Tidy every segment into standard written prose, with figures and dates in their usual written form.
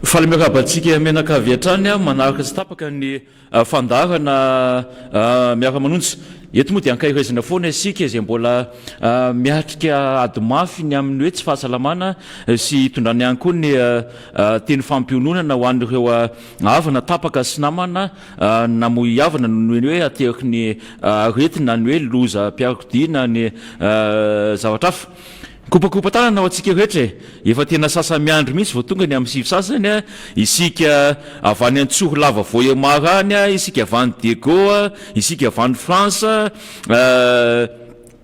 Faly miakabatsika menaka viatrany manaraka sy tapaka ny fandarana miaraka manonja eto moa dia ankahirizina foana isika izay mbola miatrika ady mafy ny amin'ny hoe tsy fahasalamana sy hitondrany ihany koa ny teny fampiononana ho an'ireo havana tapaka sy namana na mo havana noho ny hoe ateraky ny retina ny hoe loza mpiarakodia ny zavatra hafa kopakopa tanana ao antsika rehetra efa tena sasa miandry mihitsy vao tonga ny amin'ny sivy sasany isika avy any Antsoro lava Voyemara isika avy any Dego isika avy any France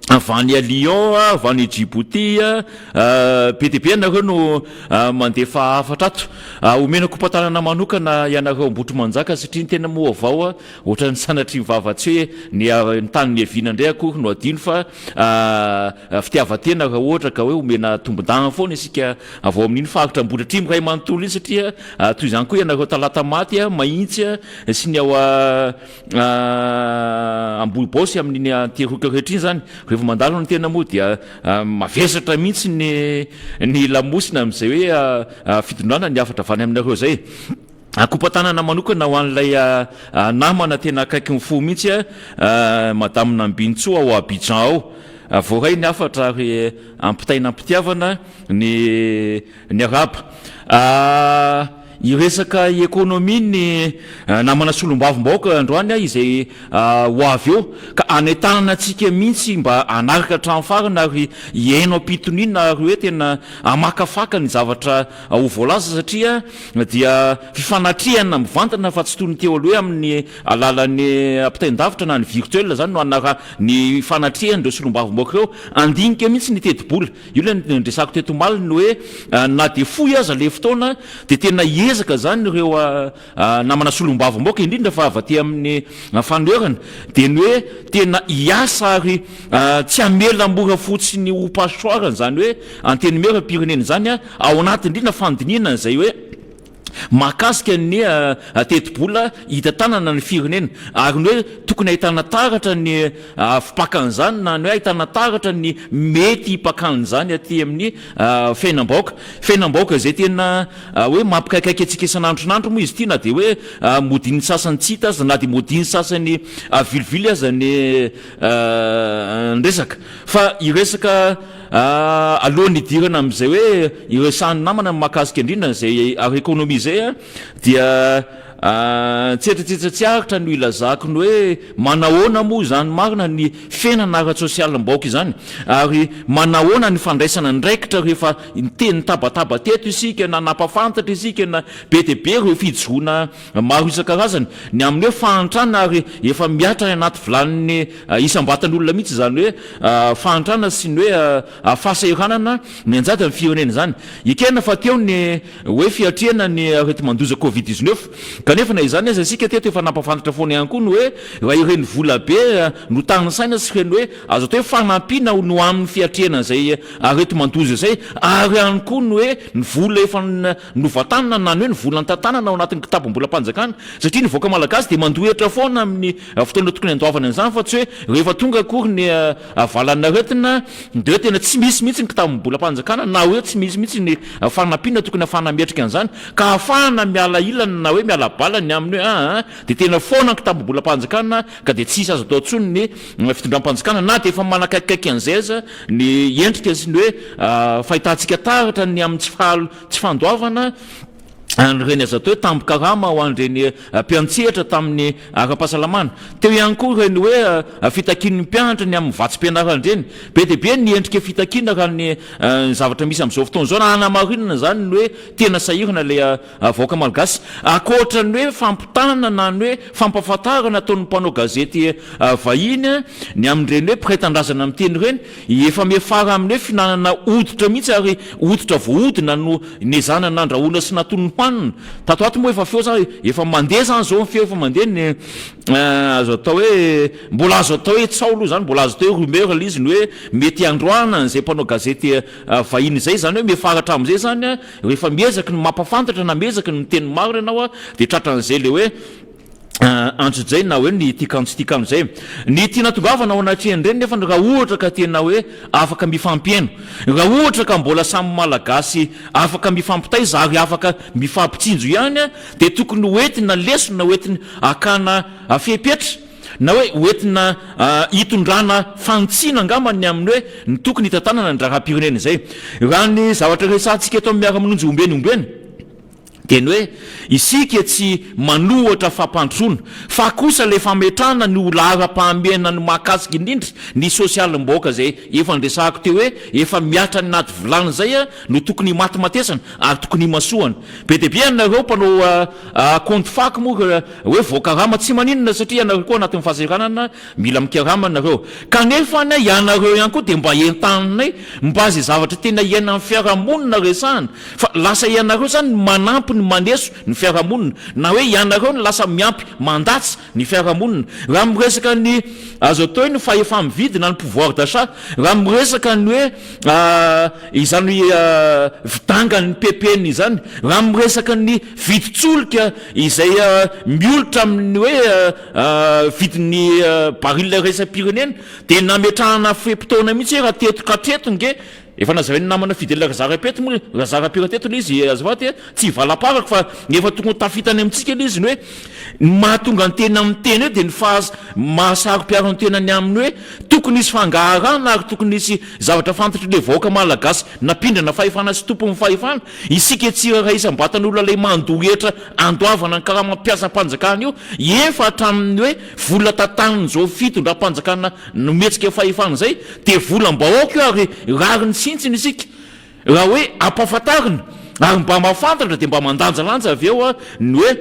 avy any Lyon avy any Djibouti PTP nareo no mandefa afatra ato omena kopatanana manokana ianareo Ambotro Manjaka satria ny tena moa avao ohatra ny sanatry mivavatsy hoe ny tany ny evina indray akory no adino fa fitiavatena raha ohatra ka hoe omena tombon-dagna foana isika avao amin'iny faritra Ambotro Atrimo ray manontolo iny satria toy izany koa ianareo talata maty mahitsy sy ny ao Ambohibosy amin'ny anteroka rehetra iny zany rehefa mandalo ny tena moa dia mavesatra mihitsy ny lamosina amin'izay hoe fitondrana ny afatra avany aminareo zay kopatanana manokana ho an'ilay namana tena akaiky ny fo mihitsy madame Nambintsoa ao Abidjan ao voaray ny afatra ary ampitaina ampitiavana ny araba iresaka ekônomia ny namana solombavim-bahoaka androany izay ho avy eo ka anentanana antsika mihitsy mba anaraka hatramin'ny farany ary iaino ampitonina ary hoe tena amakafaka ny zavatra ho voalaza satria dia fifanatrihana mivantana fa tsy toy ny teo aloha hoe amin'ny alalan'ny ampitain-davitra na ny virtuel zany no anara ny fanatrihana ireo solombavim-bahoaka ireo andinika mihitsy ny teti-bola io le ndresako teto maliny hoe na de foy aza le fotoana de tena ezaka zany ireo namana solombavim-bahoaka indrindra fa avaty amin'ny fanoerana de ny hoe tena hiasa ary tsy amela mora fotsiny ho pasoarana zany hoe anteny mera pirenena zany ao anaty indrindra fandinina zay hoe mahakasika ny teti-bola hita tanana ny firenena ary ny hoe tokony ahitana taratra ny fipakan'izany na ny hoe ahitana taratra ny mety hipakan'izany aty amin'ny fiainam-bahoaka zay tena hoe mampikaikaiky atsika isan'andronandro moa izy ity na de hoe modiny sasany tsy hita aza na de modiny sasany vilivily aza ny resaka fa iresaka alohan'ny idirana amin'izay hoe iresahany namana mahakasika indrindra zay ary ekônomia zay dia tsetratsetra tsy aritra no ilazako ny hoe manahoana moa zany marina ny fiainana ara-tsosialim-bahoaka izany ary manahoana ny fandraisana ndraikitra rehefa teny tabataba teto isika na napafantatra isika na be de be reo fijoroana maro isan-karazany ny amin'ny hoe fahantrana ary efa miatra anaty vilaniny isam-batan'olona mihitsy zany hoe fahantrana sy ny hoe fahasahiranana ny anjady amin'ny firenena zany ekena fa teo ny hoe fiatriana ny areti-mandoza Covid-19 kanefa na izany aza isika teto efa nampafantatra foana ihany koa no hoe raha ireny vola be no tagny saina sy reny hoe azo atao hoe fanampiana no amin'ny fiatriana zay areti-mandoza zay ary ihany koa no hoe ny vola efa novatanana na ny hoe ny vola ny-tantanana ao anatin'ny kitabom-bolam-panjakana satria ny voaka malagasy de mandohitra foana amin'ny fotoana tokony andoavana an'izany fa tsy hoe rehefa tonga akory ny valana retina de hoe tena tsy misy mihitsy ny kitabom-bolam-panjakana na hoe tsy misy mihitsy ny fanampiana tokony afahana miatrika an'izany ka afahana miala ilana na hoe miala bala ny amin'ny hoe de tena foana ny kitabom-bolam-panjakana ka de tsisy azo atao ntsony ny fitondram-panjakana na de efa manakaikikaiky an'izay aza ny endrika sy ny hoe fahitantsika taratra ny amin'ny tsy fandoavana reny aza atao hoe tambo-karama ho an'ireny mpiantsehatra tamin'ny ara-pahasalamana teo ihany koa reny hoe fitakian'ny mpianatra ny amin'ny vatsim-pianarana be de be ny endrika fitakina raha ny zavatra misy amin'izao fotoana zao na hanamarinana zany ny hoe tena sahirana le vahoaka malagasy akoatra ny hoe fampitanana na ny hoe fampafantarana ataon'ny mpanao gazety vahiny ny amin'ireny hoe mpiray-tandrazana amin'ny teny reny efa miafara amin'ny hoe finanana oditra mihitsy ary oditra voahodina no nezana nandrahoana sy natony tato ato moa efa feo zany efa mandeha zany zao ny feo efa mandeha ny azo atao hoe mbola azo atao hoe tsao aloha zany mbola azo atao hoe rumeur izy ny hoe mety androana n'izay mpanao gazety vahiny zay zany hoe mifaratra amin'izay zany rehefa miezaky ny mampafantatra na miezaky ny miteny marina ianao de tratran'izay le hoe antsozay na hoe ny tikanjo zay ny tiana tongavana ao anatreny reny nefa raha ohatra ka tena hoe afaka mifampiaino raha ohatra ka mbola samy malagasy afaka mifampitaiza ary afaka mifampitsinjo ihany de tokony hoentina lesona hoentina akana fepetra na hoe hoentina hitondrana fantsina angamany amin'ny hoe ny tokony hitantanana ny raha-pirenena zay raha ny zavatra resantsika eto miara amin'onjy ombeny teny hoe isika tsy manohatra fampandrosoana fa kosa le fametrana ny olaram-pahamena ny mahakasika indrindra ny sosialim-baoaka zay efa ndresahako teo hoe efa miatra ny naty volana zay no tokony matimatesana ary tokony masoana be de be anareo mpanao compte faky moa hoe voakarama tsy maninona satria anareo koa anatin'ny fahasahiranana mila mikarama anareo kanefa ny ianareo ihany koa de mba entananay mba zay zavatra tena iaina amin'ny fiarahamonina resahana fa lasa ianareo zany manampy ny maneso ny fiarahamonina na hoe ianareo ny lasa miampy mandatsy ny fiarahamonina raha miresaka ny azo atao hoe ny fahefa mividy na ny pouvoir d'achat raha miresaka ny hoe izany vitangany ppn izany raha miresaka ny viditsoloka izay miolotra amin'ny hoe vidiny baril resa-pirenena de nametrahana fepitona mihitsy raha tetokatreto nge efa nazavainy namana fidela razara-peto moa razara-pirateto le izy azafaty tsy valaparako fa efa tokony tafitany amintsika le izy ny hoe mahatonga ny tena amin'ny tena eo de ny mahasaro-piaro ny tenany aminy hoe tokony isy fangaharana ary tokony isy zavatra fantatra le vaoaka malagasy napindrana fahefana sy tompo ny fahefana isika tsy raha isam-batan'olona le mandohetra andoavana ny karaha mampiasa-panjakana io efa hatramin'ny hoe vola tataniny zao fitondram-panjakana nometsika fahefana zay de volam-bahoaka io ary rariny sintsiny isika raha hoe ampahafantarina ary mba mahafantatra de mba mandanjalanja avy eo ny hoe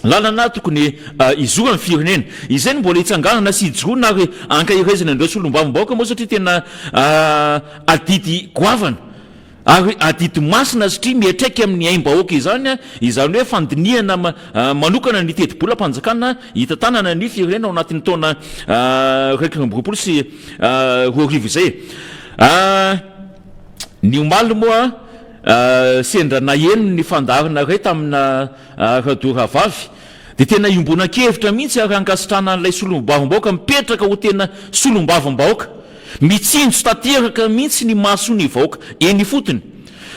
lalana tokony izora ny firenena izay ny mbola hitsanganana sy ijoroana ary ankahirezana andreo solombavim-baoaka moa satria tena adidy goavana ary adidy masina satria miatraiky amin'ny aim-bahoaka izany hoe fandiniana manokana ny teti-bola-panjakana hitantanana ny firenena ao anatin'ny taona raiky amby-roapolo sy roa arivo izay ny omaly moa sendra naheno ny fandarina ray tamina radoravavy de tena iombonan-kevitra mihitsy ary ankasitrana an'ilay solombavim-baoaka mipetraka ho tena solombavim-baoaka mitsinjo tanteraka mihitsy ny maso ny vaoaka eny fotony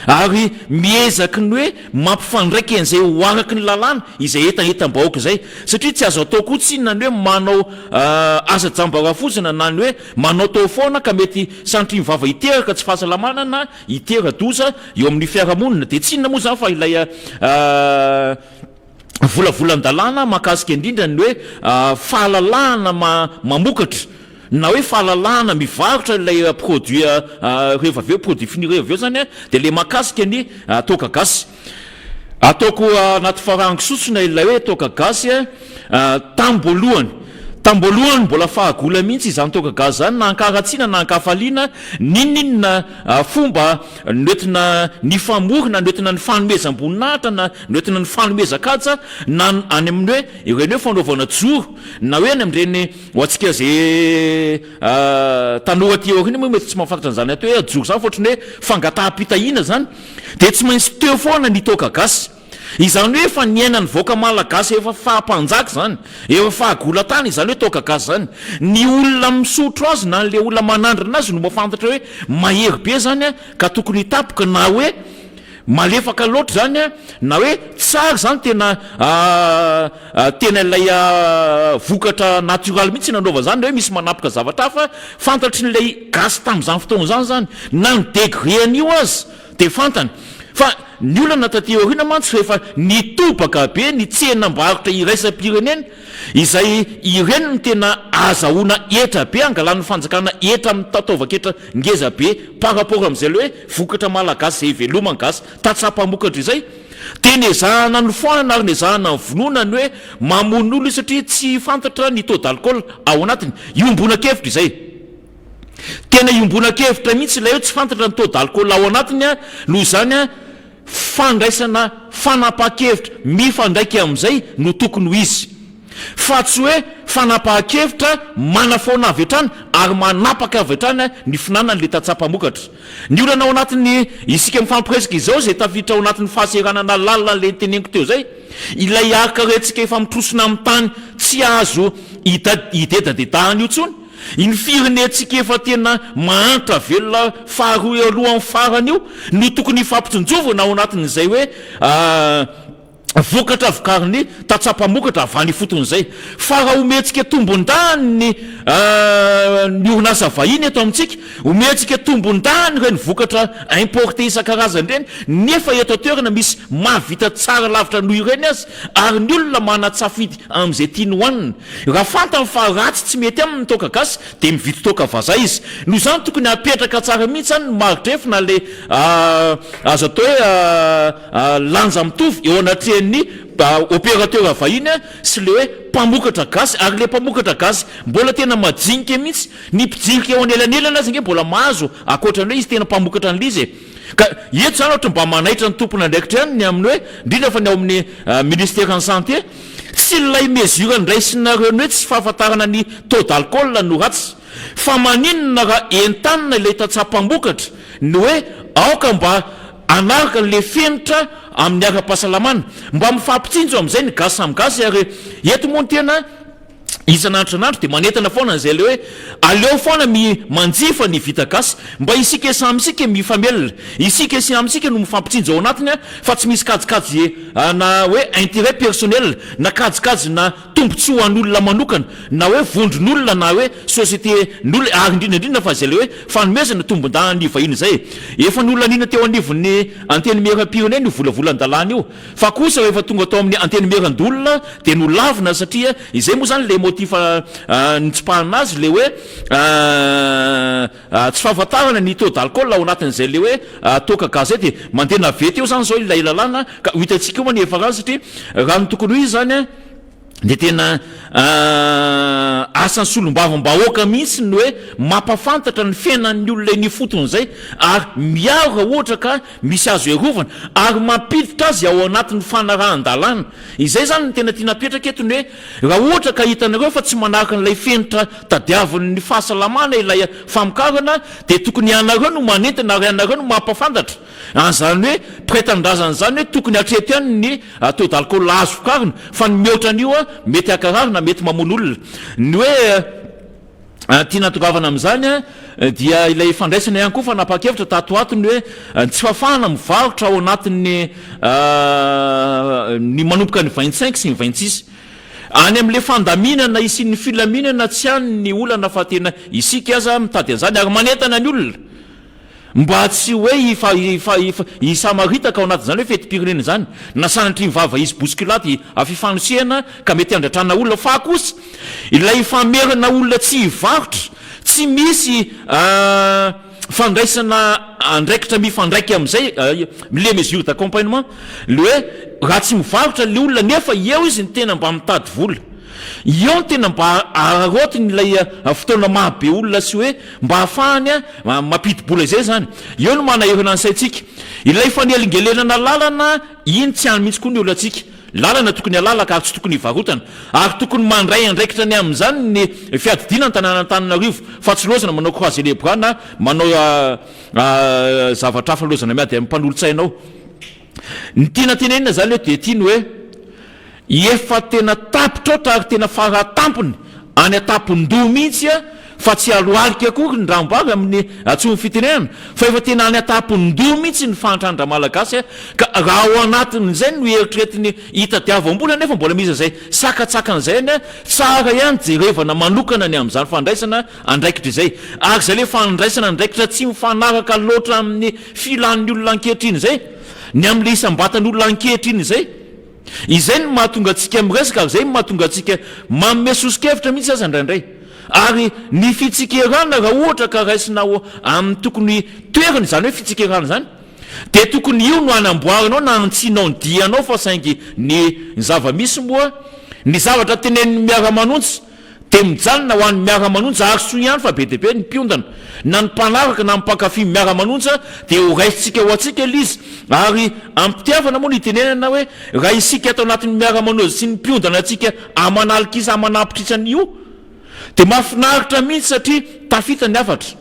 ary miezaky ny hoe mampifandraiky an'izay ho araky ny lalàna izay etaetam-bahoaka zay satria tsy azo atao kotsina ny hoe manao asa jambarafozina na ny hoe manao tao foana ka mety santry mivava hiteraka tsy fahasalamana na hitera-doza eo amin'ny fiarahamonina de tsinona moa zany fa ilay volavolan-dalàna mahakasika indrindra ny hoe fahalalahana mamokatra na hoe fahalalahana mivarotra ilay produit rehefa aveo produit fini rehefa aveo zany de le mahakasika ny toka gasy ataoko anaty farango sotsona ilay hoe toka gasy tamboalohany mbola fahagola mihitsy izany toka gasy zany na ankaratsiana na ankafaliana ninninona fomba noentina ny famorina noentina ny fanomezam-boninahitra na noentina ny fanomezakatsa na any amin'ny hoe ireny hoe fanaovana joro na hoe any amin'ireny ho atsika zay tanora ty eo reny moa mety tsy mahafantatra an'izany atao hoe joro zany fotrany hoe fangataham-pitahina zany de tsy maintsy teo foana ny toka gasy izany hoe efa niaina ny vaoaka malagasy efa fahampanjaka zany efa fahagola tany izany hoe toka gasy zany ny olona misotro azy na le olona manandrana azy no mahafantatra hoe mahery be zany ka tokony hitapoka na hoe malefaka loatra zany na hoe tsara zany tena ilay vokatra natioraly mihitsy nanaova zany hoe misy manapoka zavatra hafa fantatry n'ilay gasy tam'izany fotoana zany na ny degréan'io azy de fantany fa ny olana tateorina mantsy rehefa nitobaka be ny tsenam-barotra iraisam-pirenena izay ireny ny tena azahoana etra be angalan'ny fanjakana etra amin'ny tataovaketra ngeza be par rapport amin'izay le hoe vokatra malagasy zay velomany gasy tatsapamokatra izay de nezahana ny foanana ary nezahana ny vononany hoe mamon'olo io satria tsy fantatra ny taux d'alcool ao anatiny iombona-kevitra izay tena iombona-kevitra mihitsy ilay hoe tsy fantatra ny taux d'alcool ao anatiny noho izany fandraisana fanapa-kevitra mifandraiky amin'izay no tokony ho izy fa tsy hoe fanapaha-kevitra manafona avy hatrany ary manapaka avy hatrany ny finanany le tatsapamokatra ny olana ao anatin'ny isika mifampiresika izao zay tafiditra ao anatin'ny fahaseranana lalina le teneniko teo zay ilay akarentsika efa mitrosona amin'ny tany tsy azo idedadedahany io tsony iny firenetsika efa tena mahantra velona faharoa alohan'ny farany io no tokony fampitsinjovana ao anatin'izay hoe vokatra avokariny tatsapamokatra avany foton'izay fa raha ometsika tombon-dany ny orinasa vahiny eto amintsika ometsika tombon-dany reny vokatra importé isan-karazany reny nefa eto toerana misy mahavita tsara lavitra noho ireny azy ary ny olona manatsafidy amin'izay tiany hoanina raha fantany fa ratsy tsy mety aminy toka gasy dia mividy toka vazaha izy noho izany tokony apetraka tsara mihitsy any maritrefina le azo atao hoe lanja mitovy eo anatrehan'ny opérateur vahiny sy le hoe mpamokatra gasy ary le mpamokatra gasy mbola tena majinika mihitsy ny mpijirika eo anelanelana azy nge mbola mahazo akoatrany hoe izy tena mpamokatra an'lizy ka eto zany ohatra mba manaitra ny tompona ndraikitra any ny amin'ny hoe indrindra fa ny ao amin'ny ministère en santé tsy lay mesure ndraisinareo ny hoe tsy fahafantarana ny taux d'alcool no ratsy fa maninona raha entanina ilay tatsapamokatra ny hoe aoka mba anaraka le fenitra amin'ny ara-pahasalamana mba mifampitsinjo amin'izay ny gasy samy gasy ary eto moa ny tena isan'andro dia manentana foana zay le hoe aleo foana manjifa ny vita gasy mba isika samysika mifamelona isika samysika no mifampitsinjo ao anatiny fa tsy misy kajikajy na hoe intérêt personnel na kajikajy na tombontsoa ho an'olona manokana na hoe vondron'olona na hoe société n'olona ary indrindraindrindra fa zay le hoe fanomezana tombon-dany vahiny zay efa ny olona nina teo anivon'ny anteny meram-pirenena io volavolan-dalàna io fa kosa rehefa tonga atao amin'ny anteny meran-dolona dia no lavina satria izay moa zany le motifa nitsipahana azy le hoe tsy fahafantarana ny taux d'alcool ao anatin'izay le hoe toka gazety mandeha navety eo zany zao ilay lalàna ka hitantsika io moa ny efa raha satria raha ny tokony ho izy zany dia tena asan'ny solombavambahoaka mihitsy ny hoe mampafantatra ny fiainan'ny olona ny fotony zay ary miaro raha ohatra ka misy azo erovana ary mampiditra azy ao anatin'ny fanarahan-dalàna izay zany ny tena tiana petraka etony hoe raha ohatra ka hitanareo fa tsy manaraka n'ilay fenitra tadiavin'ny fahasalamana ilay famokarana dia tokony ianareo no manentana ary ianareo no mampafantatra an'izany hoe praitan-drazana zany hoe tokony hatreto ihany ny taux d'alcool azo fokarina fa ny mihoatra an'io mety akararina mety mamono olona ny hoe tia natokavana amin'izany dia ilay fandraisana ihany koa fa napakevitra tatoatony hoe tsy fafahana mivarotra ao anatin'ny ny manomboka ny 25 sy ny 26 any amin'le fandaminana isin'ny filaminana tsy any ny olana fa tena isika aza mitady an'izany ary manentana ny olona mba tsy hoe isamaritaka ao anatin'izany hoe fetim-pirenena zany na sanatry mivava izy boskulaty afifanosehana ka mety andratrana olona fa kosa ilay famerana olona tsy hivarotra tsy misy fandraisana andraikitra mifandraiky amin'izay le mesure d'accompagnement le hoe raha tsy mivarotra le olona nefa eo izy ny tena mba mitady vola eo ny tena mba ararotiny ilay fotoana mahabe olona sy hoe mba hahafahany mampidi-bola izay zany eo no manahirana ansaitsika ilay fanelingelelana lalana iny tsy any mihitsy koa ny olo atsika lalana tokony alalaka ary tsy tokony hivarotana ary tokony mandray andraikitra ny amin'izany ny fiadidina ny tanànantananarivo fa tsy lozana manao croise lebra na manao zavatra hafa lozana miady amin'ny mpanolontsainao ny tiana tenenina zany hoe dia tiany hoe efa tena tapitraotra ary tena faratampony any atapon-doha mihitsy fa tsy aloalika akory ny ramboary amin'ny atsony fitenenana fa efa tena any atapon-doha mihitsy ny fahantrandra malagasy ka raha ao anatin'izay no eritreretiny hitadiavam-bola nefa mbola misy zay sakatsakan'izay any tsara ihany jerevana manokana ny amin'izany fandraisana andraikitra izay ary zay le fandraisana andraikitra tsy mifanaraka loatra amin'ny filan'ny olona ankehitriny zay ny amin'le isam-batan'olona ankehitriny zay izay no mahatonga atsika miresaka ary zay no mahatonga atsika manome sosikevitra mihitsy aza indraindray ary ny fitsikerana raha ohatra ka raisinao amin'ny tokony toerany zany hoe fitsikerana zany dia tokony io no anamboarinao na antsinao ny dianao fa saingy ny zava-misy moa ny zavatra tenen'ny miara-manontsy dia mijanona ho an'ny miara-manonja ary soa ihany fa be dia be ny mpiondana na ny mpanaraka na mipakafy miara-manonja dia ho raisitsika ho atsika ilay izy ary ampitiavana moa ny tenenana hoe raha isika atao anatin'ny miara-manonja sy ny mpiondana atsika amanalika amanapitritrany dia mahafinaritra mihitsy satria tafita ny afatra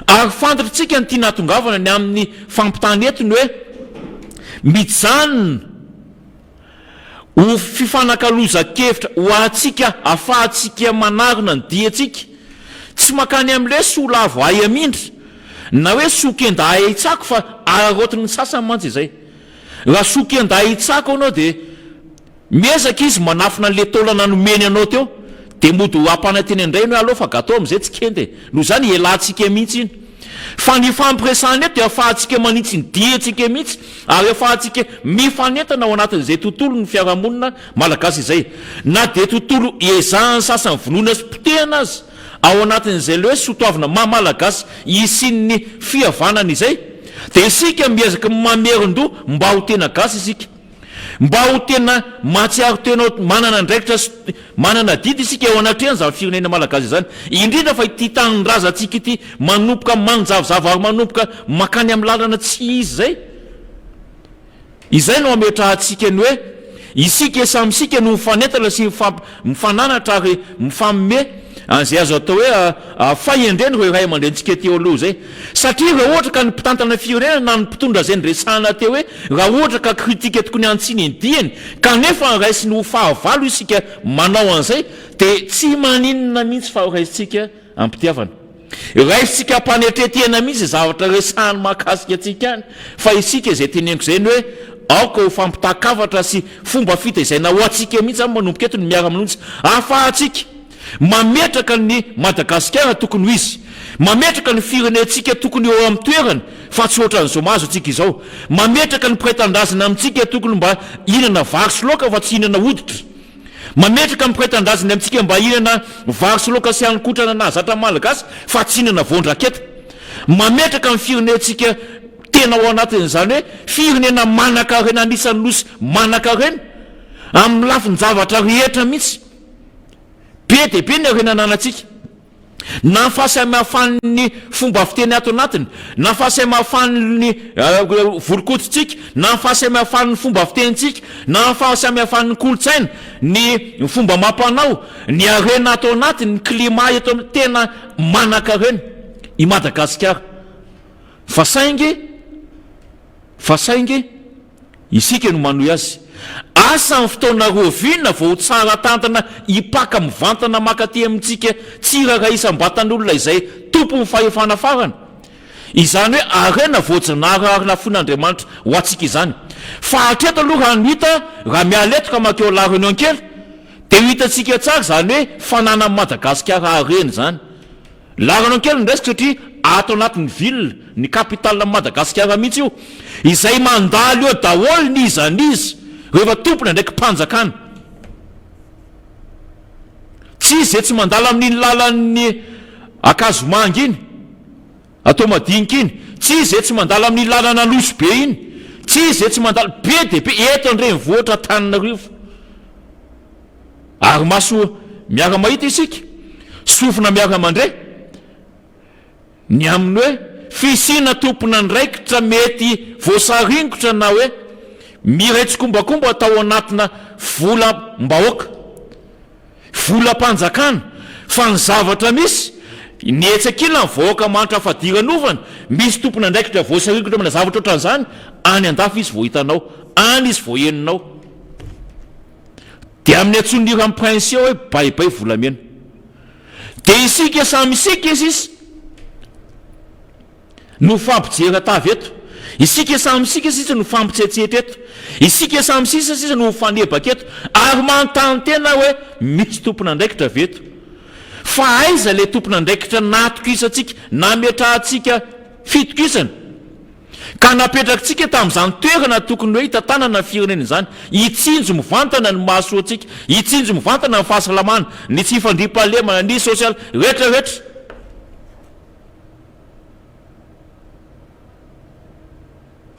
ary fantatritsika ny tia natongavana ny amin'ny fampitany etiny hoe mijanona ho fifanakaloza-kevitra ho atsika afahantsika manarina ny diatsika tsy makany amin'ilay sola avo ay amindra na hoe sokenda ay itsako fa ararotiny ny sasany mantsy izay raha sokenda ay itsako anao dia miezaka izy manafina n'le taolana nomeny anao teo dia mody ho ampananteny indray no hoe aloha fa gatao amin'izay tsy kende noho izany elantsika mihitsy iny fa ny fampiresahana eto dia afahantsika manitsy ny diatsika mihitsy ary afahantsika mifanentana ao anatin'izay tontolo ny fiarahamonina malagasy izay na dia tontolo ezahany sasany vonoana sy potehana azy ao anatin'izay le hoe sotoavina mamalagasy isin'ny fihavanana izay dia isika miezaka mamerin-doha mba ho tena gasy isika mba ho tena matsiaro tenao manana ndraikitra manana didy isika eo anatrehany zany firenena malagasy izany indrindra fa ity tanindraza atsika ity manompoka manjavozavo ary manompoka makany amin'ny lalana tsy izy zay izay no ametrahantsika ny hoe isika samysika no mifanentana sy mifananatra ary mifamme an'izay azo atao hoe fahendreny hoe ray aman-drentsika teo aloha zay satria raha ohatra ka ny mpitantana firenena na ny mpitondra zay nyresahana teo hoe raha ohatra ka kritika tokony antsiny indihany kanefa raisiny ho fahavalo isika manao an'izay dia tsy maninona mihitsy fa raisitsika ampitiavana raisitsika ampanetretehana mihitsy zavatra resahany mahakasika atsika any fa isika izay teneniko zay ny hoe aoka ho fampitakavatra sy fomba fitaizana ho atsika mihitsy any manomboka eto ny miara-manonjy ahafahantsika mametraka ny Madagasikara tokony ho izy mametraka ny firenentsika tokony eo amin'ny toerany fa tsy ohatran'izao mahazo atsika izao mametraka ny pretendazina amintsika tokony mba inana vary sy loka fa tsy inana hoditra mametraka ny pretendazina amintsika mba inana vary sy loka sy hanykotrana na zatra malagasy fa tsy inana voandraketa mametraka ny firenentsika tena ao anatin'izany hoe firenena manan-karena anisan'ny nosy manan-karena amin'ny lafiny zavatra rehetra mihitsy be dia be ny arenananatsika na fahasamihafan'ny fomba fiteny ato anatiny na fahasamihafan'ny volokotitsika na fahasamihafan'ny fomba fitenitsika na fahasamihafan'ny kolotsaina ny fomba mampanao ny arena ato anatiny ny climat eto amin'ny tena manan-karena i Madagasikara fa saingy isika no manohy azy asa ny fotoana rovinina vao tsara tantana hipaka mivantana makaty amintsika tsiraka isam-batan'olona izay tompo ny fahefana farana izany hoe arena voajanahary ary nafon'Andriamanitra ho atsika izany fa hatreto aloha raha no hita raha mialetoka makeo la réunion kely dia ho hitantsika tsara zany hoe fanana amin'ny Madagasikara arena zany la réunion kely ndraisika satria ato anatin'ny ville ny capitale Madagasikara mihitsy io izay mandalo eo daholo ny izanizy rehefa tompona ndraiky mpanjakana tsy izy zay tsy mandala amin'iny lalan'ny akazomangy iny atao madinika iny tsy izy zay tsy mandala amin'iny lalana loso be iny tsy izy zay tsy mandala be dia be eto andrenivohitra Antananarivo ary maso miara mahita isika sofina miara mandray ny amin'ny hoe fisina tompona ndraikitra mety voasaringotra na hoe miraitsykombakomba atao anatina volam-bahoaka volam-panjakana fa ny zavatra misy ny etsakila ny vahoaka manitra fadiran'ovana misy tompona ndraikitra voasaringotra mina zavatra ohatran'izany any an-dafy izy voahitanao any izy voaheninao dia amin'ny antsony ramprinsia hoe baibay volamena dia isika samy isika izy no fampijera tavy eto isika samy isika sisa no fampitsetsetra eto isika samy sisa sisa no fanebaka eto ary manontany tena hoe misy tompona ndraikitra veto fa aiza le tompona ndraikitra natokisantsika nametrahantsika fitokisana ka napetrakantsika tamin'izany toerana tokony hoe hitantanana ny firenena izany hitsinjo mivantana ny mahasoa antsika hitsinjo mivantana ny fahasalamana ny tsy fandriam-pahalemana ny sosialy rehetrarehetra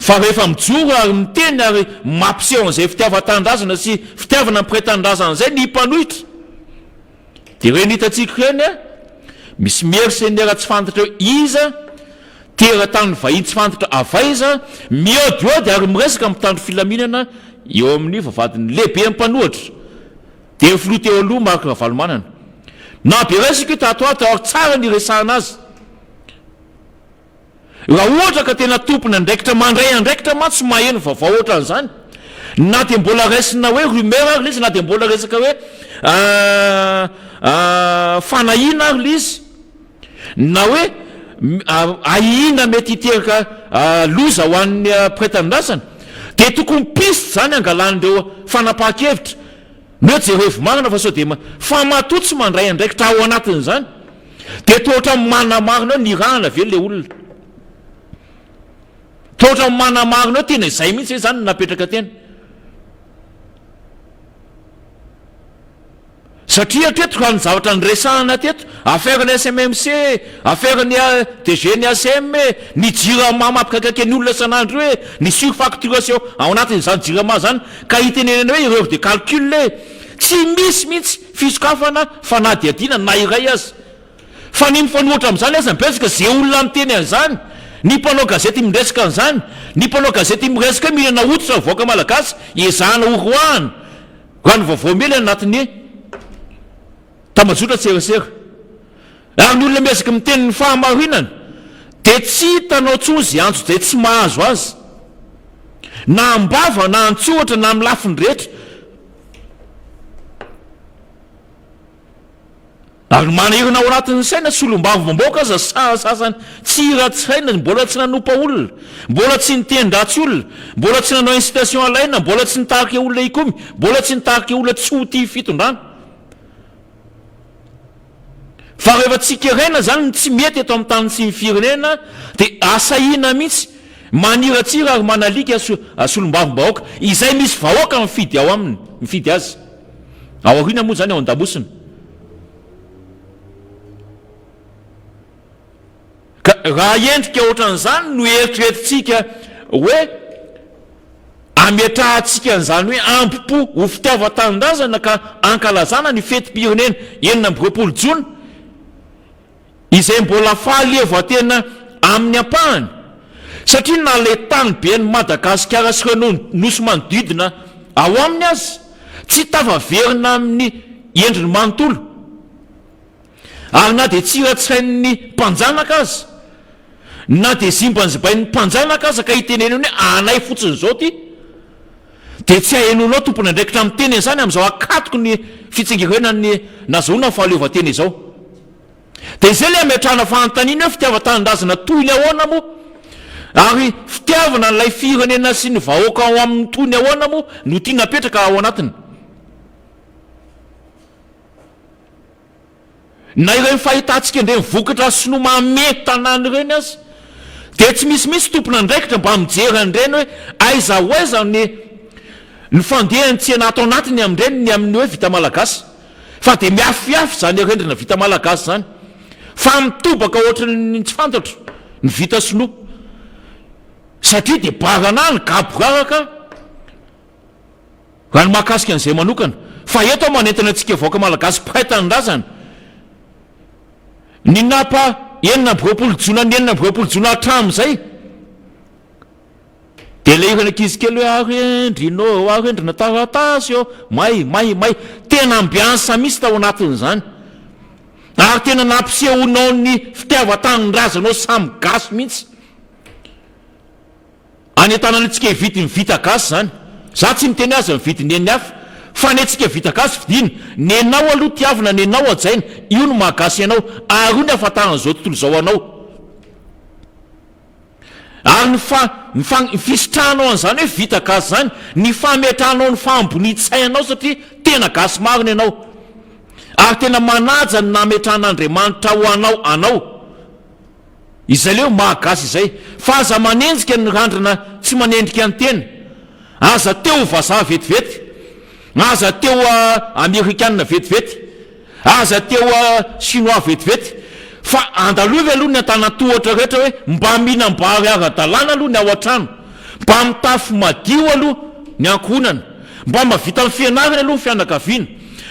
fa rehefa mijoro ary miteny ary mampiseho an'izay fitiavan-tandrazana sy fitiavana ny pretendrazana izay ny mpanohitra dia hoe nitatsika reny a misy mercenaire tsy fantatra hoe iza teratany vahiny tsy fantatra avaiza miodiody ary miresaka mitandro filaminana eo amin'ny vavadiny lehibe mpanohatra dia filoha teo aloha marika valomanana na be resaka io tatoato ary tsara ny resahana azy raha ohatra ka tena tompona andraikitra mandray andraikitra matsy maheno vaovao ohatra an'izany na dia mbola resina hoe rumeur ary lizy na dia mbola resaka hoe fanahina ary lizy na hoe ahina mety hiteraka loza ho an'ny pretandrasana dia tokony piste zany angalan'ireo fanapaha-kevitra no jerevo marina fa sao dia famatotsy mandray andraikitra ao anatin'izany dia tohatra manamarina eo nirahana ve le olona tohatra manamarina eo tena izay mihitsy hoe zany napetraka tena satria teto raha ny zavatra nyresahana teto affaire ny SMMC affaire ny DG ny ACM ny jirama mampikakaka ny olona sanandro hoe ny surfacturation ao anatin'izany jirama zany ka hitenenana hoe erreur de calcul tsy misy mihitsy fisokafana fanadiadina na iray azy fa ny mifanohatra amin'izany aza mipesaka zay olona miteny an'izany ny mpanao gazety miresaka an'izany ny mpanao gazety miresaka mihinana ototra voaka malagasy ezahana oroahana raha ny vaovao mely anatin'ny tamazotra tserasera ary ny olona miezaka miteny ny fahamarinana dia tsy hitanao tsony zay antso zay tsy mahazo azy na ambava na antsohatra na amin'ny lafiny rehetra ary manirina ao anatin'ny saina solom-bavomboaka aza sasany tsy iratsaina mbola tsy nanompa olona mbola tsy nitendratsy olona mbola tsy nanao incitation alaina mbola tsy nitarika olona ikomy mbola tsy nitarika olona tsy ho ty fitondrana fa rehefa tsikeraina zany tsy mety eto amin'ny tany tsy firenena dia asahina mihitsy maniratsira ary manalika solom-bavombahoaka izay misy vahoaka mifidy ao aminy mifidy azy ao arina moa zany ao an-damosina ka raha endrika ohatran'izany no eritreretintsika hoe ametrahantsika an'izany hoe ampipo ho fitiava-tanindrazana ka ankalazana ny fety-pirenena 20 jona izay mbola fahaleovatena amin'ny ampahany satria na le tany be ny Madagasikara sy nosy manodidina ao aminy azy tsy tavaverina amin'ny endriny manontolo ary na dia tsy iratsain'ny mpanjanaka azy na dia zimbanzibain'ny mpanjanaka aza ka hitenenony hoe anay fotsiny zao ty dia tsy hahenonao tompony andraikitra amin'ny teny izany amin'izao akatoko ny fitsengerenany nazahoana ny fahaleovatena izao dia izay le ametrahana fanontaniana hoe fitiava-tanindrazana toy ny ahoana moa ary fitiavana n'ilay firenena sy ny vahoaka ao amin'ny toy ny ahoana moa no tia napetraka ao anatiny na ireny fahitantsika indray mivokatra sy no mame tanàny ireny azy dia tsy misimisy tompona andraikitra mba mijeran'ireny hoe aiza ho aiza ny fandehany tsy anato anatiny amin'ireny ny amin'ny hoe vita malagasy fa dia miafiafy zany arendrina vita malagasy zany fa mitobaka ohatrany tsy fantatra ny vita sinoa satria dia barana ny gaboraraka raha ny mahakasika an'izay manokana fa eto ao manentana antsika vaoaka malagasy praitanindrazana ny napa 20 jona ny 20 jona hatramin'izay dia le irana ankizy kely hoe arendrinao arendrina taratasy eo may tena ambiansa misy tao anatin'izany ary tena nampisehonao ny fitiava-tanindrazanao samy gasy mihitsy anentanany antsika hivity mivita gasy zany za tsy miteny azy mivity ny eny hafa fa ny antsika vita gasy fidina ny anao aloha tiavina ny anao ajaina io no mahagasy ianao ary io ny ahafantaran'izao tontolo izao anao ary ny fisitranao an'izany hoe vita gasy zany ny fametranao ny fambonitsainao satria tena gasy marina ianao ary tena manaja ny nametran'Andriamanitra ho anao izay leo mahagasy izay fa aza manenjika ny randrana tsy manendrika ny tena aza teo vazaha vetivety aza teo amerikanina vetivety aza teo chinois vetivety fa andalovy aloha ny antanatohatra rehetra hoe mba mihinambary ara-dalàna aloha ny ao an-trano mba mitafo madio aloha ny ankohonana mba mavita amin'ny fianarana aloha ny fianakaviana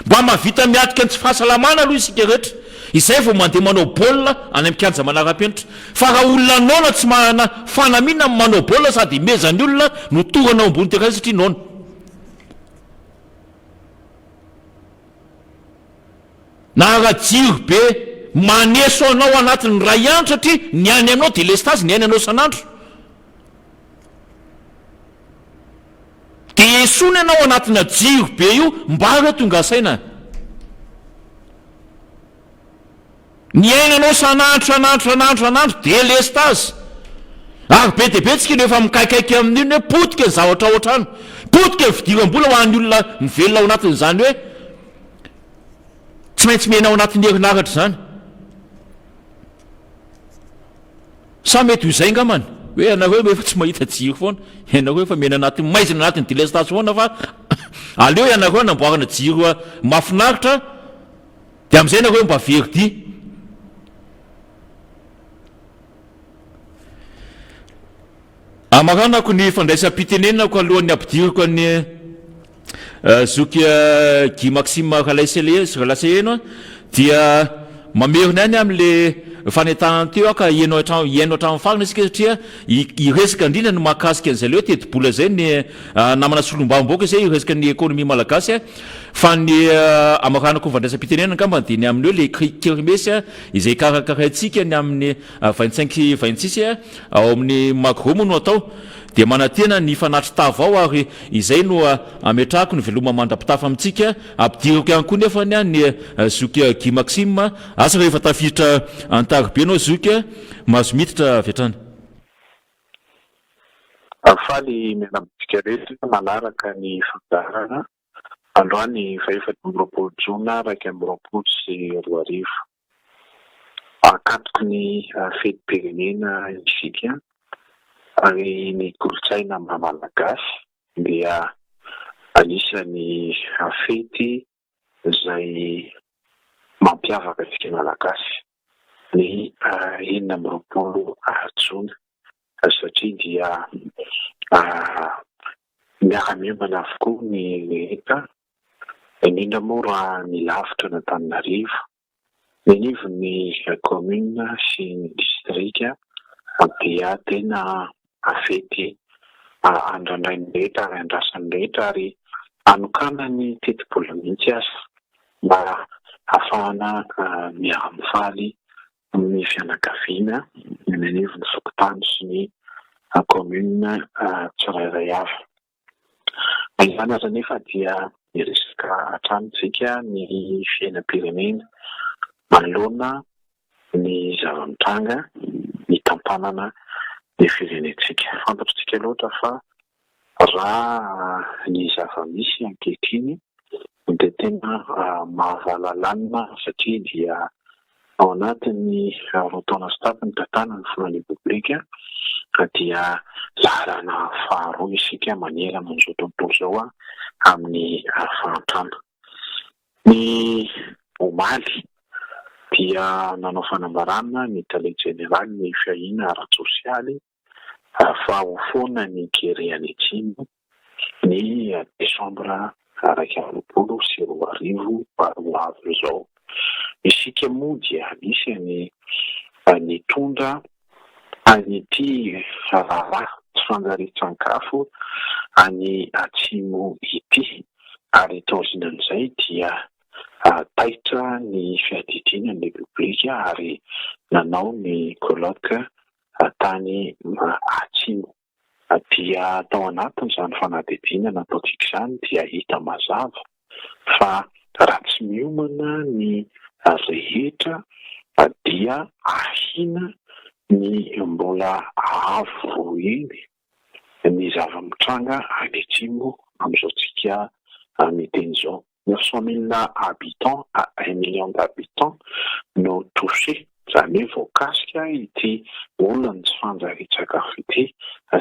mba mavita miatrika ny tsy fahasalamana aloha isika rehetra izay vao mandeha manao baolina any amikanja manara-penitra fa raha olona naona tsy mana fanamina amin'ny manao baolina sady mezany olona no torana ao ambony terrain satria naona na raha-jiro be maneso anao anatin'ny ray andro satria ny any aminao de lestazy ny any anao sanandro de esony anao anatina jiro be io mba re tonga saina ny ainanao sanandro de lestazy ary be de be tsika rehefa mikaikaiky amin'iny hoe potika ny zavatra ohatrano potika ny fidiram-bola ho an'ny olona mivelona ao anatin'izany hoe tsy maintsy menao anatin'ny herinaratra zany sa mety ho zay ngamany hoe anareo efa tsy mahita jiro foana ianareo efa mena anatin'ny maizina anatin'ny délestage foana fa aleo ianareo namboarana jiro mahafinaritra de am'izay nareo mba verdi amaranako ny fandraisam-pitenenako alohan'ny ampidiriko ny zoky Guy Maxime Ralaisena dia mamerina any am'le fanetahana teo ka ianao hatramo farina isika satria iresaka indrindra no mahakasika an'izay leo teti-bola zay ny namana solombamboaka izay iresaka ny économie malagasy fa ny amaranako fandraisam-pitenenana angamba de ny amin'eo le kermesy izay karakaraintsika ny amin'ny 25-26 ao amin'ny magromo no atao de manatena ny fanatry tava ao ary izay no ametrahako ny veloma mandrapitafa amintsika ampidiriko ihany koa nefa ny zoky Guy Maxime asa rehefa tafiditra antaribe anao zoky mahazo miditra vetrany afaly menabitsika rehetra manaraka ny fandarana androany faefatra amby roapolo jona raika amby roapolo sy roa arivo akatoko ny fetim-pirenena isika ary ny kolotsaina malagasy dia anisan'ny fety izay mampiavaka antsika malagasy ny 20 jona satria dia miara-miomana avokoa ny rehetra indrindra moa raha ny lavitra n'Antananarivo nenivo ny commune sy ny distrika dia tena afety andrandray ny rehetra ary andrasan'ny rehetra ary anokana ny teti-bola mihitsy aza mba ahafahana miara-mifaly amin'ny fianakaviana nenivo ny sokotany sy ny commune tsirairay avy izany aza nefa dia iresaka hatramintsika ny fiainam-pirenena manoloana ny zava-mitranga ny tampanana ny firenentsika fantatritsika loatra fa raha ny zava-misy ankehitriny dia tena mahavalanana satria dia ao anatin'ny roa taona sy tapany tantana ny fonan'ny publika dia lalana faharoa isika manera amin'izao tontolo zao amin'ny fahantrana ny omaly dia nanao fanambarana ny tale generaly ny fiahina ara-tsosialy fa ho foana ny gereany atsimo ny desambra raika amby roapolo sy roa arivo roa avy zao isika moa dia anisany nitondra anyity raharaha tsy fanjari-tsankafo any atsimo ity ary taozinan'izay dia taitra ny fiadidiana ny republika ary nanao ny colloque tany atsimo dia tao anatin'izany fanadidina nataontsika izany dia hita mazava fa raha tsy miomana ny rehetra dia ahina ny mbola avo eny ny zava-mitranga any atsimo amin'izao tsika miteny zao 900 000 habitants à 1 million d'habitants no touché zany hoe voakasika ity olona tsy fanjari-tsakafo ity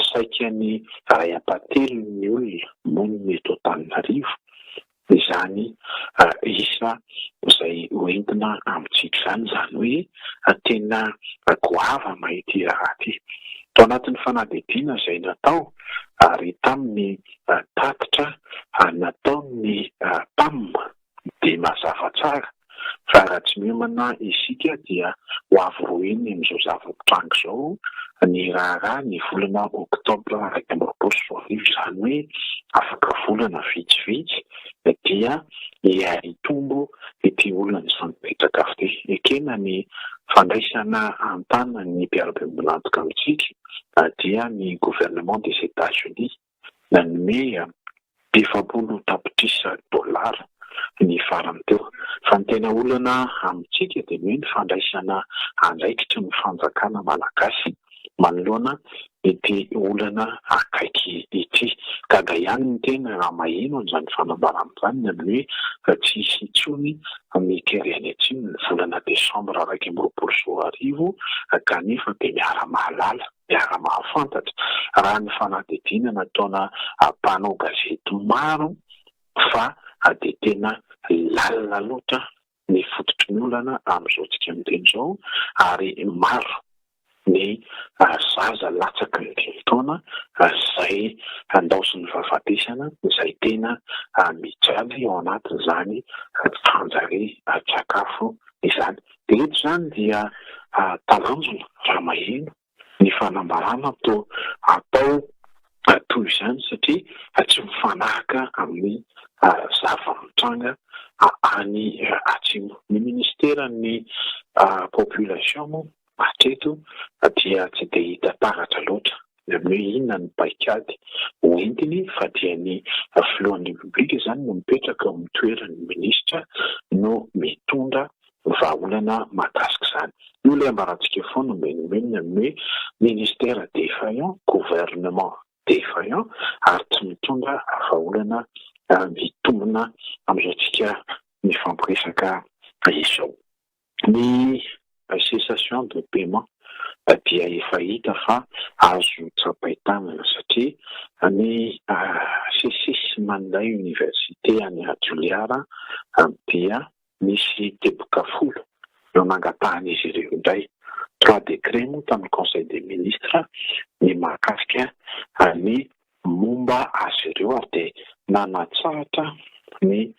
saika ny ray apatelo ny olona moa ny eto Antananarivo izany isa izay hoentina amintsika izany zany hoe tena goava mahity raha ty tao anatin'ny fanadidina izay natao ary tamin'ny tatitra nataon'ny PAM dia mazava tsara fa raha tsy miomana isika dia ho avy roeny amin'izao zava-bitrango izao ny raharaha ny volana oktobra 2024 izany hoe afaka volana vitsivitsy dia hitombo ity olona izany mipetraka avy ty ekena ny fandraisana an-tana ny mpiara-miombonantoka amintsika dia ny gouvernement des États-Unis nanome 20 tapitrisa dolara ny farany teo fa ny tena olana amintsika dia hoe ny fandraisana andraikitra ny fanjakana malagasy manoloana ity olana akaiky ity kaga ihany ny tena raha maheno an'izany fanambarana izany ny hoe tsy hisy intsony mikery atsiny ny volana desambra 2024 kanefa dia miara-mahalala miara-mahafantatra raha ny fanadidina nataona mpanao gazety maro fa dia tena lalina loatra ny fototry ny olana amin'izao tsika miteny izao ary maro ny zaza latsaky ny 5 taona izay andaosiny fahafatesana izay tena mijaly ao anatin'izany fanjare sakafo izany dia eto izany dia talanjona raha maheno ny fanambarana atao toy izany satria tsy mifanaraka amin'ny zava-mitranga any atsimo ny ministeran'ny population moa hatreto dia tsy dia hita taratra loatra hoe inona ny paikady hoentiny fa dia ny filohan'ny republika izany no mipetraka amin'ny toeran'ny minisitra no mitondra vahaolana mahakasika izany io ilay ambarantsika foana menomenina hoe ministère défaillant gouvernement défaillant ary tsy mitondra vahaolana mitombona amin'izao tsika mifampiresaka izao ny cessation de paiement dia efa hita fa azo tsapain-tanana satria ny CCS manday université any Juliara dia misy teboka 10 eo nangatahany izy ireo indray 3 décrets moa tamin'ny conseil des ministres ny mahakasika ny momba azy ireo ary dia nanatsahatra ny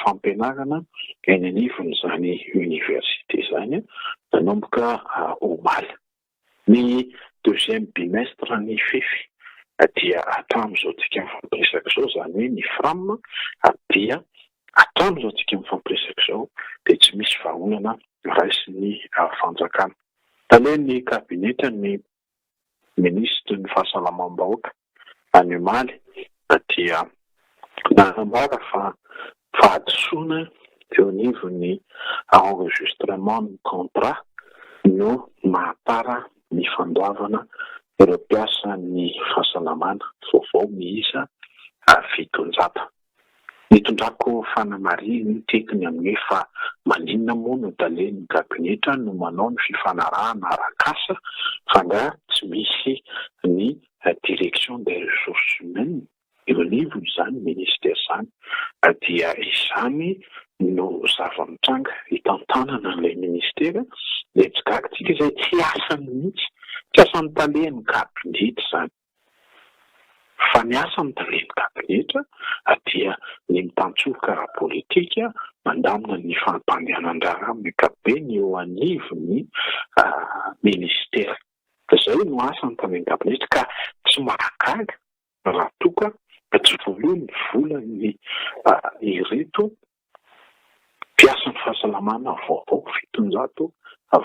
fampianarana eny anivon'izany université izany nanomboka omaly ny deuxième bimestre ny fefy dia hatramin'izao tsika mifampiresaka izao izany hoe ny fram dia hatramin'izao tsika mifampiresaka izao dia tsy misy vahaolana raisiny fanjakana taloha ny kabineta ny ministre ny fahasalamam-bahoaka any omaly dia nanambara fa fahadisoana teo anivon'ny enregistrement ny contrat no mahatara ny fandoavana ireo mpiasa ny fahasalamana vaovao miisa 700 nitondrako fanamariny tekiny amin'ny hoe fa maninona moa no dalen'ny kabinetra no manao ny fifanarahana arakasa fa nga tsy misy ny direction des ressources humaines eo anivony izany ministère izany dia izany no zava-mitranga hitantanana an'ilay ministera ilay tsigakitsika izay tsy asany mihitsy tsy asan'ny talen'ny kabinety izany fa ny asan'ny talen'ny kabinetra dia ny mitantsoka raha-politika mandamina ny fampandehanan-draharaha amin'ny ankapobeny eo anivon'ny ministera izay no asan'ny talen'ny kabinetra ka tsy mahagaga raha toka tsy voalohany volany ireto mpiasan'ny fahasalamana vaovao 700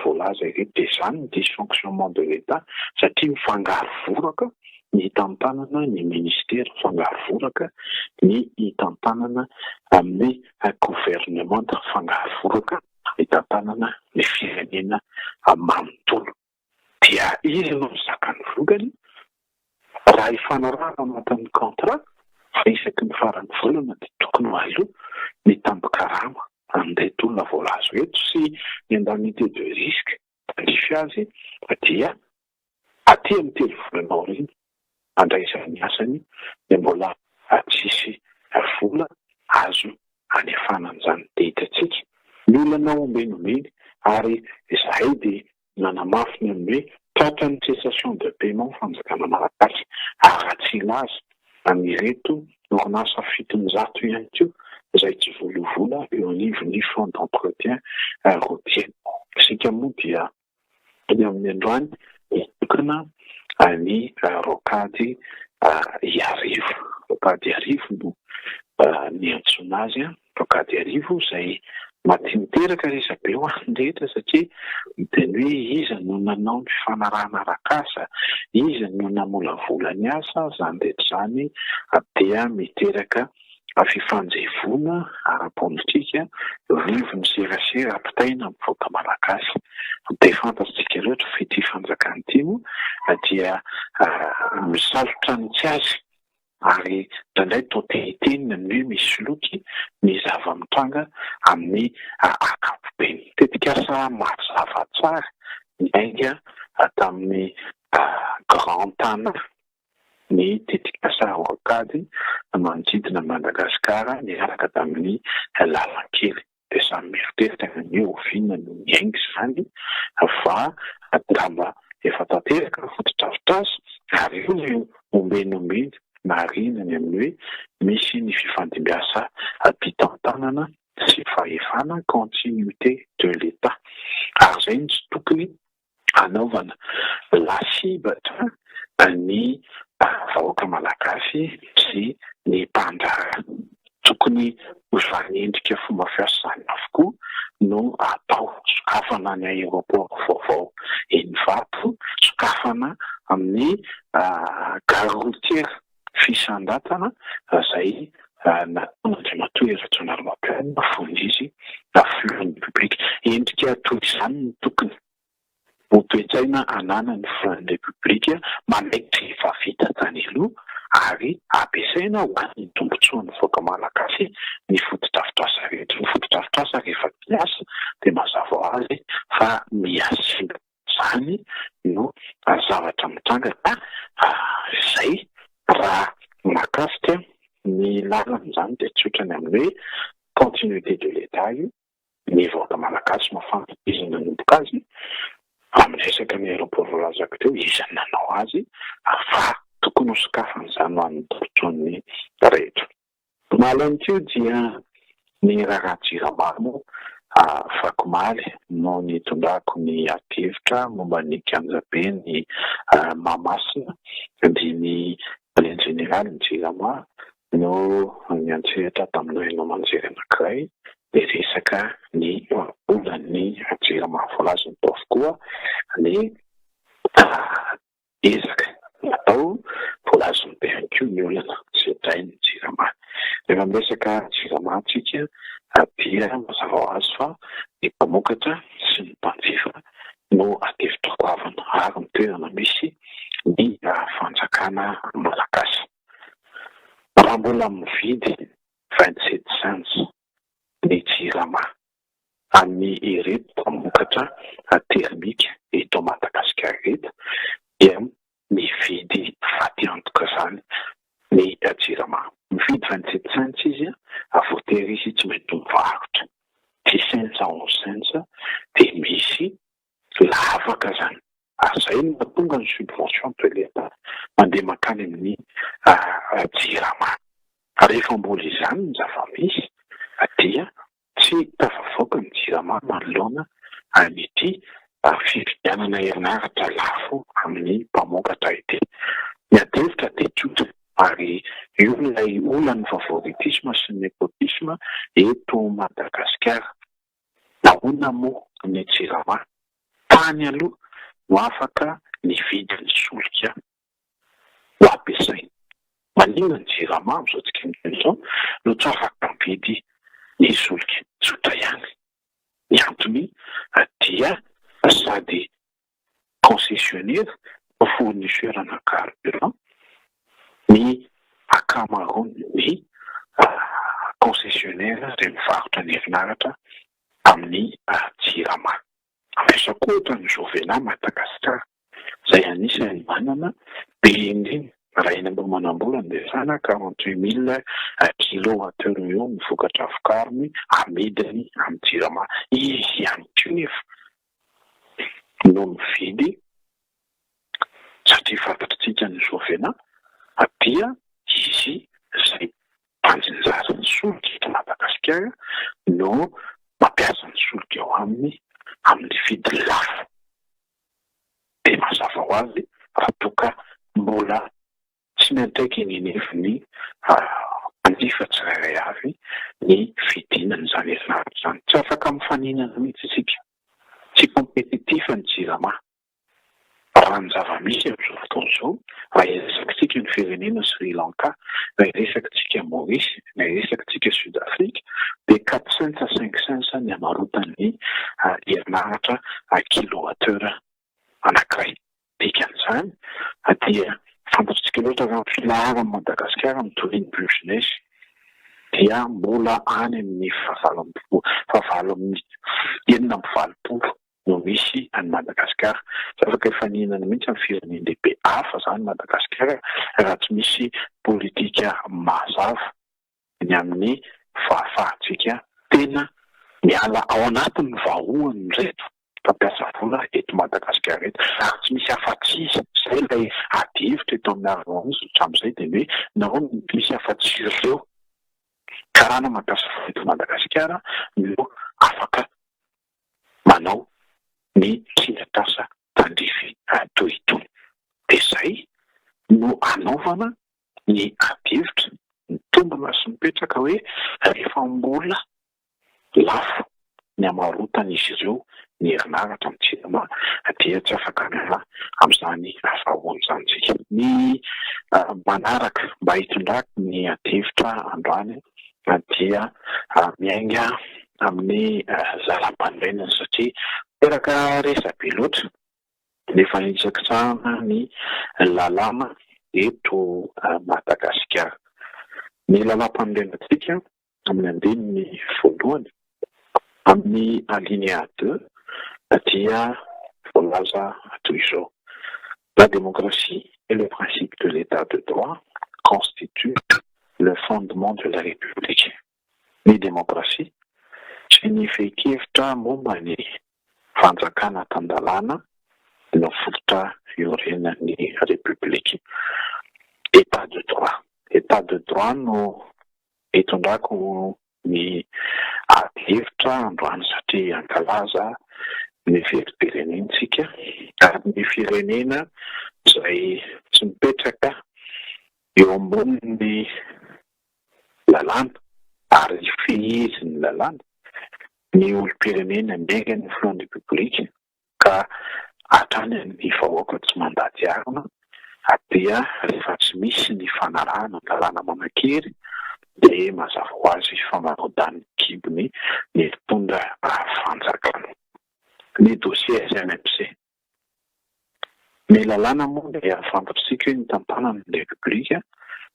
voalaza ireto dia izany ny dysfonctionnement de l'État satria mifangaro voraka ny hitantanana ny ministère mifangaro voraka ny hitantanana amin'ny gouvernement mifangaro voraka hitantanana ny firenena manontolo dia izy no mizakany vokany raha hifanarahana anatin'ny contrat fa isaky ny farany volana dia tokony ho aloha ny tambikarama an'ireto olona voalazo eto sy ny indemnité de risque andrify azy dia aty amin'ny 3 volana aoriny andraisany asany dia mbola tsisy vola azo anefanan'izany detatsika ny olana ombenomeny ary izahay dia nanamafiny amin'ny hoe tratran'ny cessation de paiement fanjakana malagasy aratsy laza amin'ireto orinasa 700 ihany koa izay tsy volavola eo anivon'ny fond d'entretien routier. Isika moa dia eny amin'ny androany mitokana ny rokady iarivo. Rokady arivo no ny antsoina azy rokady arivo, izay maty miteraka rehetrabe ho an'ny rehetra satria miteny hoe iza no nanao ny fifanarahana arak'asa, iza no namolavola ny asa, zany rehetra zany dia miteraka fifanjevona ara-politika, rivony serasera ampitaina amin'ny vahoaka malagasy. Dia fantatsika loatra fity fanjakana ity moa dia misalotra ny tsy azy, ary indraindray totenitenina ny hoe misy loky ny zava-mitranga amin'ny ankapobeny. Tetikasa mazava tsara ny ainga tamin'ny grand tana ny tetikasa rokady manodidina Madagasikara niaraka tamin'ny lalankely. Dia samy mieritreritana ny ovinona no miainga izany fa drama efa tanteraka fotodrafitrasa, ary io no omenombeny marinany amin'ny hoe misy ny fifandimbiasa ampitantanana sy fahefana continuité de l'État. Ary izay no tsy tokony anaovana lasibatra ny vahoaka malagasy sy ny mpandrahara. Tokony hofanendrika fomba fiasana avokoa no atao sokafana ny aéroport vaovao eny Vato, sokafana amin'ny gare routière fisandatana izay nataona dia matoera Rajaonarmapianina fony izy fluen'ny public. Endrika toy izany no tokony ho toe-tsaina ananan'ny fluen'ny republika manaikitra efa vita tany aloha, ary ampiasaina ho an'ny tombotsoan'ny vahoaka malagasy ny fotodrafitrasa rehetra. Ny fotodrafitrasa rehefa piasa dia mazava ho azy fa miasimba. Zany no zavatra mitranga izay raha makasika ny lalana zany dia tsotrany amin'ny hoe continuité de l'État io, ny vahoaka malagasy mafantatizana nomboka azy amin'ny resaka ny aéroport voalazako teo, iza nanao azy fa tokony ho sokafan'izany ho an'ny tombotsoan'ny rehetra. Malan'tio dia ny Raharajirama moa Fakomaly no nitondrako ny ati-hevitra momba ny kianjabe ny Mahamasina, dia ny palais général ny Jirama no niantsehatra tamin'ny haino amanjery anankiray dia resaka ny olan'ny Jirama voalaza ny tao avokoa ny ezaka natao voalaza ny behanko ny olana izay trainy Jirama. Rehefa miresaka Jirama antsika dia mazava ho azy fa ny mpamokatra sy ny mpanjifa no atevitra goavana ary ny toerana misy ny fanjakana malagasy. Raha mbola mividy 27 cents ny Jirama amin'ny ireto mpamokatra termika eto Madagasikara eto dia mividy faty antoka zany ny Jirama. Mividy 27 cents izy voatery izy tsy mety mivarotra 10 cents 11 cents dia misy lavaka zany. Ary izay no mahatonga ny subvention de l'État mandeha makany amin'ny Jirama. Rehefa mbola izany ny zava-misy dia tsy tafavoaka ny Jirama manoloana an'ity fividianana herinaratra lafo amin'ny mpamokatra ity. Ny ati-hevitra dia tsotra, ary io ilay olan'ny favoritisme sy ny népotisme eto Madagasikara. Nahoana moa ny Jirama? Tany aloha no afaka ny vidin'ny solika ho ampiasaina. Maninona ny Jirama amin'izao tsika miteny izao no tsy afaka mividy ny solika? Tsotra ihany. Ny antony dia sady concessionnaire fournisseur na carburant, ny akamaroan'ny concessionnaire izay mivarotra ny herinaratra amin'ny Jirama. Ampiasako ohatra ny Jovena Madagasikara izay anisany manana BND raha eny mba manambola ny desana 48 000 kilowattheure eo ny vokatra vokariny amidiny amin'ny Jirama. Izy ihany koa nefa no mividy, satria fantatritsika ny Jovena dia izy izay fanjinjary ny solika eto Madagasikara no mampiasa ny solika eo amin'ny vidiny lafo. De mazava ho azy raha toa ka mbola tsy miantraika eny anivony andifa tsirairay avy ny fidinana izany herinaratra izany. Tsy afaka mifaninana mihitsy isika. Tsy kompetitiva ny jirama. Raha ny zava-misy amin'izao fotoana izao, raha iresakantsika ny firenena Sri Lanka, raha iresakantsika Maurice, raha iresakantsika Sud-Afrique, dia 400-500 ny hamarotan'ny herinaratra kilowattheure anankiray. Dikan'izany dia fantatsika loatra raha ny filaharana Madagasikara amin'ny tohin'ny Business dia mbola any amin'ny 940 no misy any Madagasikara. Tsy afaka hifaninana mihitsy amin'ny firenena lehibe hafa izany Madagasikara raha tsy misy politika mazava ny amin'ny fahafahantsika tena miala ao anatin'ny vahoany reto fampiasa vola eto Madagasikara eto. Raha tsy misy afa-tsy izay ilay adihevitra eto amin'ny arovan'izay hatramin'izay dia hoe nareo misy afa-tsy ireo karana mampiasa vola eto Madagasikara no afaka manao ny kinatasa tandrify toy itony. Dia izay no anaovana ny adihevitra ny tombona sy mipetraka hoe rehefa mbola lafo ny hamarotan'izy ireo ny herinaratra amin'ny jirama dia tsy afaka miala amin'izany vahoany izany tsika. Ny manaraka mba hitondrako ny adihevitra androany dia miainga amin'ny zalam-panorenana satria teraka resabe loatra nefa nisakitsahana ny lalàna eto Madagasikara. Ny lalam-panorenantsika amin'ny andininy voalohany amin'ny alinéa 2 dia voalaza toy izao: la démocratie et le principe de l'état de droit constituent le fondement de la République. Ny démocratie sy ny fehi-kevitra momba ny fanjakana tan-dalàna no fototra iorenan'ny République. État de droit. État de droit no hitondrako ny adihevitra androany satria ankalaza ny fetim-pirenentsika ary ny firenena izay tsy mipetraka eo ambonin'ny lalàna ary feheziny lalàna ny olom-pirenena miainga ny filohan'ny République ka hatrany amin'ny vahoaka tsy mandady arina dia rehefa tsy misy ny fanarahana ny lalàna manan-kery dia mazava ho azy famarodan'ny kibony ny mpitondra fanjakana. Ny dossier SNMC. Ny lalàna moa dia fantatsika hoe ny tantanan'ny République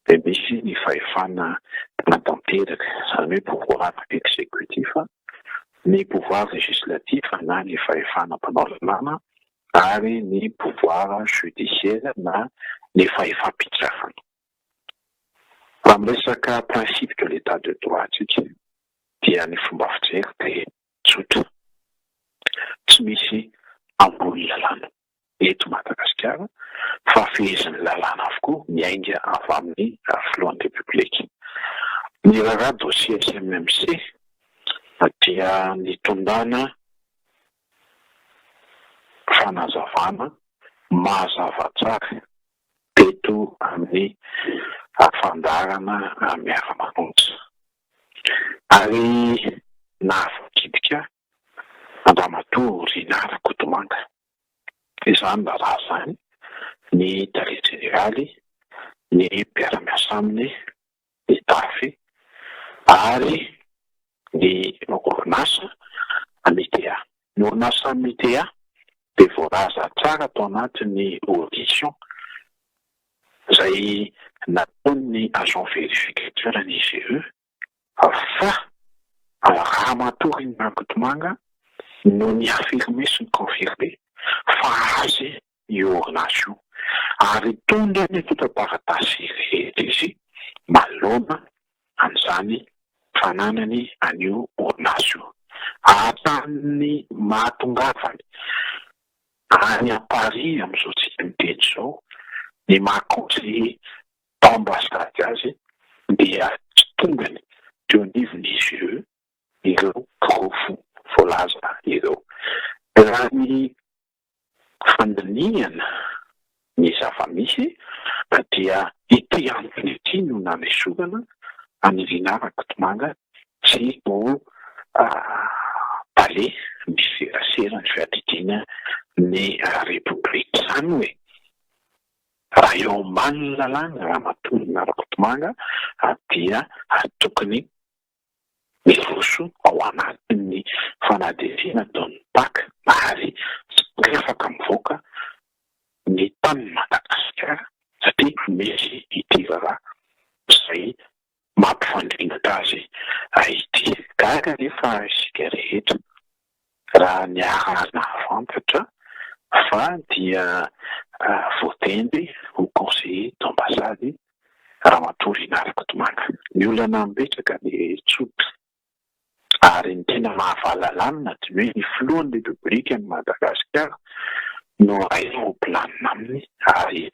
dia misy ny fahefana tanatanteraka, izany hoe pouvoir exécutif, ny pouvoir législatif na ny fahefana mpanao lalàna ary ny pouvoir judiciaire na ny fahefam-pitsarana. Raha miresaka principe de l'état de droit tsika dia ny fomba fijery dia tsotra. Tsy misy ambony lalàna eto Madagasikara fa fehezin'ny lalàna avokoa miainga avy amin'ny filohan'ny République. Ny raha dossier SNMC dia nitondrana fanazavana mazava tsara teto amin'ny fandarana miara-manonja ary nahafakitika Andramatoa Rinara Kotomanga. Izany raha zany ny tare jeneraly, ny mpiara-miasa aminy, ny tafy ary ny orinasa Amitea. Ny orinasa Amitea dia voalaza tsara tao anatin'ny audition izay nataon'ny agent vérificateur ny IGE fa Ramatoa Rinara Kotomanga no ny affirmé sy ny confirmé fa azy io orinasa io ary tondra ny fotoam-taratasy rehetra izy manoloana an'izany fananany an'io orinasa io. Hatramin'ny mahatongavany any à Paris amin'izao tsika miteny izao ny mahakonseiller ambasady azy dia tongany teo anivon'izy ireo grofo voalaza ireo. Raha ny fandiniana ny zava-misy dia ity antony ity no namesorana aniriana Rakotomanga sy ho palais misy serasera ny fiadidiana ny repoblika. Izany hoe raha eo ambany lalàna raha matonina Rakotomanga dia tokony miroso ao anatin'ny fanadihadiana ataon'ny paka ary afaka mivoaka ny tanin'ny Madagasikara satria misy ity raha izay mampifandrinaka azy ity. Gaga rehefa isika rehetra raha ny arahana fantatra fa dia voatendy ho conseiller d'ambassade Ramatoa Rina Rakotomanga. Ny olana mipetraka ny tsotra ary ny tena mahavalalana dia hoe ny filohan'ny repoblika ny Madagasikara no raha planina aminy ary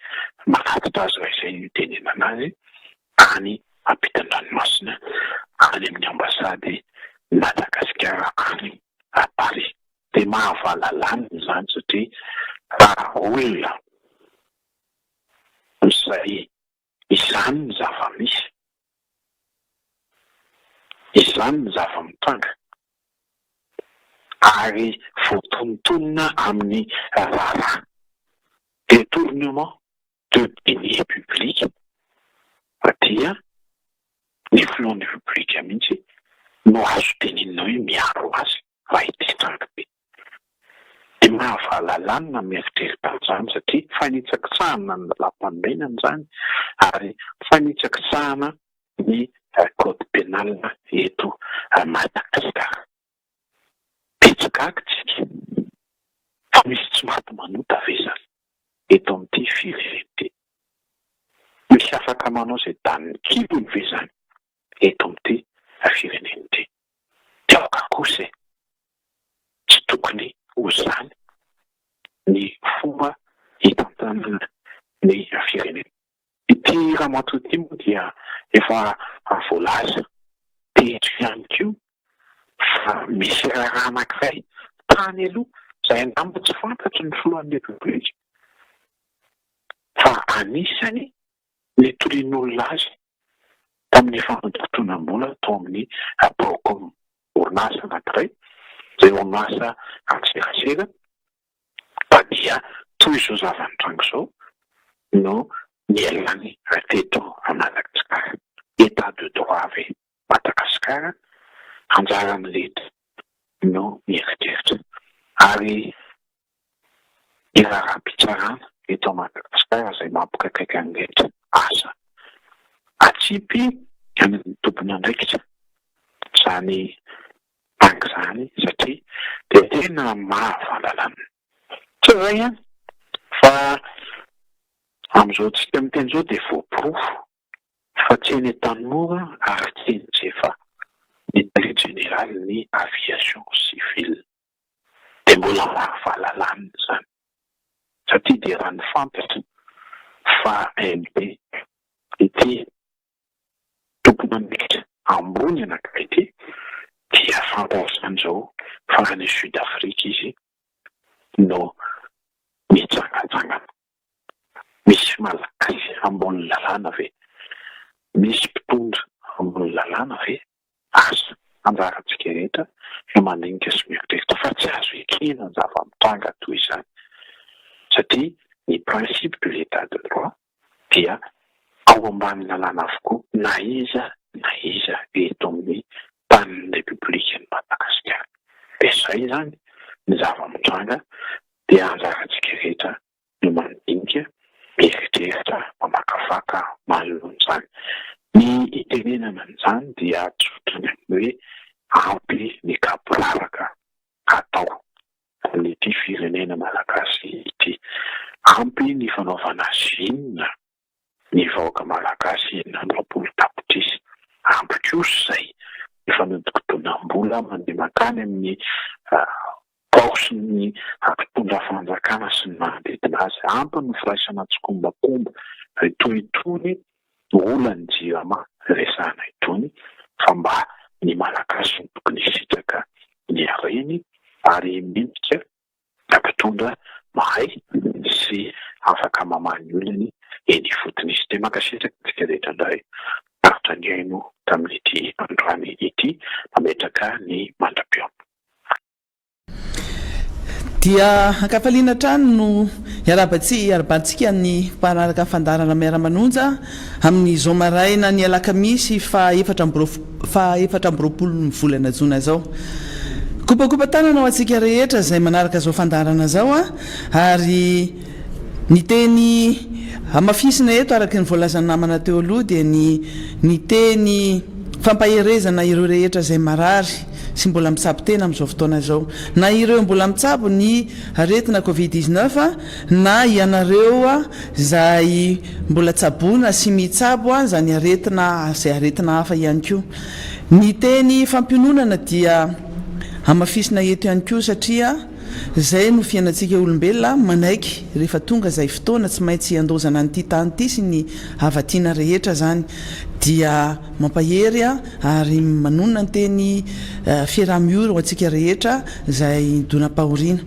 manatitra azy raha izay nitenenana azy any ampitan-dranomasina any amin'ny ambasady Madagasikara any à Paris. Dia mahavalalana izany satria raha olona izay izany ny zava-misy, izany ny zava-mitranga ary voatontonina amin'ny raharaha détournement de deniers publics dia ny filohan'ny repoblika mihitsy no azo tenenina hoe miaro azy raha ity tranga be. Dia mahavalalana mieritreritra izany satria fanitsakisahana ny lalam-panomenana izany ary fanitsakisahana ny code pénal eto Madagasikara. Petsikaky fa misy tsy maty manota ve izany eto amin'ity firenena ity? Misy afaka manao izay daniny kibony ve izany eto amin'ity firenena ity? Teoka kosa tsy tokony ho izany ny fomba hitantanana ny firenena. Ity Ramatoa ity moa dia efa voalaza petro ihany koa fa misy raha anankiray tany aloha izay angamba tsy fantatry ny filohan'ny repoblika fa anisany nitorian'olona azy tamin'ny fanadotona-mbola tao amin'ny Procom, orinasa anankiray izay orinasa antserasera dia toy izao zava-mitranga izao no nialany teto Madagasikara. État de droit ave Madagasikara anjara amin'ileta no mieritreritra ary ny raharaham-pitsarana eto Madagasikara izay mampikaikaika an'rehetra asa atsipy amin'ny tompony andraikitra izany banky izany satria dia tena mahavalalana. Tsy izay ihany fa amin'izao tsika miteny izao dia voaporofo fa tsy eny Tanimora ary tsy eny Jefa ny directeur général ny aviation civile. Dia mbola mahavalalana izany satria dia raha ny fantatra fa MD ity tompony andraikitra ambony anankiray ity dia fantatra izany izao fa any Sud-Afrique izy no mitsangatsangana. Misy malagasy ambony lalàna ve? Misy mpitondra ambony lalàna ve? Asa anjarantsika rehetra no mandinika sy mieritreritra fa tsy azo ekena ny zava-mitranga toy izany satria ny principe de l'état de droit dia ao ambany lalàna avokoa na iza eto amin'ny tanin'ny repoblika ny Madagasikara. Dia izay izany ny zava-mitranga dia anjarantsika rehetra no mandinika mieritreritra mamakafaka manoloana izany. Ny itenenana an'izany dia tsotrany hoe ampy ny kaporaraka atao amin'ity firenena malagasy ity. Ampy ny fanaovana zinona ny vahoaka malagasy roapolo tapitrisa. Ampy kosa izay ny fanodikidonam-bola mandeha makany amin'ny paosin'ny mpitondra fanjakana sy ny manodidina azy. Ampy ny firaisana tsokombakomba toy itony olany jirama resana itony fa mba ny malagasy no tokony sitraka ny areny ary mimika ampitondra mahay sy afaka mamany olony eny fotony izy. De mankasitraka tsika rehetra indray aritra ny aino tamin'ity androany ity mametraka ny mandra-peo. Dia ankafaliana trano no iarabantsika ny mpanaraka fandarana miara-manonja amin'ny zao maraina ny alakamisy fa 14 ny volana jona zao. Kopakopa tanana ho antsika rehetra izay manaraka zao fandarana zao ary ny teny amafisina eto araka ny voalazany namana teo aloha dia ny teny fampaherezana ireo rehetra izay marary sy mbola mitsabo tena amin'izao fotoana zao, na ireo mbola mitsabo ny aretina Covid-19 na ianareo izay mbola tsaboana sy mitsabo zany aretina hafa ihany koa. Ny teny fampiononana dia amafisina eto ihany koa satria zay no fiainantsika olombelona manaiky rehefa tonga zay fotoana tsy maintsy andozana nyity tany ity sy ny havatiana rehetra zany dia mampahery ary manonona ny teny fiaraha-miora ho antsika rehetra zay donam-pahoriana.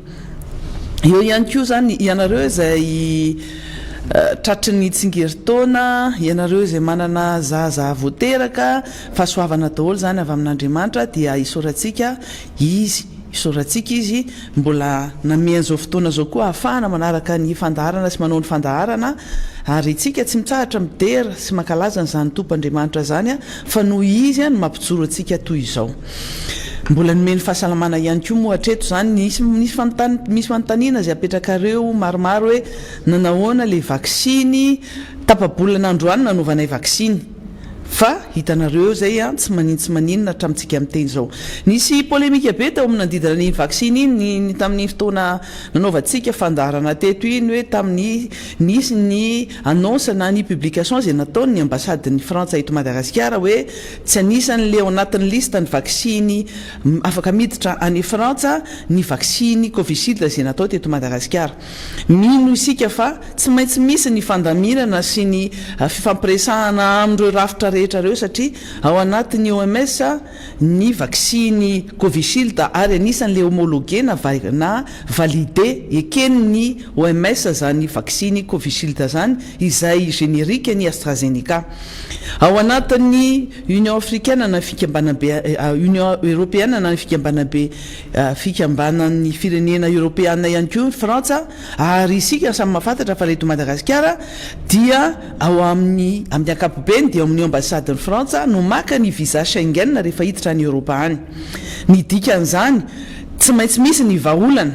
Eo ihany koa zany ianareo izay tratry ny tsingeritaona, ianareo izay manana zaza voateraka fahasoavana daholo zany avy amin'Andriamanitra dia isaorantsika izy mbola namian'izao fotoana zao koa ahafahana manaraka ny fandaharana sy manao ny fandaharana ary itsika tsy mitsahatra midera sy mankalaza n'izany tompoandriamanitra zany fa noho izy no mampijoro antsika toy izao. Mbola nomeny fahasalamana ihany koa moa hatreto zany misy fanontaniana izay apetrakareo maromaro hoe nanahoana le vaksiny tapabolana androany nanovanay vaksiny fa hitanareo zay tsy maninona hatramintsika amin'teny zao. Nisy polémika be tao amin'ny nandidina ny vaksiny iny tamin'ny fotoana nanaovantsika fandarana teto iny hoe tamin'ny nisy ny annonce na ny publication izay nataony ny ambasaden'ny Frantsa eto Madagasikara hoe tsy anisan'le ao anatin'ny lista ny vaksiny afaka miditra any Frantsa ny vaksiny Covishield izay natao teto Madagasikara. Mino isika fa tsy maintsy misy ny fandamirana sy ny fifampiresahana amin'ireo rafitra rehetra reo satria ao anatin'ny OMS ny vaksiny Covishield ary anisan'le homologué na validé eken'ny OMS zany vaksiny Covishield zany izay générique ny AstraZeneca. Ao anatin'ny Union Africaine na Union Européenne na fikambanan'ny firenena Européenne ihany koa Frantsa ary isika samy mahafantatra fa eto Madagasikara dia ao amin'ny ankapobeny dia amin'ny ambasadin'ny Frantsa no maka ny visa Schengen rehefa hiditra ny Europa any. Ny dikan'izany tsy maintsy misy ny vahaolana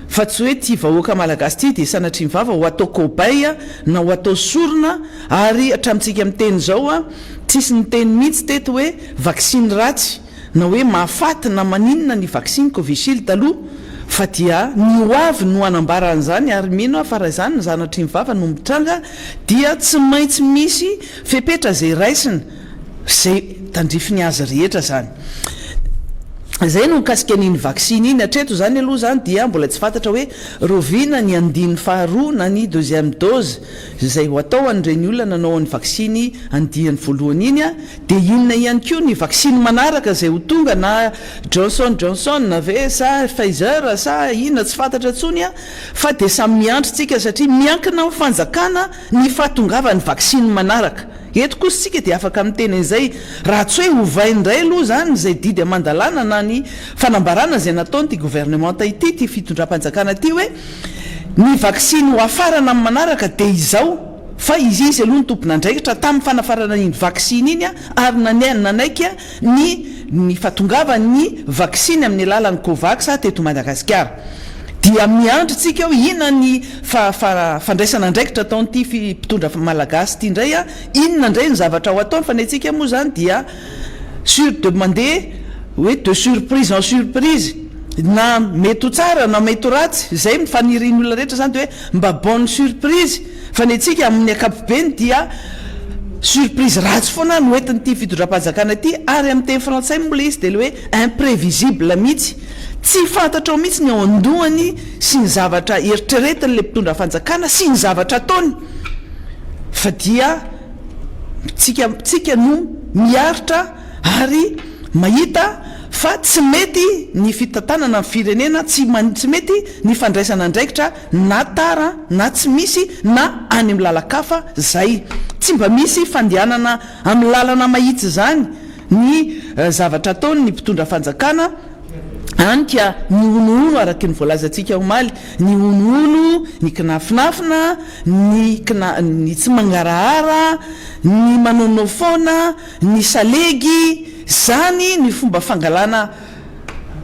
fa tsy hoe ty vahoaka malagasy ty dia sanatria mivava ho atao kobay na ho atao sorona ary hatramintsika amin'ny teny zao tsisy ny teny mihitsy teto hoe vaksiny ratsy na hoe mahafaty na maninona ny vaksiny Covishield aloha fa dia ny hoavy no anambaran'izany ary mino afara izany ny zanatry mivava no mitranga dia tsy maintsy misy fepetra zay raisina zay tandrifiny azy rehetra zany. Zay no mikasika an'iny vaksiny iny hatreto zany aloha zany dia mbola tsy fantatra hoe rovina ny andiny faharoa na ny deuxième dose zay ho atao an'ireny olona nanao ny vaksiny andihany voalohany iny dia inona ihany koa ny vaksiny manaraka zay ho tonga na Johnson na ve sa Pfizer sa inona tsy fantatra tsony fa dia samy miandrotsika satria miankina amin'ny fanjakana ny fahatongavany vaksiny manaraka. Eto kosa tsika dia afaka miteny an'izay raha tsy hoe hovaindray aloha zany zay didy amandalana na ny fanambarana zay nataony ty gouvernement ty fitondram-panjakana ty hoe ny vaksiny ho afarana amin'ny manaraka dia izao fa izy aloha ny tompona andraikitra tamin'ny fanafarana iny vaksiny iny ary nanaiky ny fahatongavany vaksiny amin'ny alalan'ny Covax teto Madagasikara. Dia miandrotsika inona ny fandraisana andraikitra ataon'ity mpitondra malagasy ty indray inona indray ny zavatra ho ataony fa ny antsika moa zany dia sur demander hoe de surprise en surprise na mety ho tsara na mety ho ratsy zay mifaniriny olona rehetra zany de hoe mba bonne surprise fa ny antsika amin'ny ankapobeny dia surprise ratsy foana no entin'ity fitondram-panjakana ty ary amin'ny teny frantsay mbola izy de le hoe imprévisible mihitsy tsy fantatra ao mihitsy ny ao andohany sy ny zavatra eritreretiny le mpitondra fanjakana sy ny zavatra ataony fa dia tsika no miaritra ary mahita fa tsy mety ny fitantanana ny firenena tsy mety ny fandraisana andraikitra na tara na tsy misy na any amin'ny lalakafa zay tsy mba misy fandehanana amin'ny lalana mahitsy zany ny zavatra ataony ny mpitondra fanjakana anka ny onono araky ny voalazantsika omaly ny onono ny kinafinafina ny tsy mangarahara ny manonofona ny salegy zany ny fomba fangalana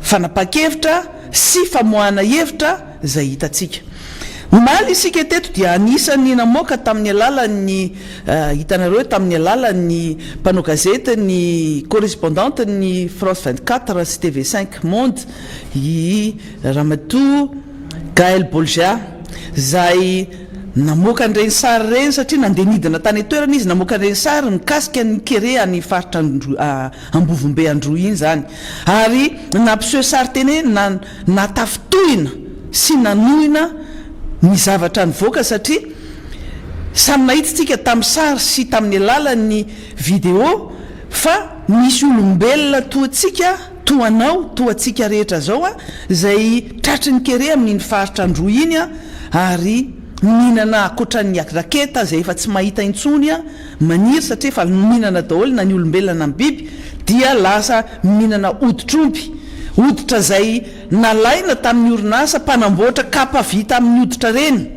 fanapa-kevitra sy famoahana hevitra zay hitatsika omaly isika teto dia anisany namoaka tamin'ny alalan'ny hitanareo tamin'ny alalan'ny mpanao gazety ny correspondante ny France 24 sy TV5 Monde i Ramatoa Gaël Bolgia zay namoaka an'ireny sary ireny satria nandeha nidina tany atoerana izy namoaka an'ireny sary mikasika ny kere any faritra Ambovombe Andro iny zany ary nampiseho sary teny natafitohina sy nanohina ny zavatra nivoaka satria samy nahitsitsika tamin'ny sary sy tamin'ny alalan'ny vidéo fa misy olombelona toatsika toanao toatsika rehetra zao zay tratry ny kere amin'iny faritra Andro iny ary mihinana akoatran'ny raketa zay efa tsy mahita intsony maniry satria efa mihinana daholo na ny olombelona na ny biby dia lasa mihinana hoditr'omby hoditra zay nalaina tamin'ny orinasa mpanamboatra kapa vita amin'ny hoditra reny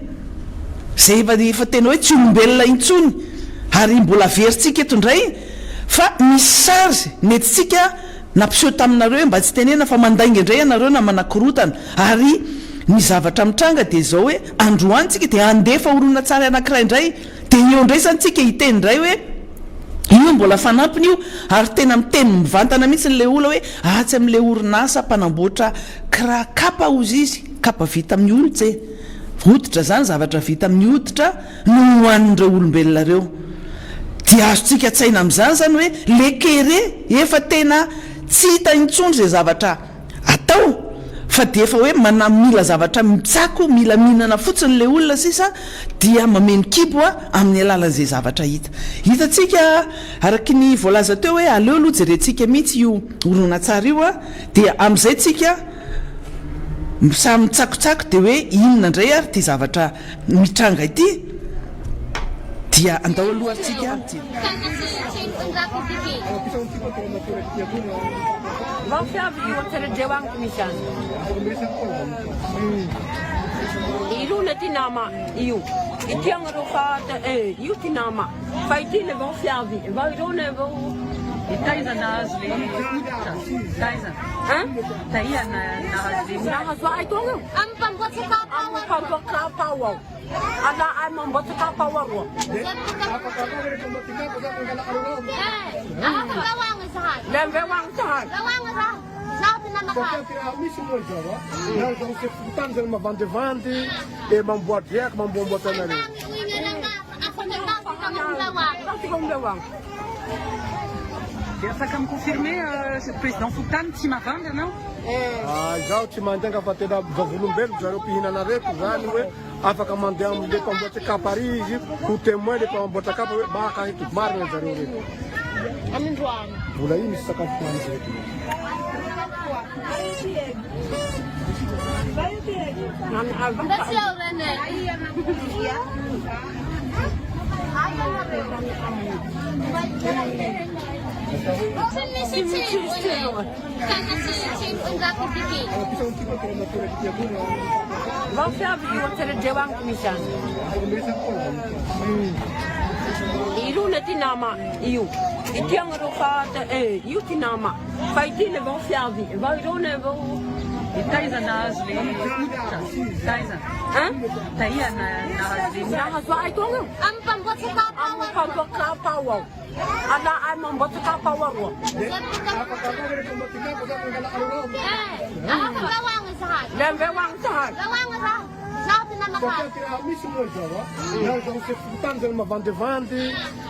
zay efa tena hoe tsy olombelona intsony ary mbola veritsika eto indray fa misy sary netitsika nampiseho taminareo mba tsy tenena fa mandainga indray ianareo na manakorotana ary ny zavatra mitranga dia zao hoe androantsika dia andefa orona tsara anankiray indray dia eo indray santsika hiteny indray hoe io mbola fanampiny io ary tena miteny mivantana mihitsy n'le ola hoe atsy amin'le orinasa mpanamboatra kapa ozy izy kapa vita amin'ny olitra hoditra zany zavatra vita amin'ny hoditra no hoanin'ireo olombelona reo dia azontsika tsaina amin'izany zany hoe le kere efa tena tsy hita intsony zay zavatra atao fa dia efa hoe mila zavatra mitsako mila mihinana fotsiny le olona sisa dia mameno kibo amin'ny alalan'izay zavatra hitatsika araky ny voalaza teo hoe aleo aloha jerentsika mihitsy io orona tsara io dia amin'izay tsika samy mitsakotsako dia hoe inona indray ary ty zavatra mitranga ity dia andao aloha arytsika Iluna tinama io itianga ro fata io tinama fa itile vão fiavi vai rone vão itaiza nas le taiza taia na vai tonga am pambota ka pawa ana ai mambota ka pawa ro lembe wang sahai nós vamos ser fazendo uma vande e mamboate yak mambombota na lei. Ça me confirmer, le président Foutan, Timavanga, non? Já o Timandanga vai ter dado volume, já o Pina na rede, já não é? Afaka mandamos de combote Capariz, o temor de combote Capa, Baca e tudo, Marlon, já o Amin Juan. Mulai ini sekarang Iluna tinama io itianga ro fata io tinama fa itile vão fiavi vai rone vão itaiza nas le taiza taia na vai tonga am pambota ka pawa ana ai mambota ka pawa ro lembe wang sahai nós vamos ser fazendo uma vande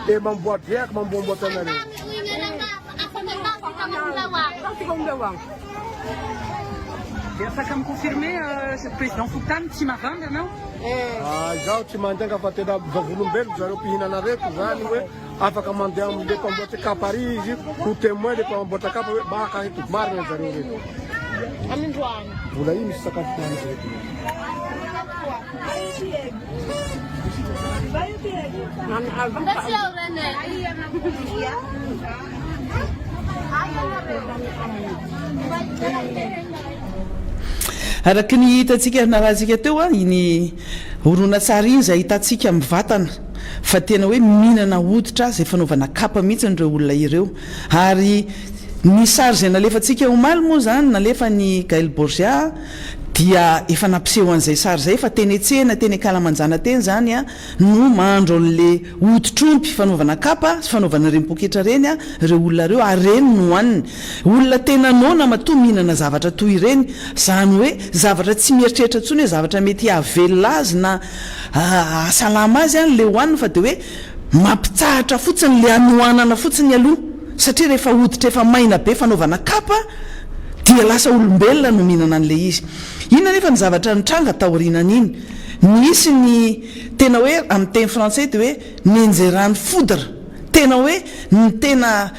e mamboate yak mambombota na lei. Ça me confirmer, le président Foutan, Timavanga, non? Já o Timandanga vai ter dado volume, já o Pina na rede, já não é? afaka mandeha am'le mpamboatra kapa ary izy ho témoin le mpamboatra kapa hoe baka eto marina zareo reto vola io misy sakafo hoany reto araky ny hitantsika narahantsika teo a iny orona tsara iny zay hitantsika mivatana fa tena hoe mihinana hoditra zay fanaovana kapa mihitsy nireo olona ireo ary ny sary zay nalefatsika omaly moa zany nalefa ny Gaël Borgia dia efa nampiseho an'izay sary zay fa teny etsena teny akalamanjana teny zany a no mahandro an'le hoditrompy fanaovana kapa sy fanaovana reny poketra reny a reo olona reo ary reny no hoaniny olona tena nona matoa mihinana zavatra toy ireny zany hoe zavatra tsy mieritreritra ntsony hoe zavatra mety havelona azy na asalama azy any le hoaniny fa de hoe mampitsahatra fotsiny le anohanana fotsiny aloha satria rehefa hoditra efa maina be fanaovana kapa dia lasa olombelona no mihinana an'le izy inona nefa ny zavatra nitranga taorinan'iny misy ny tena hoe amin'ny teny français de hoe nenjerany foudre tena hoe ny tena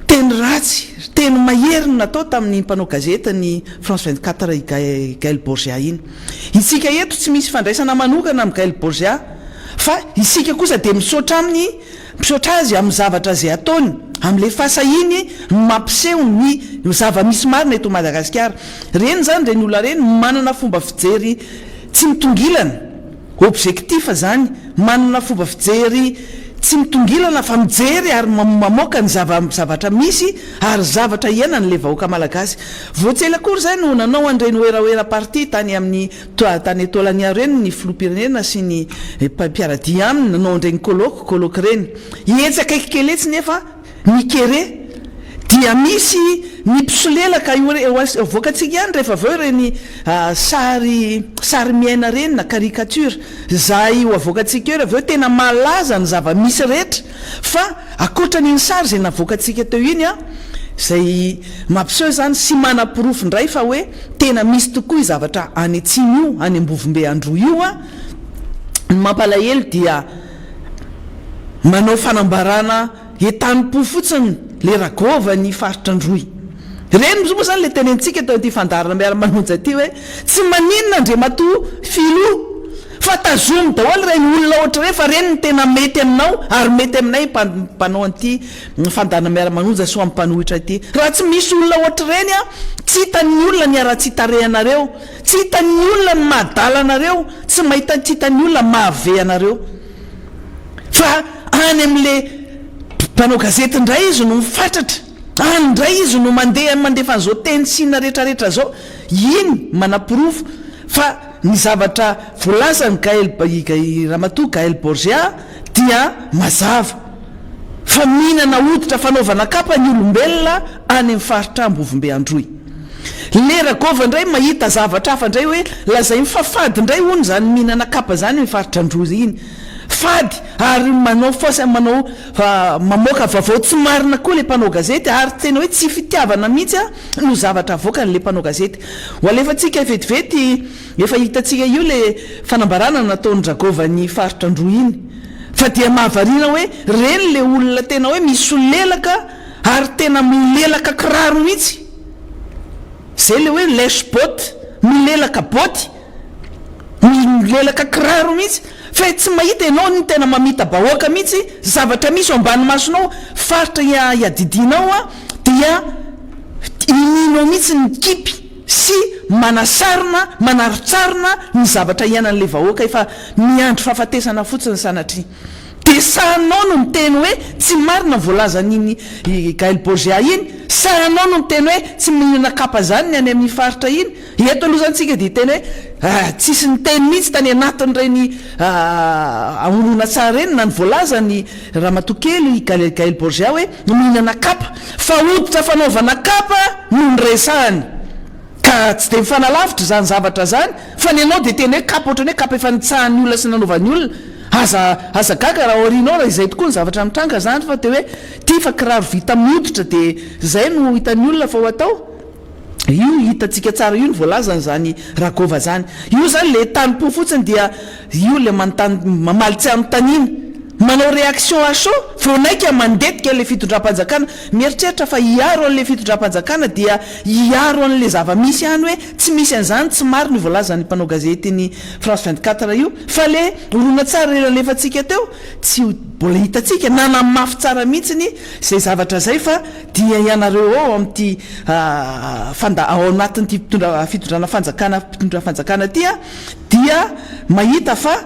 teny ratsy teny mahery no natao tamin'ny mpanao gazety ny France 24 Gaël Borgia iny isika eto tsy misy fandraisana manokana amin'ny Gaël Borgia fa isika kosa dia misaotra aminy misaotra azy amin'ny zavatra zay ataony am'le fasahiny mampiseho ny zava-misy marina eto Madagasikara reny zany reny olona reny manana fomba fijery tsy mitongilana objectif zany manana fomba fijery tsy mitongilana fa mijery ary mamoaka ny zavatra misy ary zavatra iainany le vahoaka malagasy voatsela akory zay no nanao an'ireny oeraoera parti tany amin'ny tany etolania reny ny filoham-pirenena sy ny mpiaradia aminy nanao an'ireny kolôky reny ietsaka kekeletsy nefa ny kere dia misy ny mpisolelaka voakatsika ihany rehefa aveo reny sary miaina reny na caricature zay ho avoakatsika eo aveo tena malaza ny zava-misy rehetra fa akoatran'iny sary zay navoakatsika teo iny a zay mampiseho zany sy manam-pirofo indray fa hoe tena misy tokoa i zavatra any atsiny io any ambovombe andro io a ny mampalahelo dia manao fanambarana etanipo fotsiny le ragova ny faritra androy reny moa zany le tenentsika tao ty fandarana miara-manonja ty hoe tsy maninona andre matoa filo fa tazomy daholo reny olona ohatra re fa reny ny tena mety aminao ary mety aminay mpanao an'ity fandarana miara-manonja so am'mpanohitra ty raha tsy misy olona ohatra reny a tsy hitan'ny olona ny ara-tsy hitarehanareo tsy hitan'ny olona ny mahadala anareo tsy mahita tsy hitan'ny olona mahave anareo fa any am'le mpanao gazety indray izy no mifatratra any indray izy no mandefa an'izao teny sina rehetrarehetra zao iny manam-pirofo fa ny zavatra voalazany ramatoa Gaël Borgia dia mazava fa mihinana hoditra fanaovana kapa ny olombelona any amin'ny faritra ambovombe androy le ragova indray mahita zavatra hafa indray hoe lazay mifafady indray hony zany mihinana kapa zany mifaritra androzy iny fady ary manao mamoaka vavao tsy marina koa le mpanao gazety ary tena hoe tsy fitiavana mihitsy a no zavatra avoaka le mpanao gazety ho alefatsika vetivety efa hitatsika io le fanambarana nataony dragova ny faritra andro iny fa dia mahavarina hoe reny le olona tena hoe misy olelaka ary tena milelaka kiraro mihitsy zay le hoe lesbot milelaka boty milelaka kiraro mihitsy fa tsy mahita ianao ny tena mamita bahoaka mihitsy zavatra misy o ambany masonao faritra iadidinao a dia ininao mihitsy ny kipy sy manasarina manaritsarina ny zavatra ianan'le vahoaka efa miandro fahafatesana fotsiny sanatria de sahanao no miteny hoe tsy marina voalazan'iny Gaël Borgia iny sahanao no miteny hoe tsy mihinana kapa zany ny any amin'ny faritra iny eto aloha zantsika de teny hoe tsisy ny teny mihitsy tany anatin'ireny olona tsara reny na ny voalazany ramatokely Gaël Borgia hoe mihinana kapa fa hoditra fanaovana kapa no nyresahany ka tsy de mifanalavitra zany zavatra zany fa ny anao de teny hoe kapa ohatrany hoe kapa efa nitsahan'ny olona sy nanaovan'ny olona aza gaga raha orinao raha izay tokoa ny zavatra mitranga zany fa de hoe ty fa kiraro vita amin'ny hoditra de zay no hitan'ny olona fa ho atao io hitatsika tsara io ny voalazany zany ragova zany io zany le tanipo fotsiny dia io le mamaly tsy amin'ny taniny manao réaction à chaud vonaika mandetika le fitondram-panjakana mieritreritra fa hiaro an'le fitondram-panjakana dia hiaro an'le zava-misy any hoe tsy misy an'izany tsy maro ny voalaza ny mpanao gazety ny France 24 io fa le orona tsara alefantsika teo tsy mbola hitatsika nanamafy tsara mihitsiny zay zavatra zay fa dia ianareo ao amin'ity ao anatin'ity fitondrana fanjakana tia dia mahita fa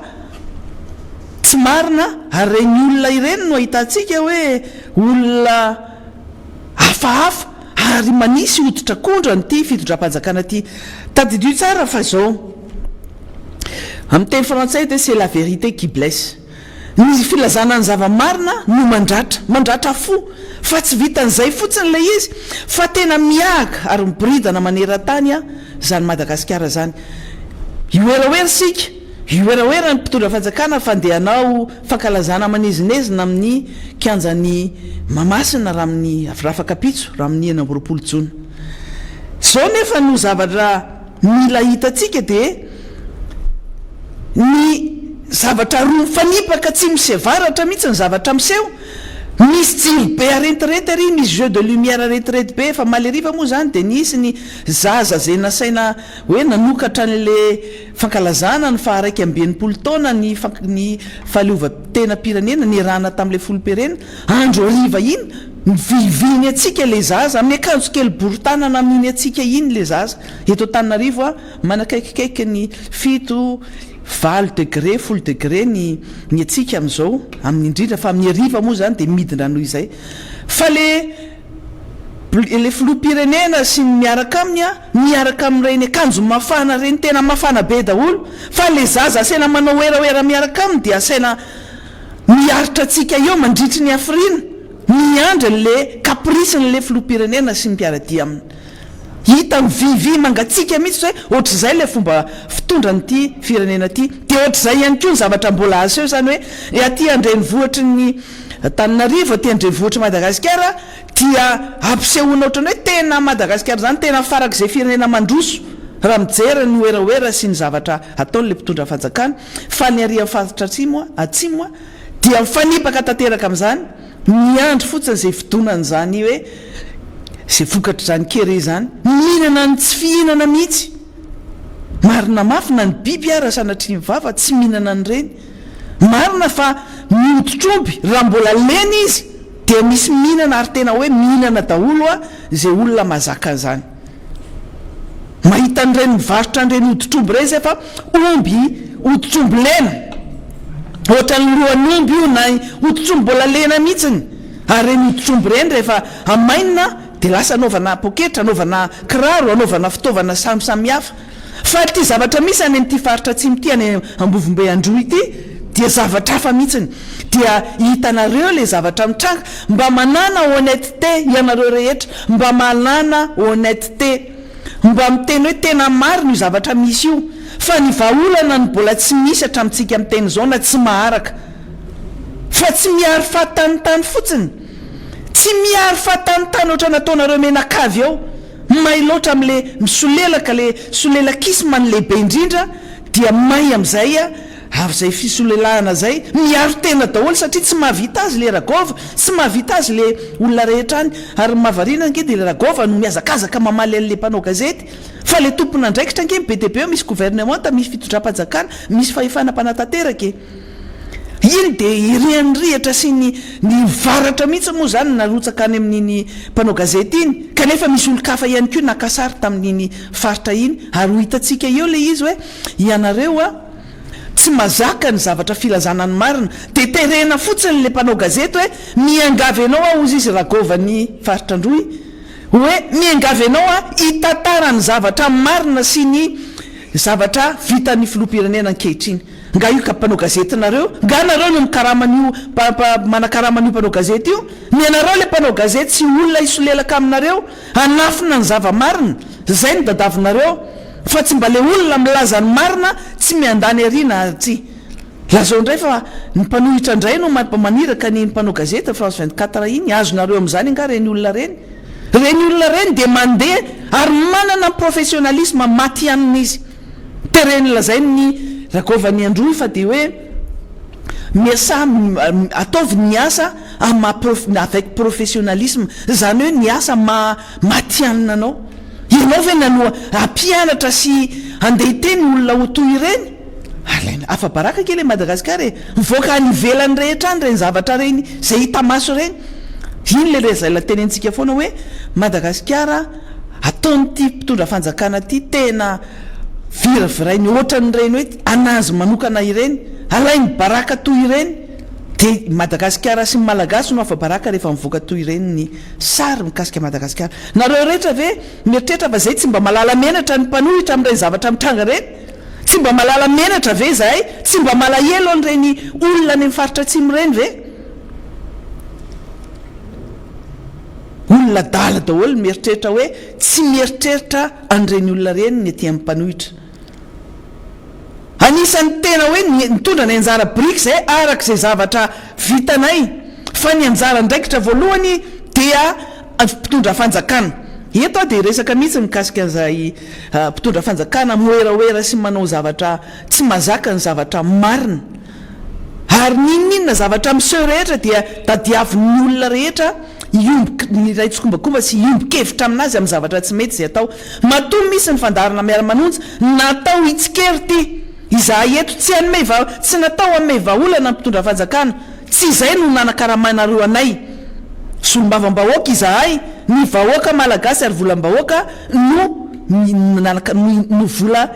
tsy marina ary reny olona ireny no ahitantsika hoe olona hafahafa ary manisy hoditra kondra nyity fitondram-panjakana ty tadidio tsara fa zao amin'ny teny frantsay de c'est la vérité qui blesse ny filazana ny zava-marina no mandratra fo fa tsy vitan'izay fotsiny le izy fa tena miaka ary miboridana maneran-tany a zany Madagasikara zany ioeraoera sika ioeraoera ny mpitondra fanjakana fandehanao fankalazana manezinezina amin'ny kianjany mamasina raha amin'ny afakapitso raha amin'ny 9 jona zao nefa no zavatra mila hitatsika de ny zavatra roa mifanipaka tsy misevaratra mihitsy ny zavatra miseho misy jiro be arentirety ary misy jeu de lumière arentirety be fa maleriva moa zany de nisy ny zaza zay nasaina hoe nanokatra n'le fankalazana ny faharaiky ambinipolo taona ny fahaleovan-tena pirenena ny rana tamin'le folo-pirenena andro ariva iny miviviny atsika le zaza amin'ny akanjo kely borotanana aminy atsika iny le zaza eto Antananarivo a manakaikikaiky ny 7 degré 10 degré ny atsika am'izao amin'ny indrindra fa amin'ny ariva moa zany de midina noho izay fa le filoham-pirenena sy ny miaraka aminy a miaraka amin'ireny akanjo mafana reny tena mafana be daholo fa le zaza asaina manao oeraoera miaraka aminy dia asaina miaritra atsika eo mandritry ny Afrina miandra n'le caprice-n'le filoham-pirenena sy mpiaradia aminy hita mivivy mangatsika mihitsy hoe ohatr'izay le fomba fitondran'ity firenena ty de ohatr'izay ihany koa ny zavatra mbola azo eo zany hoe aty andrenivohitry ny Antananarivo aty andrenivohitry Madagasikara dia ampisehoana ohatrany hoe tena Madagasikara zany tena farak'izay firenena mandroso raha mijery ny oeraoera sy ny zavatra ataon'le mpitondra fanjakana fa ny ary faritra atsimo dia mifanipaka tanteraka amin'izany miandry fotsiny zay fidonany zany hoe zay vokatra zany kere zany mihinana ny tsy fihinana mihitsy marina mafina ny biby ara sanatry ny vava tsy mihinana ny reny marina fa mioditromby raha mbola lena izy dia misy mihinana ary tena hoe mihinana daholo a zay olona mazaka an'izany mahita n'ireny mivarotra n'ireny oditromby reny zay fa omby oditromby lena ohatra ny lohan'omby io na oditromby mbola lena mihitsiny ary reny oditromby reny rehefa amainina de lasa anaovana poketra anaovana kiraro anaovana fitaovana samsamihafa fa ty zavatra misy any amin'ity faritra tsy mity any Ambovombe Androy ity dia zavatra hafa mihitsiny dia hitanareo le zavatra mitranga mba manana honnêteté ianareo rehetra mba manana honnêteté mba miteny hoe tena marina io zavatra misy io fa ny vahaolana ny mbola tsy misy hatramintsika amin'ny teny zao na tsy maharaka fa tsy miary fahatanitany fotsiny tsy miary fahatanitany ohatra nataonareo menakavy eo may loatra am'le misolelaka le solelakisma ny lehibe indrindra dia may am'izay a avy zay fisolelahana zay miaro tena daholo satria tsy mahavita azy le ragova tsy mahavita azy le olona rehetra any ary mahavariana nge de le ragova no miazakazaka mamaly an'le mpanao gazety fa le tompona ndraikitra nge be de be misy gouvernemanta misy fitondram-panjakana misy fahefana mpanataterake iny de irianyrihatra sy ny varatra mihitsy moa zany narotsaka any amin'iny mpanao gazety iny kanefa misy olo-kafa ihany koa nakasary tamin'iny faritra iny ary ho hitatsika eo le izy hoe ianareo a tsy mazaka ny zavatra filazana ny marina de terena fotsiny le mpanao gazety hoe miangavy anao a ozy izy ragovany faritra Androy hoe miangavy anao a hitatara ny zavatra marina sy ny zavatra vitan'ny filoham-pirenena ankehitriny nga io ka mpanao gazety nareo nga nareo no mikaraman'io manakaraman'io mpanao gazety io ny anareo le mpanao gazety sy olona isolelaka aminareo anafina ny zava-marina zay ny dadavinareo fa tsy mba le olona milaza ny marina tsy miandany arina tsy lazao indray fa ny mpanohitra indray no maniraka ny mpanao gazety France 24 iny azonareo amin'izany nga reny olona reny de mandeha ary manana professionnalisme maty anina izy te reny lazainy ny ragovany Androy fa de hoe miasa ataovy ny asa avec professionnalisme, zany hoe ny asa matianina anao. Ianao ve nano ampianatra sy andeha teny olona ho toy ireny? Alaina afa-baraka kely Madagasikara e, mivoaka any ivelany rehetra any reny zavatra reny zay hita maso reny. Iny le zay la tenentsika foana hoe Madagasikara ataonyty mpitondra fanjakana ty tena viravirainy ohatrany reny hoe anazy manokana ireny, alainy baraka toy ireny. De Madagasikara sy Malagasy no afa-baraka rehefa mivoaka toy ireny ny sary mikasika Madagasikara. Nareo rehetra ve mieritreritra fa zay tsy mba malala menatra ny mpanohitra amin'ireny zavatra mitranga reny? Tsy mba malala menatra ve zahay? Tsy mba malahelo an'ireny olona any amin'ny faritra atsimo reny ve? Olona dala daholo mieritreritra hoe tsy mieritreritra an'ireny olona reny ny aty amin'ny mpanohitra. Anisan'ny tena hoe nitondra ny anjara briky zay arak'izay zavatra vitanay, fa ny anjara ndraikitra voalohany dia mpitondra fanjakana. Eto dia resaka mihitsy mikasika an'izay mpitondra fanjakana moeraoera sy manao zavatra tsy mazaka ny zavatra marina. Ary ninona zavatra miseho rehetra dia tadiavin'ny olona rehetra ny raitsokombakomba sy iombon-kevitra aminazy amin'ny zavatra tsy mety zay atao. Matoa misy ny fandarana miara-manonja natao hitsikery ty. Izahay eto tsy anome tsy natao anome vahaolana mpitondra fanjakana, tsy izay no nanakaramanareo anay. Solombavam-bahoaka izahay, ny vahoaka malagasy ary volam-bahoaka no vola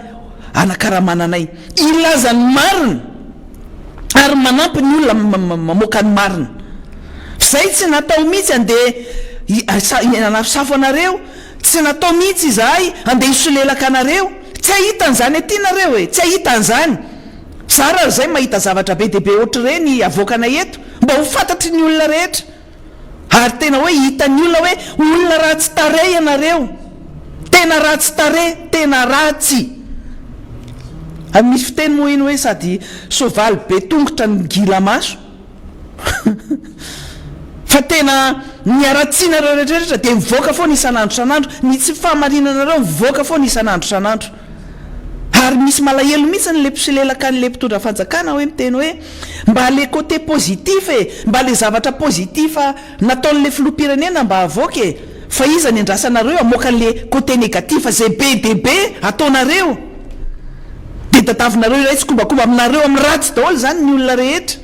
anakaramana anay. Ilazany marina ary manampy ny olona mamoaka ny marina. Zay tsy natao mihitsy andeha anafisafo anareo, tsy natao mihitsy izahay andeha isolelaka anareo. Tsy ahita an'izany aty nareo e, tsy ahita an'izany. Zara zay mahita zavatra be dehibe ohatry reny avoakanay eto, mba ho fantatry ny olona rehetra. Ary tena hoe hitan'ny olona hoe olona ratsy tarehy ianareo, tena ratsy tarehy, tena ratsy. Misy fiteny moa iny hoe sady soavaly be tongotra ny gila maso. Fa tena niaratsianareo rehetrarehetra dia mivoaka foana isan'andro san'andro, ny tsy fahamarinanareo mivoaka foana isan'andro san'andro. Ary misy malahelo mihitsy ny le mpisilelaka ny le mpitondra fanjakana hoe miteny hoe mba le côté positif mba le zavatra positif nataon'le filoham-pirenena mba avoaka e, fa iza ny andrasanareo amoaka le côté négatif zay be dehibe ataonareo. Dia tatavinareo iray tsy kombakomba aminareo amin'ny ratsy daholo zany ny olona rehetra.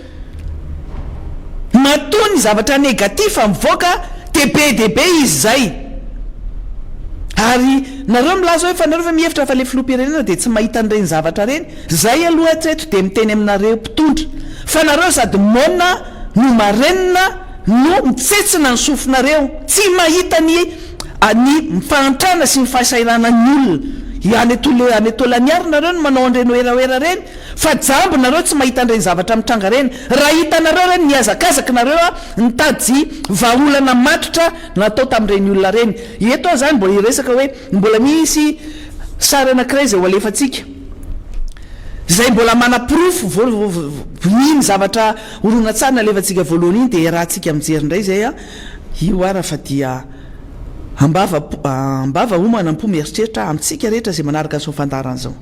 Matoa ny zavatra négatif mivoaka dia be dehibe izy zay. Ary nareo milaza hoe fa nareo fa mihevitra fa le filoham-pirenena dia tsy mahita an'ireny zavatra reny. Zay aloha hatreto dia miteny aminareo mpitondra fa nareo sady mona no marenina no mitsetsina ny sofinareo, tsy mahita ny mifantrana sy ny fahasairana ny olona. Anetolaniary nareo no manao an'ireny oeraoera reny, fa jambo nareo tsy mahita an'ireny zavatra mitranga reny. Raha hitanareo reny niazakazaka nareo nitady vahaolana matotra natao tamin'ireny olona reny. Eto zany mbola iresaka hoe mbola misy sary anankiray zay ho alefantsika, zay mbola mana-profo iny zavatra horonan-tsary nalefantsika voalohany iny dia rahantsika mijery indray zay io raha fa dia ambava homana mpo mieritreritra amintsika rehetra zay manaraka ny sofandaran'izao.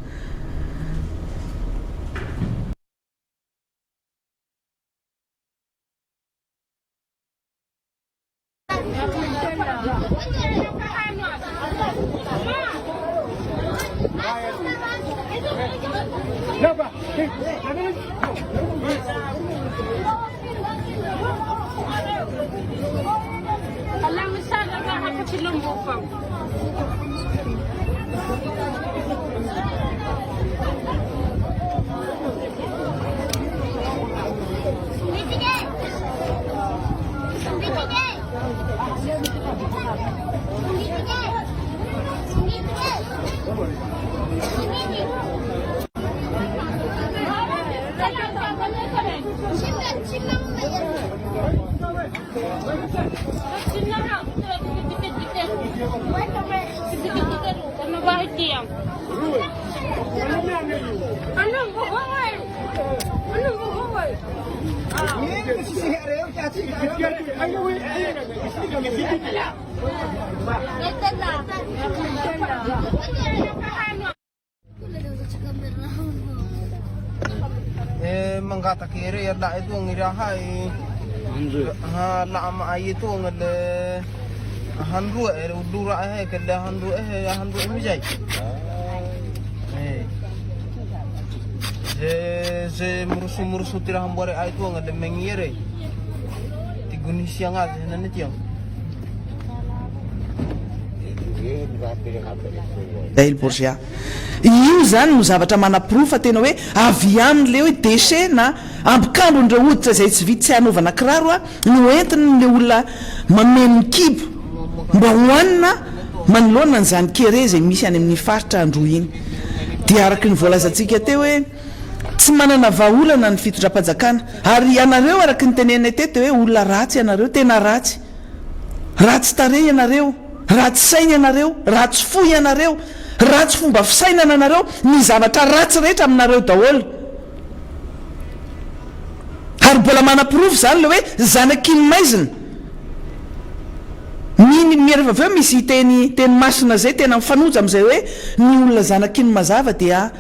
ngata kere la itu ngira hai ha la ma itu ngale handu dura kele handu mijai je murusu tira hambore itu ngale mengiere tiguni sianga nanti tiang dahil borgia io zany no zavatra manaprofa tena hoe avy am'le hoe déchet na ambikambondre hoditra zay tsy vitsy hanaovana kiraro a no entiny le olona mameno kibo mba hoanina manoloana n'izany kere zay misy any amin'ny faritra andro iny dia araky ny voalazantsika teo hoe tsy manana vahaolana ny fitondram-panjakana ary ianareo araky ny tenenay teto hoe olona ratsy ianareo tena ratsy tare ianareo ratsy saina ianareo ratsy fo ianareo ratsy fomba fisainana anareo ny zavatra ratsy rehetra aminareo daholo ary mbola manaprofo zany le hoe zanakiny maizina ny mierevaveo misy teny masina zay tena mifanoja am'izay hoe ny olona zanakiny mazava dia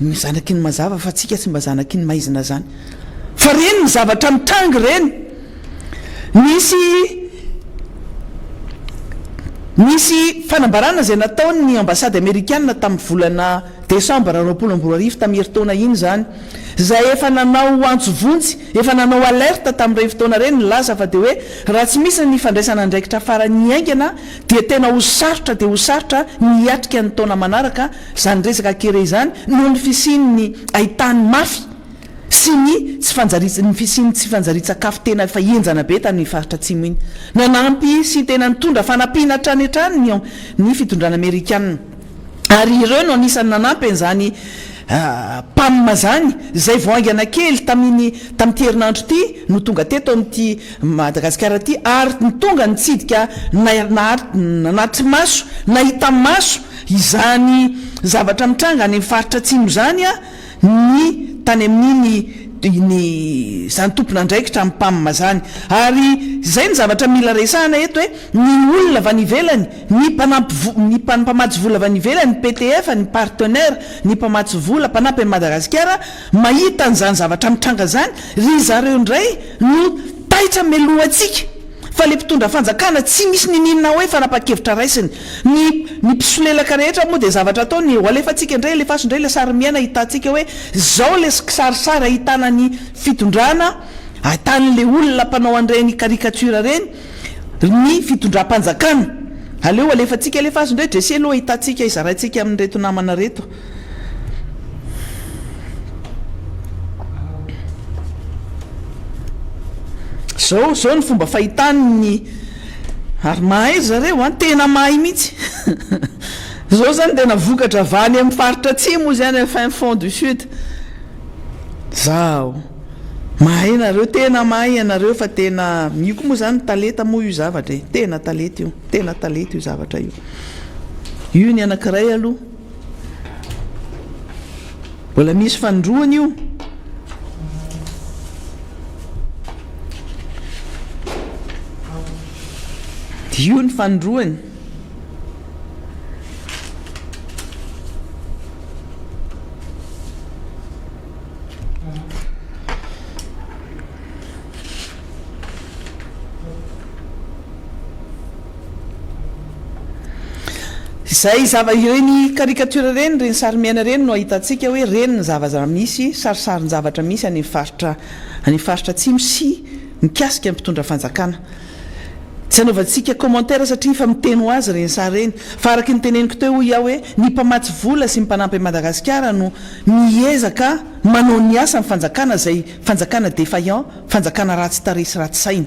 zanakiny mazava fa tsika tsy mba zanakiny maizina zany fa reny ny zavatra mitangy reny misy fanambarana zay nataony ambassade américaine tamin'ny volana décembre 2024 tamin'ny herintaona iny zany zay efa nanao antsovontsy efa nanao alerte tamin'ireny fotoana reny nilaza fa dia hoe raha tsy misy ny fandraisana andraikitra farany aingana dia tena ho sarotra niatrika ny taona manaraka zany resaka kere zany noho ny fisinyny ahitany mafy sy ny fisiany tsy fanjaritsa-kafo tena efa enjana be tamin'ny faritra atsimo iny nanampy sy tena nitondra fanampiana hatrany ny fitondrana amerikana ary ireo no anisany nanampy an'izany pamma zany zay voaingana kely tamin'ity herinandro ity no tonga teto amin'ity Madagasikara ty ary tonga nitsidika nanatry maso nahita maso izany zavatra mitranga any amin'ny faritra atsimo zany a ny tany amin'iny zany tompona andraikitra amin'ny pamma zany ary zay ny zavatra mila resahana eto hoe ny olona vanivelany ny mpamatsy vola vanivelany ny PTF ny partenaire ny mpamatsy vola mpanampy any Madagasikara mahita an'izany zavatra mitranga zany ry zareo indray no taitra meloha atsika fa le mpitondra fanjakana tsy misy nininina hoe fanapa-kevitra raisiny ny mpisolelaka rehetra moa dia zavatra ataony ho alefatsika indray lefaso indray le sary miaina hitantsika hoe zao le sarisary ahitana ny fitondrana ahitan'le olona mpanao an'ireny caricature reny ny fitondram-panjakana aleo alefatsika lefaso indray dresi aloha hitantsika izaraintsika amin'ny reto namana reto zao ny fomba fahitany ary mahay zareo a tena mahay mihitsy zao zany tena vokatra vany amin'ny faritra atsimo zany fin fond du sud zao mahay nareo tena mahay anareo fa tena io koa moa zany taleta moa io zavatra tena taleta io zavatra io ny anankiray aloha mbola misy fanindroany io io ny fanindroany zay ireny caricature reny sarymiaina reny no ahitantsika hoe reny ny zavatra misy sarisariny zavatra misy any faritra atsimo sy mikasika mpitondra fanjakana tsy anaovantsika commentaire satria fa miteny ho azy reny sary reny fa araky ny teneniko teo iaho hoe ny mpamatsy vola sy ny mpanampy a Madagasikara no miezaka manao ny asa ny fanjakana zay fanjakana défaillant fanjakana ratsy taresy ratsy saina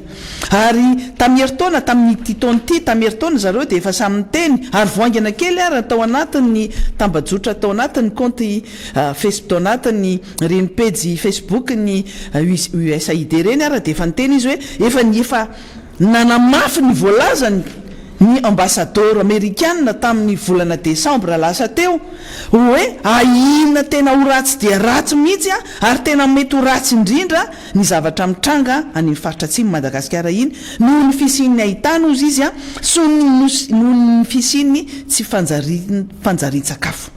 ary tamin'ny herintaona tamin'ity taona ity tamin'ny herintaona zareo dia efa samy teny ary voaingana kely ary atao anatin'ny tambajotra atao anatin'ny compte Facebook atao anatin'ny reny page Facebook ny USAID reny ary dia efa niteny izy hoe efa nanamafy ny voalazany ny ambassadeur américaine tamin'ny volana décembre lasa teo hoe ahina tena ho ratsy dia ratsy mihitsy ary tena mety ho ratsy indrindra ny zavatra mitranga any amin'ny faritra atsimo Madagasikara iny noho ny fisiany ahitana ozy izy noho ny fisiany tsy fanjarin-tsakafo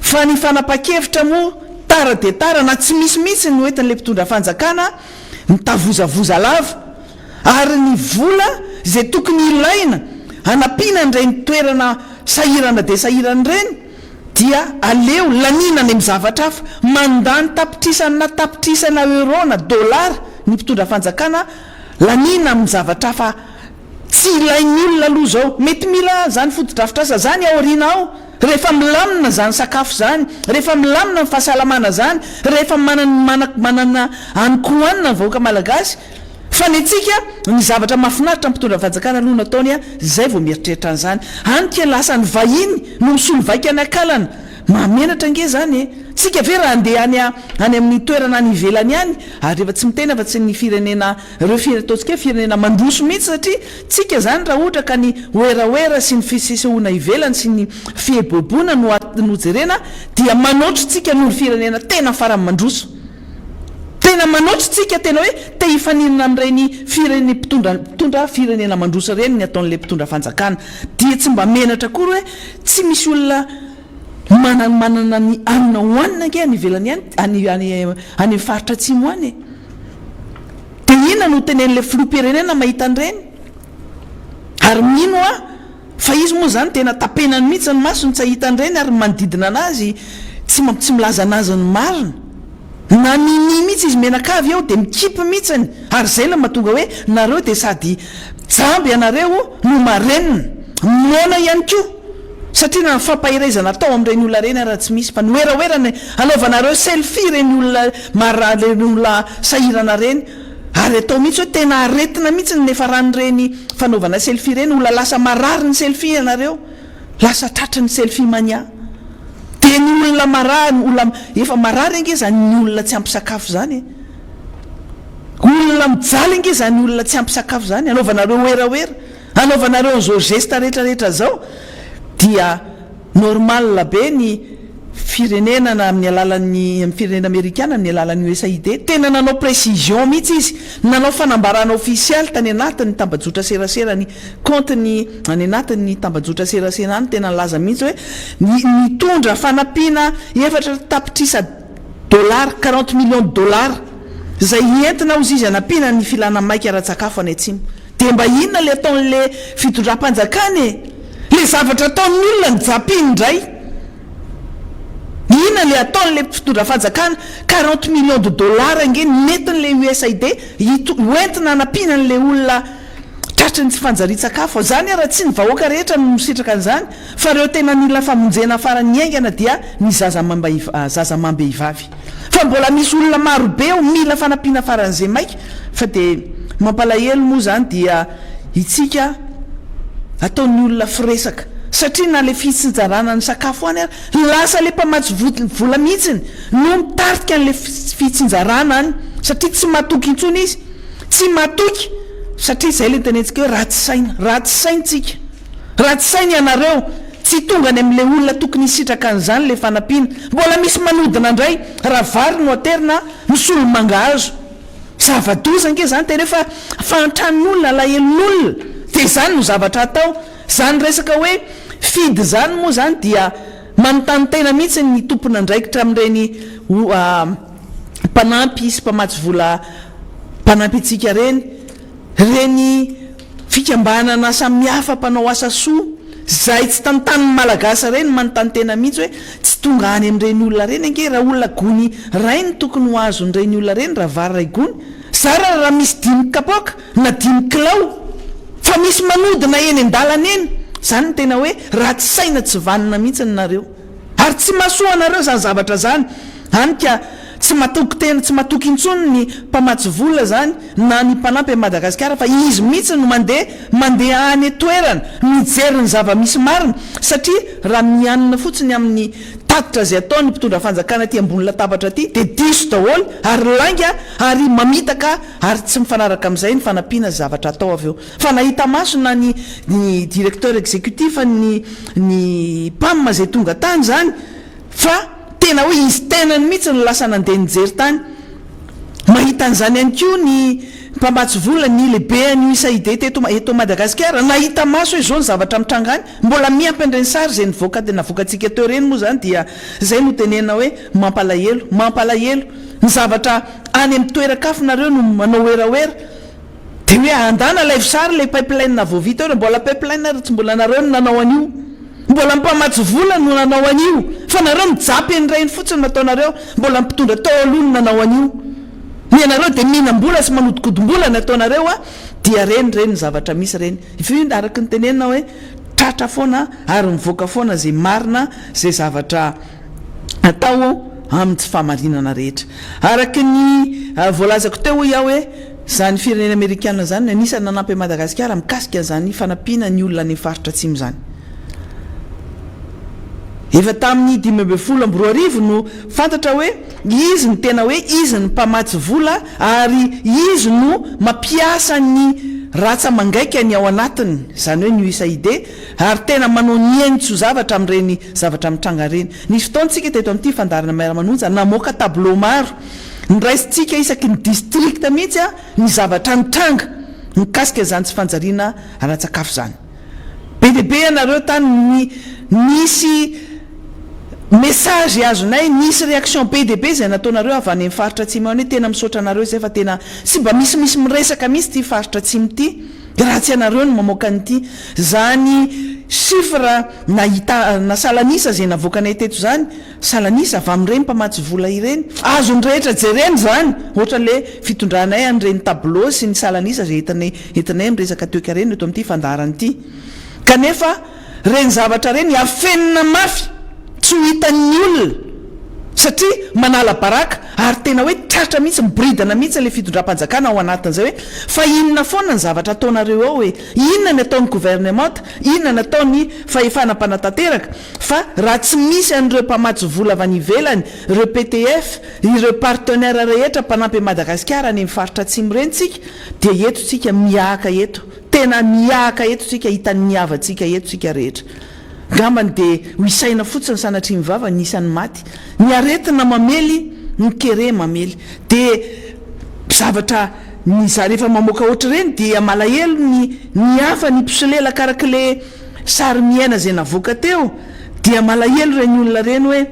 fa ny fanapa-kevitra moa tara de tara na tsy misy mihitsy ny oentin'le mpitondra fanjakana mitavozavoza lava ary ny vola zay tokony ilaina anampiana nyreny toerana sahirana de sahirana reny dia aleo lanina ny mizavatra hafa mandany tapitrisana na tapitrisana euro na dollara ny mpitondra fanjakana lanina mizavatra hafa tsy ilainy olona aloha zao mety mila zany fotodrafitrasa zany aoriana ao rehefa milamina zany sakafo zany rehefa milamina ny fahasalamana zany rehefa manana anykoanina ny vahoaka malagasy fa ny tsika ny zavatra mahafinaritra mpitondra fanjakana aloha nataony zay vao mieritreritra an'izany anyka lasa ny vahiny no misolo vaika any akalana mahamenatra nge zany tsika ve raha andeha any amin'ny toerana any ivelany any ary rehefa tsy mitena fa tsy ny firenena reo ataontsika firenena mandroso mihitsy satria tsika zany raha ohatra ka ny oeraoera sy ny fisesehoana ivelany sy ny fieboboana no jerena dia manaotro tsika noho ny firenena tena farany mandroso tena manaotro tsika tena hoe te hifaninana amin'ireny firenena mpitondra firenena mandroso reny ny ataon'le mpitondra fanjakana dia tsy mba menatra kory hoe tsy misy olona manana ny anina hoanina nge any ivelany any faritra atsimo any de ina no tenen'le filoam-pirenena mahita an'ireny ary mino fa izy moa zany tena tapenany mihitsy ny maso ny tsy ahita an'ireny ary manodidina anazy tsy milaza anazy ny marina na nini mihitsy izy menakavy eo de mikipy mihitsiny ary zay la mahatonga hoe nareo de sady jamby anareo no marenina mona ihany ko satria na fampahirazana atao amin'ireny olona reny raha tsy misy fa noeraoerany anaovanareo selfie reny olona marareny olona sahirana reny ary atao mihitsy hoe tena aretina mihitsy nefa ranyreny fanaovana selfie reny olona lasa marary ny selfie anareo lasa tratra ny selfie mania de ny olona marary olona efa marary nge zany ny olona tsy ampisakafo zany olona mijaly nge zany olona tsy ampisakafo zany anaovanareo oeraoera anaovanareo zao gesta rehetrarehetra zao dia normal be ny firenena na amin'ny alalan'ny firenena amerikana amin'ny alalan'ny USAID tena nanao précision mihitsy izy nanao fanambarana officiel tany anatin'ny tambajotra serasera ny compteny any anatin'ny tambajotra serasera any tena laza mihitsy hoe mitondra fanampiana efatra tapitrisa dollar 40 millions de dollars zay entina ozy izy anampiana ny filana maika ara-tsakafo any atsimo de mba inona le ataon'le fitondram-panjakany le zavatra ataon'ny olona ny japiny indray ina le ataon'le fitondra fanjakana 40 millions de dollars nge netin'le USAID hoentina anampiana n'le olona tratra ny tsy fanjari-tsakafo zany raha tsy ny vahoaka rehetra no misitraka an'izany fa reo tena nila famonjena farany aingana dia ny zaza mambe hivavy fa mbola misy olona marobe o mila fanampiana faran'izay maika fa de mampalahelo moa zany dia itsika ataon'ny olona firesaka satria na le fitsinjarana ny sakafo any ary lasa le mpamatsy vola mihitsiny no mitarika n'le fitsinjarana any satria tsy matoky intsony izy tsy matoky satria zay le tenentsika hoe ratsy saintsika ratsy sainy ianareo tsy tonga any amin'le olona tokony hisitraka an'izany le fanampiana mbola misy manodina indray raha vary no aterina misolo mangahazo zava-doza nge zany tena efa fantran'olona lahelon'olona de zany no zavatra atao zany resaka hoe fidy zany moa zany dia manontany tena mihitsy ny tompona ndraikitra amin'ireny mpanampy sy mpamatsy vola mpanampy atsika reny fikambanana samihafa mpanao asa soa zay tsy tantany malagasa reny manontany tena mihitsy hoe tsy tonga any amin'ireny olona reny ange raha olona gony ray ny tokony ho azo n'ireny olona reny raha vary ray gony zara raha misy 10 kapoaka na 10 kilao fa misy manodina eny an-dalana eny zany ny tena hoe raha tsy saina tsy vanina mihitsy nareo ary tsy masoa anareo zany zavatra zany anyka tsy matoky tena tsy matoky intsony ny mpamatsy vola zany na ny mpanampy a Madagasikara fa izy mihitsy no mandeha any toerana mijery ny zava-misy marina satria raha mianina fotsiny amin'ny tatitra zay ataony mpitondra fanjakana ty ambony latabatra ty de diso daholo ary langa ary mamitaka ary tsy mifanaraka amin'izay ny fanampiana zavatra atao avy eo fa nahita maso na ny directeur exécutif ny PAM zay tonga tany zany fa tena hoe izy tenany mihitsy ny lasa nandeha nijery tany mahita an'izany ihany koa ny mpamatsy vola ny lehibe ny isaide eto Madagasikara nahita maso hoe zao ny zavatra mitranga any mbola miampin'ireny sary zay nivoaka tena vokantsika teo reny moa zany dia zay no tenena hoe mampalahelo ny zavatra any amin'ny toeran-kafinareo no manao oeraoera de hoe andana live sary le pipeline voavita eo mbola pipeline ary tsy mbola nareo no nanao an'io mbola mpamatsy vola no nanao an'io fa nareo mijapy an'ireny fotsiny nataonareo mbola mpitondra taolo no nanao an'io ny anareo de mihinam-bola sy manodikodim-bola nataonareo dia reny zavatra misy reny ify araky ny tenenina hoe tratra foana ary mivoaka foana zay marina zay zavatra atao amin'ny tsy fahamarinana rehetra araky ny voalazako teo iaho hoe zany firenena amerikana zany anisany nanampy Madagasikara mikasika zany fanampiana ny olona ny faritra atsimo zany efa tamin'ny 2012 no fantatra hoe izy ny tena hoe izy ny mpamatsy vola ary izy no mampiasa ny ratsa mangaika ny ao anatiny zany hoe ny USAID ary tena manao niaintso zavatra amin'ireny zavatra mitranga reny nisy fotoantsika teto amin'ity fandarana miara-manonja namoaka tableau maro nyraisintsika isaky ny district mihitsy ny zavatra mitranga mikasika zany tsy fanjariana ratsakafo zany be deaibe anareo tany nisy message azonay nisy réaction PDB zay nataonareo avy any amin'ny faritra atsimo any tena misaotra anareo zay fa tena sy mba misy miresaka misy ty faritra atsimo ty ratsy anareo no mamoaka an'ity zany chiffre nahita na salanisa zay navoakanay teto zany salanisa avy amin'ireny mpamatsy vola ireny azo ny rehetra jereny zany ohatra le fitondranay an'ireny tableau sy ny salanisa zay entinay miresaka toeka reny eto amin'ity fandarany ity kanefa reny zavatra reny afenina mafy tsy hitan'ny olona satria manala baraka ary tena hoe tratra mihitsy mibridana mihitsy le fitondram-panjakana ao anatin'izay hoe fa inona foana ny zavatra ataonareo ao hoe inona ny ataon'ny gouvernement inona ny ataon'ny fahefana mpanatateraka fa raha tsy misy an'ireo mpamatsy vola avy any ivelany ireo PTF ireo partenaire rehetra mpanampy Madagasikara any amin'ny faritra atsimo reny tsika dia eto tsika miaka eto tena miaka eto tsika hitan'ny havatsika eto tsika rehetra gambany de hoisaina fotsiny sanatry mivava nisan'ny maty ny aretina mamely ny kere mamely de zavatra ny za rehefa mamoaka ohatra reny dia malahelo ny hafa ny pisolelaka araky le sary miaina zay navoaka teo dia malahelo reny olona reny hoe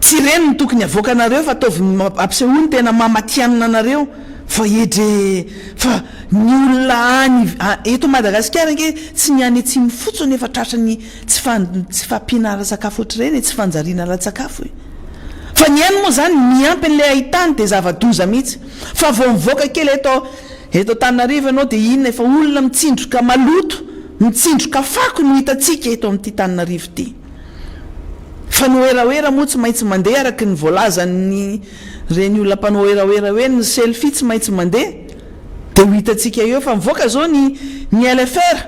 tsy reny ny tokony avoaka anareo fa ataovy ampisehoany tena mamatianina anareo fa edre fa ny olona any eto Madagasikara nke tsy niany atsimo fotsiny efa tratrany tsy fampinara sakafo ohatra reny tsy fanjariana ratsakafo fa ny any moa zany miampy n'le ahitany de zava-doza mihitsy fa vao mivoaka kely eto Tananarivo ianao de inona efa olona mitsindroka maloto mitsindroka fako no hitatsika eto amin'ity Tananarivo ity fa ny oeraoera moa tsy maintsy mandeha araky ny voalazany reny olona mpanao oeraoera hoe ny selfie tsy maintsy mandeha de ho hitatsika eo fa mivoaka zao ny LFR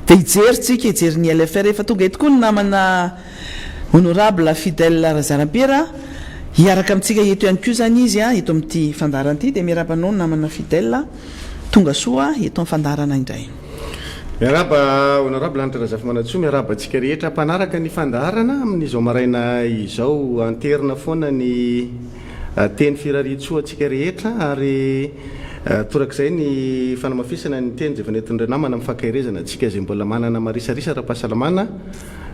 de ijery ny LFR efa tonga eto koa ny namana honorable Fidèle Razarampiera hiaraka amintsika eto ihany koa zany izy eto amin'ity fandarana ity de miarabanao namana Fidèle tonga soa eto amin'ny fandarana indray miaraba honorable Anitra Razafy Manatsoa miaraba antsika rehetra mpanaraka ny fandarana amin'izao maraina izao anterina foana ny teny firaritsoa antsika rehetra ary torak'izay ny fanamafisana ny teny zay efa nentin'ireo namana mifakairezana antsika zay mbola manana marisarisa ra-pahasalamana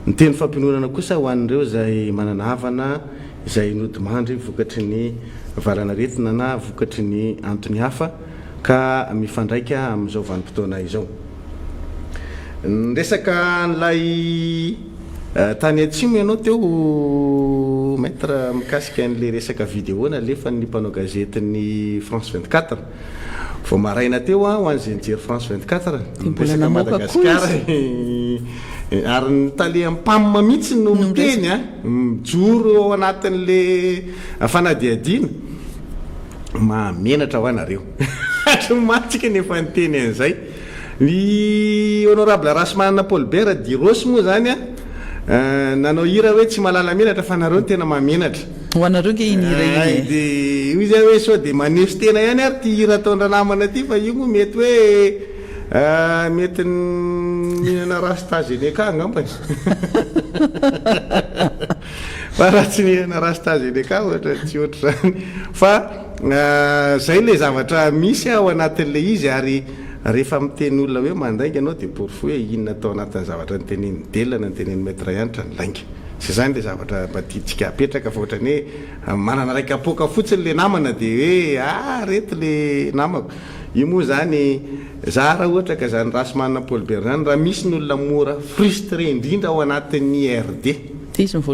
ny teny fampinonana kosa ho an'ireo zay manana havana izay nodimandry vokatry ny valanaretina na vokatry ny antony hafa ka mifandraika amin'izao vanim-potoana izao resaka n'lay tany atsimo ianao teo maître mikasika an'le resaka vidéo nalefa ny mpanao gazety ny France 24 vao maraina teo ho an'izay nijery France 24 resaka Madagasikara ary ny tale ampamma mihitsy no miteny mijoro ao anatin'le fanadiadina mamenatra ho anareo matsika nefa nyteny an'izay ny honorable Rasmanana Paulbert Dirosy moa zany nanao hira hoe tsy malala menatra fa nareo tena mamenatra ho anareo ke iny hira iny de hoy zay hoe sao de manesy tena ihany ary ty hira ataondra namana ty fa io moa mety hoe mety mihinana AstraZeneca angambany fa raha tsy mihinana AstraZeneca ohatra tsy ohatra zany fa zay le zavatra misy ao anatin'le izy ary rehefa miteny olona hoe mandainga anao de porfo hoe inona atao anatin'ny zavatra nyteneny delana nyteneny metra ianitra ny lainga sy zany le zavatra batitsika apetraka fa ohatrany hoe manana raiky apoka fotsiny le namana de hoe reto le namako io moa zany za raha ohatra ka zany Rasmanana Paul Berger zany raha misy ny olona mora frustré indrindra ao anatin'ny RD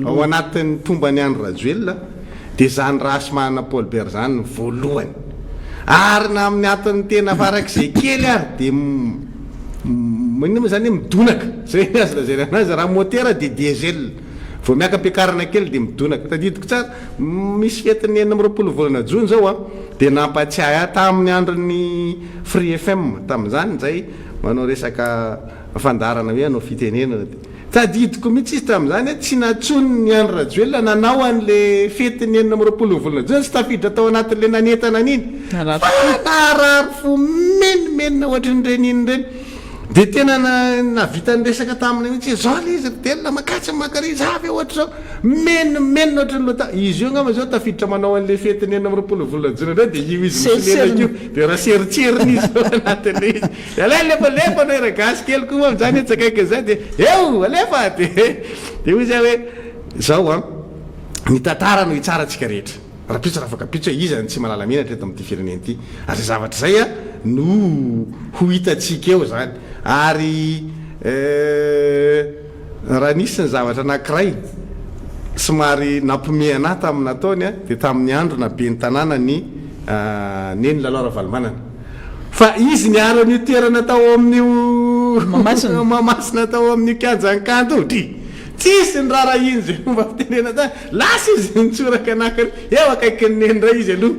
ao anatin'ny tombany Andry Rajoelina de zany Rasmanana Paul Berger zany voalohany ary na amin'ny aton'ny tena farak'izay kely ary de zany hoe midonaka zay azy lazay anazy raha motera de diesel vao miaka-piakarana kely de midonaka tadidiko tsara misy fetiny 20 volana jona zao de nampatsiahy tamin'ny andron'ny Free FM tamin'izany zay manao resaka fandarana hoe anao fitenenana tadidiko mihitsy izy tamin'izany tsy natsony ny Andry Rajoelina nanao an'le fetiny 20 volana jona sy tafiditra tao anatin'le nanetana an'iny narary fo menimenina ohatran'ireny iny reny de tena navita ny resaka taminy mihitsy zao le izy delona makatsy makary zavy ohatra zao menimenina ohatra ny lota izy io ngamba zao tafiditra manao an'le fetiny 20 volana jona reny de io izy misilelakio de raha seritseriny izy ao anatin'le izy de alefa no eragasy kely koa am'zany etsakaiky zay de eo alefa de hoy zay hoe zao ny tantara no hitsaratsika rehetra raha pitso raha afaka pitso hoe izany tsy malala menatra eto amin'ity fireneny ity ary zavatra zay no ho hitatsika eo zany ary raha nisy ny zavatra anankiray somary nampome anahy tamin'ny nataony de tamin'ny andro nabe ny tanàna ny neny Lalora Valomanana fa izy niaro ny toerana tao amin'io mamasina tao amin'io kianjankanto tsisy ny rara iny zay fomba fitenena tany lasa izy nitsoraka anakary eo akaiky ny neny ray izy aloha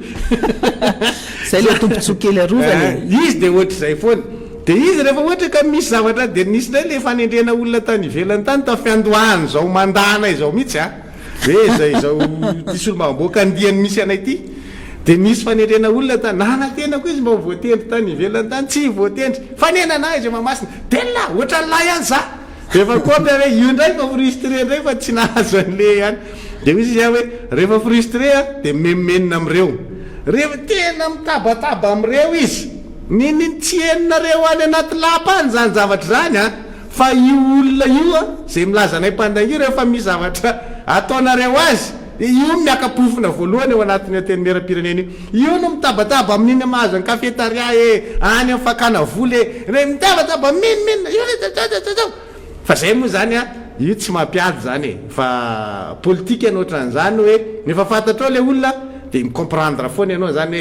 zay le tompontsokely arovany izy de ohatra zay foana de izy rehefa ohatra ka misy zavatra de nisy ndray le fanendrena olona tany ivelany tany tafiandohany zao mandana izao mihitsy hoe zay zao tisy olo mamboaka andiany misy anay ty de nisy fanendrena olona tany nanatenako izy mba voatendry tany ivelany tany tsy voatendry fanenana izy mamasina tena ohatra nylay any za rehefa kopy hoe io ndray fa frustré ndray fa tsy nahazo an'le any de misy izy hoe rehefa frustré de memenina am'ireo rehefa tena mitabataba am'ireo izy niny tsy heninareo any anaty lapa any zany zavatra zany fa io olona io zay milaza anay mpanday io rehefa misy zavatra ataonareo azy io miakapofina voalohany eo anatin'ny antenimera-pireneny io no mitabataba amin'iny mahazo ny kafetaria any amin'ny fakana voly re mitabataba menimenina io fa zay moa zany io tsy mampiady zany fa politika ianao ohatran'izany hoe nefa fantatrao le olona de micomprendre foana ianao zany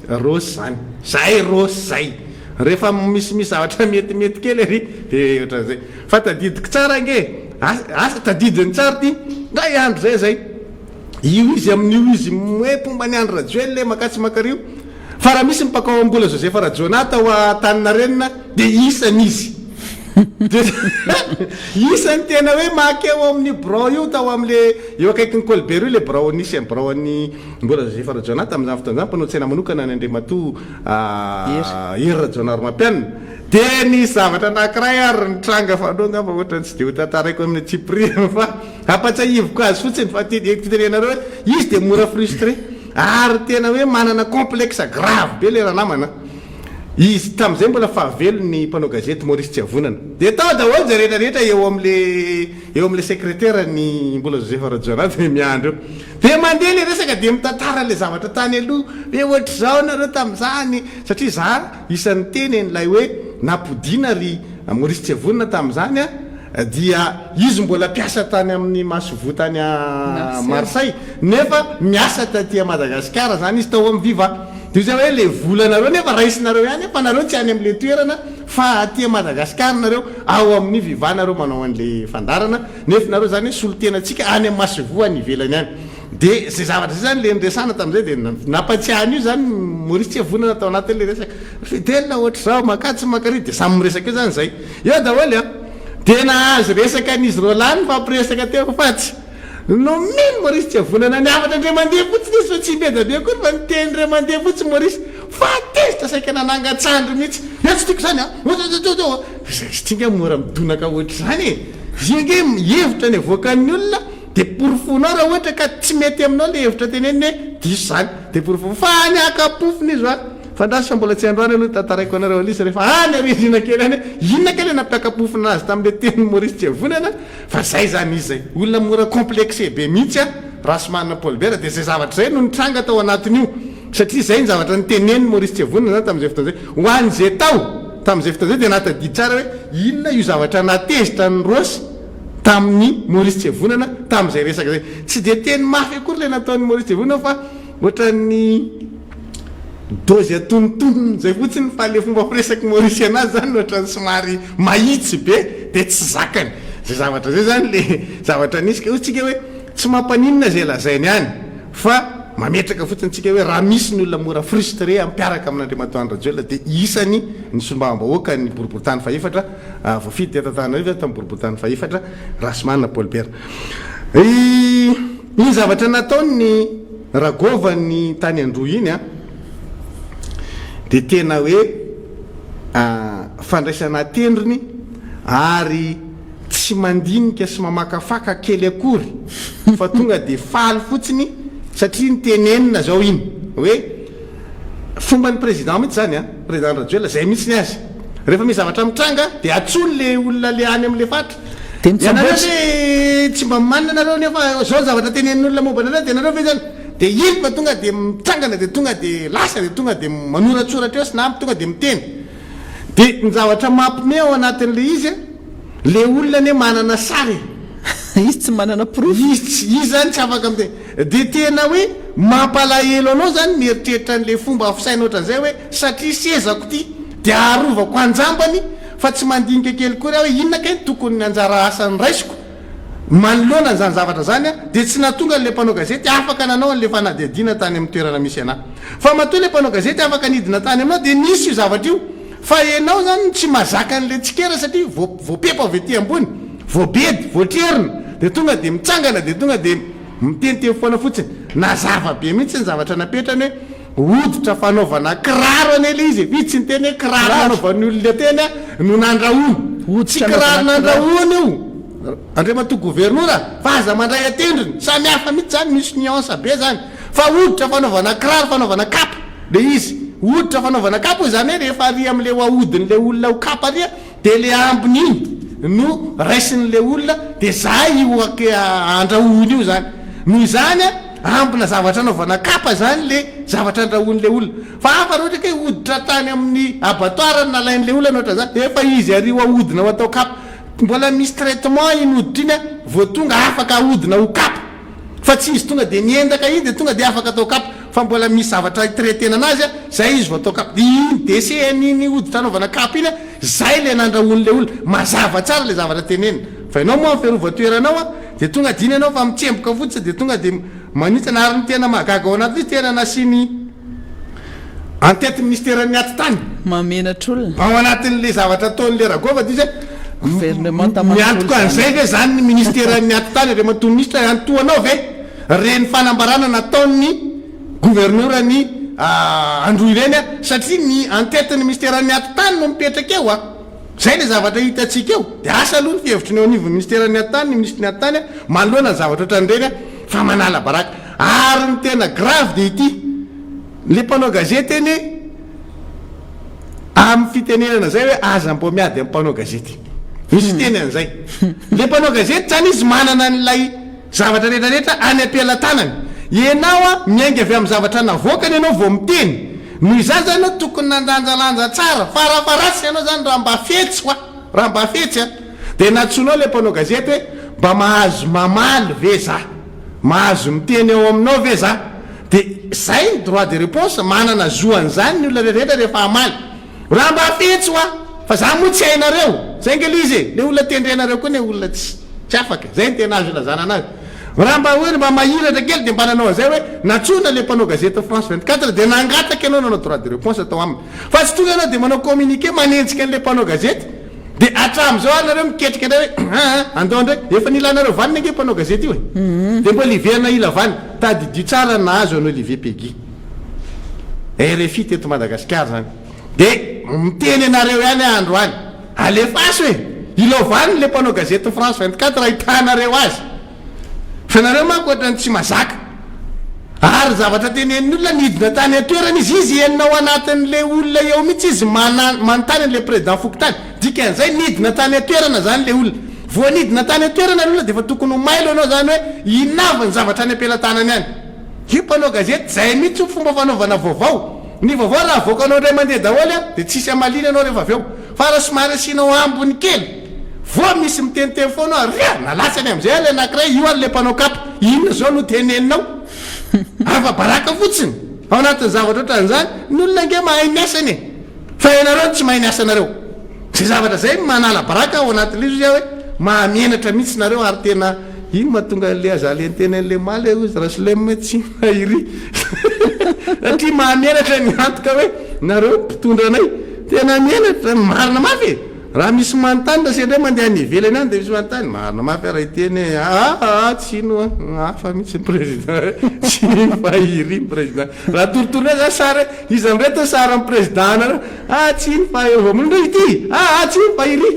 hoe rosy zany zay rosy zay rehefa misy zavatra metimety kely ry de ohatran'izay fa tadidiko tsara nge asa tadidiny tsara ty ndray andro zay io izy amin'io izy hoe pomba ny Andry Rajoelina le makatsy makario fa raha misy mipakao ambola Joseph Rajonata ao Antaninarenina de isan'izy isan'ny tena hoe makeo amin'ny brao io tao am'le eo akaiky ny Colbert io le brao nisy amin'ny brao an'ny mbola Joseph Rajonata amin'izany fotoan'izany mpanao tsena manokana ny Andriamatoa Hery Rajaonarimampianina de ny zavatra anankiray ary nitranga fanonga fa ohatra tsy de ho tantaraiko amin'ny Tsiprina fa apatsahivoko azy fotsiny fa titenenareo hoe izy de mora frustré ary tena hoe manana complexe grave be le raha namana izy tam'izay mbola fahavelo ny mpanao gazety Maurice Tsiavonana de tao daholo zay rehetrarehetra eo am'le secrétaire ny mbola Joseph Rajonata miandro de mandeha le resaka de mitantara le zavatra tany aloha hoe ohatra zao nareo tam'izany satria za isan'ny teny n'lay hoe napodina ry Maurice Tsiavonana tam'izany dia izy mbola mpiasa tany amin'ny Masovo tany Marseille nefa miasa taty Madagasikara zany izy tao amin'ny Viva de zay hoe le volanareo nefa raisinareo ihany fa nareo tsy any am'le toerana fa aty Madagasikara nareo ao amin'ny Viva nareo manao an'le fandarana nefa nareo zany hoe solotenatsika any amin'ny Masovo any ivelany any de zay zavatra zay zany le nresana tam'izay de nampatsiahany io zany Maurice Tsiavonana tao anatin'le resaka fidelina ohatra zao makatsy makary de samy miresaka io zany zay eo daholy tena azy resaka n'izy Rolany fa ampiresaka teo fa tsy no mino Maurice Tsiavonana niavatra ndray mandeha fotsiny izy fa tsy bedabe kory fa niteny ndray mandeha fotsiny Maurice fa tezitra saika nanangatsandro mihitsy tsy tiako zany sy tinga mora midonaka ohatra zany zinge hevitra ny avoakan'ny olona de porfonao raha ohatra ka tsy mety aminao le hevitra teneny hoe diso zany de porofo fa ny akapofony izy a fandrasa mbola tsy androany aloha tataraiko anareo alisa rehefa any arindrina kely any inona kely nampiakapofina azy tamin'le teny Maurice Tsevonana fa zay zany izy zay olona mora complexe be mihitsy a Rasman Paulbert de zay zavatra zay no nitranga tao anatin'io satria zay ny zavatra niteneny Maurice Tsevonana zany tamin'izay fotoana zay ho an'izay tao tamin'izay fotoana zay de natadidy tsara hoe inona io zavatra natezitra ny Rosy tamin'ny Maurice Tsevonana tamin'izay resaka zay tsy de teny mafy akory le nataon'ny Maurice Tsevonana fa ohatran'ny dozy atonontonony zay fotsiny fa le fomba firesaky Maurice anazy zany ohatran'ny somary mahitsy be de tsy zakany zay zavatra zay zany le zavatra nisy ka tsika hoe tsy mampaninona zay lazainy any fa mametraka fotsiny tsika hoe raha misy ny olona mora frustré ampiaraka amin'Andriamanitra Andradjoelina de isany ny sombam-bahoaka ny boriboritany fahefatra voafidy tetatana tamin'ny boriboritany fahefatra Rasman Paulbert ny zavatra nataony Ragova ny tany Andro iny a de tena hoe fandraisana tendriny ary tsy mandinika sy mamakafaka kely akory fa tonga de faly fotsiny satria nitenenina zao iny hoe fomba ny président mihitsy zany a président Radjoelina zay mihitsy ny azy rehefa misy zavatra mitranga de atsony le olona le any am'le fatra ianareo le tsy mba manina nareo nefa zao zavatra tenenin'olona momba anareo de nareo ve zany de iny fa tonga de mitrangana de tonga de lasa de tonga de manoratsoratra eo sy nampy tonga de miteny de ny zavatra mampime ao anatin'le izy le olona ne manana sary izy tsy manana proof izy zany tsy afaka miteny de tena hoe mampalahelo anao zany mieritreritra n'le fomba afisaina ohatran'izay hoe satria sezako ty de aharovako anjambany fa tsy mandinika kely kory hoe inona kay tokony ny anjara asany raisiko manoloana zany zavatra zany a de tsy natonga n'le mpanao gazety afaka nanao an'le fanadihadina tany amin'ny toerana misy anay fa matoa le mpanao gazety afaka nidina tany aminao de nisy io zavatra io fa enao zany tsy mazaka an'le tsikera satria voapepa avy ety ambony voabedy voatrerina de tonga de mitsangana de tonga de miteniteny foana fotsiny nazava be mihitsy ny zavatra napetrany hoe hoditra fanaovana kiraro any le izy vitsy ny teny hoe kiraro nanaovan'ny olona teny a no nandrahoany tsy kiraro nandrahoany io Andriamantoa gouvernora fa aza mandray atendriny samy hafa mihitsy zany misy nuance be zany fa hoditra fanaovana kiraro fanaovana kapa le izy hoditra fanaovana kapa zany hoe rehefa ary am'le hoahodin'le olona ho kapa ary de le ambiny iny no raisin'le olona de zay io andrahoany io zany noho izany ambina zavatra anaovana kapa zany le zavatra andrahoan'le olona fa afa raha ohatra ke hoditra tany amin'ny abattoir nalain'le olona ohatra zany de efa izy ary hoahodina ho atao kapa mbola misy traitement iny hoditra iny vao tonga afaka ahodina ho kapa fa tsy izy tonga de niendaka iny de tonga de afaka atao kapa fa mbola misy zavatra traitena anazy zay izy vao atao kapa de iny desen'iny hoditra anaovana kapa iny zay le nandrahoan'le olona mazava tsara le zavatra tenenina fa ianao moa fiarovatoeranao de tonga diny ianao fa mitsemboka fotsiny de tonga de manitsana ary ny tena mahagaga ao anaty tena nasiany en-tête ministèren'ny aty tany mamenatr'olona ao anatin'le zavatra ataon'le Ragova de gouvernement miantoko an'izay ve zany ny ministèren'ny aty tany re mato ministre antoanao ve reny fanambarana nataon'ny gouverneurany Andro ireny satria ny en-tête ny ministèren'ny aty tany no mipetraka eo zay le zavatra hitatsika eo de asa aloha ny fihevitry ny ao anivon'ny ministèren'ny aty tany ny ministre ny aty tany manoloana ny zavatra ohatran'ireny fa manala baraka ary ny tena grave de ity le mpanao gazety eny amin'ny fitenenana zay hoe aza mbo miady amin'ny mpanao gazety misy teny an'izay le mpanao gazety zany izy manana n'lay zavatra rehetrarehetra any ampilatanany ianao miaingy avy amin'ny zavatra navoakany ianao vao miteny noho izany zany tokony nandanjalanja tsara farafaratsy ianao zany raha mba fetsy raha mba fetsy de natsonao le mpanao gazety hoe mba mahazo mamaly ve za mahazo miteny eo aminao ve za de zay droit de réponse manana zoan'zany ny olona rehetrarehetra rehefa amaly raha mba fetsy fa za moa tsy hainareo zay ngely izy le olona tendrenareo koa ne olona tsy afaka zay ny tena azo ilazana anazy raha mba hoe mba mahiratra kely de mba nanao an'izay hoe natsona le mpanao gazety France 24 de nangataka ianao nanao droit de réponse atao aminy fa tsy tonga ianao de manao communiqué manenjika an'le mpanao gazety de atram'izao anareo miketrika ndray hoe andao ndraiky efa nilanareo vanina nge mpanao gazety io de mbo liviana ila vany tadidio tsara nahazo anao Olivier Peggy RFI teto Madagasikara zany de miteny anareo ihany andro any alefasy hoe ilovany le mpanao gazety France 24 raha hitanareo azy fa nareo manko ohatrany tsy mazaka ary zavatra tenen'ny olona nidina tany atoerana izy enao anatin'le olona eo mihitsy izy manontany an'le président fokotany dikan'izay nidina tany atoerana zany le olona voanidina tany atoerana olona de fa tokony mailo anao zany hoe inava ny zavatra any ampelantanany any io mpanao gazety zay mihitsy fomba fanaovana vaovao ny vaovao raha voakanao ndray mandeha daholo a de tsisy amalina anao rehefa avy eo fa raha somary asianao ambony kely vo misy miteniteny foanao ria nalatsany am'izay le anankiray io an'le mpanao kapa inona zao no teneninao afa baraka fotsiny ao anatin'ny zavatra ohatran'izany ny olona nge mahay miasany e fa ianareo tsy mahay miasa anareo zay zavatra zay manala baraka ao anatin'le izy hoe mahamenatra mihitsy nareo ary tena ino mahatonga le azaleny tena an'le maly izy raha solema tsy mahiry satria mahamenatra ny antoka hoe nareo mpitondra anay tena menatra marina mafy raha misy manontany da sendray mandeha ny ivelany any de misy manontany marina mafy raha iteny tsy ino afa mihitsy président tsy fahiry président raha toritory za sara izy amreto sara amin'ny président nareo tsy ino fahiry vamondra ity tsy ino fahiry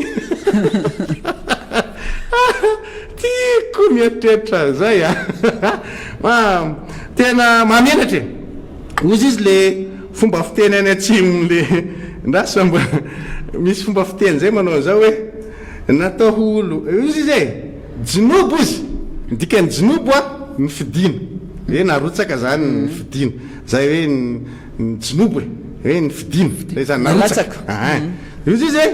tiako mieritreritra zay tena mamenatra ozy izy le fomba fiteny any atsimole ndasamba misy fomba fiteny zay manao zao hoe natao olo izy izy e jinobo izy dikany jinobo ny fidina hoe narotsaka zany ny fidina zay hoe ny jinobo hoe ny fidina zay zany narotsaka izy izy e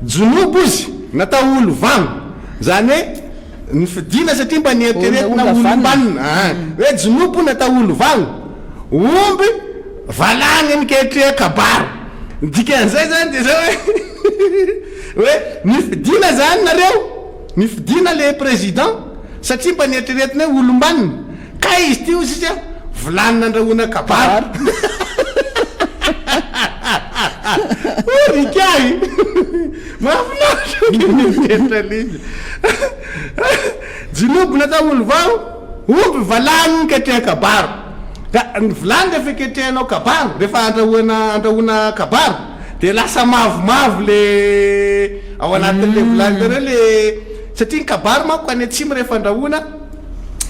jinobo izy natao olo vano zany hoe ny fidina satria mba nieteretina olombanina hoe jinobo natao olo vano omby valagny miketre kabaro dikan'izay zany de zao hoe nifidina zany nareo nifidina le président satria mba nieritreretina hoe olombanina ka izy ty izy a volanina andrahoana kabaro rikay mafinaritra lizy jinobo natao olo vao omby valagny miketre kabaro ka ny vilany rehefa ketrehanao kabaro rehefa andrahoana kabaro de lasa mavomavo le ao anatin'le vilany reo le satria ny kabaro manko any atsimo rehefa andrahoana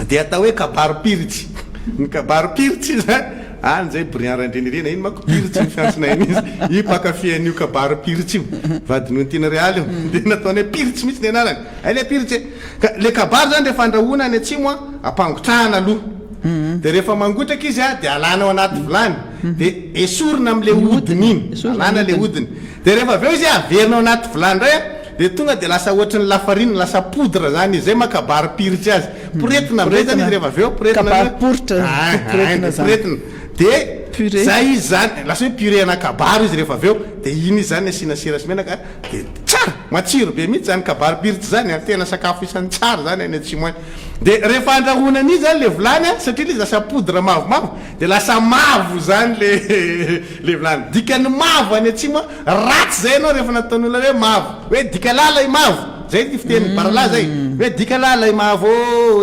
de atao hoe kabaro piritsy ny kabaro piritsy zany an'izay brianrandrenirena iny manko piritsy ny fiantsona iny izy ipakafian'io kabaro piritsy io vadin'o ntiana realy io de nataony hoe piritsy mihitsy ny anarany le piritsy ka le kabaro zany rehefa andrahoana any atsimo ampangotrahana aloha de rehefa mangotraka izy de alanao anaty vilany de esorina am'le hodiny iny alana le hodiny de rehefa aveo izy averinao anaty vilany ray de tonga de lasa ohatry ny lafarine lasa poudre zany izy zay makabaro piritsy azy poretina am'zay zany izy rehefa aveo poretina de zay izy zany lasa hoe puré ana kabaro izy rehefa aveo de iny izy zany asina sira sy menaka de tsara matsiro be mihitsy zany kabaro piritsy zany tena sakafo isan'ny tsara zany any atsimo any de rehefa andrahoana an'izy zany le vilany satria le izy lasa poudre mavomavo de lasa mavo zany le vilany dikany mavo any atsimo ratsy zay anao rehefa nataon'olona hoe mavo hoe dika lala i mavo zay ty fiteny barala zay hoe dika lala i mavo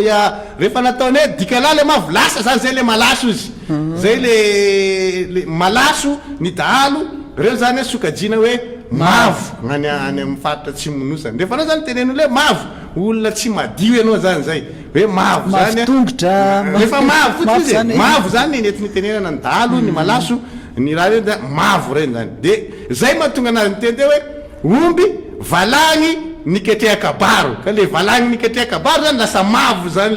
ya rehefa nataony hoe dika lala i mavo lasa zany zay le malaso izy zay le malaso ny dahalo reo zany hoe sokajina hoe mavo any amin'ny faritra tsy monosany rehefa anao zany tenen'olo hoe mavo olona tsy madio ianao zany zay hoe mavo zany rehefa mavo fotsy mavo zany nenetiny tenenana ny dahalo ny malaso ny raha reny da mavo reny zany de zay mahatonga anazy miteny hoe omby valagny niketre kabaro ka le valagny niketre kabaro zany lasa mavo zany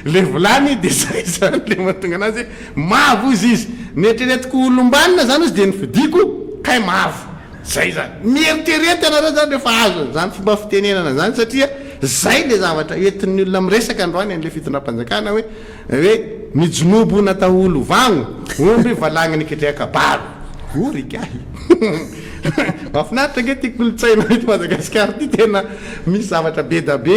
le volany de zay zany le mahatonga anazy mavo izy netreretiko olombanina zany izy de ny fidiko kay mavo zay zany mieriterety anareo zany rehefa azo zany fomba fitenenana zany satria zay le zavatra entin'ny olona miresaka androany an'le fitondram-panjakana hoe mijinobo natao olo vagno omby valagny niketre kabaro orikay mafinaritra nge ty kolotsaina ito Madagasikara ty tena misy zavatra be da be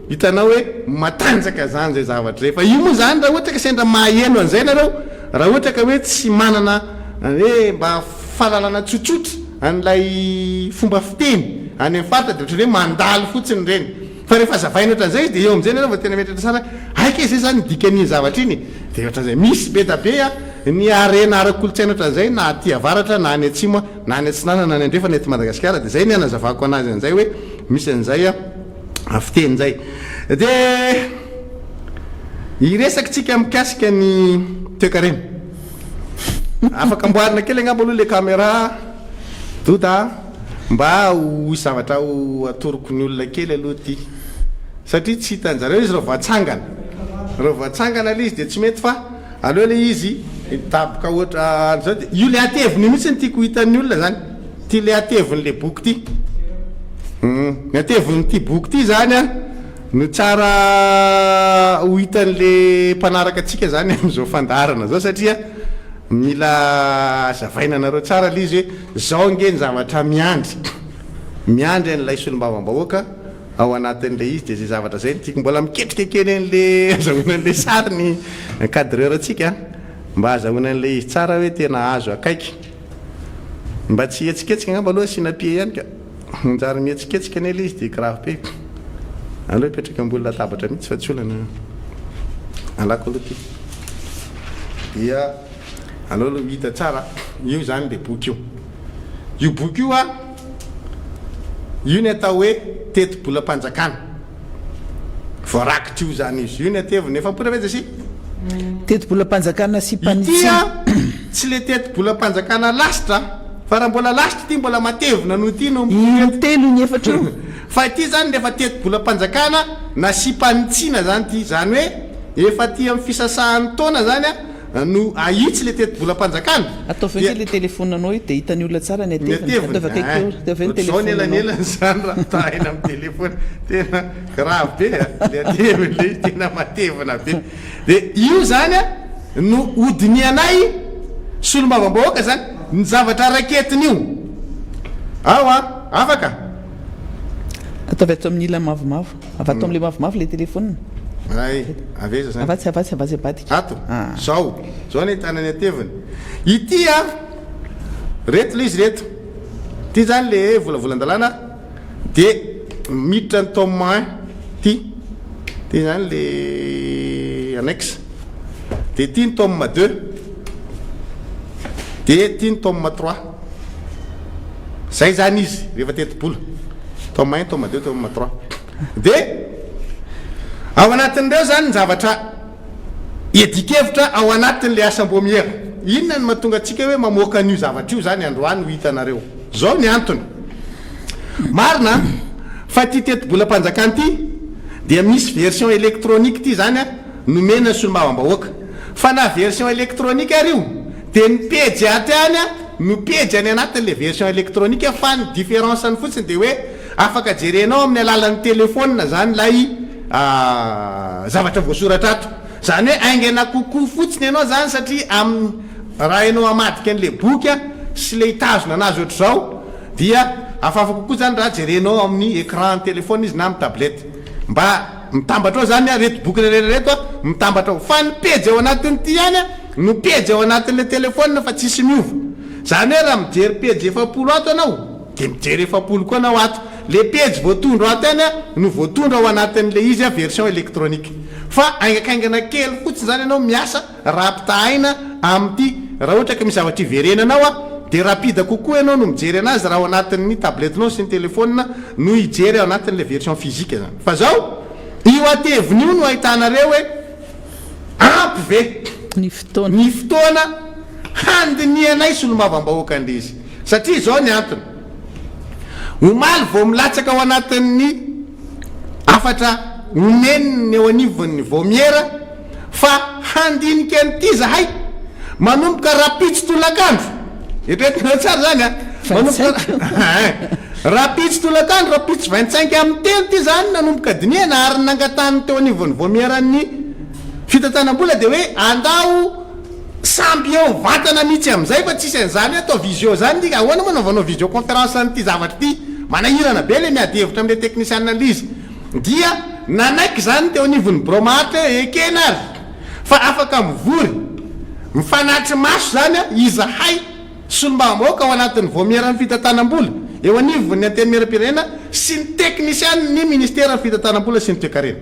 hitanao hoe matanjaka zany zay zavatra rehefa io moa zany raha ohatra ka sendra maheno an'izay nareo raha ohatra ka hoe tsy manana hoe mba fahalalana tsotsotra an'ilay fomba fiteny any amin'ny faritra de ohatry hoe mandalo fotsiny reny fa rehefa zavaina ohatran'izay izy de eo am'izay nareo va tena metratra sara aika zay zany dikany zavatra iny de ohatran'izay misy be da be ny arena ara-kolotsaina ohatran'izay na aty avaratra na any atsimo na any atsinana na any andrefa na eto Madagasikara de zay ny anazavako anazy an'izay hoe misy an'izay fiteny zay de iresakitsika mikasika ny toekarena afaka amboarina kely angamba aloha le caméra tota mba ho zavatra ho atoroko ny olona kely aloha ty satria tsy hitanjareo izy raha voatsangana le izy de tsy mety fa aleo le izy taboka ohatra zao de io le ateviny mihitsy ny tiako hitan'ny olona zany ty le ateviny le boky ty ny ateviny ty boky ty zany a no tsara ho hitan'le mpanaraka atsika zany am'izao fandarana zao satria mila zavaina anareo tsara le izy hoe zao nge ny zavatra miandry an'ilay solombavam-bahoaka ao anatin'le izy de zay zavatra zay tiako mbola miketrika kely an'le azahoanan'le sary ny cadreur atsika mba azahoanan'le izy tsara hoe tena azo akaiky mba tsy etsiketsika ngamba aloha sinapie ihany ka njary mietsiketsika ane le izy de grave be aloha hipetraka ambony latabatra mihitsy fa tsy olana alako aloha ty dia aloha hita tsara io zany le boky io boky io a io ny atao hoe teti-bolam-panjakana voarakitra io zany izy io ny ateviny efa-pona ve zasy teti-bolam-panjakana sy itya tsy le teti-bolam-panjakana lasitra fa raha mbola lasitra ty mbola matevina no ty no telo ny efatra io fa ty zany lefa teti-bolam-panjakana na sy mpanitsina zany ty zany hoe efa ty amin'ny fisasahan'ny taona zany a no ahitsy le teti-bolam-panjakana ataovy le telefona anao io de hitan'ny olona tsara ny ateviny elanelany zany raha tahina amin'ny telefona tena grave be le ateviny le izy tena matevina be de io zany a no odiny anay solombavam-bahoaka zany ny zavatra raketiny io ao a afaka ataovy ato amin'ny ilany mavomavo avatao am'le mavomavo le telefona ay aveza zany avatsy abadika ato zao ny tanany ateviny ity a reto le izy reto ty zany le volavolan-dalàna de miditra ny tome 1 ty zany le annexe de ty ny tome 2 de ty ny tome 3 zay zany izy rehefa teti-bola tome 1 tome 2 tome 3 de ao anatin'ireo zany ny zavatra edikevitra ao anatin'le asam-bomiera inona ny mahatonga atsika hoe mamoaka an'io zavatra io zany androany ho hitanareo zao ny antony marina fa ty teti-bolam-panjakana ty dia misy version électronique ty zany a nomena ny solombavam-bahoaka fa na version électronique ary io de ny pejy aty any a no pejy any anatin'le version électronique fa ny différence ny fotsiny de hoe afaka jerenao amin'ny alalan'ny telefona zany lay zavatra voasoratra ato zany hoe aingana kokoa fotsiny ianao zany satria amin'ny raha ianao amadika an'le boky a sy le hitazona anazy ohatr' zao dia afafa kokoa zany raha jerenao amin'ny écran ny telefona izy na amin'ny tablety mba mitambatra ao zany a reto boky rerereto a mitambatra ao fa ny pejy ao anatin'ny ty any a no pejy ao anatin'le telefona fa tsisy miova zany hoe raha mijery pejy 7 ato anao de mijery 7 koa anao ato le pejy voatondro ato any a no voatondro ao anatin'le izy a version électronique fa aingakaingana kely fotsiny zany ianao miasa raha mpitahaina am'ty raha ohatra ka misy zavatra iverenanao a de rapide kokoa ianao no mijery anazy raha ao anatin'ny tabletinao sy ny telefona no hijery ao anatin'le version physique zany fa zao io ateviny io no ahitanareo hoe ampy ve ny fotoana handinianay solombavam-bahoaka an'le izy satria zao ny antony omaly vao milatsaka ao anatin'ny afatra omeniny eo anivon'ny vomiera fa handinika an'ity zahay manomboka rapitsy tolakandro etretinao tsara zany a rapitsy tolakandro rapitsy 25 amin'ny telo ty zany nanomboka diniana ary nangatany teo anivon'ny vomiera'ny fitantanam-bola de hoe andao samby eo vatana mihitsy am'izay fa tsisy an'izany atao visio zany tika ahoana moa naovanao visio conférence an'ity zavatra ty manahirana be le miadihevitra am'le technicienne an'izy dia nanaiky zany teo anivon'ny bromatra ekena ary fa afaka mivory mifanatry maso zany a izahay solombavam-bahoaka ao anatin'ny vomiera ny fitantanam-bola eo anivon'ny anteny miram-pirenena sy ny technicienne ny ministère ny fitantanam-bola sy ny toekarena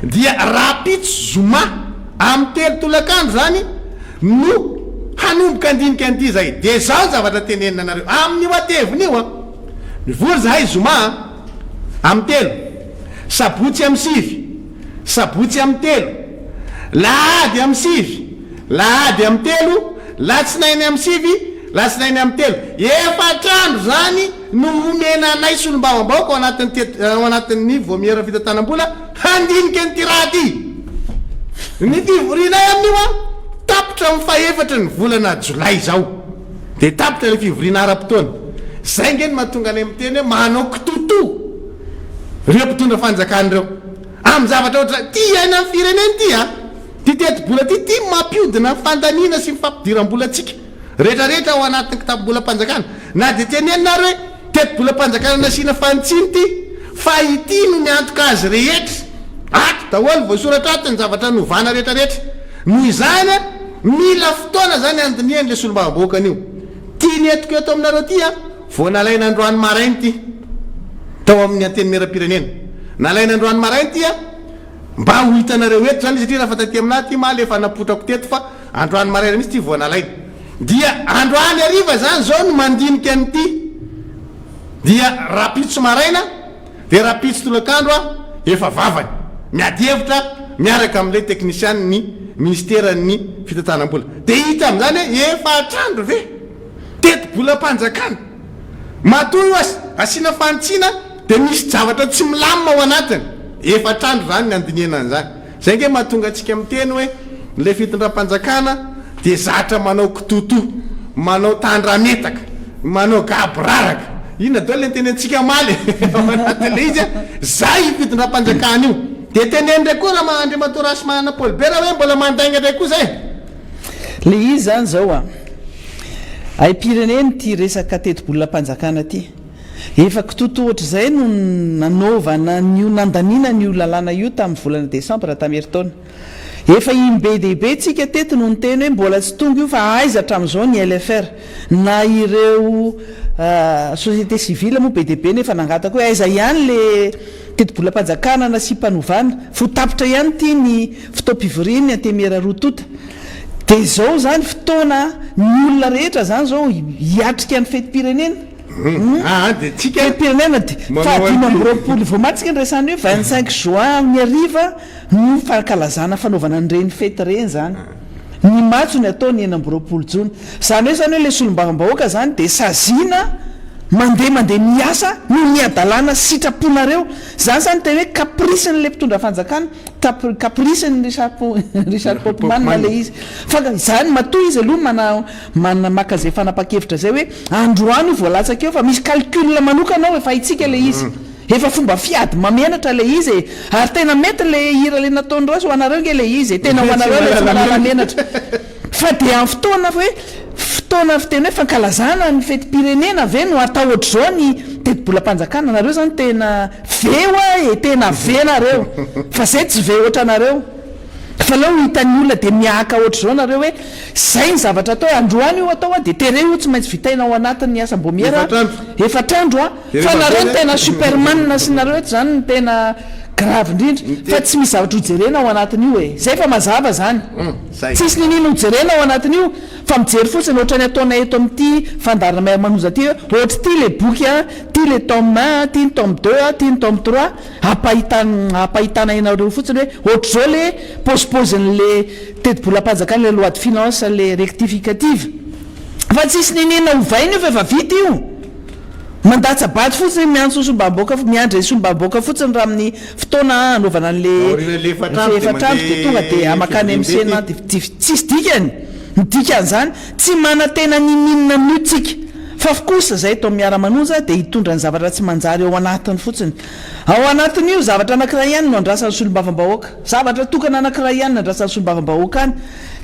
dia rapitsy zoma amin'ny telo tolakandro zany no hanomboka andinika an'ity zay de zao zavatra tenenina anareo amin'io ateviny io a mivory zahay zoma amin'ny telo sabotsy amin'ny 7 sabotsy amin'ny 3 lahady amin'ny sivy lahady amin'ny telo latsinainy amin'ny sivy latsinainy amin'ny telo efatrandro zany no omena anay solombavam-baoka ao anatin'ny vomiera fitantanam-bola handinika nyty raha ty ny fivorinay amin'io a tapitra amin'ny faefatra ny volana jolay zao de tapitra le fivorina ara-potoana zay nge ny mahatonga any amin'ny teny hoe manao kitoto reo mpitondra fanjakany reo amin'ny zavatra ohatra ty aina amin'ny fireneny ty a ty teti-bola ty mampiodina fandaniana sy mifampidiram-bola atsika rehetrarehetra ao anatin'ny kitapo-bola-panjakana na de tenenina hoe teti-bola-panjakana nasiana fantsiny ty fa ity no miantoka azy rehetra ato daholo voasoratra ato ny zavatra novana rehetrarehetra noho izany mila fotoana zany andiniany le solombavam-bahoakan'io tia netiko eto aminareo ty a vo nalaina androany marainy ty tao amin'ny anteny mera-pirenena nalaina androany marainy ty a mba ho hitanareo eto zany satria raha fa taty amina ty ma le efa napotrako teto fa androany maraina misy ty vo nalaina dia androany ariva zany zao no mandinika an'ity dia rapitso maraina de rapitso tolakandro a efa vavany miady hevitra miaraka amin'ilay teknisiany ny ministerany fitantanam-bola de hita am'zany hoe efatrandro ve teti-bola-panjakana matoy io asiana fantsina de misy zavatra tsy milamina ao anatiny efatrandro zany ny andiniana an'zany zay nge mahatonga atsika miteny hoe le fitondram-panjakana de zatra manao kitoto manao tandrametaka manao gaboraraka ina dao le teny antsika maly le izy zay fitondram-panjakana io de teneny ndray koa raha mahandre matorasy mahana polibera hoe mbola mandaigna ndray koa zay le izy zany zao a ay pireneny ty resaka teti-bola-panjakana ty efa kitoto ohatra zay no nanaovana nio nandaniana nio lalàna io tamin'ny volana desambra tameritaona efa imbe dehibe tsika tety no ny teny hoe mbola tsy tonga io fa aizatra amin'izao ny LFR na ireo société civile moa be dehibe nefa nangatako hoe aiza ihany le teti-bola-panjakana na sy mpanovana fotapitra ihany ty ny fotoam-pivoriany antemera roa tota de zao zany fotoana ny olona rehetra zany zao hiatrika ny feti-pirenena de tsika feti-pirenena de fa 5 vao matsika ny resany hoe 25 juin ny ariva no fankalazana fanaovana an'ireny fety reny zany ny matso ny atao ny 9 jona zany hoe zany hoe le solombavam-bahoaka zany de sazina mandeha miasa no miadalana sitraponareo zany zany teny hoe kaprisiny le mpitondra fanjakana kaprisiny Richard Popman na le izy fa zany matoy izy aloha mana maka zay fanapa-kevitra zay hoe androany voalatsaka eo fa misy calcul manokana ao efa itsika le izy efa fomba fiady mamenatra le izy ary tena mety le hira le nataondroso ho anareo nge le izy tena ho anareo le somala menatra fa de amin'ny fotoana hoe fotoana fiteny hoe fankalazana ny feti-pirenena ve no atao ohatr'izao ny teti-bola-panjakana nareo zany tena veo tena venareo fa zay tsy ve ohatra anareo fa lao hitan'ny olona de miaka ohatr'izao nareo hoe zay ny zavatra atao androany io atao a de tere io tsy maintsy vitaina ao anatin'ny asam-bomiera efatrandro a fa nareo tena superman sy nareo eto zany ny tena grave indrindra fa tsy misy zavatra hojerena ao anatin'io zay fa mazava zany tsisy ninino hojerena ao anatin'io fa mijery fotsiny ohatra ny ataona eto amin'ity fandarana manoza ty ohatra ty le boky a ty le tome 1 ty ny tome 2 ty ny tome 3 apahitana inareo fotsiny hoe ohatr'izao le posipozin'le teti-bola-panjakana le loi de finance le rectificative fa tsisy ninina hovaina io fa efa vita io mandatsabady fotsiny miandro solombavam-bahoaka miandry solombavam-bahoaka fotsiny raha amin'ny fotoana anaovana an'le efatrandro de tonga de amakany amin'ny sena de tsisy dikany ny dikan'izany tsy mana-tena nininina amin'io tsika fa kosa zay tao miara-manoza de hitondra ny zavatra tsy manjary ao anatiny fotsiny ao anatin'io zavatra anankiray ihany no andrasan'ny solombavam-bahoaka zavatra tokana anankiray ihany no andrasan'ny solombavam-bahoaka any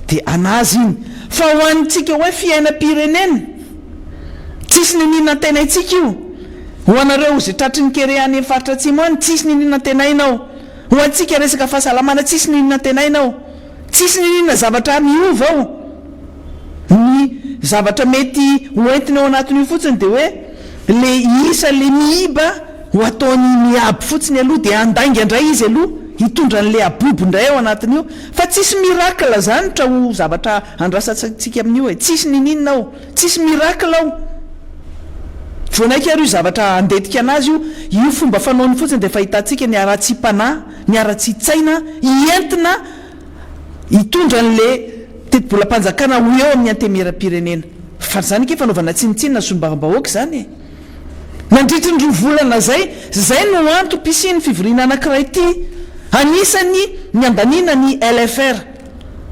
de anazy iny fa ho antsika hoe fiainam-pirenena tsisy ninina tena itsika io ho anareo zay tratry ny kere any faritra atsimo any tsisy ninina tenainao ho antsika resaka fahasalamana tsisy ninina tenainao tsisy ninina zavatra miova ao ny zavatra mety hoentina ao anatin'io fotsiny de hoe le isa le miiba ho ataony miaby fotsiny aloha de andainga indray izy aloha hitondra n'le abobo indray ao anatin'io fa tsisy miracle zany tra ho zavatra andrasantsika amin'io tsisy nininina ao tsisy miracle ao vonaika ary io zavatra andetika anazy io fomba fanaony fotsiny de fa hitantsika ny ara-tsi-panahy ny ara-tsi-tsaina entina hitondra an'le teti-bolam-panjakana ho eo amin'ny antemera-pirenena fa zany ke fanaovana tsinitsinina solombavam-bahoaka zany nandritry ny 2 volana zay no antom-pisiny fivoriana anankiray ty anisany ny andaniana ny LFR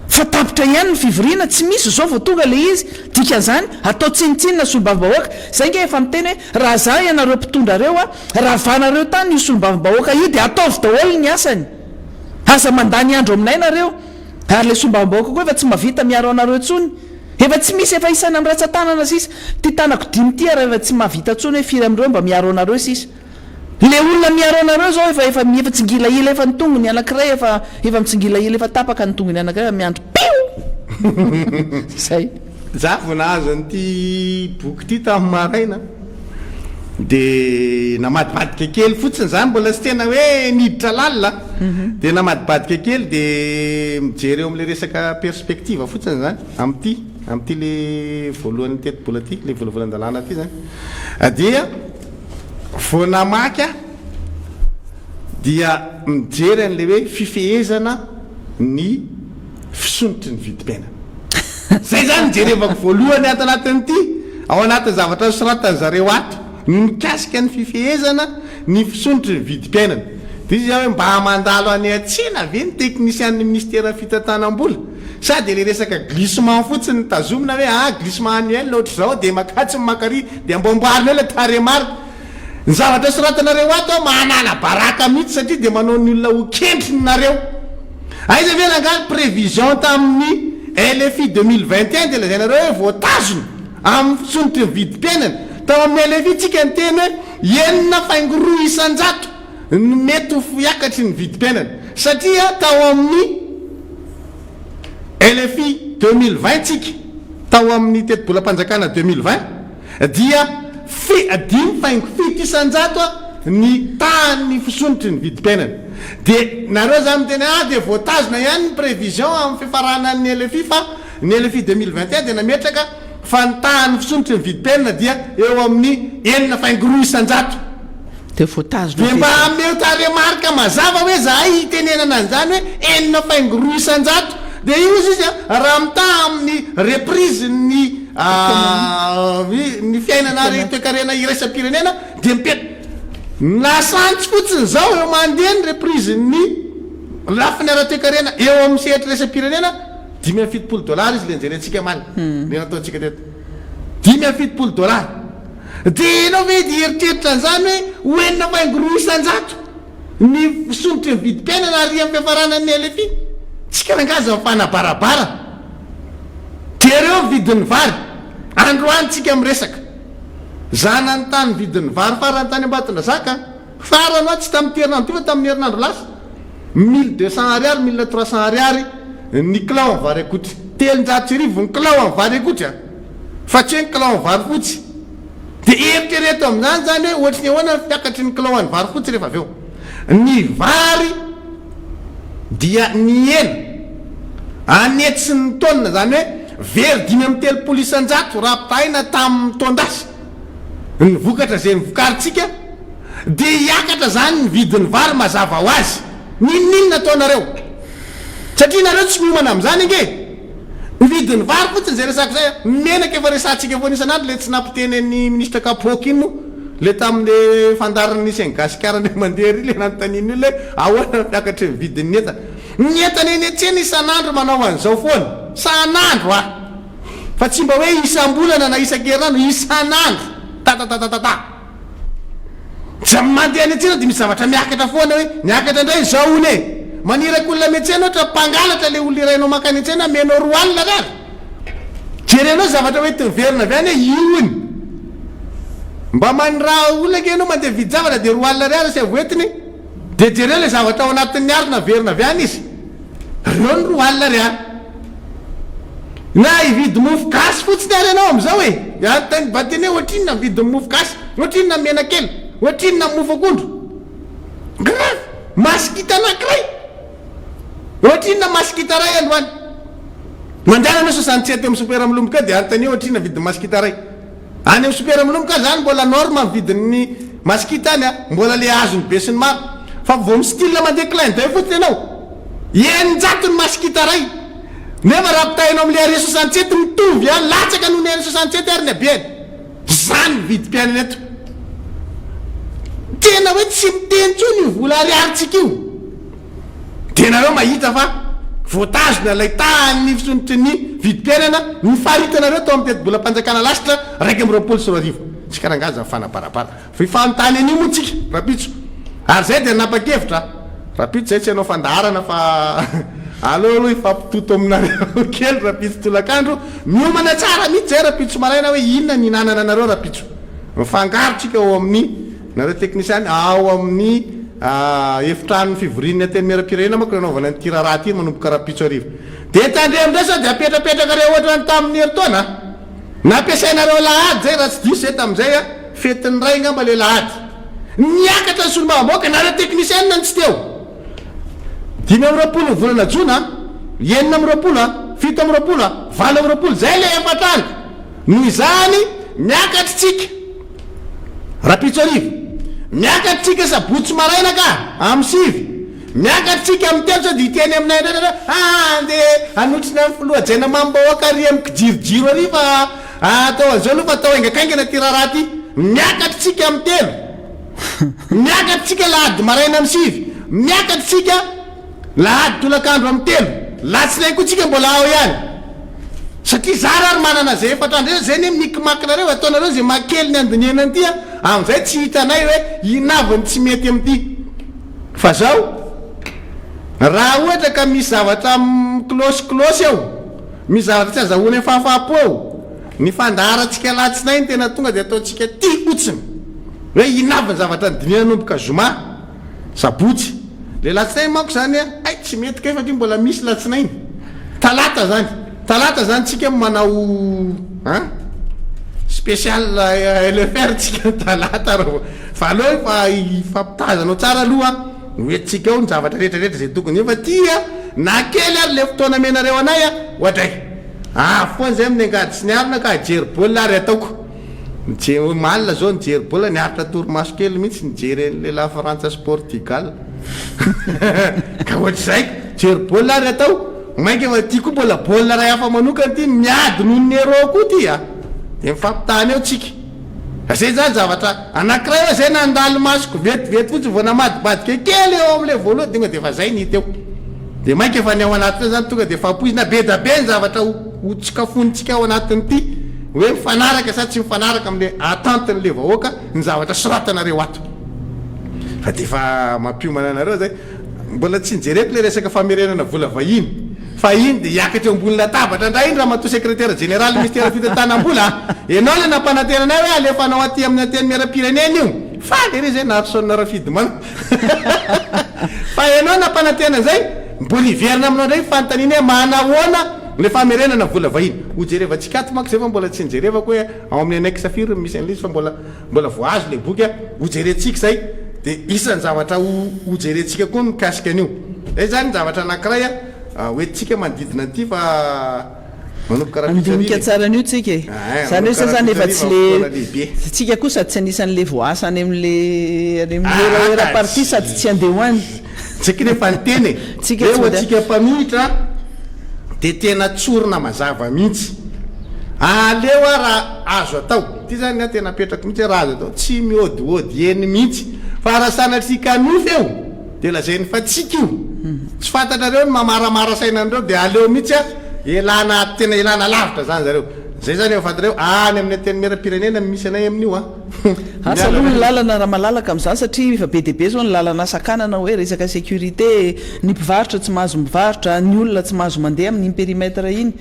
fa tapitra ihany ny fivoriana tsy misy zao vao tonga le izy dikan'izany atao tsinitsinina solombavam-bahoaka zay nge efa miteny hoe raha za ianareo mpitondra reo ravanareo tany io solombavam-bahoaka io dia ataovy daholo ny asany asa mandany andro aminay nareo ary le solombavam-bahoaka koa efa tsy mavita miaro anareo tsony efa tsy misy efa isana amin'ny ratsan-tanana sisa ty tanako dimy ty raha efa tsy mavita tsony hoe firy am'ireo mba miaro anareo sisa le olona miaro anareo zao efa tsingilaila efa nitongony anankiray efa mitsingilaila efa tapaka nitongony anankiray efa miandro pio zay za vo nahazo an'ity boky ty tamin'ny maraina de namadibadika kely fotsiny zany mbola tsy tena hoe niditra lalina de namadibadika kely de mijery eo am'le resaka perspektiva fotsiny zany am'ty le voalohan'ny teti-bola ty le volavolan-dalàna ty zany dia vo namaky dia mijery an'le hoe fifehezana ny fisonitry ny vidim-piainana zay zany mijerevako voalohany ato anatin'ity ao anatin'ny zavatra soratany zareo ato mikasika ny fifehezana ny fisonitry ny vidim-piainana de izy hoe mba mandalo any atsina ve ny teknisian'ny ministera fitantanam-bola sady le resaka glissement fotsiny tazomina hoe glissement annuel loatra zao de makatsy makary de ambomboarina eo le taremarika ny zavatra soratanareo ato manana baraka mihitsy satria de manao ny olona ho kendriny nareo aiza ve nangaly prévision tamin'ny LFI 2021 de lazay nareo hoe voatazony amin'ny fisonitry ny vidim-piainana tao amin'ny LFI tsika ny teny hoe enina faingo 2 isan-jato no mety ho fiakatry ny vidim-piainana satria tao amin'ny LFI 2020 tsika tao amin'ny teti-bolam-panjakana 2020 dia 5.7 isan-jato ny tany fisonitry ny vidim-piainana de nareo zany teny de voatazona ihany ny prévision amin'ny fifaranan'ny LFI fa ny LFI 2021 de nametraka fa ny tany fisonitry ny vidim-piainana dia eo amin'ny 4.2 isan-jato de voatazona de mba ameo taremarika mazava hoe zahay itenenana an'izany hoe 4.2 isan-jato de io izy raha mita amin'ny reprise ny fiainana toe-karena iraisam-pirenena de mipety nasantsy fotsiny zao eo mandeha ny reprise ny lafiny ara-toe-karena eo amin'ny sehatra iraisam-pirenena $570 izy le njerentsika maly le nataontsika teto $570 de enao ve de eritreritra an'izany hoe 4.2 isan-jato ny fisonitry ny vidim-piainana ary amin'ny fiafaranan'ny LFI tsika rangaza mifanabarabara de reo vidin'ny vary androany tsika miresaka zana ny tany vidin'ny vary farany tany Ambatondrazaka farany tsy tamin'ny herinandro ty fa tamin'ny herinandro lasa $1,200 $1,300 ny kilao amin'ny vary akotra 300 ny kilao amin'ny vary akotra fa tsy hoe ny kilao amin'ny vary fotsy de eritrereto amin'izany zany hoe ohatry ny ahoana fiakatry ny kilao amin'ny vary fotsy rehefa avy eo ny vary dia ny ena anetsy ny taonina zany hoe very 5.3 isan-jato raha pitaina tamin'ny taondasy ny vokatra zay mivokaritsika de hiakatra zany ny vidin'ny vary mazava ho azy ninona ataonareo satria nareo tsy miomana amin'izany ange ny vidin'ny vary fotsiny zay resaka zay menaka efa resantsika foana isan'andro le tsy nampiteny ny ministra kapoky iny mo le tamin'le fandaran'ny Sengasikara mandeha ry le nanontaniany io le ahoana fiakatry ny vidin'ny entana ny entana eny antsena isan'andro manao an'izao foana san'andro fa tsy mba hoe isam-bolana na isan-kerinandro isan'andro tatatatata za mandeha any antsena de misy zavatra miakatra foana hoe miakatra indray zao ony maniraka olona miantsena ohatra mpangalatra le olona irainao makany antsena menao 2 alina rary jerenao zavatra hoe tiverina avy any iony mba maniraha olona ke anao mandeha vidy zavatra de 2 alina rary sy avoetiny de jereo le zavatra ao anatin'ny arina verina avy any izy reo ny 2 alina rary na ividy mofo gasy fotsiny ary anao am'izao antany bateny hoe ohatrinona mividy mofo gasy ohatrinona mena kely ohatrinona mofo akondro grave masikita anankiray ohatrinona masikita ray androany mandana anao 67 amin'ny super milomboka de antany ohatrinona vidy masikita ray any amin'ny super milomboka zany mbola norme vidin'ny masikita any mbola le azony be sy ny maro fa vo mi style mandeha clin d'œil fotsiny anao 900 ny masikita ray nefa rapitahinao am'le are 67 mitovy a latsaka noho ny are 67 ary ny abeany zany vidim-pianana eto tena hoe tsy miteny tsony io vola ariaritsika io de nareo mahita fa voatazona lay tany fisonitry ny vidim-pianana ny faharitanareo tao amin'ny teti-bola mpanjakana lasitra 1.20 tsy karangaza mifanaparapara fa ifanontany an'io moa tsika rapitso ary zay de napa-kevitra rapitso zay tsy anao fandaharana fa aloaloha ifampitoto aminareo kely rapitso tolakandro miomana tsara mihitsy zay rapitso maraina hoe inona ny nanana anareo rapitso mifangarotsika ao amin'ny nareo teknisiany ao amin'ny efitrano fivorinina teny miara-pirenena manko nanaovana ny tiraraha ty manomboka rapitso arivo de tandremindray sao de apetrapetraka reo ohatra ny tamin'ny heritaona nampiasainareo lahady zay raha tsy diso zay tam'izay a fetiny ray ngamba le lahady niakatra ny solombaboaka nareo teknisianina ny tsy teo 5 volana jona 9 7 20 zay le efatrano noho izany miakatra tsika rapitso arivo miakatra tsika sabotsy maraina ka amy sivy miakatra tsika amy telo sao de iteny aminay de anotriny amy filohajaina mambaoaka ary amy kijirojiro ary fa atao an'izao aloha fa atao aingakaingana ty raharaha ty miakatra tsika amy telo miakatra tsika lahady maraina amy sivy miakatra tsika lahady tolakandro amy telo latsinay koa tsika mbola ao ihany satria zara ary manana zay efatrandro zay ny mikimakinareo ataonareo zay makely ny andiniana ty am'izay tsy hitanay hoe inavany tsy mety am'ty fa zao raha ohatra ka misy zavatra klosiklosy ao misy zavatra tsy azahoany fahafapo ao ny fandaharatsika latsinay ny tena tonga de ataotsika ty fotsiny hoe inavany zavatra andiniana nomboka zoma sabotsy le latsinay manko zany ay tsy mety ka efa ty mbola misy latsinay talata zany tsika manao spécial LFR tsika talata ro fa aloha fa ifampitazanao tsara aloha hoentsika eo ny zavatra rehetrarehetra zay tokony efa tia na kely ary le fotoana menareo anay ohatray foany zay amin'ny angady sy niarina ka jery baolina ary ataoko malina zao nijery baolina niaritra torimaso kely mihitsy nijery an'le la France Portugal ka ohatr'zay jery baolina ary atao mainka efa ty koa mbola baolina raha hafa manokana ty miady noho ny ero koa ty de mifampitany eo tsika zay zany zavatra anankiray eo zay nandalo masoko vetivety fotsy vao namadibadika kely eo am'le voalohany tonga de fa zay nita eo de mainka efa ny ao anatiny zany tonga de fapoizina be da be ny zavatra hotsikafonitsika ao anatiny ty hoe mifanaraka sa tsy mifanaraka am'le atantin'le vahoaka ny zavatra soratanareo ato fa de fa mampiomana anareo zay mbola tsy nijereko le resaka famerenana vola vahiny fa iny de hiakatra eo ambony latabatra ndray iny raha mato secrétaire général ministère fitantanam-bola ianao le nampanatenanay hoe alefanao aty amin'ny anteny miara-pirenena io fa le re zay nahatrosonina rafidy mana fa ianao nampanatena zay mbola iverina aminao ndray fantaniny hoe manahoana le famerenana vola vahiny hojerevantsika ato manko zay fa mbola tsy nijerevako hoe ao amin'ny anaiky safira misy an'izy fa mbola voazo le boky hojerentsika zay de isan'ny zavatra hojerentsika koa mikasika an'io zay zany zavatra anankiray hoentsika manodidina ty fa manomboka rahandinika tsara an'io tsika zany hoe sasany efa tsy le tsika koa sady tsy anisan'le voasany am'le era parti sady tsy andeha hoany tsika nefa nyteny eo atsika mpamihitra de tena tsorona mazava mihitsy aleo a raha azo atao ty zany a tena apetrako mihitsy raha azo atao tsy miôdiôdy eny mihitsy fa raha sanatsika anofy eo de lazainy fa tsika io tsy fantatrareo ny mamaramara sainandreo de aleo mihitsy elana tena elana lavitra zany zareo zay zany efantareo any amin'ny teny miara-pirenena misy anay amin'io asa aloha ny lalana raha malalaka am'izany satria efa be deabe zao ny lalana sakanana hoe resaka sécurité ny mpivarotra tsy mahazo mivarotra ny olona tsy mahazo mandeha amin'ny périmètre iny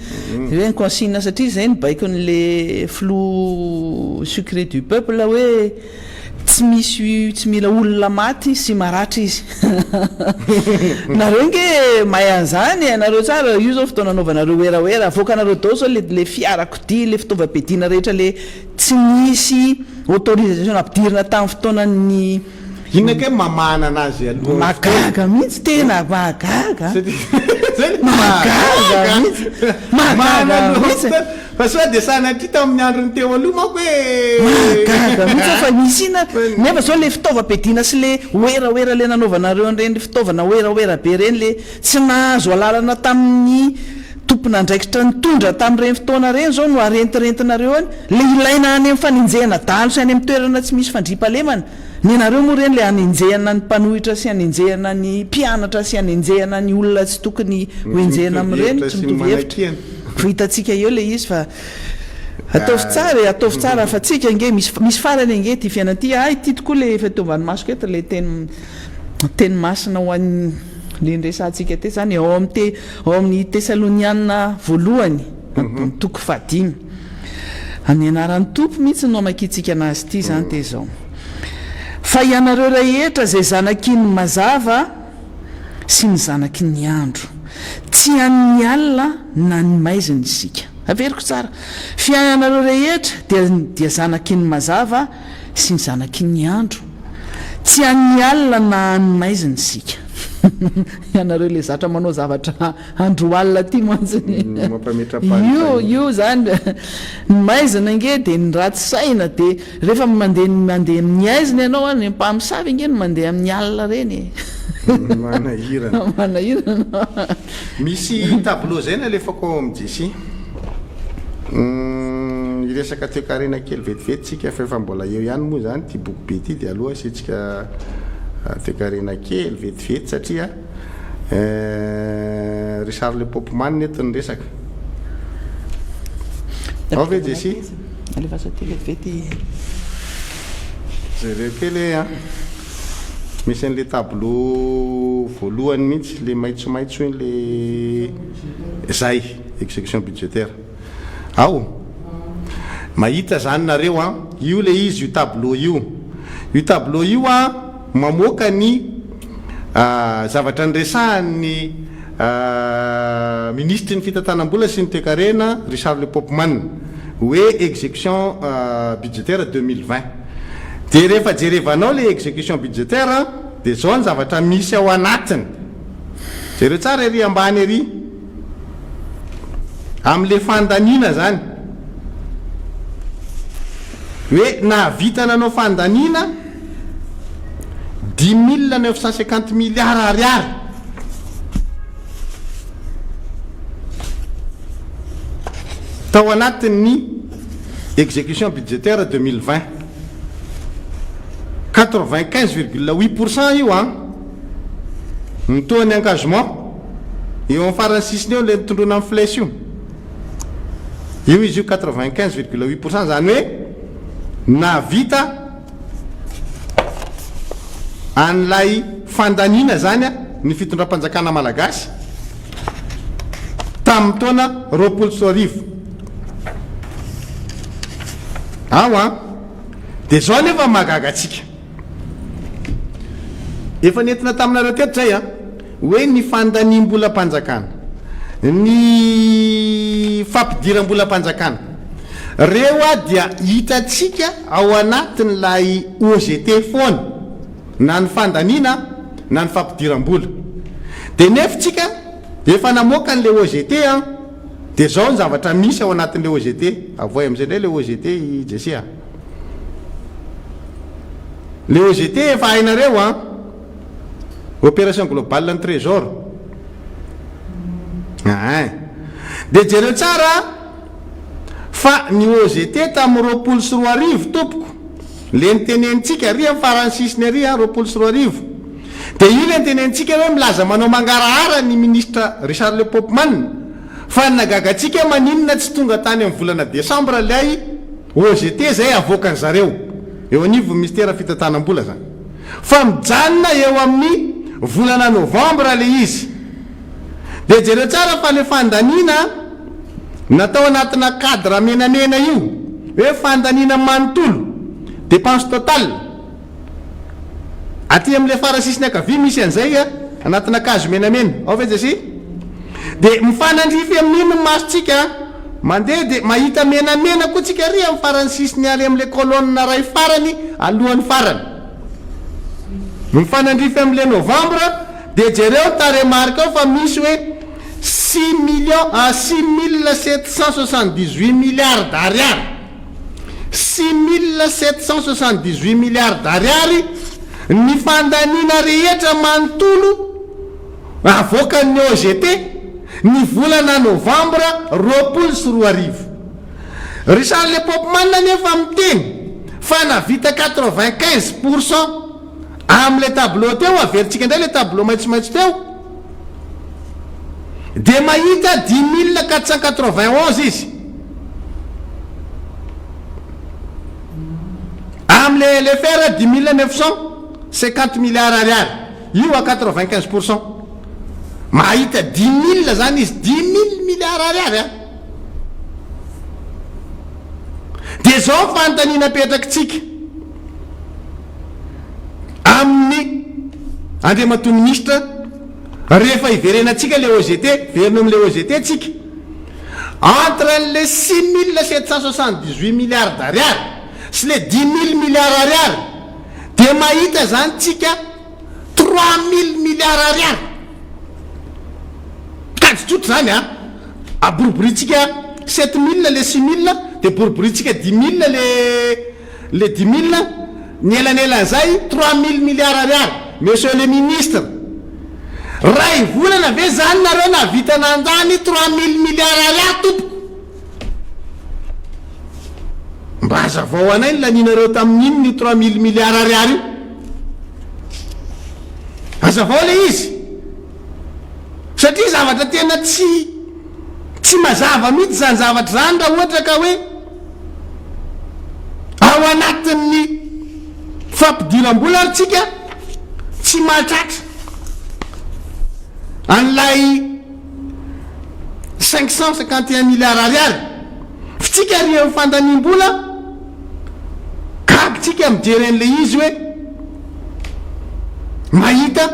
de hoe ny consigne satria zay ny baikon'le flou sucré du peuple hoe tsy mila olona maty sy maratra izy nareo nge mahay an'izany nareo tsara io zao fotoana anaovanareo oeraoera avoakanareo dao zao le fiarakodia le fitaovam-piadiana rehetra le tsy misy autorisation ampidirina tamin'ny fotoanany inona ke mamana anazy aloha magaga mihitsy tena magaga magaga mihitsy fa sao de sanatria tamin'ny androny teo aloha manko hoe magaga mihitsy fa misy ina nefa zao le fitaovam-piadiana sy le oeraoera le nanaovanareo an'ireny fitaovana oeraoera be reny le tsy nahazo alalana tamin'ny tompona ndraikitra nitondra tamin'ireny fotoana reny zao no arentirentinareo any le ilaina any amin'ny faninjehana dalo sy any amin'ny toerana tsy misy fandriampalemana ny nareo moa reny le anenjehana ny mpanohitra sy anenjehana ny mpianatra sy anenjehana ny olona tsy tokony hoenjehana amin'ireny tsy mitovy hevitra hitantsika eo le izy fa ataovy tsara fa tsika nge misy farany ange ty fiainaty ty tokoa le efa teo ambany masoko eto le teny masina ho an'ny le nresantsika te zany ao amin'ny tesaloniana voalohany toko 5 amin'ny anaran'ny tompo mihitsy no makitsika anazy ty zany te zao fa ianareo rehetra zay zanaky ny mazava sy ny zanaky ny andro tsy an'ny alina na ny maizina isika averiko tsara fianareo rehetra dia zanaky ny mazava sy ny zanaky ny andro tsy an'ny alina na ny maizina isika ianareo le zatra manao zavatra andro alina ty mantsiny io zany ny maizina nge de ny ratsy saina de rehefa mandeha amin'ny aizina ianao any mpamosavy nge no mandeha amin'ny alina reny manahirana misy tableau zay na lefako amijisy iresaka toekarena kely vetivety tsika fa mbola eo ihany moa zany ty boky be ty de aloha asitsika toekarena kely vetivety satria Richard Le Popman neto ny resaka ao ve Jesy zareo kely misy an'le tableau voalohany mihitsy le maitsomaitso iny le zay exécution budgétaire ao mahita zany nareo io le izy io tableau io mamoaka ny zavatra nyresahan'ny ministre ny fitantanam-bola sy ny toekarena Richard Le Popman hoe exécution budgétaire 2020 de rehefa jerevanao le exécution budgétaire de zao ny zavatra misy ao anatiny jereo tsara ery ambany ery am'le fandanina zany hoe nahavita nanao fandanina 10,950 milliards ariary tao anatin'ny exécution budgétaire 2020 95,8% io nitoany engagement eo amin'ny farany sisiny eo le nitondrona amin'ny flèche io izy io 95,8% zany hoe navita an'lay fandanina zany ny fitondram-panjakana malagasy tamin'ny taona 2020 ao de zao nefa magagatsika efa nentina taminareo teto zay hoe ny fandanim-bolam-panjakana ny fampidiram-bolam-panjakana reo dia hitatsika ao anatin'lay OGT foana na ny fandanina na ny fampidiram-bola de nefitsika efa namoaka an'le OGT de zao ny zavatra misy ao anatin'le OGT avoy am'izay ndray le OGT Jesy le OGT efa hainareo opération globale ny trésor de jereo tsara fa ny OGT tamin'ny 2020 tompoko le nitenentsika ry amin'ny farany sisiny ary 2020 de io le nitenentsika hoe milaza manao mangarahara ny ministre Richard Le Popman fa nagagatsika maninona tsy tonga tany amin'ny volana décembre lay OGT zay avoakany zareo eo anivo ministère fitantanam-bola zany fa mijanona eo amin'ny volana novembre le izy de jereo tsara fa le fandanina natao anatina cadre menamena io hoe fandanina manontolo dépense totale aty am'le farasisiny akavia misy an'izay anatina kazo menamena ao ve Jesy de mifanandrify amin'ino masotsika mandeha de mahita menamena koa tsika ry amin'ny farany sisiny ary am'le colonne ray farany alohan'ny farany mifanandrify am'le novembre de jereo taremarque ao fa misy hoe 6,778 milliards d'ariary 6,778 milliards d'ariary ny fandanina rehetra manontolo avoakan'ny OGT ny volana novambra 24 Richard le Popman nefa miteny fa navita 95% am'le tableau teo averintsika indray le tableau maitsomaitso teo de mahita 10 491 izy am'le LFR 10 950 milliards ariary io a 95%. mahita 10 000 zany izy 10 000 milliards ariary de zao fantanina petrakitsika amin'ny andriamato ministre rehefa iverenatsika le OGT verina am'le OGT tsika entre le 6 778 milliards d'ariary sy le 10 000 milliards ariary de mahita zany tsika 3 000 milliards ariary katsotsotra zany aboroboritsika 7 000 le 6 000 de boroboritsika 10 000 le 10 000 ny elanelan'izay 3 000 milliards ariary monsieur le ministre ray volana ve zany nareo navita nandany 3 000 milliards ariary tompo mba hazavao anay ny laninareo tamin'iny ny 3 000 milliards ariary io hazavao le izy satria zavatra tena tsy mazava mihitsy zany zavatra zany raha ohatra ka hoe ao anatin'ny fampidiram-bola aritsika tsy mahatratra an'lay 551 milliards ariary fitsika ry amin'ny fandanim-bola kakitsika mijeren'le izy hoe mahita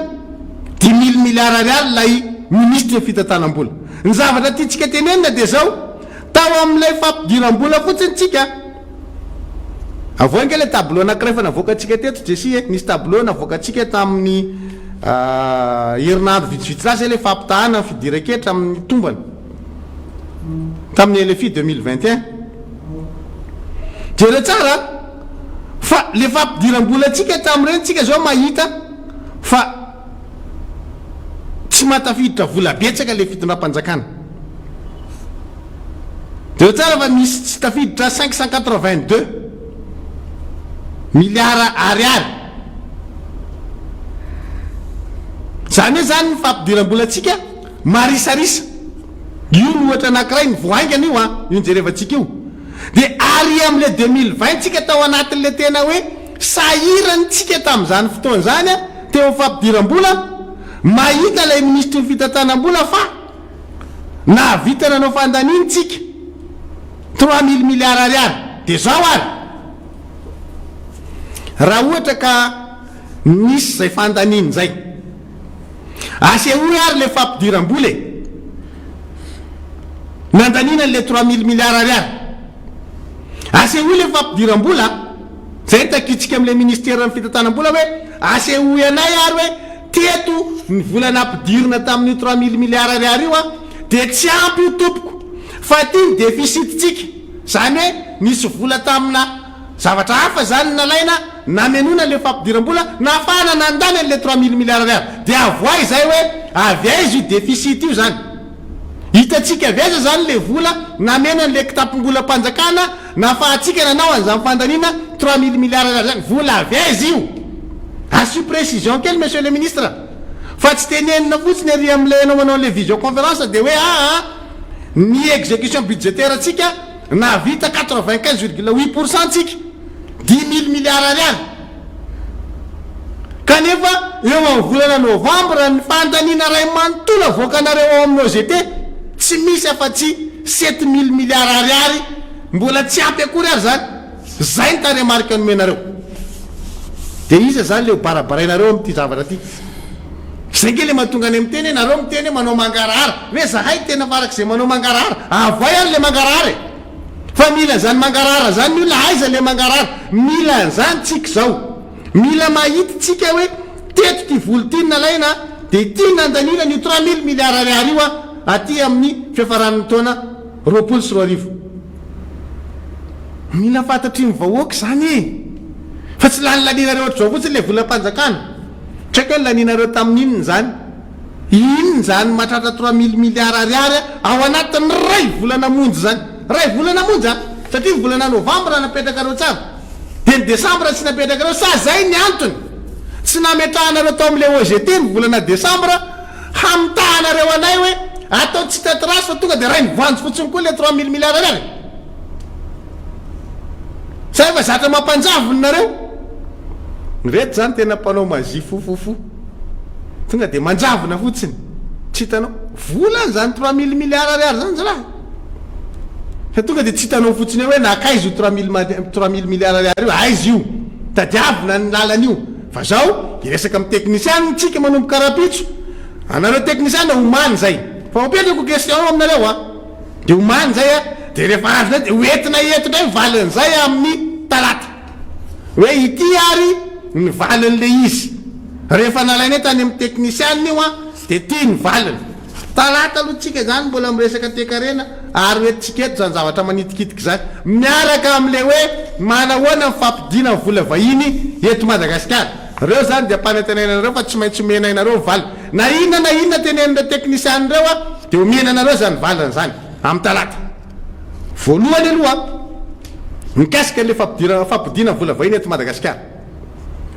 10 000 milliards ariary lay ministre fitantanam-bola ny zavatra tiatsika tenenina de zao tao am'lay fampidiram-bola fotsiny tsika avoange le tableau anankiray fa navoakatsika teto jesy nisy tableau navoakatsika tamin'ny herinandro vitsivitsy le fampitahana fidiran-ketra amin'ny tombany tamin'ny LFI 2021 jere tsara fa le fampidiram-bola atsika tamin'ireny tsika zao mahita fa tsy matafiditra vola betsaka le fitondram-panjakana de tsara fa misy tsy tafiditra 582 milliards ariary zany hoe zany fampidiram-bola atsika marisarisa io no ohatra anankiray ny voaingana io io njerevantsika io de ary am'le 2020 tsika tao anatin'le tena hoe sahiranytsika tamin'izany fotoana zany teo fampidiram-bola mahita lay ministre fitantanam-bola fa navita nanao fandaninitsika 3 000 milliards ariary de zao ary raha ohatra ka nisy zay fandaniny zay asehoy ary le fampidiram-bola nandanina le 3 000 milliards ariary asehoy le fampidiram-bola zay takitsika am'le ministère ny fitantanam-bola hoe asehoy anay ary hoe teto ny volana ampidirina tamin'ny 3 000 milliards ariary io de tsy ampy io tompoko fa ty ny déficit tsika zany hoe nisy vola tamina zavatra hafa zany nalaina namenona le fampidiram-bola nafana nandany an'le 3 000 milliards ariary de avoay zay hoe aviaizy io déficit io zany hitatsika aviaiza zany le vola namena an'le kitapom-bola mpanjakana nafahatsika nanao an'izany fandanina 3 000 milliards ariary zany vola aviaizy io asu précision kely monsieur le ministre fa tsy tenenina fotsiny ary am'le anao manao le vision conférence de hoe ny exécution budgétaire atsika navita 95,8% tsika 10 000 milliards ariary kanefa eo amin'ny volana novembre ny fandanina ray manontolo avoakanareo ao amin'ny OGT tsy misy afa-tsy 7 000 milliards ariary mbola tsy ampy akory ary zany zay ny taremarika anomenareo de iza zany le barabarainareo am'ty zavatra ty zay nge le mahatonga any amin'ny teny hoe nareo miteny hoe manao mangarahara hoe zahay tena farak'izay manao mangarahara avoay ary le mangarahara fa mila zany mangarahara zany ny olona aiza le mangarahara mila zany tsika zao mila mahita tsika hoe teto ty volo ty nalaina de ty nandanina ny 3 000 milliards ariary io aty amin'ny fiafaran'ny taona 24 mila fantatry ny vahoaka zany fa tsy lany laninareo ohatr'izao fotsiny le volam-panjakana traika hoe laninareo tamin'inony zany iny zany mahatratra 3000 milliards ariary ao anatin'ny ray volana monjy zany ray volana monjy satria volana novambra napetraka reo tsara dia ny desambra tsy napetraka reo sa zay ny antony tsy nametrahanareo tao amin'le OGT ny volana desambra hamitahanareo anay hoe atao tsy tatrasy fa tonga dia ray nivoanjo fotsiny koa le 3000 milliards ariary say fa zatra mampanjavony nareo reto zany tena mpanao mazy fofofo tonga dia manjavona fotsiny tsy hitanao volany zany 3000 milliards ariary zany zalahy fa tonga dia tsy hitanao fotsiny hoe nakaizy io 3000 milliards ariary io aizy io tadiavina ny lalany io fa zao iresaka amin'ny teknisiany tsika manomboka rapitso anareo teknisiany omany zay fa mapetrako question aminareo dia omany zay dia rehefa azy nay dia hoentina entindray valin'izay amin'ny talata hoe ity ary ny valin'le izy rehefa nalaina tany amin'ny teknisiany io dia tia ny valiny talata aloha tsika zany mbola miresaka tekarena ary hoentsika eto zany zavatra manitikitiky zany miaraka amin'le hoe manahoana mifampidiana ny vola vahiny eto Madagasikara reo zany dia mpanentenainareo fa tsy maintsy omenainareo valy na inona tenenina teknisiany reo dia omenanareo zany valiny zany amin'ny talata voalohany aloha mikasika le fampidiana vola vahiny eto Madagasikara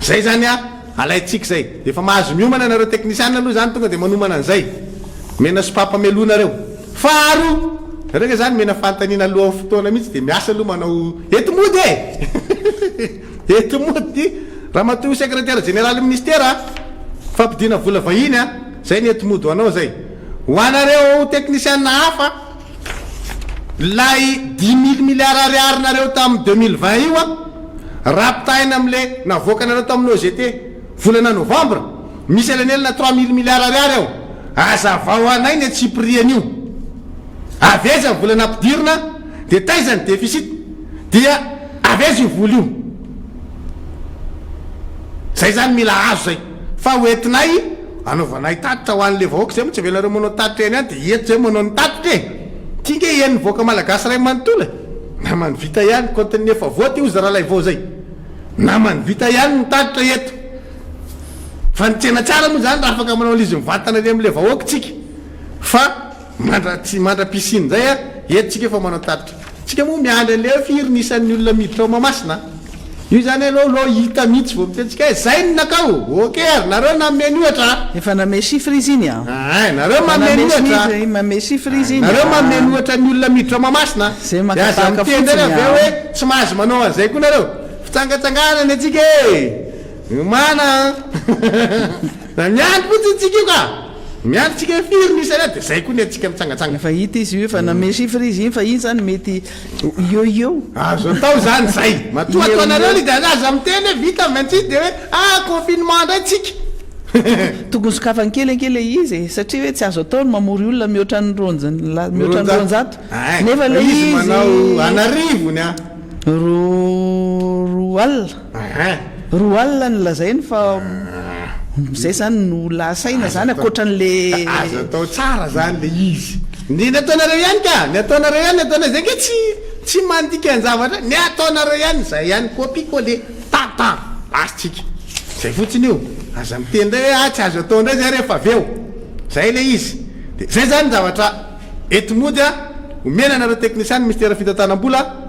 zay zany alaitsika zay dia efa mahazo miomana nareo teknisiany aloha zany tonga dia manomana an'izay mena sopampamelonareo faharo reka zany mena fantaniana alohan'ny fotoana mihitsy dia miasa aloha manao etomody etomody raha matoa secrétaire général ministère fampidiana vola vahiny zay ny etomody ho anao zay ho anareo teknisianina hafa lay 10 000 milliards ariary nareo tamin'ny 2020 io rapitaina am'le navoakanareo tamin'ny OGT volana novambra misy alanelina 3000 milliards ariary ao azavao anay ny atsiprian'io aveza ny volana ampidirina dia taizany déficit dia aveza io vola io zay zany mila azo zay fa hoentinay anaovanay tatitra ho an'le vahoaka zay mo tsy avelareo manao tatitra eny any dia eto zay manao ny tatitra tinge eny voaka malagasy ray manotola namany vita ihany contenu efa voty io zaralay vao zay namany vita ihany ny tatitra eto fa ny tsena tsara moa zany raha afaka manao izy mivantana le amin'le vahoaka tsika fa mandra-pisiny zay eto tsika efa manao tatitra tsika moa miandry an'le firinisan'ny olona miditra ao Mahamasina io zany aloha hita mihitsy vao mitentsika hoe zay ny nakao ok ary nareo nameny ohatra efa name chiffre izy iny nareo mameny ohatra mame chiffre izy iny nareo mameny ohatra ny olona miditra ao Mahamasina dia aza mitendry avy eo hoe tsy mahazo manao an'izay koa nareo fitsangatsangana ny atsika mana na miandry fotsiny tsika io ka miandry tsika firinisana dia zay koa ny atsika mitsangatsanga efa hita izy io efa name chiffre izy iny fa iny zany mety io azo atao zany zay matoa ataonareo dia aza miteny hoe vita maintsy dia hoe confinement ndray tsika tokony sokafany kelykely izy satria hoe tsy azo atao ny mamory olona mihoatra ny ronjato nefa le izy manao anarivony roa alina ny lazainy fa zay zany no lasaina zany akoatran'le azo atao tsara zany le izy ny ataonareo ihany ka ny ataonareo ihany ataonareo zay ke tsy mandika ny zavatra ny ataonareo ihany zay ihany copie-coller tata asitsika zay fotsiny io aza mitendray hoe tsy azo atao ndray zay rehefa avy eo zay le izy dia zay zany zavatra etomody omena nareo teknisiany mistera fitantanam-bola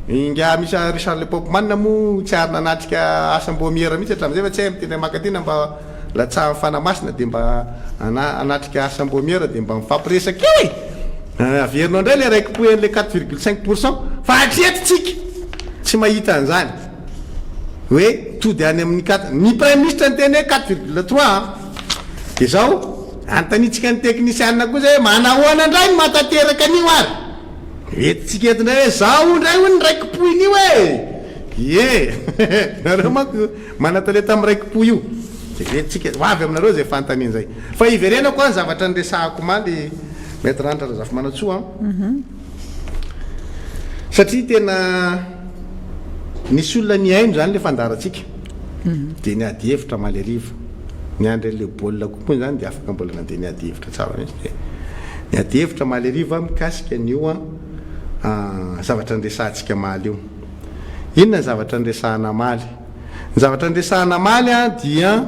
inga misy Richard Lepopman mo tsy ary nanatrika asam-bomiera mihitsy hatram'izay fa tsy hay mitendry makatina mba latsaha fanamasina dia mba anatrika asam-bomiera dia mba mifampiresaka averinao indray le raiky poen'le 4,5% fa atreto tsika tsy mahita an'izany hoe tody any amin'ny ny premier ministre ny teny hoe 4,3 dia zao antanitsika ny teknisianina koa zay hoe manahoana indray ny matateraka an'io ary etitsika eto indray hoe zao indray ho ny raiky poiny io nareo manko manataleta amin'ny raiky poy io etsika hoavy aminareo zay fantaniany zay fa iverenako any zavatra nyresahako maly maître ranitra razafy manatsoa satria tena nisy olona niaino zany le fandaratsika dia niady hevitra maly ariva niandry an'le baolina kokoa zany dia afaka mbola nandeha niady hevitra tsara mihitsy niady hevitra maly ariva mikasika an'io zavatra nyresahantsika maly io inona ny zavatra nyresahana maly ny zavatra nyresahana maly dia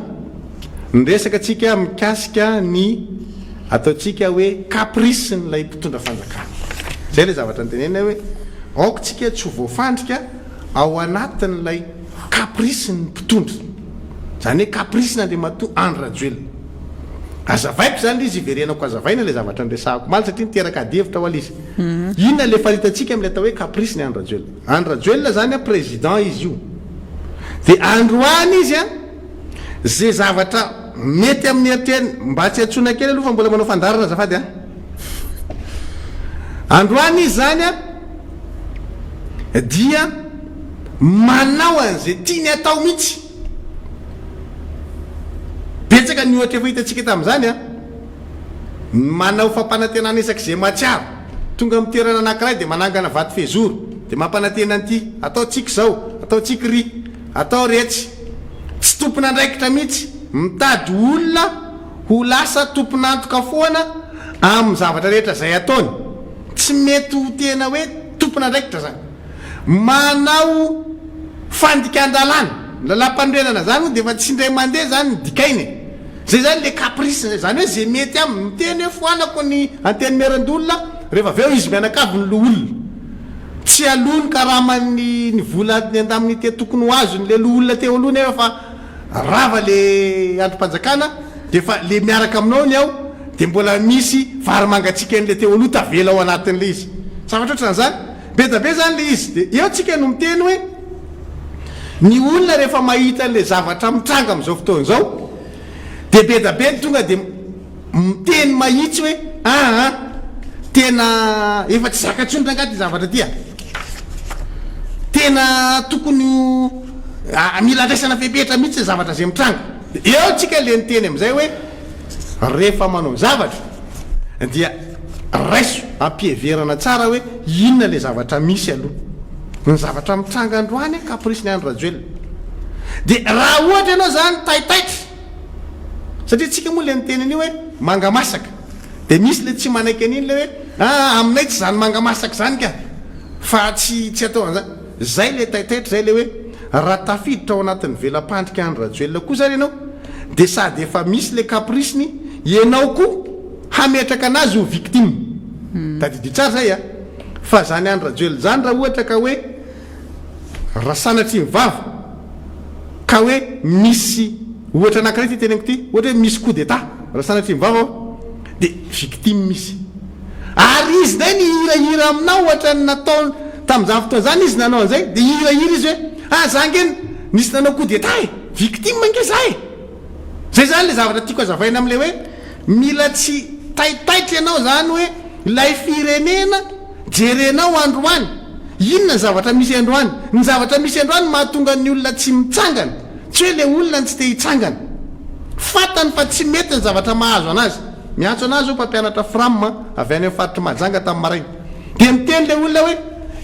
nyresaka tsika mikasika ny ataotsika hoe caprice n'ilay mpitondra fanjakana zay le zavatra nytenena hoe aokotsika tsy ho voafandrika ao anatin'ilay caprice ny mpitondra zany hoe caprice na de mato andrajoel azavaiko zany izy iverenako azavaina le zavatra nyresahako maly satria niteraka adevitra ho al izy inona le fahitatsika am'le atao hoe caprice ny andrajoel andrajoel zany a président izy io de androany izy a zay zavatra mety amin'ny eriteny mba tsy atsona kely aloha fa mbola manao fandarana zafady a androany izy zany a dia manao an'zay tiany atao mihitsy betsaka ny ohatra efa hitatsika tam'zany a manao fampanantenana isaky zay matsiaro tonga amy toerana anankiray de manangana vaty fezoro de mampanantena an'ity ataotsika zao ataotsika ry atao retsy tsy tompona andraikitra mihitsy mitady olona ho lasa tomponantoka foana amin'ny zavatra rehetra zay ataony tsy mety ho tena hoe tompona andraikitra zany manao fandikan-dalàna lalam-panorenana zany de fa tsy indray mandeha zany dikainy zay zany le caprice zany hoe zay mety aminy miteny hoe foanako ny anteny merandolona rehefa aveo izy mianakavy ny lo olona tsy alony karahamany ny vola ny andaminy te tokony ho azo le lo olona teo aloha nefa fa rava le androm-panjakana de fa le miaraka aminao ny ao de mbola misy vary mangatsika an'le teo aloha tavela ao anatin'le izy zavatra oatra zany be da be zany le izy de eo tsika no miteny hoe ny olona rehefa mahita le zavatra mitranga am'izao fotoana zao de be da be tonga de miteny mahitsy hoe tena efa tsy zakatsondra angaty zavatra tya tena tokony mila andraisana fepetra mihitsy zavatra zay mitranga eo tsika le niteny am'izay hoe rehefa manao zavatra dia raiso ampieverana tsara hoe inona le zavatra misy aloha ny zavatra mitranga androany caprice ny andrajoel de raha ohatra ianao zany taitaitra satria tsika moa le niteny an'io hoe manga masaka de misy le tsy manaiky an'iny le hoe aminay tsy zany manga masaka zany ka fa tsy atao an'zany zay le taitaitra zay le hoe raha tafiditra ao anatin'ny velam-pandrika andrajoel koa zany ianao de sady efa misy le capriceny ianao koa hametraka anazy ho victime tadidy tsara zay a fa zany andrajoel zany raha ohatra ka hoe raha sanatry mivava ka hoe misy ohatra anankiray ty teneniko ty ohatra hoe misy coup d'état raha sanatry mivava de victime misy ary izy zay ny hirahira aminao ohatra ny natao tam'izany fotoana zany izy nanao an'izay de hirahira izy hoe zangeny nisy nanao coup d'état e victime ange zay zay zany le zavatra tiako azavaina am'le hoe mila tsy taitaitra ianao zany hoe lay firenena jerenao androany inona ny zavatra misy androany ny zavatra misy androany mahatonga ny olona tsy mitsangana tsy hoe le olona ny tsy te hitsangana fatany fa tsy mety ny zavatra mahazo anazy miantso anazy o mpampianatra fram avy any faritry majanga tamin'ny maraina de miteny le olona hoe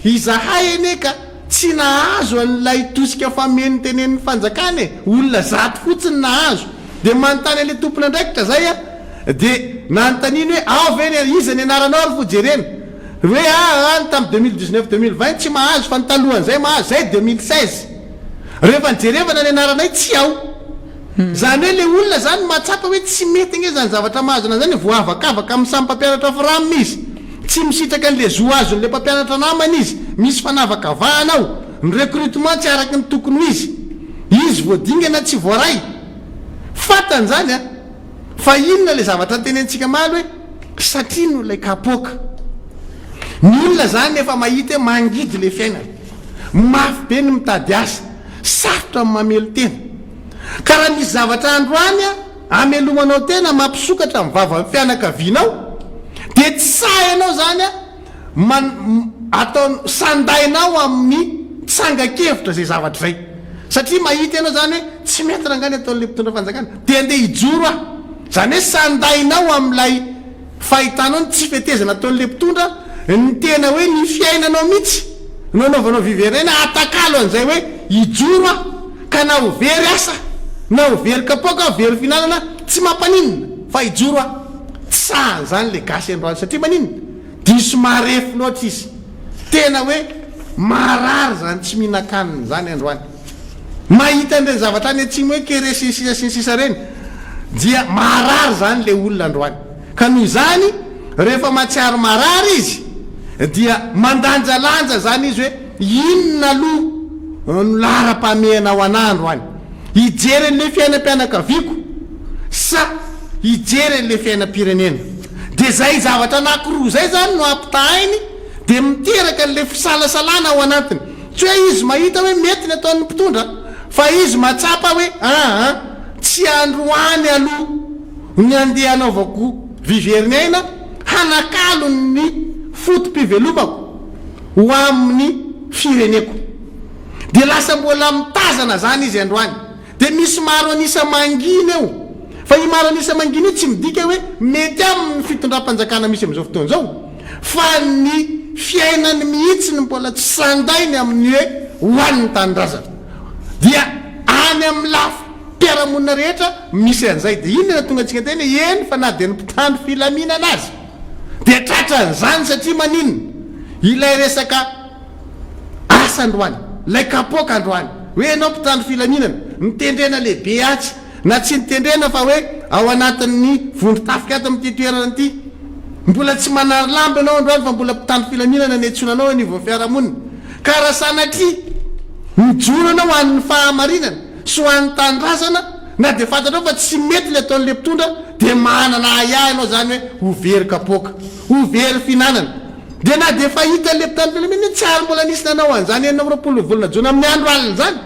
izahay ene ka tsy nahazo an'lay tosika fameny tenen'ny fanjakana e olona zato fotsiny nahazo de manontany ale tompony andraikitra zay a de nanotaniny hoe ao veny izy ny anaranao ary fojerena hoe any tamy 2019-2020 tsy mahazo fa nytalohan'zay mahazo zay 2016 rehefa nijerevana ny anaranay tsy ao zany hoe le olona zany mahatsapa hoe tsy mety nge zany zavatra mahazo ana zany voavakavaka amin'ny samy mpampianatra framina izy tsy misitraka an'le zoazon'le mpampianatra namany izy misy fanavakavahanao ny recrutement tsy araky ny tokony izy voadingana tsy voaray fatany zany a fa inona le zavatra nytenentsika maly hoe satria no lay kapoka ny olona zany efa mahita hoe mangidy le fiainana mafy be ny mitady asa sarotra amin'ny mamelo tena ka raha misy zavatra androany a amelomanao tena mampisokatra mivava ny fianakavianao de tsy sa ianao zany a atao sandainao amin'ny tsangakevitra zay zavatra zay satria mahita ianao zany hoe tsy mety rangany ataon'le mpitondra fanjakana de andeha hijoro zany hoe sandainao am'lay fahitanao ny tsy fetezana ataon'le mpitondra ny tena hoe ny fiainanao mihitsy nanaovanao viverena atakalo an'izay hoe hijoro ka na ho very asa na ho very kapoka very finanana tsy mampaninina fa hijoro tsy sahany zany le gasy androany satria maninona diso marefo loatra izy tena hoe marary zany tsy mihinakaniny zany androany mahita an'ireny zavatra any atsimo hoe kere sinsisa reny dia marary zany le olona androany ka noho izany rehefa matsiaro marary izy dia mandanjalanja zany izy hoe inona aloha lara-pamehanao anandro any hijery an'le fiainam-pianakaviako sa hijery an'le fiainam-pirenena de zay zavatra anakiroa zay zany no ampitahainy de miteraka an'le fisalasalana ao anatiny tsy hoe izy mahita hoe mety ny ataon'ny mpitondra fa izy matsapa hoe tsy androany aloha ny andeha anaovako viveriny aina hanakalo ny fotom-pivelomako ho amin'ny fireneko de lasa mbola mitazana zany izy androany de misy maro anisa manginy eo fa i maro anisa manginy io tsy midika hoe mety amin'ny fitondram-panjakana misy am'izao fotoana zao fa ny fiainany mihitsy ny mbola tsy sandainy amin'ny hoe hoan'ny tanindrazana dia any amin'ny lafo mpiaramonina rehetra misy an'izay de inona tonga antsika tena eny fa na de ny mpitandro filaminana azy de tratran'izany satria maninona ilay resaka asa androany lay kapoka androany hoe anao mpitandro filaminana nitendrena lehibe atsy na tsy nitendrena fa hoe ao anatin'ny vondrotafika ato amin'ity toerana ity mbola tsy manary lamby anao androany fa mbola mpitandro filaminana ny antsonanao anivon'ny fiarahamonina ka raha sanatria mijoro anao hoan'ny fahamarinana sy hoan'ny tanindrazana na de fantatrao fa tsy mety le ataon'le mpitondra de manana ahiahy anao zany hoe hovery kapoka hovery finanana de na de fahita le mpitandro filaminana tsy ary mbola nisy nanao an'izany enina roapolo volana jona amin'ny andro alina zany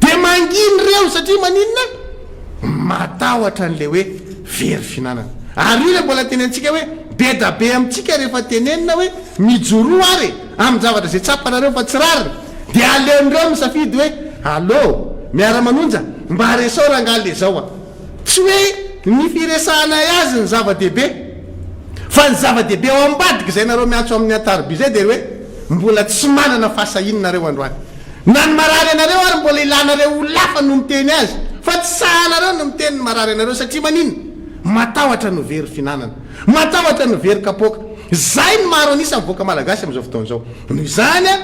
de manginy reo satria maninona matahotra an'le hoe very finanana ary io le mbola teny antsika hoe be da be amintsika rehefa tenenina hoe mijoro ary amin'ny zavatra zay tsapanareo fa tsy rariny de aleon'ireo misafidy hoe allo miara-manonja mba resao rangaly zao a tsy hoe ny firesahana azy ny zava-dehibe fa ny zava-dehibe ao ambadiky zay nareo miantso amin'ny antaroby zay de hoe mbola tsy manana fahasahinonareo androany na ny marary anareo ary mbola ilanareo olafa no miteny azy fa tsy sahanareo no miteny ny marary anareo satria manino matahotra no very finanana matahotra no very kapoka zay ny maro anisa mivoaka malagasy am'izao fotoana zao noho izany a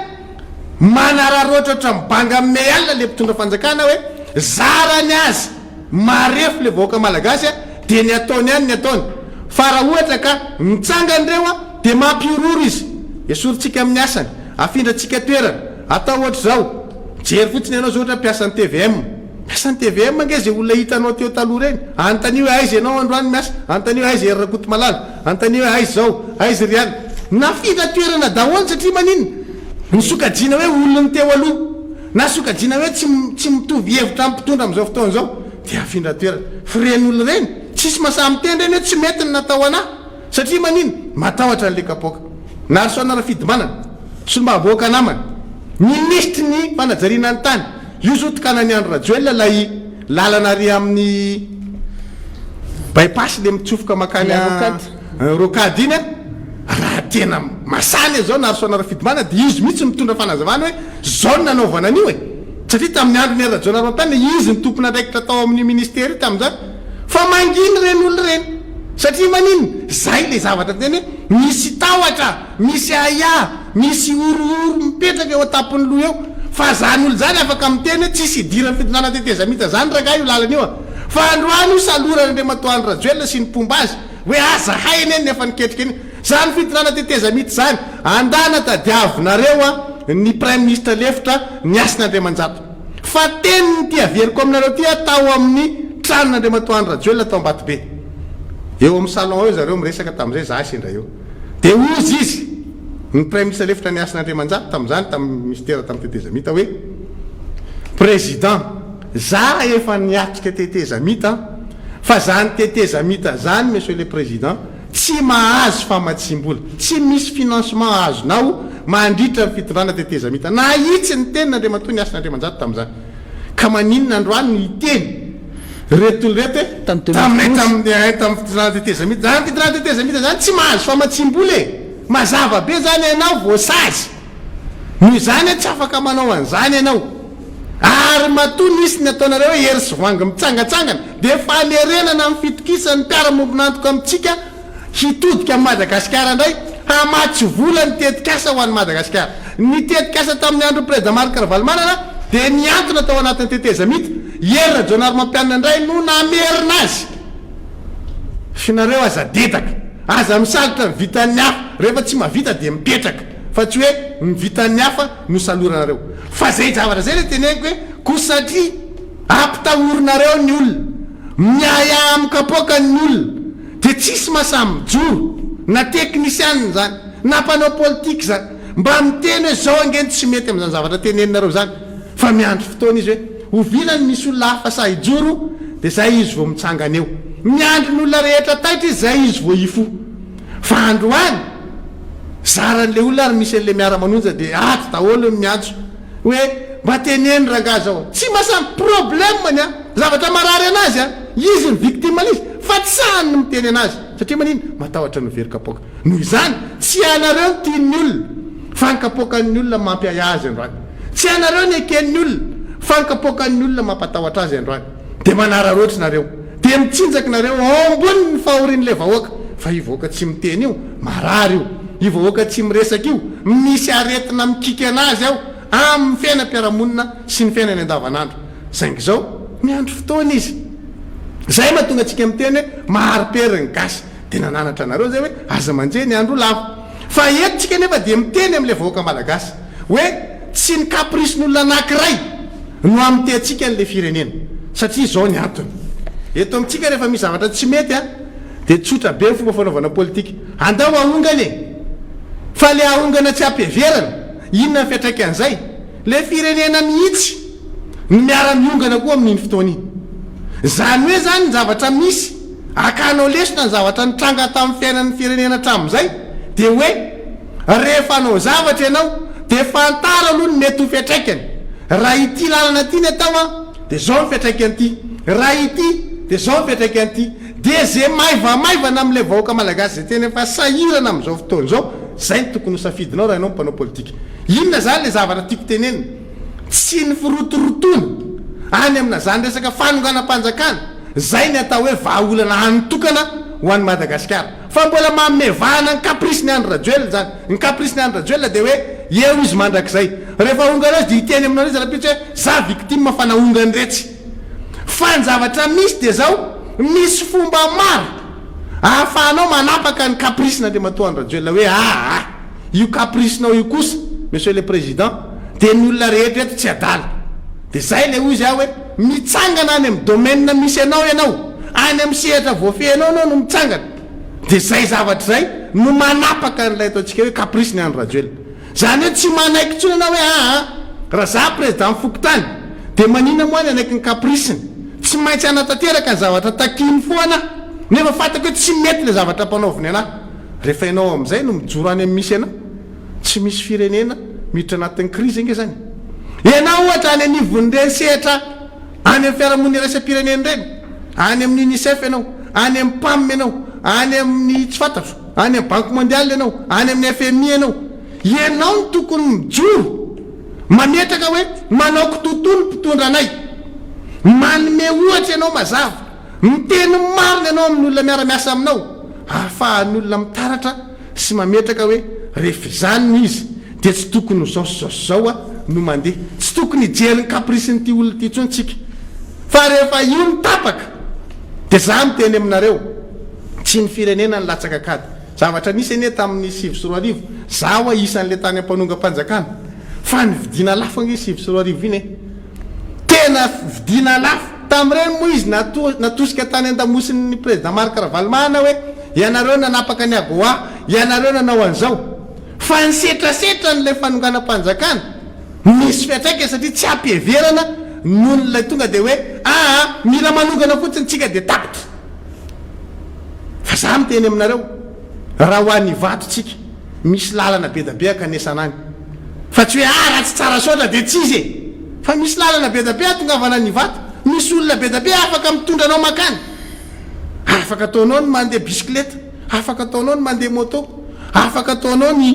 manararotratra mibanga aminay alina le mpitondra fanjakana hoe zarany azy marefo le voaka malagasy a de ny ataony any ny ataony fa raha ohatra ka mitsangandreo a de mampiororo izy esorintsika amin'ny asany afindratsika toerana atao ohatra zao jery fotsiny ianao zao ohatra mpiasan'ny tvm miasan'ny tvm ange zay olona hitanao teo taloha reny anontany hoe aizy ianao androany miasa anontany hoe aizy erakoto malala anontany hoe aizy zao aizy riany nafindra toerana daholo satria manino ny sokajina hoe olona ny teo aloha na sokajina hoe tsy mitovy hevitra mpitondra am'izao fotoana zao de afindra toerana firen'olona reny tsisy masamiteny reny hoe tsy mety ny natao anahy satria manino matahotra n'le kapoka na rysoana rafidy manana solombaboaka namana ny misitry ny fanajariana ny tany io zao tokana ny andro rajoela lay lalana ry amin'ny bypass le mitsofoka makany rokady iny a raha tena masany zao na rysoana rafidy manana de izy mihitsy mitondra fanazavana hoe zao ny nanaovana an'io e satria tamin'ny andro ny rajoena rampany izy ny tompona raikitra tao amin'ny ministera io tam'izany fa manginy reny olo reny satria manino zay le zavatra teny hoe misy tahotra misy aia misy orooro mipetraka eo atapony loha eo fa zany olo zany afaka miteny hoe tsisy idirany fitonana tetezamita zany raga io lalany io a fa androany io salorany ndre matoany rajoelona sy ny pomba azy hoe aza hainy eny nefa niketrika eny zany fitonana tetezamity zany andana tadiavinareo a ny prime ministre lefitra ny asin'andriamanjato fa teniny ty averiko aminareo ty atao amin'ny tranon'andriamatoany rajoelona tao ambato be eo amin'ny salon eo zareo miresaka tam'izay za sendra eo de ozy izy ny prime ministre lefitra ny asin'andriamanjato tam'izany tamin'ny ministera tamin'ny tetezamita hoe président za efa niatrika tetezamita fa zany tetezamita zany monsieur le président tsy mahazo famatsimbola tsy misy financement azonao mandritra ny fitondrana tetezamita na itsy ny tenin'andriamatoa ny asin'andriamanjato tam'izany ka maninona androany no iteny retolo rety tamin'ny fitondrana tetezamita zany fitondrana tetezamita zany tsy mahazo famatsimbola e mazava be zany ianao voasazy noho izany tsy afaka manao an'izany ianao ary mato nisy ny ataonareo hery sy voangy mitsangatsangana de fanerenana amin'ny fitokisany mpiara-mombonantoka amitsika hitodika amin'ny madagasikara indray hamatsy vola ny tetikasa ho an'ny madagasikara ny tetikasa tamin'ny andro président Marc Ravalomanana de niantona tao anatin'ny tetezamita herina jonary mampianina indray no namerina azy finareo azadetaka aza misalitra mivitan'ny hafa rehefa tsy mahavita dia mipetraka fa tsy hoe mivitan'ny hafa no saloranareo fa zay zavatra zay le teneniko hoe ko satria ampitahorinareo ny olona miaya amikapoakany olona dia tsisy masamy joro na teknisianina zany na mpanao politika zany mba miteny hoe zao angeny tsy mety amin'izany zavatra teneninareo zany fa miandro fotoana izy hoe ovilany misy olona hafa sa hijoro dia zay izy vao mitsangana eo miandro ny olona rehetra taitra izy zay izy vao ifo fa androany zaran'le olona ary misy an'le miara-manonja dia ato daholo miantso hoe mba teneny ranga zao tsy masamy problème a zavatra marary anazy a izy ny victime izy fa tsy sahany ny miteny anazy satria manino matahotra ny very-kapoaka noho izany tsy anareo ny tian'ny olona fa nikapoakan'ny olona mampiay azy androany tsy anareo ny eken'ny olona fa nikapoakan'ny olona mampatahotra azy androany dia manararoatra nareo dia mitsinjaka nareo ambony ny fahorin'le vahoaka fa io vahoaka tsy miteny io marary io vahoaka tsy miresaka io misy aretina mikika anazy ao amin'ny fiainam-piaramonina sy ny fiainany andavanandro saingy zao miandro fotoana izy zay mahatonga antsika miteny hoe mahariperiny gasy dia nananatra anareo zay hoe aza manjeny ny andro lava fa etotsika nefa dia miteny amin'le vahoaka malagasy hoe tsy ny kaprisin'olona anankiray no amite atsika n'le firenena satria zao ny antony eto amintsika rehefa misy zavatra tsy mety a dia tsotra be ny fomba fanaovana politika andao ahongana e fa le ahongana tsy ampiheverana inona ny fiatraika an'izay le firenena mihitsy ny miara-miongana koa amin'iny fotoana iny zany hoe zany ny zavatra misy akanao lesona ny zavatra nitranga tamin'ny fiainan'ny firenena hatramin'izay dia hoe rehefa anao zavatra ianao dia fantara aloha ny mety ho fiatraikany raha ity lalana ty ny atao a dia zao ny fiatraikany ity raha ity dia zao ny fiatraikany ity dia zay maivamaivana amin'ilay vahoaka malagasy zay tena efa sahirana amin'izao fotoana zao zay ny tokony ho safidinao raha ianao mpanao politika inona zany le zavatra tiako tenenina tsy ny firotorotona any amina zany resaka fanonganam-panjakana zay ny atao hoe vahaolana hanitokana ho an'ny madagasikara fa mbola mamevahana ny kaprisy ny andro rajoel zany ny kaprisy ny andro rajoel dia hoe eo izy mandrakizay rehefa ongana azy dia hiteny aminao izy rapitsy hoe za victime fanahongany retsy fa ny zavatra misy dia zao misy fomba maro ahafahanao manapaka ny kaprisina le matoa andro rajoel hoe io kaprisinao io kosa monsieur le président dia ny olona rehetra eto tsy adala dia zay le ozy aho hoe mitsangana any amin'ny domaine misy anao ianao any amin'ny sehatra voafehanao anao no mitsangana dia zay zavatra zay no manapaka n'ilay ataontsika hoe kaprisy ny andro rajoel zany hoe tsy manaiky ntsony anao hoe raha za président fokotany dia manina moa ny anaiky ny kaprisiny tsy maintsy anatanteraka ny zavatra takiny foana nefa fantako hoe tsy mety le zavatra mpanaoviny anahy rehefa ianao amin'izay no mijoro any amin'ny misy anao tsy misy firenena miditra anatin'ny krizy nge zany ianao ohatra any anivon'ireny sehatra any amin'ny fiarahamonina iraisam-pireneny reny any amin'ny unicef ianao any amin'ny PAM ianao any amin'ny tsy fantatro any amin'ny banque mondiale ianao any amin'ny FMI ianao ianao ny tokony mijoro mametraka hoe manao kitotono mpitondra anay manome ohatra ianao mazava miteny marina ianao amin'ny olona miara-miasa aminao ahafahan'ny olona mitaratra sy mametraka hoe rehefa zany ny izy dia tsy tokony ho zao sy zao a no mandeha tsy tokony hijeryny kaprisin'ity olona ty tsontsika fa rehefa io mitapaka dia za miteny aminareo tsy ny firenena ny latsaka akady zavatra nisy ane tamin'ny 7 zaho a isan'le tany ampanonga-panjakana fa ny vidina lafo ange 7 iny tena vidina lafo tamin'ireny moa izy natosika tany an-damosin'ny président Marc Ravalomanana hoe ianareo nanapaka ny agoa ianareo nanao an'izao fa ny setrasetra n'lay fanonganam-panjakana misy fiatraika satria tsy ampiheverana noho n'lay tonga dia hoe mila manongana fotsiny tsika dia tapitra fa za miteny aminareo raha ho an'ny vatotsika misy lalana be da be akanesana any fa tsy hoe raha tsy tsara sotra dia tsy izy e fa misy lalana be da be atongavana ny vato misy olona be da be afaka mitondra anao makany afaka ataonao ny mandeha bisikileta afaka ataonao ny mandeha moto afaka ataonao ny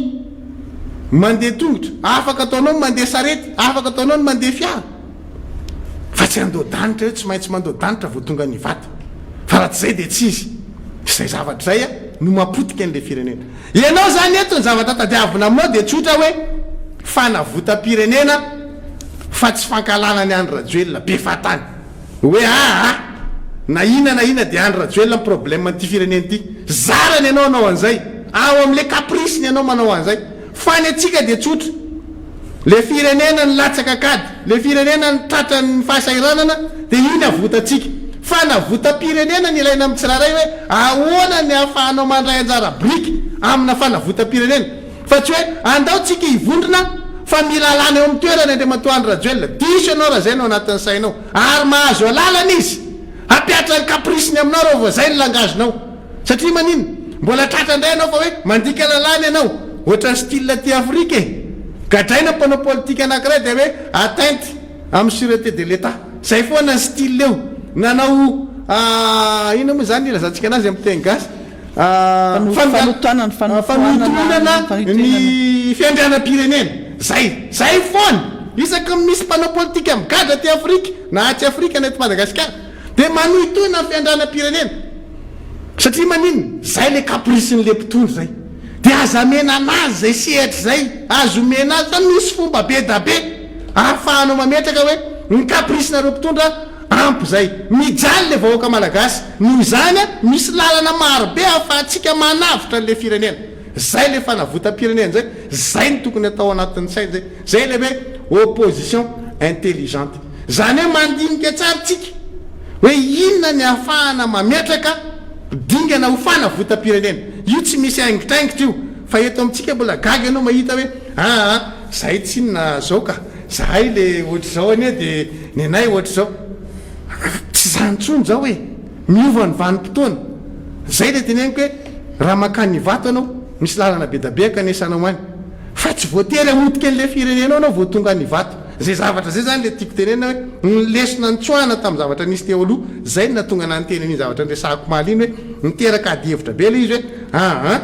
mandeha tongotra afaka ataonao ny mandeha sarety afaka ataonao ny mandeha fiara fa tsy andodanitra hoe tsy maintsy mandodanitra vo tonga ny vato fa raha tsy zay dia tsy izy zay zavatra zay a no mapotika an'le firenena ianao zany eto ny zavatra tadiavina aminao dia tsotra hoe fanavotam-pirenena fa tsy fankalana ny andro rajoelona be fatany hoe na ina dia andro rajoelona ny problème n'ity firenena ity zarany ianao anao an'izay ao am'le caprisiny ianao manao an'izay fa ny atsika dia tsotra le firenena ny latsaka kady le firenena ny tratrany fahasairanana dia iny avotatsika fa navotam-pirenena ny ilaina amin'ny tsiraray hoe ahoana ny ahafahanao mandray anjara briky amina fanavotam-pirenena fa tsy hoe andao tsika hivondrona fa mila alana eo amin'ny toerana Andriamatoandro Rajoelina diso ianao raha zay no anatin'ny sainao ary mahazo alalana izy hampiatra ny caprisiny aminao raha vao zay ny langazonao satria manino mbola tratra indray ianao fa hoe mandika lalana ianao ohatran'ny style ty Afrika gadraina mpanao politika anankiray dia hoe atteinte amin'ny sûreté de l'État zay foana ny style eo nanao ino moa zany ilazantsika anazy amin'ny teny gasy fanotonana ny fiandrianam-pirenena zay foana isaka misy mpanao politika migadra ty Afrika na atsy Afrika na eto Madagasikara dia manohitoina ny fiandrianam-pirenena satria manino zay le capricen'le mpitondro zay dia aza mena anazy zay sehatra zay azo mena azy zany misy fomba be da be ahafahanao mametraka hoe ny caprisena-reo mpitondra ampy zay mijaly le vahoaka malagasy noho izany misy lalana marobe ahafahantsika manavitra n'le firenena zay le fanavotam-pirenena zay ny tokony atao anatin'ny saina zay le hoe opposition intelligente zany hoe mandinika tsara tsika hoe inona ny ahafahana mametraka dingana ho fanavotam-pirenena io tsy misy aingitraingitra io fa eto amintsika mbola gaga ianao mahita hoe zay tsinona zao ka zahay le ohatra zao anie dia ny anay ohatra zao tsy zanontsony zao hoe miova ny vanim-potoana zay le teneniko hoe raha makany vato anao misy lalana be da be kanesanao any fa tsy voatery amotika an'le firenenao anao vao tonga ny vato zay zavatra zay zany le tiako tenena hoe nylesona nytsoahana tamin'ny zavatra nisy teo aloha zay natonga na nytena iny zavatra nresahako maly iny hoe niteraka adihevitra be le izy hoe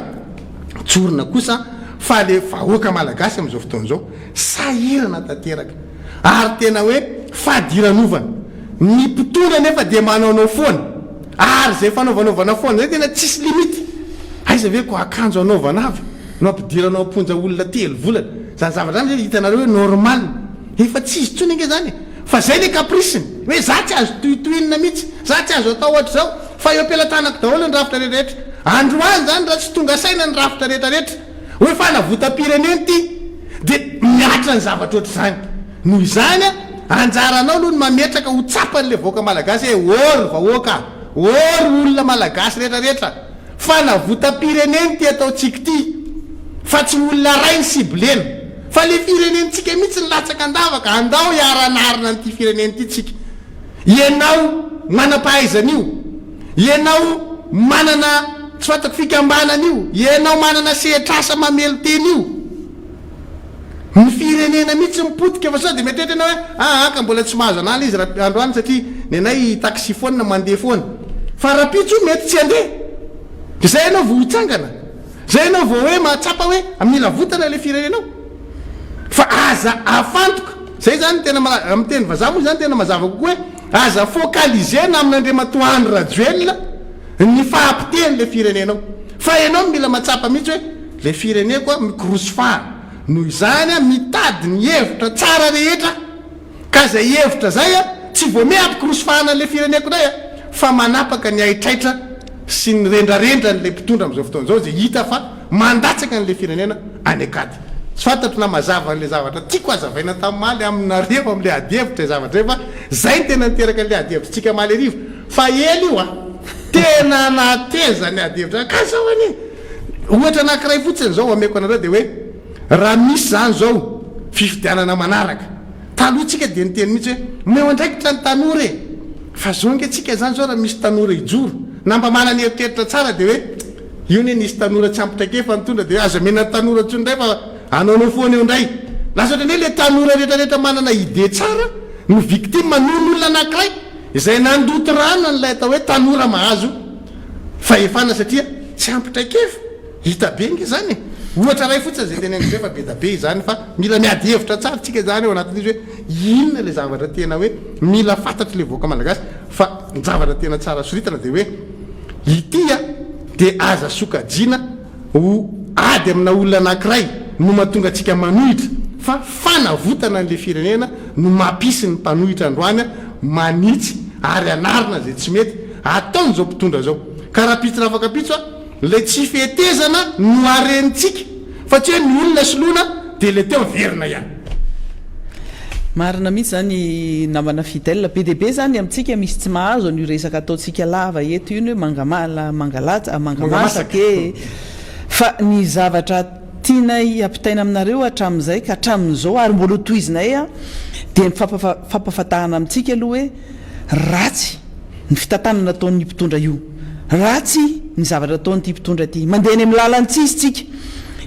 tsorona kosa fa le vahoaka malagasy am'izao fotoana zao sahirana tanteraka ary tena hoe fahadiranovana ny mpitondra nefa dia manaonao foana ary zay fanaovanaovana foana zay tena tsisy limity aiza ve ko akanjo anaovana avy no ampidiranao amponja olona 3 volana zany zavatra zany hitanareo hoe normal efa tsisy tsony nge zany fa zay le caprisiny hoe za tsy azo tohitohinina mihitsy za tsy azo atao ohatra zao fa eo ampelantanako daholo ny rafitra rehetrarehetra androany zany raha tsy tonga saina ny rafitra rehetrarehetra hoe fanavotam-pirenena ty dia miatra ny zavatra oatra zany noho izany anjaranao aloha ny mametraka ho tsapan'le vahoaka malagasy hoe ory vahoaka ory olona malagasy rehetrarehetra fanavotam-pirenena ty ataotsika ty fa tsy olona ray ny siblena fa le firenentsika mihitsy ny latsaka andavaka andao hiaranarina n'ity firenena ty tsika ianao manam-pahaizan'io ianao manana tsy fatako fikambanan'io ianao manana sehitrasa mamelo teny io ny firenena mihitsy mipotika fa sao dia mety hoe tena hoe ka mbola tsy mahazo anala izy raha andro any satria ny anay taxi foana mandeha foana fa rapitso mety tsy handeha zay ianao vo hitsangana zay ianao vao hoe mahatsapa hoe mila votana le firenenao fa aza afantoka zay zany tena amin'ny teny vazaha moa zany tena mazava kokoa hoe aza focalisena amin'Andriamatoandro Rajoelina ny fahampiteny le firenenao fa ianao mila matsapa mihitsy hoe le fireneko a mikrosofara noho izany mitady ny hevitra tsara rehetra ka zay hevitra zay tsy voame ampikrosofahana le fireneko ray fa manapaka ny aitraitra sy ny rendrarendra n'le mpitondra am'izao fotoana zao zay hita fa mandatsaka n'le firenena any akady tsy fantatro na mazava n'le zavatra tiako azavaina tamin'maly aminareo am'le adihevitra zavatra refa zay ny tena niteraka n'le adihevitra tsika maly arivo fa ely io tena nateza ny adihevitra ka zao any ohatra anankiray fotsiny zao ameko anareo dia hoe raha misy zany zao fifidianana manaraka taloha tsika dia niteny mihitsy hoe meo andraikitra ny tanora fa zao nge tsika zany zao raha misy tanora ijoro namba manany eritreritra tsara dia hoe io ne nisy tanora tsy ampitraikefa nytondra dia aza mena tanora tsony ndray fa anaonao foana eo indray lasa ohatra ne le tanora rehetrarehetra manana ide tsara no victime non'olona anankiray izay nandoto rano n'lay atao hoe tanora mahazo fa efana satria tsy ampitraikefa hita be nge zany ohatra ray fotsiny zay tena fa be da be zany fa mila miady hevitra tsara tsika zany eo anatin'izy hoe inona le zavatra tena hoe mila fantatry le voaka malagasy fa ny zavatra tena tsara soritana dia hoe itya dia aza sokajiana ho ady amina olona anankiray no mahatonga atsika manohitra fa fanavotana n'le firenena no mampisy ny mpanohitra androany manitsy ary anarina zay tsy mety ataony zao mpitondra zao ka raha pitsy raha afaka pitso le tsy fetezana no arenitsika fa tsy hoe ny olona soloana dia le teo verina ihany. marina mihitsy zany namana fidèle be deaibe zany amintsika misy tsy mahazo an'io resaka ataontsika lava eto iny hoe mangamasaka e fa ny zavatra tiana ampitaina aminareo hatramin'izay ka hatramin'izao ary mbola toizinay a dia ny fampafatahana amintsika aloha hoe ratsy ny fitantanana ataon'ny mpitondra io, ratsy ny zavatra ataon'ity mpitondra ty mandeha ny amin'ny lalantsisy tsika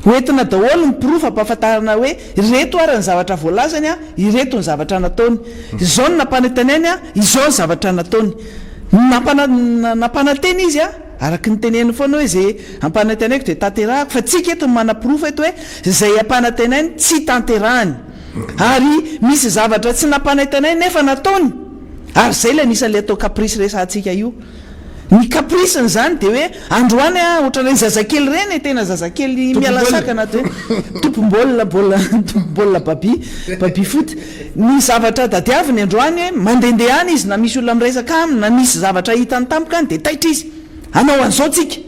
hoentina daholo ny pirofo ampahafantarana hoe ireto ary ny zavatra voalazany a ireto ny zavatra nataony izao ny nampanantenany a izao ny zavatra nataony nampananteny izy a araky ny teneny foana hoe zay ampanantenaiko dia tanterahako fa tsika eto ny manapirofo eto hoe zay ampanantenainy tsy tanterahany ary misy zavatra tsy nampanantenainy nefa nataony ary zay le anisan'le atao kaprisy resantsika io. Ny kaprisiny zany dia hoe androany a ohatran'ireny zazakely reny tena zazakely mialasakana hoe tompom-baolina baby foot ny zavatra tadiaviny androany hoe mandehandeha any izy na misy olona miresaka aminy na misy zavatra hitany tampoka any dia taitra izy anao an'izao tsika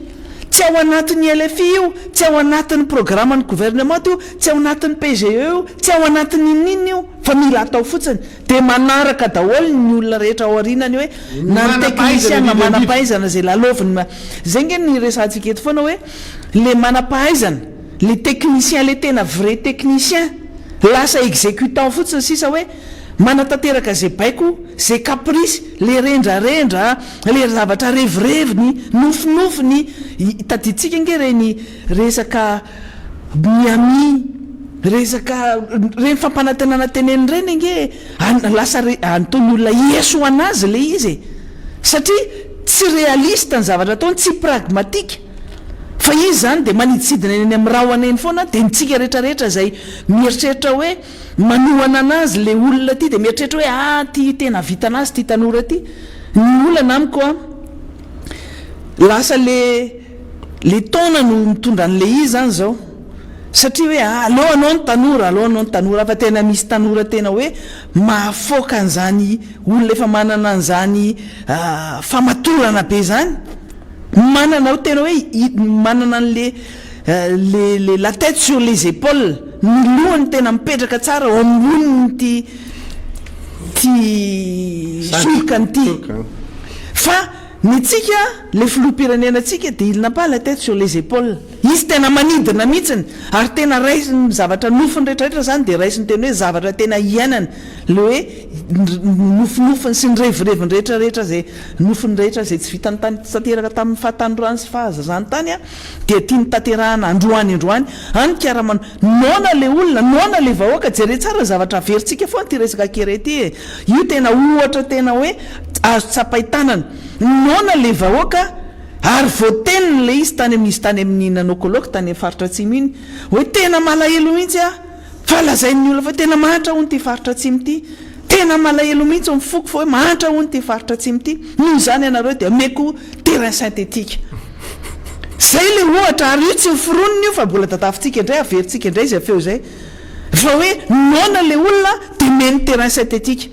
tsy ao anatin'ny LFI io tsy ao anatin'ny programman'ny gouvernement io tsy ao anatin'ny PGE io tsy ao anatin'ny ninina io fa mila atao fotsiny dia manaraka daholo ny olona rehetra ao arinany hoe na ny teknisien na manam-pahaizana zay laloviny zay nge ny resantsika eto foana hoe le manam-pahaizana le technicien le tena vrai technicien lasa exécutant fotsiny sisa hoe manatanteraka zay baiko zay caprice le rendrarendra le zavatra revireviny nofinofiny taditsika nge reny resaka miami resaka reny fampanantenana teneny reny nge lasa antaony olona ieso anazy le izy satria tsy réaliste ny zavatra ataony tsy pragmatique fa izy zany dia maniditsidina eny amin'ny raha hoaneny foana dia nitsika rehetrarehetra zay mieritreritra hoe manohana anazy le olona ty dia mieritreritra hoe ty tena vita anazy ty tanora ty ny olana amiko a lasa le taona no mitondra an'le izy zany zao satria hoe aleo anao ny tanora fa tena misy tanora tena hoe mahafoaka an'izany olona efa manana an'izany famatorana be zany manana tena hoe manana an'le la tête sur les épaules ny lohany tena mipetraka tsara ao amboniny ty solokany ty fa ny tsika le filoham-pirenena tsika dia ilina pa la tête sur les épaules izy tena manidina mihitsiny ary tena raisiny zavatra nofiny rehetrarehetra zany dia raisiny tena hoe zavatra tena iainana le hoe nofinofiny sy ny revireviny rehetrarehetra zay nofiny rehetra zay tsy vitany tanteraka tamin'ny fahatandroany sy fahazazany tany a dia tia ny tanterahana androany any karamano nona le olona nona le vahoaka jere tsara zavatra averintsika foana ty resaka kere ty io tena ohatra tena hoe azo tsapaitanana nona le vahoaka ary voateniny le izy tany amin'izy tany amin'ny nanokoloka tany amin'ny faritra atsimo iny hoe tena malahelo mihitsy a fa lazain'ny olona fa tena mahatra ho ny ty faritra atsimo ty tena malahelo mihitsy mifoko fa hoe mahatra ho ny ty faritra atsimo ty noho izany ianareo dia meko terrain synthétique zay le ohatra ary io tsy miforoniny io fa mbola tatafintsika indray averintsika indray izy afeo zay fa hoe nona le olona dia meny terrain synthétique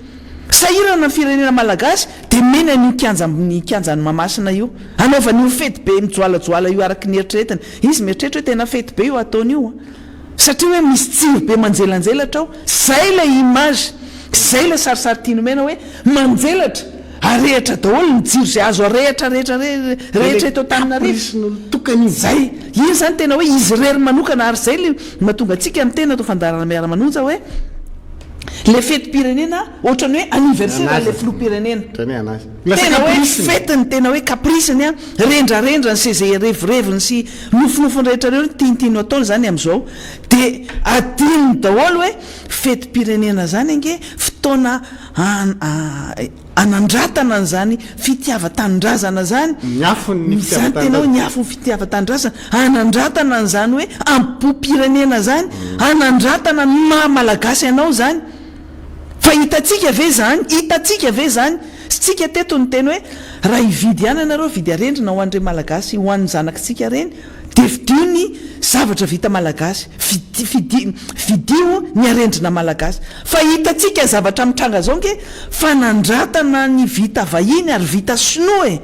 sahirana ny firenena malagasy dia mena ny kianjany mamasina io anaovan'io fety be mijoalajoala io araky ny eritreretiny izy mieritreritra hoe tena fety be io ataony io satria hoe misy tsiro be manjelanjelatra ao zay le image zay le sarisary tianomena hoe manjelatra arehatra daholo ny jiro zay azo rehetra eto taminarivotokany zay iny zany tena hoe izy rery manokana ary zay le mahatonga atsika amin'ny tena atao fandarana miara-manonja hoe le fety-pirenena ohatrany hoe anniversaire le filoha-pirenena tena hoe fetiny tena hoe kaprisiny a rendrarendra ny se zay revireviny sy nofinofiny rehetrareo tianytiano ataony zany am'izao dia adininy daholo hoe fety-pirenena zany ange fotoana anandratana an'izany fitiava-tanindrazana zany zany tena hoe niafo ny fitiava-tanindrazana anandratana an'izany hoe ampo-pirenena zany anandratana ny mahamalagasy ianao zany fa hitatsika ve zany sy tsika teto ny teny hoe raha hividy ihany ianareo vidy arendrina ho an'ire malagasy ho an'ny zanakitsika reny dia vidio ny zavatra vita malagasy vidio ny arendrina malagasy fa hitatsika zavatra mitranga zao nke fa nandratana ny vita vahiny ary vita sinoa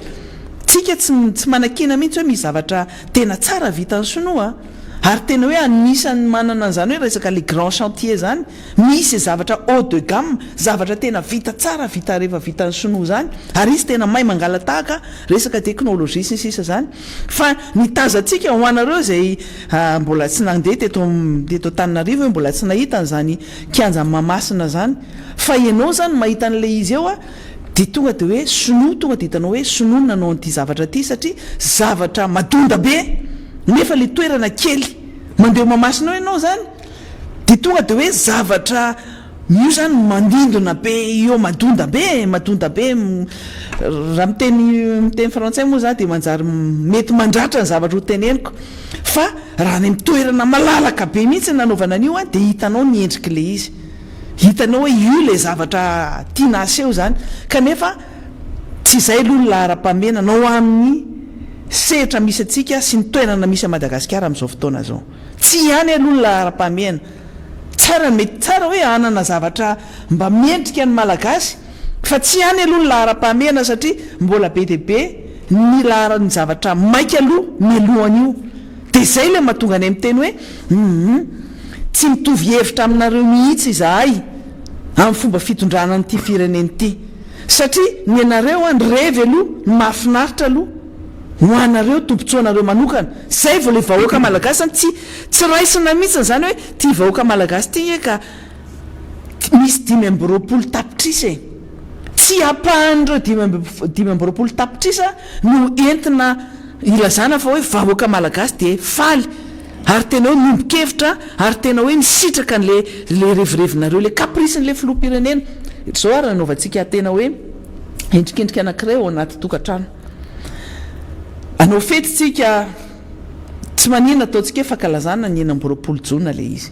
tsika tsy manakena mihitsy hoe misy zavatra tena tsara vitany sinoa ary tena hoe anisany manana an'izany hoe resaka le grand chantier zany misy zavatra haut de gamme zavatra tena vita tsara vita rehefa vitany sinoa zany ary izy tena mahay mangalatahaka resaka teknôlôjia sy sisa zany fa nitazantsika ho anareo zay mbola tsy nandeha teto Tananarivo hoe mbola tsy nahita an'izany kianja Mahamasina zany fa ianao zany mahita an'le izy eo de tonga de hoe sinoa tonga de hitanao hoe sinoa nanao an'ity zavatra ty satria zavatra madonda be nefa le toerana kely mandeha Mahamasina ianao zany de tonga de hoe zavatra io zany mandindona be eo madonda be raha miteny frantsay moa zany de manjary mety mandratra ny zavatra ho teneniko fa raha ny toerana malalaka be mihitsy nanaovana an'io de hitanao ny endriky le izy hitanao hoe io le zavatra tiana aseho zany kanefa tsy izay aloha lahara-pamena nao amin'ny sehatra misy atsika sy ny toerana misy a Madagasikara amin'izao fotoana zao tsy ihany aloha lahara-pamena tsara mety tsara hoe anana zavatra mba miendrika ny malagasy fa tsy ihany aloha lahara-pamena satria mbola be de be ny lahara-ny zavatra maika aloha mialohan'io de zay le mahatonga any amin'ny teny hoe tsy mitovy hevitra aminareo mihitsy izahay amin'ny fomba fitondrana n'ity fireneny ity satria ny anareo ny revy aloha ny mahafinaritra aloha ho anareo tombotsoanareo manokana zay vao le vahoaka malagasy tsy raisina mihitsy zany hoe ty vahoaka malagasy ty ka misy 520 tapitrisa tsy apahan'ireo 520 tapitrisa no entina ilazana fa hoe vahoaka malagasy de faly ary tena hoe nombokevitra ary tena hoe misitraka le revirevinareo le capricen'le filoham-pirenena zao ary nanaovantsika tena hoe endrikendrika anankiray ao anaty tokantrano anao fetytsika tsy manina ataontsika hoe fankalazana ny 9 jona le izy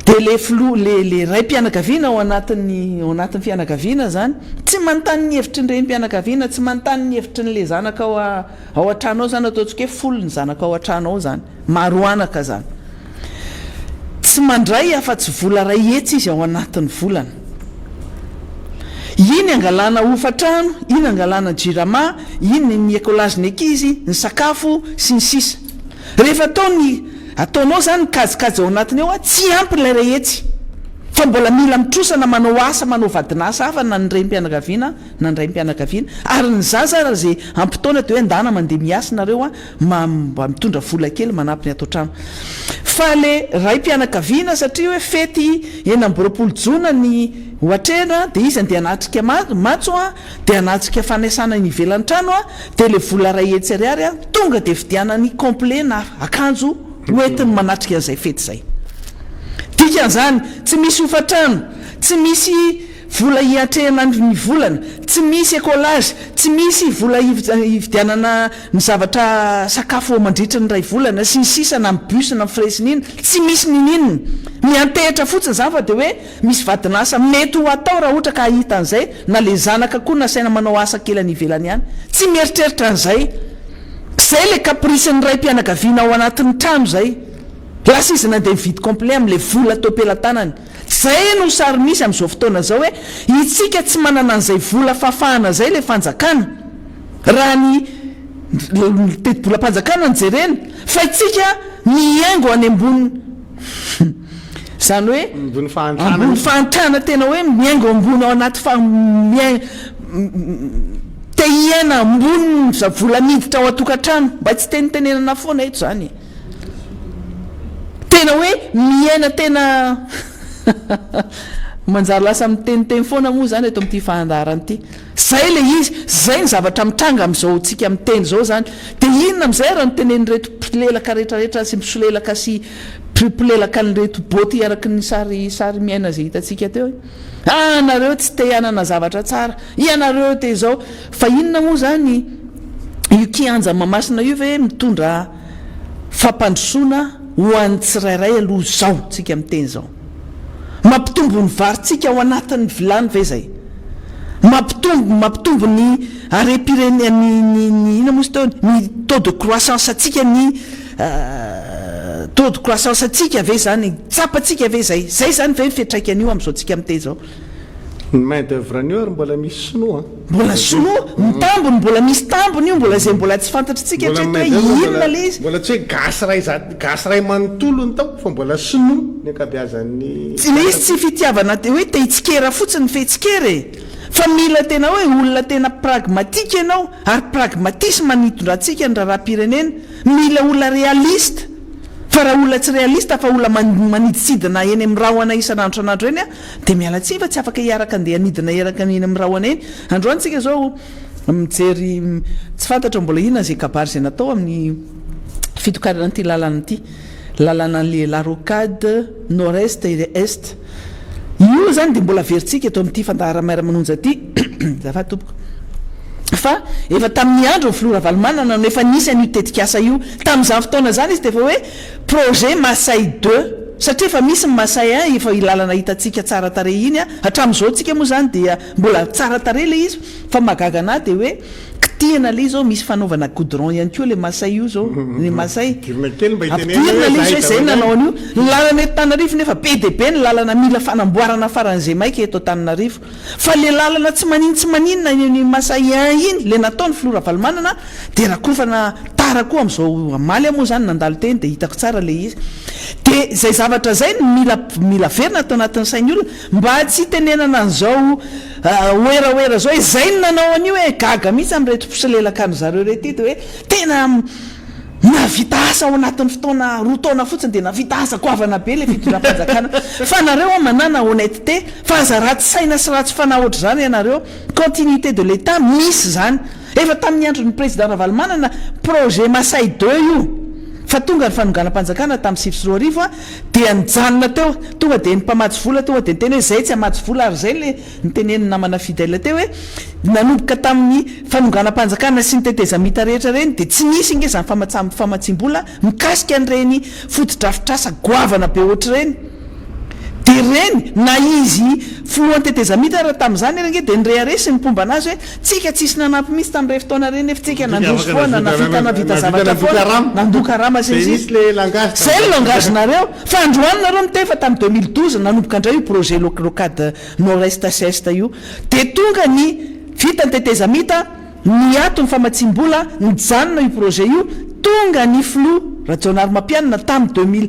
de le ray mpianakaviana ao anatin'ny fianakaviana zany tsy manontany ny hevitry ny renim-pianakaviana tsy manontany ny hevitry n'le zanaka ao an-trano ao zany ataontsika hoe folo ny zanaka ao an-trano ao zany maro anaka zany tsy mandray afa-tsy vola ray etsy izy ao anatin'ny volana iny angalana hofatrano iny angalana jirama iny ny écolage-ny ankizy ny sakafo sy ny sisa rehefa ataonao zany kajikajy ao anatiny eo tsy ampy ilay ray etsy fa mbola mila mitrosana manao asa manao vadinasa hafa na ny renim-pianakaviana na ny raim-pianakaviana ary ny zaza raha zay ampitoana de hoe andana mandeha miasa nareo mba mitondra vola kely manampy ny atao-trano fa le raim-pianakaviana satria hoe fety 9 jona ny hoatrena de izy andeha anatrika matso de anatrika fanaisana ny ivelan'ny trano de le vola ray etsy ariary tonga de fidianany complet na akanjo hoentiny manatrika an'izay fety zay dikan'izany tsy misy hofatrano tsy misy vola hiatrehana ny volana tsy misy écolage tsy misy vola hividianana ny zavatra sakafo mandritra ny ray volana sy ny sisa na bus na fresin'iny tsy misy ninina miantehitra fotsiny zany fa de hoe misy vadinasa mety ho atao raha ohatra ka ahita an'izay na le zanaka koa nasaina manao asa kely any ivelany ihany tsy mieritreritra an'izay zay le caprice ny ray mpianakaviana ao anatin'ny trano zay lasa izy nandeha mividy complet am'le vola topelan-tanany zay no sary misy am'izao fotoana zao hoe itsika tsy manana an'izay vola fafahana zay le fanjakana raha ny teti-bolam-panjakana ny jerena fa itsika miaingo any ambony zany hoe ambony fahantrana tena hoe miaingo ambony ao anaty te hiaina ambony vola miditra ao atokantrano mba tsy tenitenenana foana eto zany tena hoe miaina tena manjary lasa miteniteny foana moa zany eto amin'ity fahandarany ity zay le izy zay ny zavatra mitranga am'izao tsika miteny zao zany de inona am'izay raha niteneny reto mpilelaka rehetrarehetra sy misolelaka sy mpilelaka ny reto boty araky ny sary miaina zay hitatsika teo anareo tsy te hianana zavatra tsara ianareo te zao fa inona moa zany io kianja Mahamasina io ve mitondra fampandrosoana ho an'ny tsirairay aloha zao tsika miteny zao mampitombo ny varytsika ao anatin'ny vilany ve zay mampitombo ny arepireny ny ina moa sy teo ny taux de croissance atsika ny taux de croissance atsika ve zany tsapatsika ve zay zany ve fetraikany io am'izao tsika miteny zao main d'œuvre ny ary mbola misy sinoa mbola sinoa mitambony mbola misy tambony io mbola zay mbola tsy fantatritsika hoe inona le izy mbola tsy hoe gasy ray manontolony tao fa mbola sinoa ny ankabeazan'ny tsy le izy tsy fitiavana hoe te hitsikera fotsiny fetsikere fa mila tena hoe olona tena pragmatika ianao ary pragmatisme manitondrantsika ny raharam-pirenena mila olona realiste fa raha olona tsy realiste fa olona maniditsidina eny amin'ny rahona isan'andro eny a dia miala tsi fa tsy afaka hiaraka andeha anidina eraka eny amin'ny rahona eny androany tsika zao mijery tsy fantatra mbola inona zay kabary zay natao amin'ny fitokarana an'ity lalana ity lalana an'le la rocade nord est et est io zany dia mbola veritsika eto amin'ity fandaharamara-manonja aty zafa tompoko fa efa tamin'ny andro ny filora valomanana no efa nisy an'io tetikasa io tamin'izany fotoana zany izy dia efa hoe projet Masay 2 satria efa misy ny Masay 1 efa ilalana hitantsika tsara tare iny a hatramin'izao tsika moa zany dia mbola tsara tare le izy fa magaga ana dia hoe kitihana le zao misy fanaovana goudron ihany koa le Masay io zao le Masay apirina le izy hoe zay nanao an'io lalana eto Tananarivo nefa be dia be ny lalana mila fanamboarana faran'izay maika eto Tananarivo fa le lalana tsy maninona ny Masay 1 iny le nataony filora valomanana dia rakofana tara koa amin'izao amaly moa zany nandalo teny dia hitako tsara le izy dia zay zavatra zay mila verina atao anatin'ny sainy olona mba tsy tenenana an'izao oeraoera zao hoe zay ny nanao an'io hoe gaga mihitsy amin'reto mpisilelaka ny zareo rety dia hoe tena navita asa ao anatin'ny fotoana roa taona fotsiny dia navita asa koavana be le fitondram-panjakana fa nareo manana honnêteté fa aza ratsy saina sy ratsy fanahy oatra zany ianareo continuité de l'état misy zany efa tamin'ny andron'ny président Ravalomanana projet Masay 2 io fa tonga ny fanonganam-panjakana tamin'ny 2024 a dia nijanona teo tonga dia ny mpamatsy vola tonga dia niteny hoe zay tsy hamatsy vola ary zay le niteneny namana fidèle teo hoe nanomboka tamin'ny fanonganam-panjakana sy ny tetezamita rehetra reny dia tsy nisy inge zany famatsim-bola mikasika an'ireny fotodrafitrasa goavana be oatra reny dia reny na izy filohan'ny tetezamita raha tamin'izany renge dia nyrehare sy nympomba anazy hoe tsika tsisy nanampy misy tamin'irey fotoana reny efa tsika nandroso foana navita zavatra foana nandoka rama zay izy zay ny langagenareo fa androany nareo mitefa tamin'ny 2012 nanomboka indray io projet rocade nord est est io dia tonga ny vita ny tetezamita ny ato ny famatsim-bola nijanona io projet io tonga ny flo rajonary mampianina tamin'ny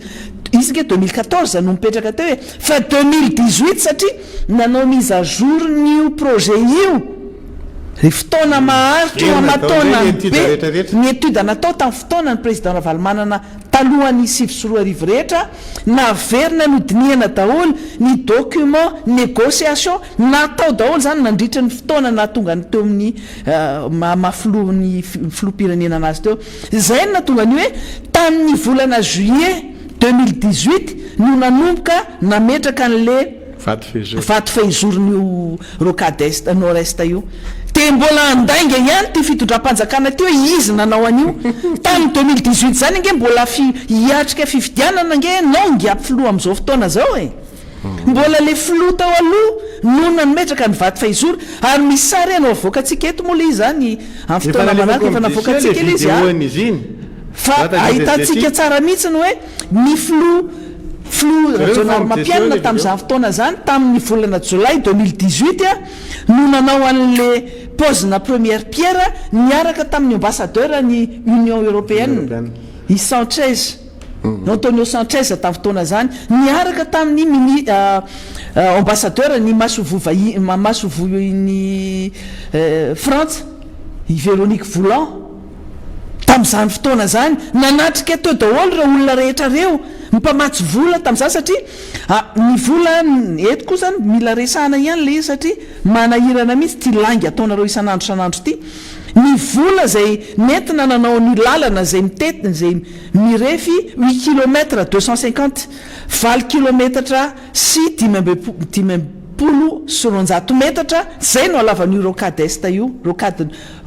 2014 no mipetraka teo hoe fa 2018 satria nanao mise à jour n'io projet io ry fotoana maharitra amatona be ny étude natao tamin'ny fotoana ny président Ravalomanana talohan'ny 2024 rehetra naverina nodinihana daholo ny document négociation natao daholo zany nandritra ny fotoana na tonga ny teo amin'ny mahaflohany filopirenena anazy teo zay no natonga ny hoe tamin'ny volana juillet 2018 no nanomboka nametraka an'le vato fehizoronyio rocade nord est io dia mbola andainga ihany ty fitondram-panjakana ty hoe izy nanao an'io tamin'ny 2018 zany nge mbola hiatrika fifidianana nge nao ngiapy filoha amin'izao fotoana zao e mbola le filoha tao aloha no nametraka ny vato fehizoro ary misy sary anao avoakatsika eto moa le izy zany amin'ny fotoana manaraka efa navoakatsika le izy fa ahitantsika tsara mihitsy ny hoe ny flo rajonary mampianina tamin'izany fotoana zany tamin'ny volana jolay 2018 a no nanao an'le posena première pierre niaraka tamin'ny ambassadeur ny Union européenne i Sanchez Antonio Sanchez tamin'ny fotoana zany niaraka tamin'ny ambassadeur ny masovoiny France i Véronique Voulan tamin'izany fotoana zany nanatrika teo daholo reo olona rehetra reo mpamatsy vola tamin'izany satria ny vola eto koa zany mila resahana ihany le izy satria manahirana mihitsy ty langy ataonareo isan'andro ity ny vola zay nentina nanao ny lalana zay mitetina zay mirefy 8 kilomètre 250 20 kilomètre sy 10 metatra zay no alavan'io rocade est io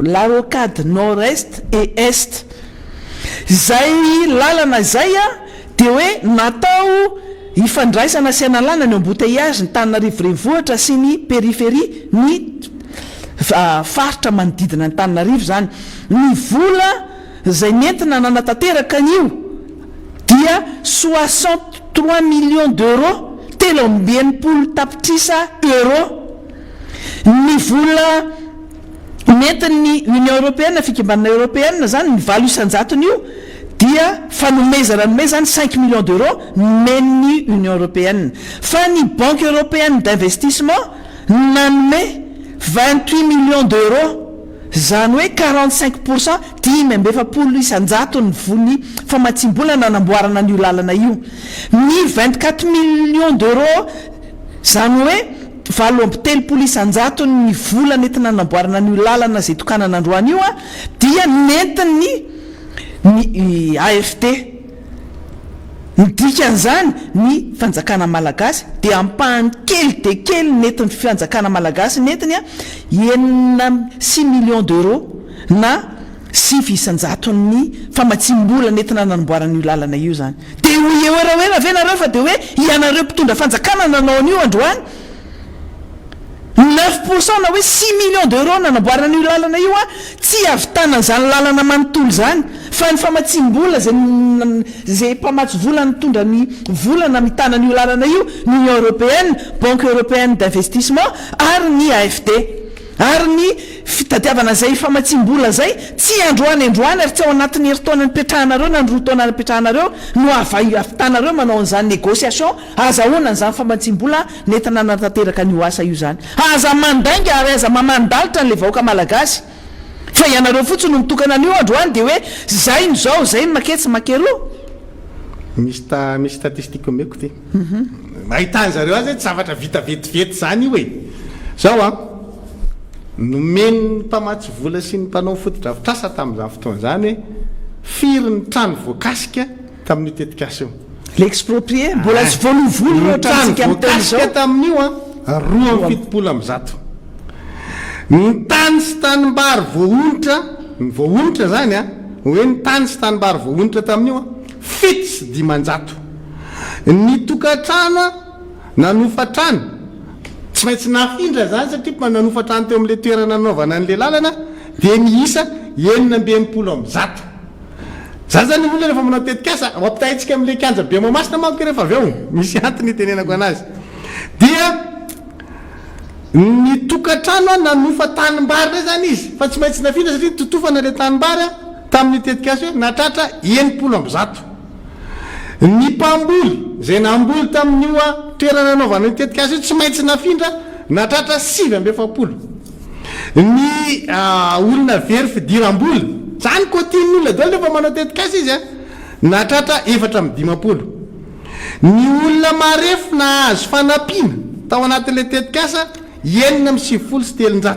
la rocade nord est et est zay lalana zay a dia hoe natao hifandraisana sy analana ny embouteillage ny Tananarivo renivohitra sy ny périphérie ny faritra manodidina ny Tananarivo zany ny vola zay nentina nanatanteraka an'io dia 63 millions d'euros telo amby enimpolo tapitrisa euro ny vola nentin'ny union européenne fikambanana européenne zany ny valo isanjatony io dia fanomezana zany 5 millions d'euros men'ny union européenne fa ny banque européenne d'investissement nanome 28 millions d'euros zany hoe 45% 10 isanjato ny vony famatsim-bola nanamboarana n'io lalana io ny 24 millions d'euros zany hoe 7 isanjato ny vola nentina nanamboarana n'io lalana zay tokanana androany io dia nentin'ny ny AFD ny dikan'izany ny fanjakana malagasy dia ampahany kely de kely nentin'ny fanjakana malagasy nentiny 6 millions d'euros na 6 isanjatony famatsim-bola nentina nanamboarana io lalana io zany de oera ve nareo fa de hoe ianareo mpitondra fanjakana nanao an'io androany 9% na hoe 6 millions d'euros nanamboarana io lalana io tsy avitanan'izany lalana manontolo zany fa ny famatsim-bola zay mpamatsy vola nitondra ny volana mitana n'io lalana io ny union européenne banque européenne d'investissement ary ny AFD ary ny fitadiavana zay famatsim-bola zay tsy androany ary tsy ao anatin'ny herintaona nipetrahanareo na ndrotaona nipetrahanareo no avitanareo manao an'izany négociation azahoana n'izany famatsim-bola nentina natateraka n'io asa io zany aza mandainga ary aza mamandalitra n'le vahoaka malagasy fa ianareo fotsiny no mitokana an'io androany de hoe zay nzao zay maketsy makeloha misy statistique omeko ty mahitany zareo azy tsy zavatra vita vetivety zany io e zao nomeny mpamatsy vola sy ny mpanao fotodrafitrasa tamin'izany fotoana zany hoe firy ny trano voakasika tamin'io tetikasa io l'exproprié mbola tsy volovolo trano voakasika tamin'io 2.7 ny tany sy tanimbary voahonitra zany hoe ny tany sy tanimbary voahonitra tamin'io 7 sy 500 ny tokatrano nanofatrano tsy maintsy nafindra zany satria nanofatrano teo amin'le toerana nanaovana an'le lalana de miisa 900 zany zany olona rehefa manao tetikasa mampitahintsika amin'le kanja be mamasina manko rehefa avy eo misy antony tenenako anazy dia ny tokatrano nanofa tanimbary zany izy fa tsy maintsy nafindra satria totofana le tanimbary tamin'ny tetikasa hoe natratra 900 ny mpamboly zay namboly tamin'io toerana nanaovana ny tetikasa io tsy maintsy nafindra natratra 770 ny olona very fidiram-bola zany kotinyolona daholo rehefa manao tetikasa izy natratra 450 ny olona marefo na azo fanampiana tao anatin'le tetikasa 970 sy 300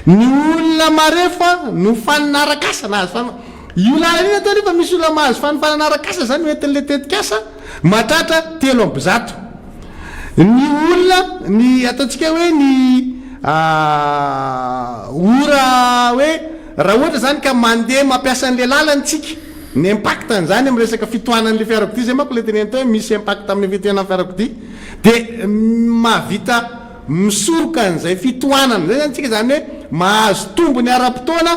ny olona marefa no fananarakasa na azo io lalana iny atao rehefa misy olona mahazo fananarakasa zany hoentin'le tetikasa matratra 300 ny olona ny ataontsika hoe ny ora hoe raha ohatra zany ka mandeha mampiasa an'le lalantsika ny impact an'izany amin'ny resaka fitohanan'le fiarakodia zay manko le teneny tao hoe misy impact amin'ny fitohanan'ny fiarakodia de mahavita misoroka an'izay fitohanana zay zany tsika zany hoe mahazo tombony ara-potoana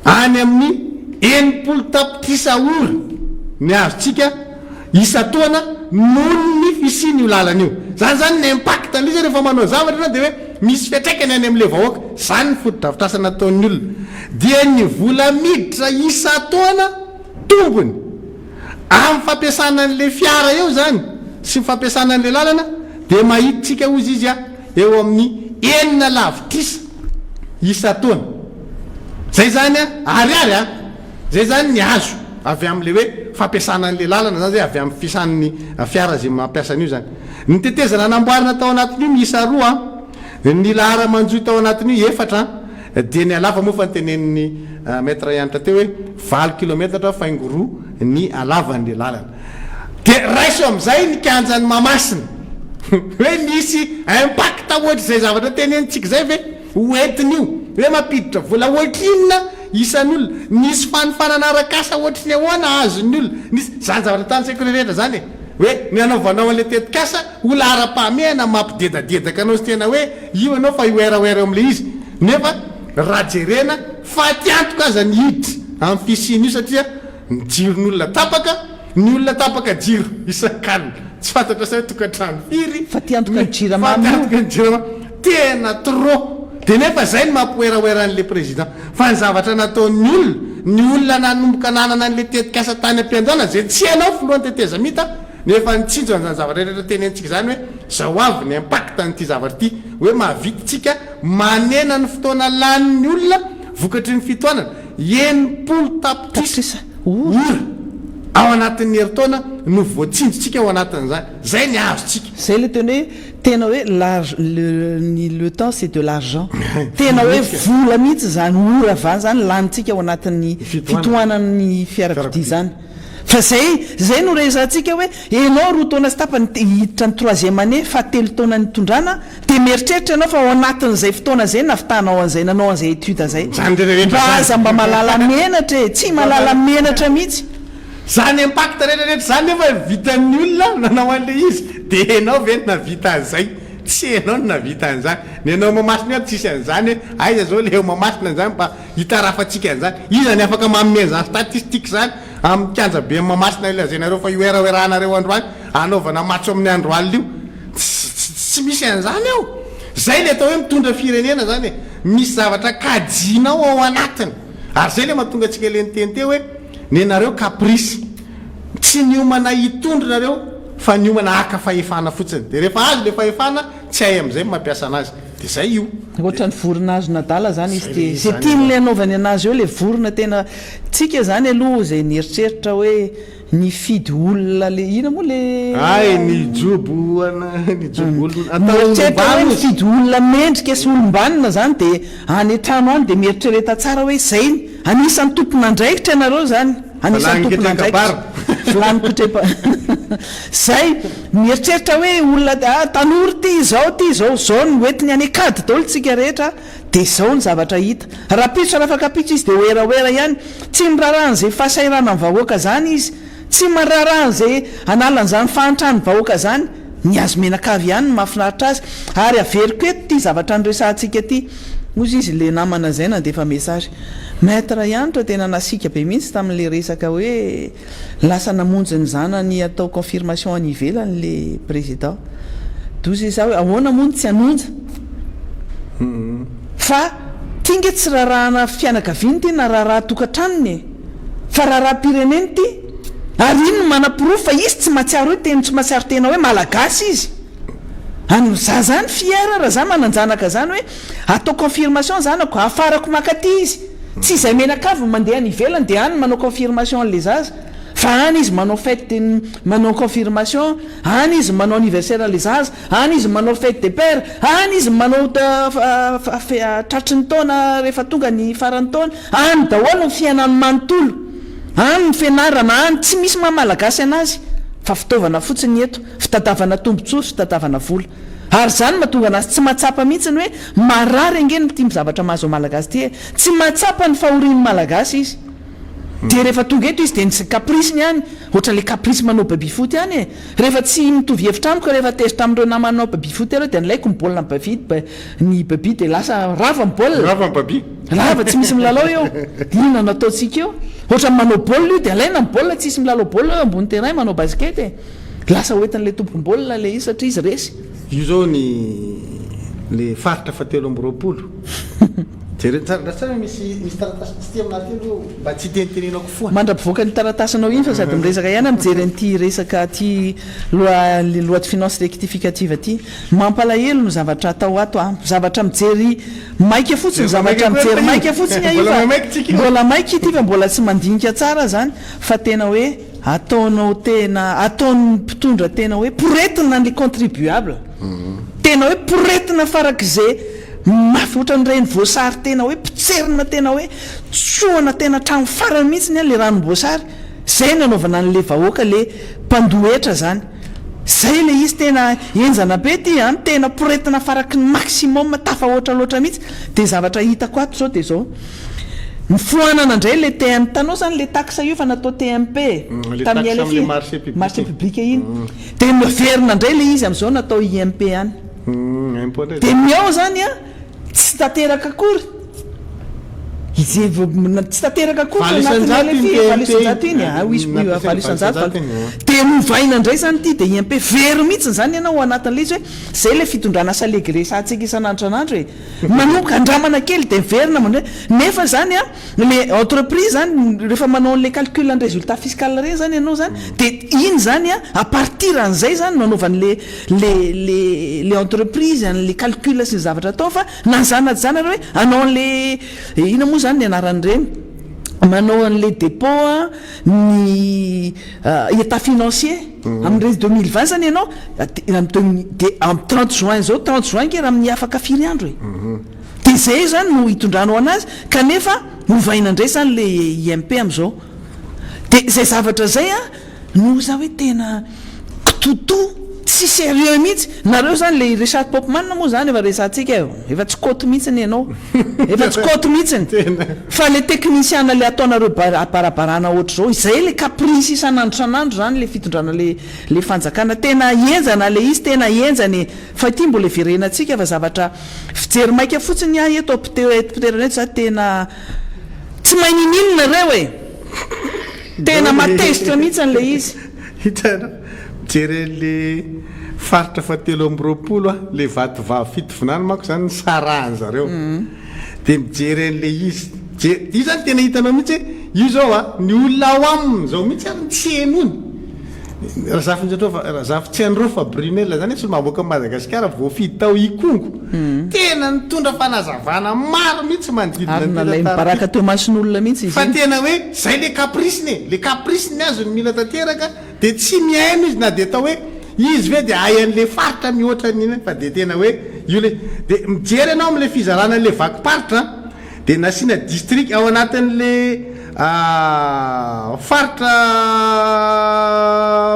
any amin'ny 80 tapitrisa ora ny azotsika isa-toana noho ny fisiany io lalana io zany ny impact an'izy rehefa manao zavatra de hoe misy fiatraikany any amin'le vahoaka zany ny fotodrafitrasa nataon'ny olona dia ny vola miditra isa-toana tombony amin'ny fampiasana an'le fiara eo zany sy fampiasana an'le lalana de mahititsika ozy izy eo amin'ny 9 lavitrisa isa-toana zay zany ariary zay zany ny azo avy amin'le hoe fampiasana an'le lalana zany zay avy amin'ny fisan'ny fiara zay mampiasa an'io zany ny tetezana namboarina tao anatin'io miisa roa ny lahara manjoy tao anatin'io 4 de ny alava moa fa nytenen'ny maître ianatra teo hoe 20 kilometatra faingoroa ny alavan'le lalana de raiso am'izay ny kanjany mamasina hoe misy impact ohatra zay zavatra tenenitsika zay ve hoentiny io hoe mampiditra vola ohatrinona isan'olona nisy fanifananarakasa ohatriny ahoana azony olona nisy zany zavatra tany sekoreretra zany hoe ny anaovanao an'le tetikasa ola ara-pahamehana mampidedadedaka anao sy tena hoe io anao fa ioeraoera am'le izy nefa raha jerena fa tiantoka aza ny hiditra amin'ny fisiny io satria ny jiron'olona tapaka ny olona tapaka jiro isan-kanina tsy fantatra sa hoe tokantrano firy fa tiantoka ny jirama tena trop de nefa zay ny mampihoerahoeran'le président fa ny zavatra nataon'ny olona nanomboka nanana an'le tetikasa tany am-piandoana zay tsy hainao filohan'ny teteza mita nefa nitsinjo an'zany zavatra rehetra tenentsika zany hoe zao avy ny impacte n'ity zavatra ity hoe mahavititsika manena ny fotoana lanin'ny olona vokatry ny fitoanana enimpolo tapitrisa ora ao anatin'ny heritaona no voatsinjotsika ao anatin'zany zay ny azotsika zay le teny hoe tena hoe le temps c'est de l'argent tena hoe vola mihitsy zany ora vany zany lanitsika ao anatin'ny fitoanan'ny fiarakodia zany fa zay no rehesantsika hoe enao roa taona sy tapany hiditra ny troisième année fa telo taona ny tondrana de mieritreritra ianao fa ao anatin'izay fotoana zay nafitanao an'izay nanao an'izay étude zay mba aza mba malala menatra e tsy malala menatra mihitsy zany impacte rehetrarehetra zany nefa vitan'ny olona nanao an'le izy de enao ve navita an'izay tsy enao no navita an'izany ny anao mamasina eo tsisy an'izany hoe aiza zao le eo mamasina an'izany mba hitarafatsika an'izany izany afaka manome an'izany statistique zany amin'ny kanja be mamasina ilazanareo fa ioeraoeranareo androany anaovana matso amin'ny androalina io tsy misy an'izany eo zay le atao hoe mitondra firenena zany e misy zavatra kajinao ao anatiny ary zay le mahatonga atsika le nitente hoe ny nareo caprice tsy niomana hitondrinareo fa niomana aka fahefana fotsiny de rehefa azy le fahefana tsy hay am'izay mampiasa anazy de zay io ohatra ny vorona azo nadala zany izy de zay tian'le anaovany anazy eo le vorona tena tsika zany aloha zay nieritreritra hoe ny fidy olona le ina moa le ay ny jobo atao ny fidy olona mendrika sy olombanina zany de any trano any de mieritrereta tsara hoe zay anisan'ny tompon'andraikitra ianareo zany anisan'ny tompon'andraikitra vilanykotreba zay mieritreritra hoe olona tanory ty zao ny oetiny any akady daolo tsika rehetra de zao ny zavatra hita raha pitra raha afaka pitra izy de oeraoera ihany tsy miraran'zay fahasairana ny vahoaka zany izy tsy mararan'zay analan'zany fahantrany vahoaka zany ny azo menakavy ihany ny mahafinaritra azy ary averiko eto ty zavatra nyresantsika ty ozy izy le namana zay na de efa message maître ianitra tena nasika be mihitsy tamin'le resaka hoe lasa namonjy ny zanany atao confirmation any ivelany le président dozy za hoe ahoana mony tsy anonja fa tinga tsy raharahana fianakaviany ty na raharaha tokantranony fa raharaha-pireneny ty ary iny no manapirofo fa izy tsy matsiaro hoe teny tsy matsiaro tena hoe malagasy izy any za zany fiera raha za mananjanaka zany hoe atao confirmation zanako afarako makaty izy tsy izay menakavy mandeha ny ivelany de any manao confirmation le zaza fa any izy manao fête manao confirmation any izy manao anniversaire le zaza any izy manao fête de père any izy manao tratry ny taona rehefa tonga ny faran'ny taona any daholo ny fiainany manontolo any ny fianarana any tsy misy mamalagasy anazy fa fitaovana fotsiny eto fitadavana tombontsoa fitadavana vola ary zany mahatonga anazy tsy mahatsapa mihitsy ny hoe marary angeny ty mizavatra mahazo malagasy ty e tsy mahatsapa ny fahorian'ny malagasy izy de rehefa tonga eto izy de ny caprice-ny any ohatra le caprice manao baby foot any e rehefa tsy mitovy hevitra amiko rehefa tezitra amindreo namanao baby foot areo de nylaiko ny baolina ny baby de lasa rava ny baolina rava tsy misy milalao eo inona nataotsika eo ohatra manao baolina io de alaina ny baolina tsy misy milalao baolina eo ambony terrain manao basket e lasa hoetin'le tompony baolina le izy satria izy resy io zao le faritra fatelo amby roapolo tsara misy taratasy ty aminaty io mba tsy tenitenenako foa mandrapivoaka ny taratasanao iny fa sady miresaka ihany mijery an'ity resaka ty loi de finance rectificative ty mampalahelo no zavatra atao ato zavatra mijery maika fotsiny zavatra mijery maika fotsiny mbola maika ity fa mbola tsy mandinika tsara zany fa tena hoe ataonao tena ataon'ny mpitondra tena hoe poretina ny contribuable tena hoe poretina farak'izay mafy ohatran'ireny voasary tena hoe pitserina tena hoe tsoana tena trano farany mihitsy ny a le ranom-boasary zay nanaovana n'le vahoaka le mpandohetra zany zay le izy tena enjana be ty any tena poretina faraky ny maximum tafa oatra loatra mihitsy de zavatra hitako ato zao de zao ny foanana indray le TMP tanao zany le taxe io fa natao TMP tamin'ny LFI marché public iny de miverina indray le izy am'izao natao IMP any de miao zany a tsy tateraka akory izay tsy tanteraka Valisanjato iny koavalisanjato iny valisanjato de novaina indray zany ty de imp very mihitsy zany ianao anatin'le izy hoe zay le fitondrana salegresa-tsika isan'andronandro hoe manoka andramana kely de verina mano hoe nefa zany a le entreprise zany rehefa manao an'le calcul ny résultat fiscal reny zany ianao zany de iny zany a partir an'izay zany nanaovan'le le entreprise an'le calcul sy ny zavatra atao fa nanzanaty zany reo hoe anao an'le ina moa zany ny anaran'ireny manao an'le dépôt ny état financier amin'ireny 2020 zany ianao de am 30 juin zao 30 juin ke raha amin'ny afaka firy andro e de zay zany no hitondranao anazy kanefa novaina indray zany le IMP am'izao de zay zavatra zay a no za hoe tena kitoto tsy sérieux mihitsy nareo zany le Richard Popman moa zany efa resantsika efa tsy koty mihitsiny ianao efa tsy koty mihitsiny fa le technicien le ataonareo barabarana ohatr' zao izay le caprice isan'andro zany le fitondrana le fanjakana tena enjana le izy tena enjany fa ty mbola verenantsika fa zavatra fijery maika fotsiny eto ampiterana eto za tena tsy maininina reo e tena matezitra mihitsy an'le izy hitana jeren'le faritra fatelo amby roapolo a le vatovavy fitovinany manko zany ny sarahany zareo de mijeren'le izy io zany tena hitanao mihitsy io zao a ny olona ao aminy zao mihitsy ary nitsenony razafy tsy an'ireo fa Brunel zany sy maboaka Madagasikara voafidy tao ikongo tena nitondra fanazavana maro mihitsy manodidinabaraka teo mason'olona mihitsy fa tena hoe zay le capriceny azo ny mila tanteraka de tsy miaino izy na de atao hoe izy ve de ay an'le faritra mihoatra nina fa de tena hoe io le de mijery anao am'le fizarana an'le vakiparitra de nasiana district ao anatin'le faritra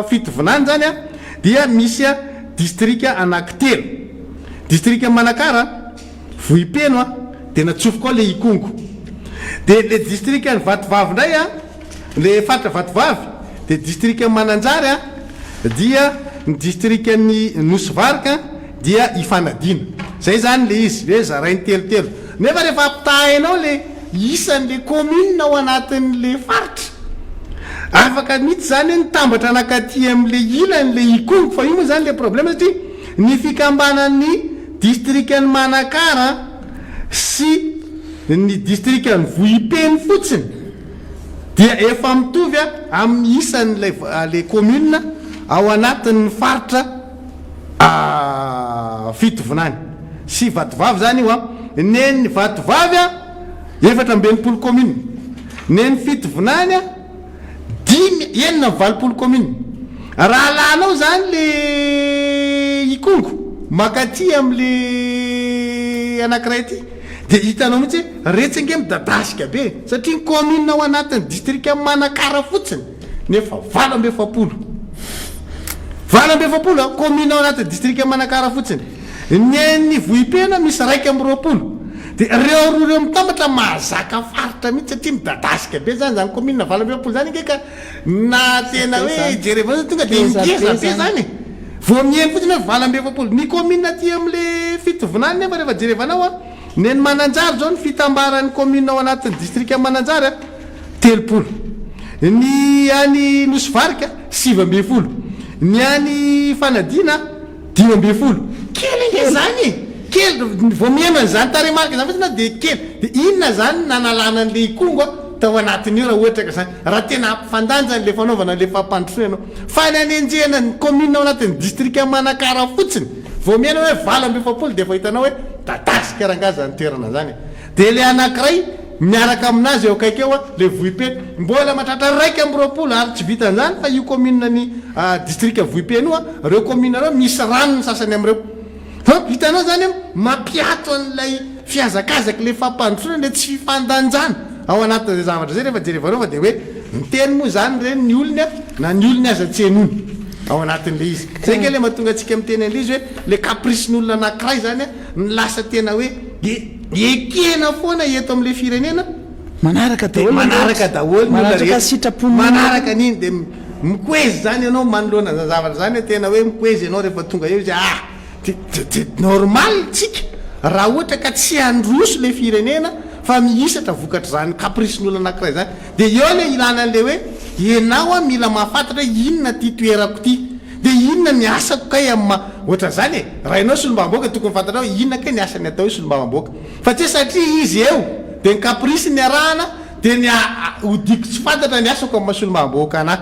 fitovinany zany a dia misy a district anankitelo district Manakara Vohipeno a de natsofoka koa le Ikongo de le district ny Vatovavy ndray a le faritra Vatovavy de district Mananjary a dia ny district ny Nosvarika dia Ifanadina zay zany le izy le zarainy telotelo nefa rehefa apitahainao le isan'le commune ao anatin'le faritra afaka mihitsy zany nitambatra anakaty am'le ilan'le Ikongo fa io moa zany le problème satria ny fikambanan'ny district ny Manakara sy ny district ny Vohipeno fotsiny dia efa mitovy amin'ny isan'le commune ao anatin'ny faritra fitovinany sy Vatovavy zany io a neny Vatovavy a 720 commune neny fitovinany a 920 commune raha lanao zany le Ikongo makaty am'le anankiray ty de hitanao mihitsy retsinge midadasika be satria ny commune ao anatin'ny district Manakara fotsiny nefa 720 commune ao anatin'ny district Manakara fotsiny ny Vohipeno misy 120 de reo mitambatra mahazaka faritra mihitsy satria midadasika be zany commune 720 zany ngeka na tena hoe jereva tonga de ngeza be zany vo mieny fotsiny hoe 720 ny commune aty am'le fitovinany nefa rehefa jerevanao a neny Mananjary zao ny fitambaran'ny commune ao anatin'ny district Mananjary 30 ny any Nosvarika 720 ny any Fanadina 10 kely zany kely vo miena zany taremarika zany fotsiny de kely de inona zany nanalana an'le Ikongo tao anatin'io raha ohatra ka zany raha tena ampifandanja le fanaovana le fampandrosoana fa ny anenjehana ny commune ao anatin'ny district Manakara fotsiny vo miena hoe 720 de fa hitanao hoe dadasika rangazy zany toerana zany de le anankiray miaraka aminazy eo akaiky eo le Vohipeno mbola matratra 120 ary tsy vitan'izany fa io commune ny district Vohipeno reo commune reo misy rano ny sasany am'ireo hitanao zany mampiato an'ilay fiazakazaky le fampandrosoana le tsy fifandanjana ao anatin'izay zavatra zay rehefa jerevareo fa de hoe miteny moa zany reny ny olony na ny olony aza tsenony ao anatin'le izy zay ke le mahatonga atsika miteny an'le izy hoe le capricen'olona anankiray zany ny lasa tena hoe ekena foana eto am'le firenena manaraka daholo sitrapony manaraka niny de mikoezy zany ianao manoloana zavatra zany tena hoe mikoezy ianao rehefa tonga eo izy normal tsika raha ohatra ka tsy androso le firenena fa miisatra vokatra zany capricen'olona anankiray zany de eo le ilana an'le hoe ianao a mila mahafantatra inona ty toerako ty de inona ny asako kay ohatra zany e raha ianao solombavamboaka tokony fantanao inona kay ny asany atao hoe solombavamboaka fa tsy satria izy eo de ny caprice ny arahana de ny odiko tsy fantatra ny asako amin'ny solombavamboaka anahy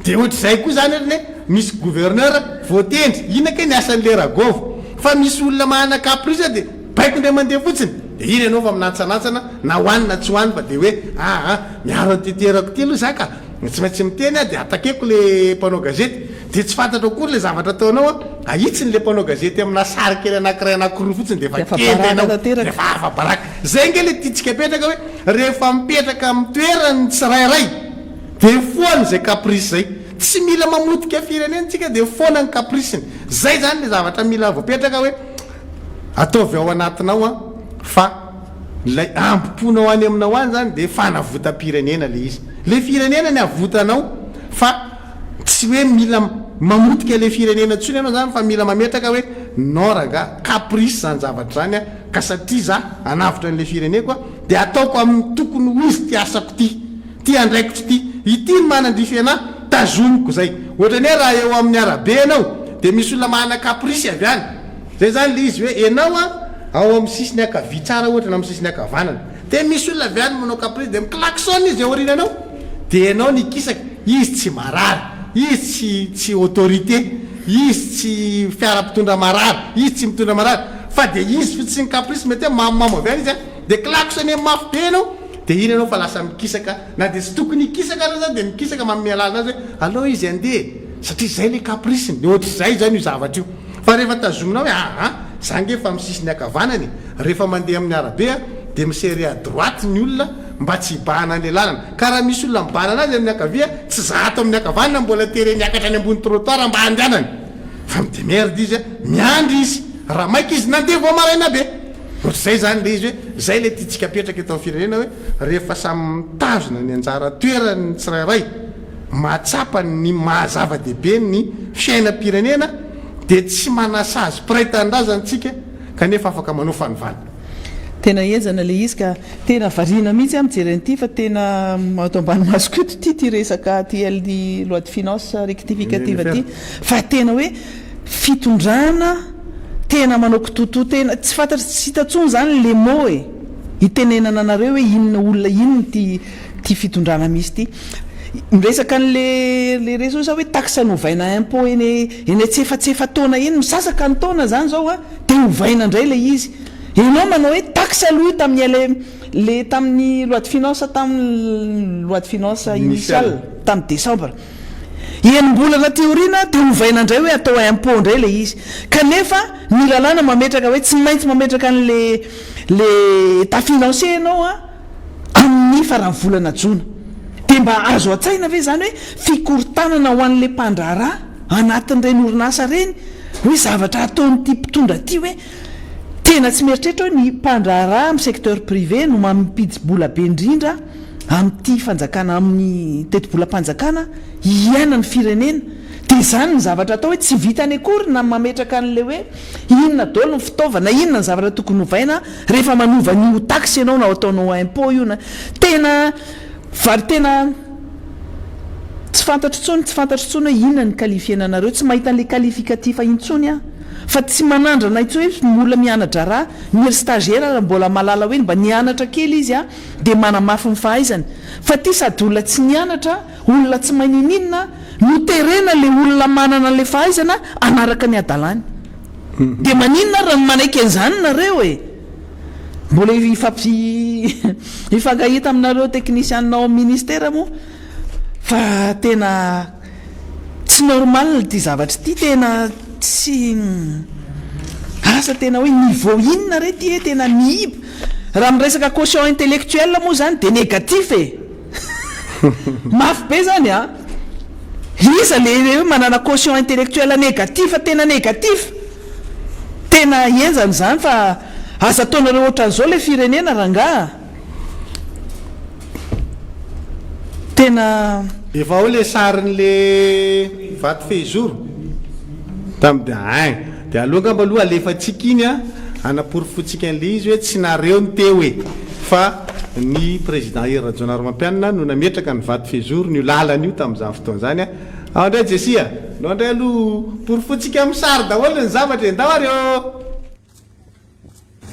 de ohatr'izay koa zany rny misy gouverneur voatendry inona kay ny asan'le ragovo fa misy olona mahana caprice de baiko ndray mandeha fotsiny de iny ianao fa minantsanantsana na hoanina tsy hoany fa de hoe miaro antyterako ty aloha zaka tsy maintsy miteny de atakeko le mpanao gazety de tsy fantatra kory le zavatra ataonao aitsiny le mpanao gazety amina sary kely anankiray anankiroa fotsiny de fa afabaraka zay nge le titsika petraka hoe rehefa mipetraka amin'ny toerany tsirairay de foany zay caprice zay tsy mila mamotika firenentsika de foana ny capriceny zay zany le zavatra mila voapetraka hoe ataovy ao anatinao fa lay ampiponao any aminao any zany de fanavotam-pirenena le izy le firenena ny avotanao fa tsy hoe mila mamotika le firenena tsony ianao zany fa mila mametraka hoe noraga caprice zany zavatra zany ka satria za anavitra n'le fireneko de ataoko amin'ny tokony ho izy ty asako ty andraikitry ty ity ny manandrify anahy tazomiko zay ohatra ny hoe raha eo amin'ny arabe anao de misy olona mahana caprice avy any zay zany le izy hoe ianao ao amin'ny sisiny akavy tsara ohatra na amin'ny sisiny akavanana de misy olona avy any manao caprice de miklaxon izy eo orinanao de ianao nikisaka izy tsy marary izy tsy autorité izy tsy fiara-pitondra marary izy tsy mitondra marary fa de izy fitsy ny caprice mety hoe mamamo avy any izy de klaxon mafy be anao de iny anao fa lasa mikisaka na de tsy tokony ikisaka anao zany de mikisaka mammialana azy hoe aloha izy andeha satria zay le caprice de ohatr'zay zany io zavatra io fa rehefa tazominao hoe zange fa misisiny akavanany rehefa mandeha amin'ny arabe de misery à droite ny olona mba tsy hibahana le lalana ka raha misy olona mibahana anazy amin'ny akavia tsy zato amin'ny akavanana mbola tery niakatra any ambony trottoir mba andehanany fa midemerde izy miandry izy raha maika izy nandeha vao maraina be ohatr'zay zany le izy hoe zay le tiatsika petraka eto amin'ny firenena hoe rehefa samy mitazona ny anjara toerany tsirairay mahatsapa ny mahazava-dehibe ny fiainam-pirenena de tsy manasazy piraitan-drazantsika kanefa afaka manao fanovalina tena ezana le izy ka tena variana mihitsy mijeren'ity fa tena atao ambany masikoto ty resaka ty loi de finance rectificative ty fa tena hoe fitondrana tena manao kitoto tena tsy fantatra tsy hitatsony zany le mot hitenenana anareo hoe inona olona inony ty fitondrana misy ty miresaka n'le resosa hoe taxe novaina impôt eny tsefa taona eny misasaka ny taona zany zao de ovaina indray le izy enao manao hoe taxe aloha tamin'ny tamin'ny loi de finance initiale tamin'ny décembre enimbolana teorina de ovaina indray hoe atao impôt indray le izy kanefa ny lalàna mametraka hoe tsy maintsy mametraka n'le état financier ianao amin'ny faran'ny volana jona de mba azo a-tsaina ve zany hoe fikorontanana ho an'le mpandraharaha anatin'ireny orinasa reny hoe zavatra ataonyty mpitondra ty hoe tena tsy mieritreritra hoe ny mpandraharaha amin'ny secteur privé no mampidibola be indrindra amin'ity fanjakana amin'ny tetibolam-panjakana iaina ny firenena de zany ny zavatra atao hoe tsy vitany akory na mametraka an'le hoe inona dolo ny fitaovana inona ny zavatra tokony hovaina rehefa manova nyo taxe ianao na ataonao impôt io na tena tsy fantatro tsony hoe inona ny qualifiena anareo tsy mahita an'le qualificatif intsony fa tsy manandrana itsy hoe olona mianatra raha miery stagiaire mbola malala hoe mba nianatra kely izy de manamafy ny fahaizany fa ty sady olona tsy nianatra olona tsy manininina no terena le olona manana le fahaizana anaraka ny adalany de maninona raha manaiky an'izany nareo mbola ifangahita aminareo techniciannao amin'ny ministère moa fa tena tsy normal ty zavatra ty tena tsy asa tena hoe niveau inona re ty tena miiba raha miresaka quotient intellectuel moa zany de négatif mafy be zany iza le hoe manana quotient intellectuel négatif tena négatif tena enzany zany fa asa ataonareo ohatran'izao le firenena ranga tena efa ao le sarin'le vato fejoro tamin'de de aloha ngamba aloha alefa tsika iny anaporifotsika an'le izy hoe tsy nareo ny teo fa ny président Rajonar Mampianina no nametraka ny vady fezoro ny lalana io tamin'izany fotoana zany a ao indray Jesia no andray aloha porofotsika amin'ny sary daholo ny zavatra endao areo.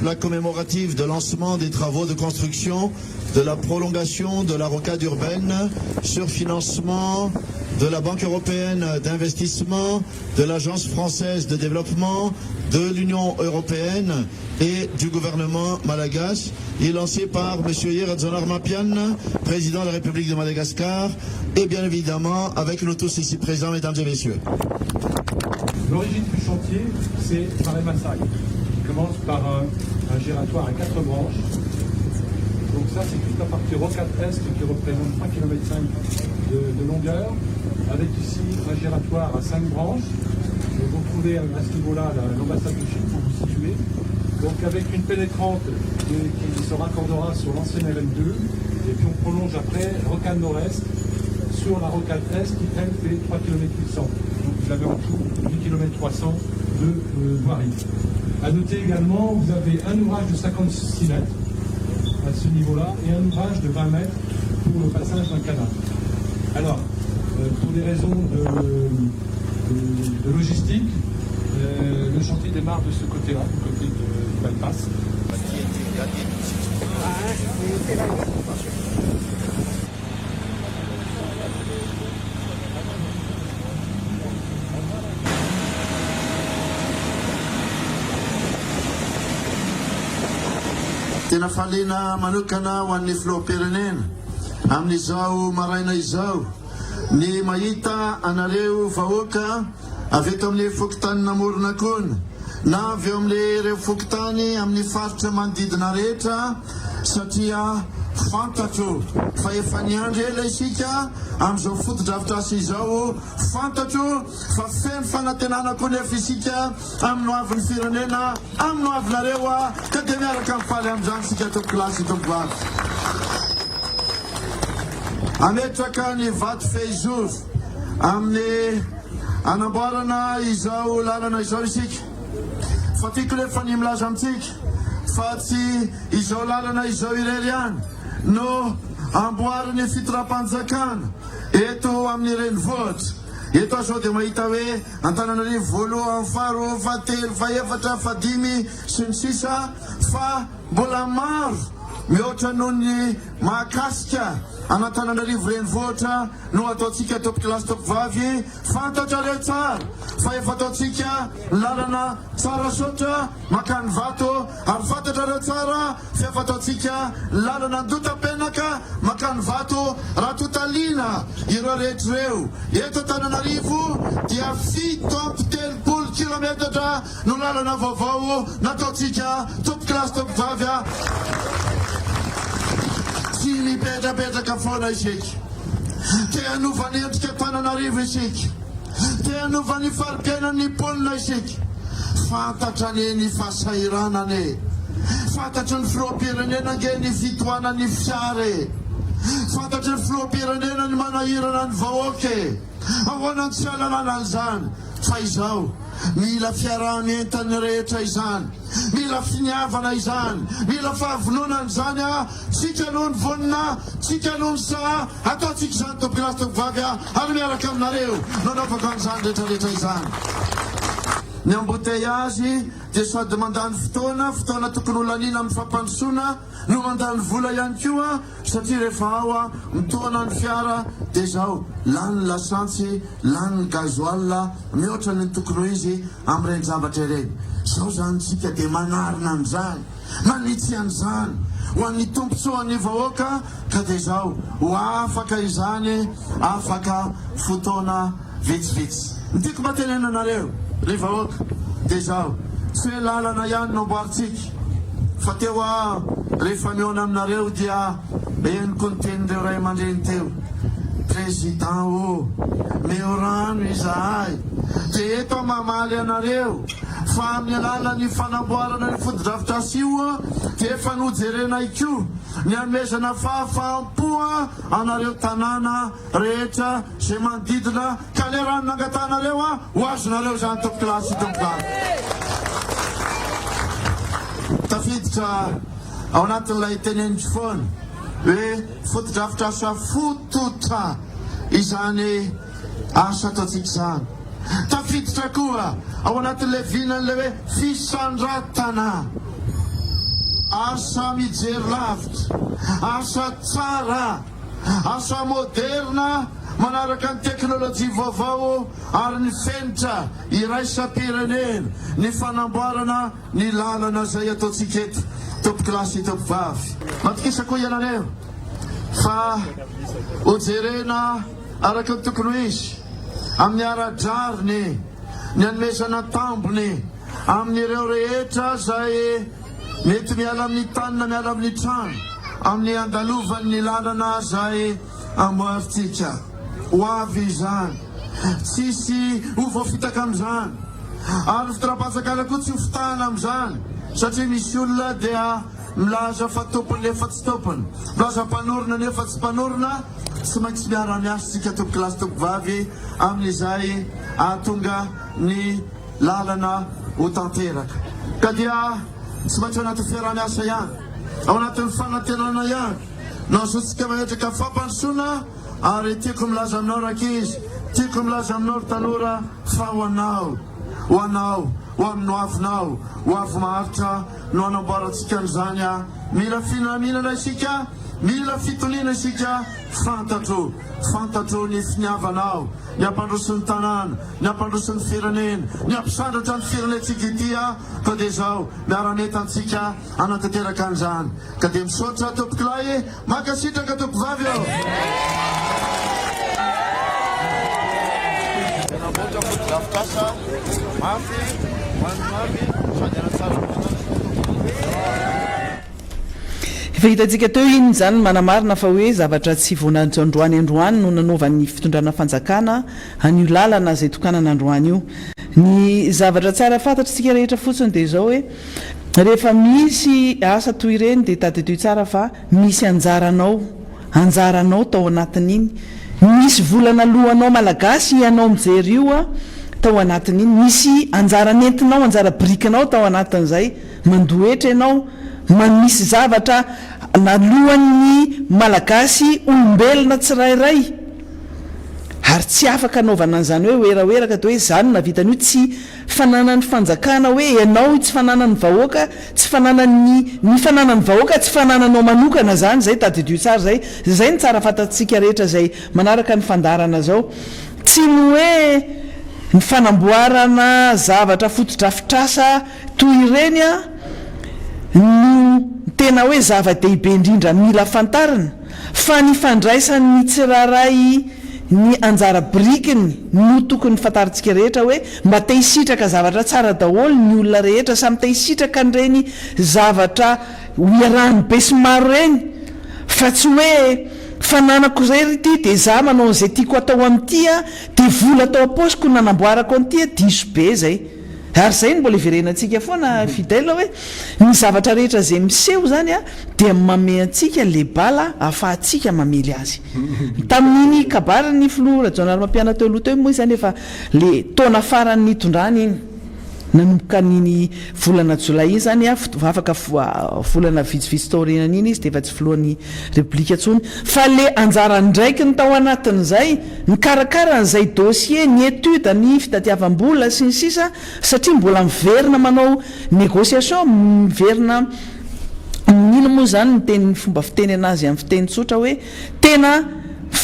La commémorative de lancement des travaux de construction de la prolongation de la rocade urbaine sur financement de la Banque européenne d'investissement, de l'Agence française de développement, de l'Union européenne et du gouvernement malagasy, est lancé par M. Radzonar Mampianina, président de la République de Madagascar, et bien évidemment avec nous tous ici présents, mesdames et messieurs. L'origine du chantier, c'est Marémassac, qui commence par un giratoire à 4 branches. Donc ça, c'est toute la partie rocade est qui représente 3,5 km de longueur, avec ici un giratoire à 5 branches. Donc vous trouvez à ce niveau-là l'ambassade du Chine pour vous situer. Donc avec une pénétrante qui se raccordera sur l'ancienne RN2, et puis on prolonge après rocade nord-est sur la rocade est qui elle fait 3 km 800. Donc vous avez en tout 8 km 300 de voirie. A noter également, vous avez un ouvrage de 56 mètres à ce niveau-là et un ouvrage de 20 mètres pour le passage d'un canal. Alors, pour des raisons de logistique, le chantier démarre de ce côté-là, du côté du bypass. Tena falena manokana ho an'ny filoham-pirenena amin'izao maraina izao ny mahita anareo vahoaka avy eto amin'ny fokotany namorona kony na avy eo amin'ireo fokotany amin'ny faritra manodidina rehetra satria fantatro fa efa niandry ela isika amin'izao foto-drafitrasa izao fantatro fa feno fanantenana koa nefa isika amin'ny hoavin'ny firenena amin'ny hoavinareo ka dia miaraka mifaly amin'izany isika tompo lasy tompo vavy ametraka ny vato fehizoro amin'ny anamboarana izao lalana izao isika fa tiako lefa ny milaza amintsika fa tsy izao lalana izao irery ihany no amboariny fitondram-panjakana eto amin'ny renivohitra eto zao dia mahita hoe Antananarivo voalohany faharoa fahatelo fahaefatra fahadimy sy ny sisa fa mbola maro mihoatra noho ny mahakasika an'Antananarivo renivohitra no ataontsika tompoko lasy tompo vavy fantatra reo tsara fa efa ataontsika lalana tsara sotra makany vato ary fantatra reo tsara fa efa ataontsika lalana andota-penaka makany vato raha totaliana ireo rehetrareo eto Antananarivo dia 7 kilometatra no lalana vaovao nataontsika tompoko lasy tompo vavy tsy mipetrapetraka foana isika te hanovany endrika Antananarivo isika te hanovany faripiainan'ny polina isika fantatra ny fahasahiranany fantatry ny filoham-pirenena nge ny fitohanany fiare fantatry ny filoham-pirenena ny manahirana ny vahoaka ahoana ny tsy halanana an'izany fa izao mila fiarahamientany rehetra izany mila finiavana izany mila fahavononana izany tsika aloha ny vonina tsika aloha ny saha ataontsika izany tompoko lasy tompo vavy ary miaraka aminareo nanaovaka an'izany rehetrarehetra izany ny embouteillage dia sady mandany fotoana tokony holanina amin'ny fampandrosoana no mandany vola ihany koa satria rehefa ao mitohana ny fiara dia zao lany lasantsy lany gazoal mihoatra ny tokony ho izy amin'ireny zavatra ireny zao zany tsika dia manarina amin'izany manitsy an'izany ho an'ny tompontsoan'ny vahoaka ka dia zao ho afaka izany afaka fotoana vitsivitsy nytiako matenena anareo ny vahoaka dia zao tsy hoe lalana ihany no amboaritsika fa teo rehefa miona aminareo dia eniko ny tenin'ireo ray aman-dreny teo président meo rano izahay dia eto mamaly anareo fa amin'ny alalany fanamboarana ny foto-drafitrasa io dia efa nojerenay koa ny amezana fahafaham-po anareo tanàna rehetra zay manodidina ka le rano nangatanareo ho azonareo zany tompoko lasy tompo vavy tafiditra ao anatin'ilay tenenitry foana hoe fotodrafitrasa fototra izany asa ataontsika izany. Tafiditra koa ao anatin'ilay vinan'ilay hoe fisandratana, asa mijery lavitra, asa tsara, asa moderna manaraka ny teknôlôjia vaovao ary ny fenitra iraisam-pirenena, ny fanamboarana ny lalana izay ataontsika eto tompokilasy tompivavy. Matokisa koa ianareo fa hojerena araka ny tokony ho izy amin'ny ara-drariny, ny anomezana tambony amin'ireo rehetra zay mety miala amin'ny tanina, miala amin'ny trano, amin'ny andalovan'ny lalana zay amboaritsika. Ho avy izany, tsisy ho voafitaka amin'izany, ary fitara-pahatsakana koa tsy ho fitahana amin'izany, satria misy olona dia milaza fa tompony nefa tsy tompony, milaza mpanorona nefa tsy mpanorona. Tsy maintsy miara-miasa tsika tompokilasy tompivavy amin'izay ahatonga ny lalana ho tanteraka. Ka dia tsy maintsy ao anatin'ny fiara-miasa ihany, ao anatin'ny fanantenana ihany no azotsika mahetraka fampandrosoana. Ary tiako milaza aminao rakizy, tiako milaza aminao ry tanora fa ho anao, ho anao, ho amin'ny hoavinao, ho avy maharitra no anamboarantsika an'izany a. Mila finaminana isika, mila fitoniana isika, fantatro ny finiavanao, ny ampandroso ny tanàna, ny ampandroso ny firenena, ny ampisandratra ny firenentsika ity a. Ka dia izao miara-mety antsika anatanteraka an'izany. Ka dia misaotra tompokilahy, makasitraka tompivavy ao. Efa hitantsika teo iny zany manamarina fa hoe zavatra tsy voninahitra androany no nanaovan'ny fitondrana fanjakana an'io lalana zay tokanana androany io. Ny zavatra tsara fantatritsika rehetra fotsiny dia zao hoe rehefa misy asa toy ireny dia taditoy tsara fa misy anjaranao tao anatin'iny, misy volana lohanao malagasy ianao mijery io a tao anatin'iny, misy anjara nentinao, anjara birikinao tao anatin'izay, mandoetra ianao, misy zavatra nalohan'ny malagasy olombelona tsirairay, ary tsy afaka anaovana an'izany hoe oeraoeraka dia hoe zany navitan'io, tsy fananany fanjakana hoe ianao tsy fananany vahoaka, tsy fananany vahoaka, tsy fanananao manokana zany. Zay tadidio tsara zay ny tsara fantatsika rehetra zay manaraka ny fandarana zao. Tsy ny hoe ny fanamboarana zavatra fotodrafitrasa toy ireny a no tena hoe zava-dehibe indrindra mila fantarina, fa ny fandraisan'ny tsiraray ny anjara birikiny no tokony fantarintsika rehetra hoe mba te hisitraka zavatra tsara daholo ny olona rehetra, samy te hisitraka n'ireny zavatra hoiarahany be sy maro reny, fa tsy hoe fananako zay ry ty dia za manao an'izay tiako atao amin'ity a dia vola atao am-paosiko nanamboarako an'ity a diso be zay. Ary zay ny mbola iverenantsika foana fidèle hoe ny zavatra rehetra zay miseho zany a dia mame antsika le bala ahafahantsika mamely azy. Tamin'iny kabarany filoha Rajonary Mampiana teo aloha teo moa zany efa le taona farany nitondrany iny nanomboka niny volana jolay iny zany a afaka volana vitsivitsy taorinany iny izy dia efa tsy filohan'ny repoblika intsony, fa le anjara ndraiky ny tao anatin'izay ny karakaran'izay dossier, ny étude, ny fitadiavam-bola sy ny sisa, satria mbola miverina manao négociation, miverina nino moa zany ny teny fomba fiteny anazy amin'ny fiteny tsotra hoe tena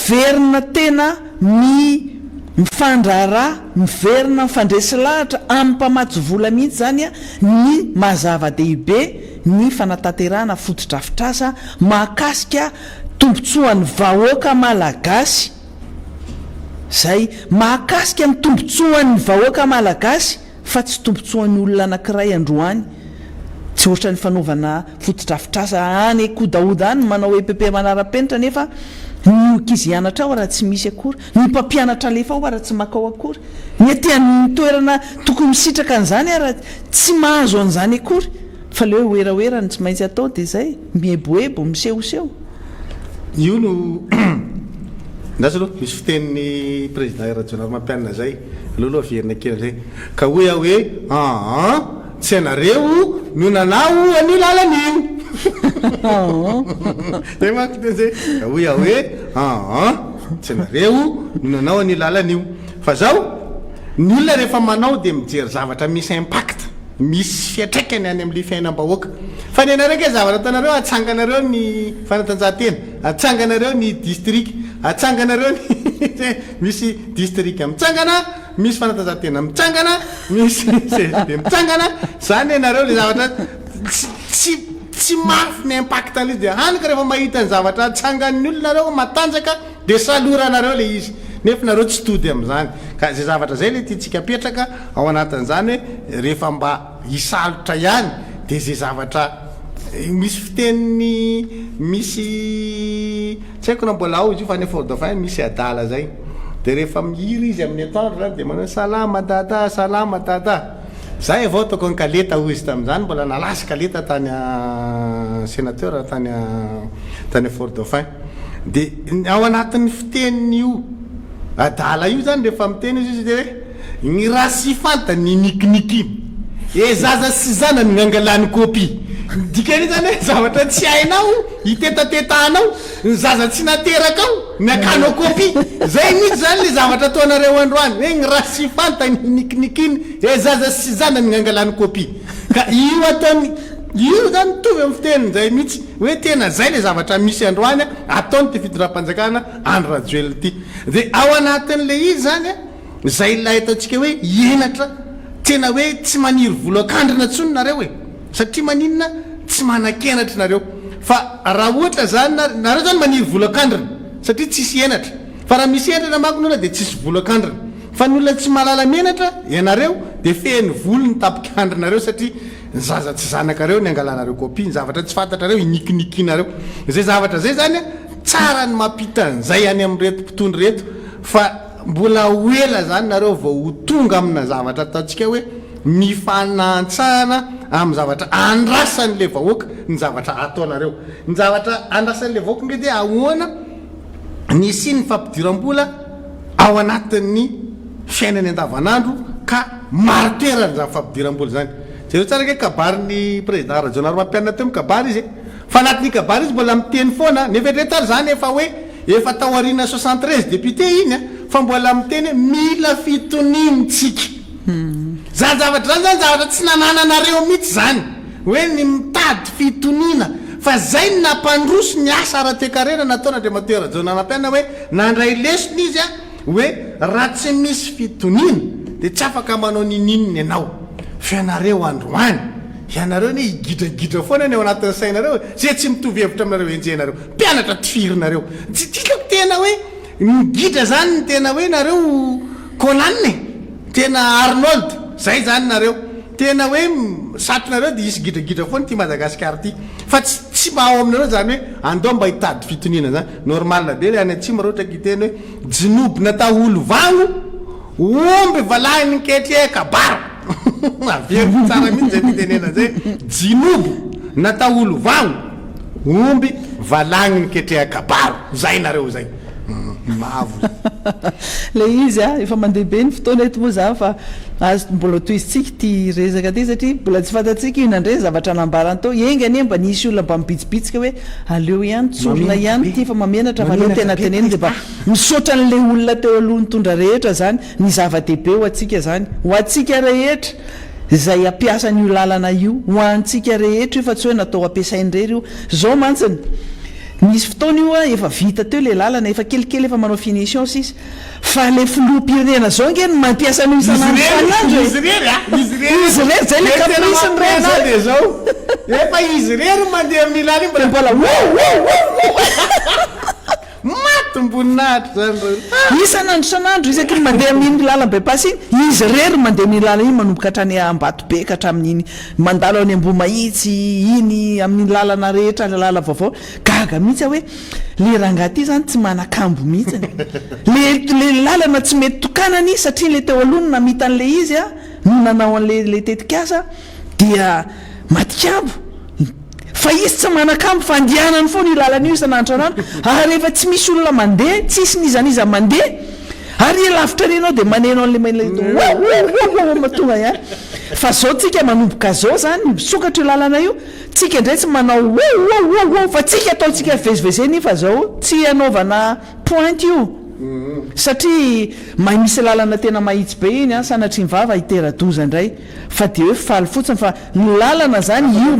verina, tena mifandrara, miverina, mifandresy lahatra amin'ny mpamatsy vola mihitsy zany a ny mazava-dehibe ny fanatanterahana fotodrafitrasa mahakasika tombotsoan'ny vahoaka malagasy. Zay mahakasika ny tombotsoan'ny vahoaka malagasy fa tsy tombotsoan'ny olona anankiray androany, tsy ohatra ny fanaovana fotodrafitrasa any kodaoda any manao EPP manara-penitra nefa ny ankizy hianatra ao raha tsy misy akory, ny mpampianatra alefa ao raha tsy makao akory, ny aty amin'ny toerana tokony misitraka an'izany raha tsy mahazo an'izany akory, fa le hoe oeraoerany tsy maintsy atao dia zay mieboebo misehoseho. Io no ndasy aloha misy fitenin'ny président Rajonary Mampianina zay aloha averina kely zay ka hoe tsy anareo no nanao any lalana io de manko zay oia hoe tsy nareo no nanao ny lalan'io fa zao ny olona rehefa manao de mijery zavatra misy impact misy fiatraikany any am'le fiainam-bahoaka fa ny anareo ke zavatra atanareo atsanganareo ny fanatanjahantena atsanganareo ny district atsanganareo ny misy district mitsangana misy fanatanjahantena mitsangana misy CSD mitsangana zany ianareo le zavatra tsy mafy ny impact an'izy de hanika rehefa mahita ny zavatra atsangan'ny olonareo matanjaka de saloranareo le izy nefa nareo tsy tody am'zany ka zay zavatra zay le tiatsika petraka ao anatin'izany hoe rehefa mba hisalotra ihany de zay zavatra misy fiteniny misy tsy haiko na mbola ao izy io fa ny Fort Dauphin misy adala zay de rehefa mihira izy amin'ny attendre zany de manao salama dada zay avao ataoko ny kaleta ho izy tam'izany mbola nalasy kaleta tany sénateur tany Fort Dauphin de ao anatin'ny fiteniny io adala io zany rehefa miteny izy de hoe ny raha sy fanta ny nikiniki zaza sy zanany gnangalany copie dikany zany hoe zavatra tsy hainao hitetatatanao ny zaza tsy nateraka ao miakanao copie zay mihitsy zany le zavatra ataonareo androany hoe ny raha sy fanta ny nikinikiny zaza sy zanany gnangalany copie ka io ataony io zany mitovy amin'ny fiteniny zay mihitsy hoe tena zay le zavatra misy androany ataony ty fitondram-panjakana Andry Rajoelina ty de ao anatin'le izy zany zay ilay ataontsika hoe enatra tena hoe tsy maniry volakandrina tsony nareo e satria maninona tsy manan-kenatra nareo fa raha ohatra zany nareo zany maniry volakandrina satria tsisy enatra fa raha misy enatra manko nolona de tsisy volakandrina fa ny olona tsy malala menatra ianareo de fehny volo ny tapikandrinareo satria ny zaza tsy zanakareo ny angalanareo copie ny zavatra tsy fantatrareo inikinikinareo zay zavatra zay zany tsara ny mampita an'izay any am'reto mpitondry reto fa mbola hoela zany nareo vao ho tonga amina zavatra ataontsika hoe mifanantsana amin'ny zavatra andrasan'le vahoaka ny zavatra ataonareo ny zavatra andrasan'le vahoaka nge de ahoana ny sy ny fampidiram-bola ao anatin'ny fiainany andavanandro ka maro toerany zany fampidiram-bola zany zay tsara ke kabariny président rajonary mampianina teo mikabary izy fa anatin'ny kabary izy mbola miteny foana nevetretary zany efa hoe efa tao arina 73 député iny fa mbola miteny hoe mila fitonimitsika zany zavatra zany zany zavatra tsy nanananareo mihitsy zany hoe ny mitady fitonina fa zay ny nampandroso ny asa ara-toekarena nataona Andriamateur rajonary mampianina hoe nandray lesony izy hoe raha tsy misy fitonina de tsy afaka manao ninininy ianao fianareo androany ianareo ne higidragidra foana ny ao anatin'ny sainareo zay tsy mitovy hevitra aminareo enjenareo mpianatra tifirinareo tsy tiako tena hoe migidra zany ny tena hoe nareo Conan tena Arnold zay zany nareo tena hoe satrinareo de isy gidragidra foana ty Madagasikara ty fa tsy mba ao aminareo zany hoe andao mba hitady fitonina zany normal be le any atsimo raha ohatra kiteny hoe jinoby natao olo vagno omby valahy niketry kabaro avery tsara mihitsy zay fitenena zay jinobo natao olo vagno omby valagny niketreha kabaro zay nareo zay mavo le izy efa mandeha be ny fotoana eto moa za fa azo mbola toizitsika ty resaka ty satria mbola tsy fantatsika inandray zavatra nambarany tao engany mba nisy olona mba mibitsibitsika hoe aleo ihany tsorona ihany ty fa mamenatra fa aleo tena teneny de mba misaotra n'le olona teo aloha nytondra rehetra zany ny zava-dehibe ho atsika zany ho atsika rehetra zay ampiasa ny io lalana io ho antsika rehetra io fa tsy hoe natao ampiasain'rery io zao mantsiny nisy fotoana io efa vita teo le lalana efa kelikely efa manao finition sisy fa le filoham-pirenena zao nge ny mampiasa an'io isan'andro izy rery zay le caprice ny reny zao efa izy rery mandeha milany mbola matomboninahitra zany isan'andro isaky ny mandeha amin'iny lalam-be pasy iny izy rery mandeha amin'ny lala iny manomboka hatrany ambato be ka hatramin'iny mandalo any Ambomahitsy iny amin'ny lalana rehetra le lala vaovao gaga mihitsy hoe le rangaty zany tsy manakambo mihitsy le lalana tsy mety tokanany satria le teo alohany namita an'le izy no nanao an'le tetikasa dia matikambo fa izy tsy manakambo fa andianany foana io lalana io isan'andro anandro ary rehefa tsy misy olona mandeha tsisy nizaniza mandeha ary lavitra renao de manenao an'le matonga fa zao tsika manomboka zao zany misokatra io lalana io tsika indray tsy manao fa tsika ataotsika vezivezeny fa zao tsy anaovana pointe io satria mahay misy lalana tena mahitsy be iny a sanatry mivava iteradoza indray fa de hoe faly fotsiny fa ny lalana zany io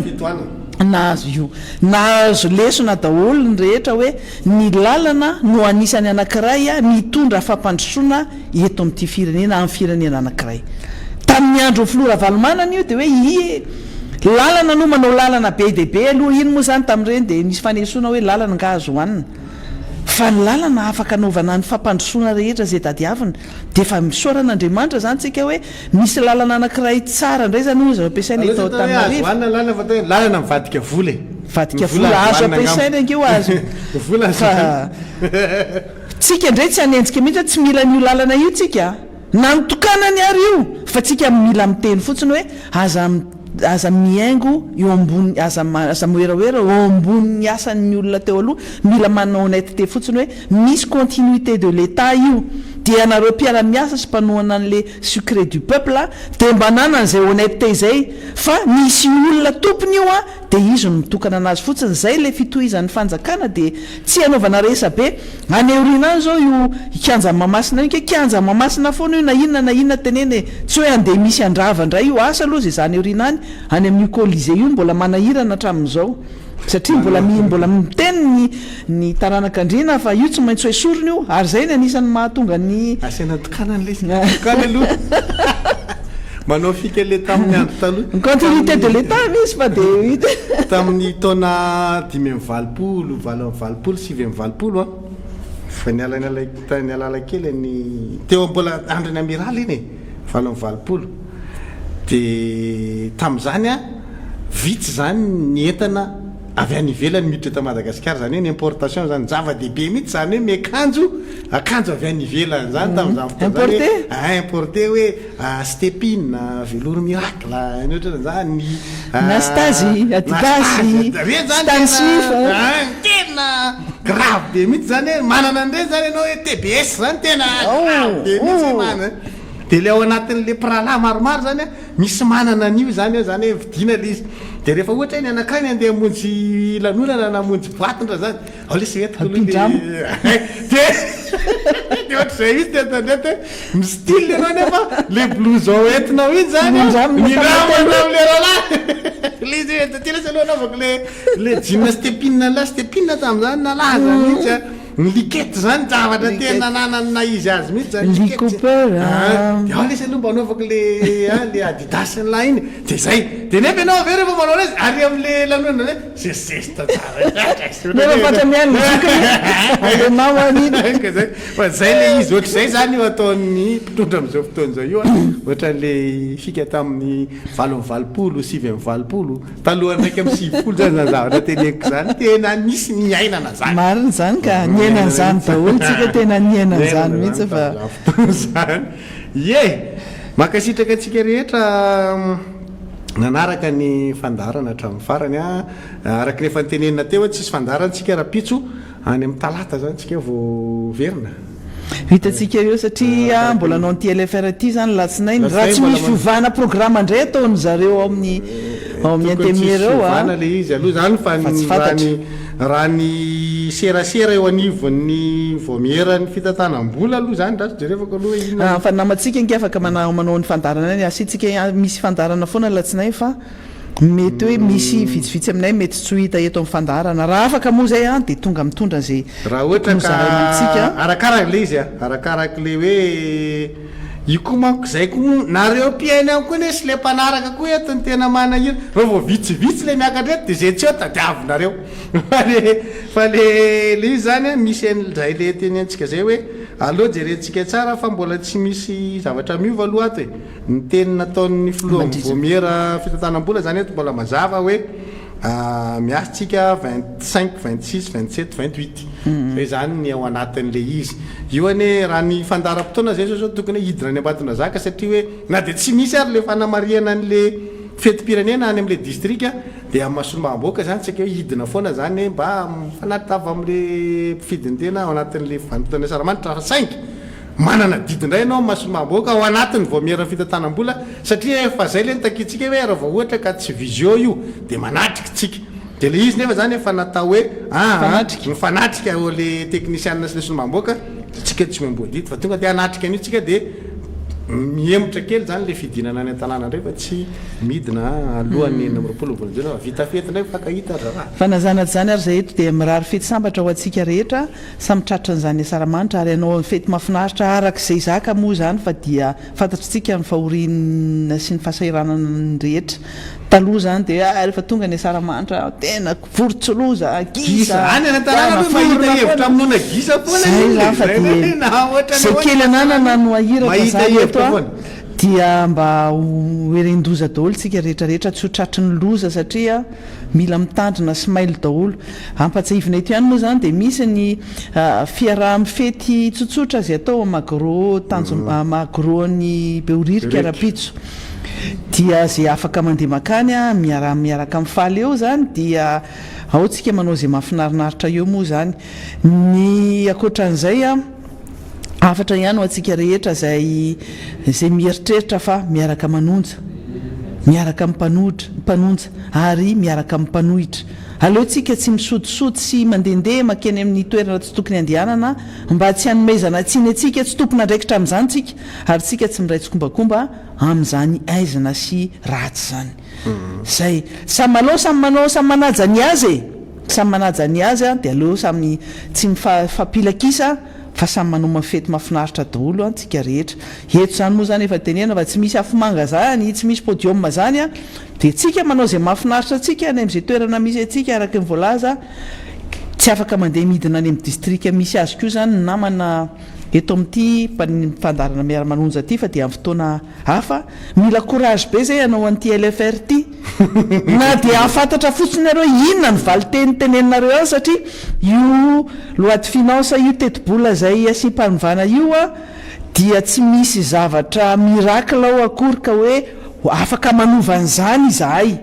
nahazo io nahazo lesona daholo ny rehetra hoe ny lalana no anisany anankiray a mitondra fampandrosoana eto amin'ity firenena amin'ny firenena anankiray tamin'ny andro filora valomanana io de hoe lalana no manao lalana be dehibe aloha iny moa zany tamin'ireny de nisy fanesoana hoe lalana ngahazo hoanina fa ny lalana afaka anaovana ny fampandrosoana rehetra zay dadiavina de fa misoran'Andriamanitra zany tsika hoe misy lalana anankiray tsara indray zany ozy ampiasaina eto lalana mivadika vola vadika vola azo ampiasaina inkeo azo tsika indray tsy hanenjika mihitsy tsy mila n'io lalana io tsika na nitokanany ary io fa tsika mila miteny fotsiny hoe aza miaingo eo ambony aza moeraoera eo ambony asan'ny olona teo aloha mila manao honnêteté fotsiny hoe misy continuité de l'état io dia anareo mpiara-miasa sy mpanohana an'le sucré du peuple a de mba nanan'izay honnêteté zay fa misy olona tompony io a de izy no mitokana anazy fotsiny zay le fitohizan'ny fanjakana de tsy anaovana resa be aneoriana any zao io kianja mamasina io ke kianja mamasina foana io na inona tenene tsy hoe andeha misy andrava indray io asa aloha zay zany oriana any any amin'ny colisée io mbola manahirana hatramin'izao satria mbola miteny ny taranak'andriana fa io tsy maintsy hoe sorony io ary zay ny anisan'ny mahatonga ny asiana tokanany lesitokany aloha manao fika le tamin'ny andro taloha continuité de l'état misy fa de tamin'ny taona 5 valopolo 7 fa ny alala kely ny teo mbola androny amiraly iny 7 de tam'izany a vitsy zany ny entana avy any ivelany miditra eto Madagasikara zany hoe ny importation zany zava-dehibe mihitsy zany hoe miakanjo akanjo avy any ivelany zany tamin'izany fotoana importé hoe stépine velours miracle ny ohatrany zany Anastasie Adidas Stansif tena grave be mihitsy zany hoe manana an'ireny zany ianao hoe TBS zany tena grave be mihitsy manana de le ao anatin'le prala maromaro zany misy manana an'io zany hoe vidina le izy de rehefa ohatra iny anakany andeha amonjy lanonana na amonjy boatindra zany ao le sy etiko de ohatr'izay izy tetandrety ny style anao nefa le blouse ao entinao iny zany miramana am'le ralahy le izy tena sy aloha anaovako le jean stépine la stépine tam'izany nalaza mihitsy ny likety zany zavatra tena nanana izy azy mihitsy zany Cooper ao lesy aloha mba anaovako le Adidas la iny de zay de nefa ianao avy rehefa manao anazy ary am'le lanonana le zesta nefa fatra miany fa zay le izy ohatr'izay zany io ataon'ny mpitondra am'izao fotoana zao io ohatran'le fika tamin'ny 7 taloha ndraiky amy 7 zany zavatra teneko zany tena misy miainana zany mariny zany ka niainan'izany daholo tsika tena niainan'izany mihitsy fa zany makasitraka atsika rehetra nanaraka ny fandarana hatramin'ny farany araka rehefa nytenenina teo tsisy fandarantsika rapitso any amin'ny talata zany tsika vao verina vitatsika eo satria mbola nao ny TLFR ty zany latsinainy raha tsy misy fivana programma indray ataony zareo ao amin'ny antemera eo le izy aloha zany fa raha ny serasera eo anivon'ny voamierany fitantanam-bola aloha zany ratsy jerevako aloha ina fa namatsika nge afaka manao ny fandarana any asitsika misy fandarana foana latsinainy fa mety hoe misy vitsivitsy aminay mety tsy ho hita eto amin'ny fandarana raha afaka moa zay de tonga mitondra zay raha ohatra ka arakaraka le izy arakaraka le hoe io koa manko zay koa nareo mpiainy any koa ne sy le mpanaraka koa etony tena manahira reo vao vitsivitsy le miakatreto de zay tsy eo tadiavinareo fa le izy zany misy an'zay le tenentsika zay hoe aloha jerentsika tsara fa mbola tsy misy zavatra miova aloha ato ny teny nataon'ny filohan'ny voamiera fitantanam-bola zany eto mbola mazava hoe miasytsika 25 26 27 28 zay zany ny ao anatin'le izy io ane raha ny fandaram-potoana zay zao tokony hoe hidina ny ambatona zaka satria hoe na de tsy misy ary le fanamariana an'le fety-pirenena any am'le distrika de amasolombahamboaka zany tsika hoe hidina foana zany mba mifanatitava am'le mpifidiny tena ao anatin'le vanimpotoana saramanitra 5 manana didindray ianao masolomamboaka ao anatin'ny voamiera fitantanam-bola satria efa zay le nitakitsika hoe raha vao ohatra ka tsy visio io de manatrika tsika de le izy nefa zany efa natao hoe mifanatrika o le technicianna sy le solomamboaka tsika tsy memboadito fa tonga de anatrika an'io tsika de miemotra kely zany le fidinana any an-tanàna ndray fa tsy midina alohan'ny 20 vita fety ndray fakahita raha fanazanatra zany ary zay eto dia mirary fety sambatra ho antsika rehetra samytratran'izany asaramanitra ary ianao fety mahafinaritra arak'izay zaka moa zany fa dia fantatritsika ny fahoriana sy ny fahasahiranana rehetra taloha zany dia rehefa tonga ny asaramanitra tena vorotsoloza gisa any an-tanàna mahita hevitra aminona gisa zay kely ananana no ahiraka dia mba hoerendoza daholo tsika rehetrarehetra tsy ho tratry ny loza satria mila mitandrina sy mailo daholo ampatsahivina eto ihany moa zany dia misy ny fiaraha-mifety tsotsotra zay atao magro magroany beoririka rapitso dia zay afaka mandeha makany a miaraka amin'ny faly eo zany dia ao tsika manao zay mahafinarinaritra eo moa zany ny akoatran'izay a afatra ihany ho antsika rehetra zay mieritreritra fa miaraka manonja miaraka mpanonja ary miaraka mimpanohitra aleotsika tsy misodisody sy mandehandeha makeny amin'ny toerana tsy tokony andehanana mba tsy hanomezana tsiny atsika tsy tompona ndraikitra amin'izany tsika ary tsika tsy miray tsykombakomba amin'izany aizana sy ratsy zany zay samy malao samy manao samy manaja ny azy samy manaja ny azy a dia aleo samy tsy mifampilakisa fa samy manao mafety mahafinaritra daholo antsika rehetra eto zany moa zany efa tenena fa tsy misy afomanga zany tsy misy podium zany a dia tsika manao zay mahafinaritra atsika any amin'izay toerana misy atsika araky ny voalaza tsy afaka mandeha midina any amin'ny distrika misy azy koa zany namana eto amin'ity fandarana miara-manonja ty fa dia amin'ny fotoana hafa mila courage be zay anao an'ity LFR ty na dia afantatra fotsiny nareo inona ny valiteny teneninareo any satria io loi de finance io teti-bola zay asim-panovana io a dia tsy misy zavatra miracle ao akory ka hoe afaka manovan'izany izahay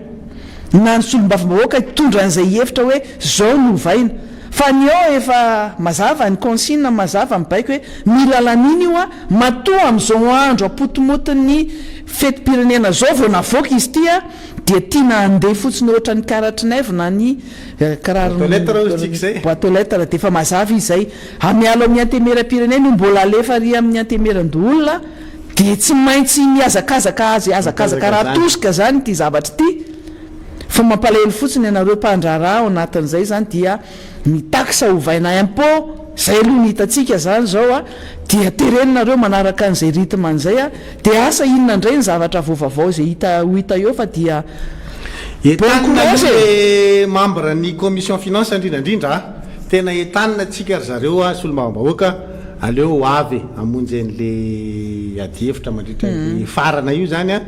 na ny solombavam-bahoaka hitondra an'izay hevitra hoe zao no ovaina fa ny ao efa mazava ny consigne mazava mibaiko hoe mila laniny io a matoa amin'izao andro apotomotony fetim-pirenena zao vao navoaka izy ty a dia tiana andeha fotsiny ohatra ny karatrinaivo na ny boîte aux lettres dia efa mazava izy zay amialo amin'ny antemeram-pirenena io mbola alefa ry amin'ny antemeran-dolona dia tsy maintsy miazakazaka azy azakazaka raha tosika zany ty zavatra ty fa mampalahelo fotsiny ianareo mpandraraha ao anatin'izay zany dia mitaksa hovaina impôt zay aloha nihitatsika zany zao a dia tereninareo manaraka an'izay rythme an'izay a dia asa inona indray ny zavatra vaovavao zay ho hita eo fa dia etanina membre ny commission finance indrindrandrindra tena etanina tsika ry zareo a solombavam-bahoaka aleo avy amonjy an'le adihevitra mandritra le farana io zany a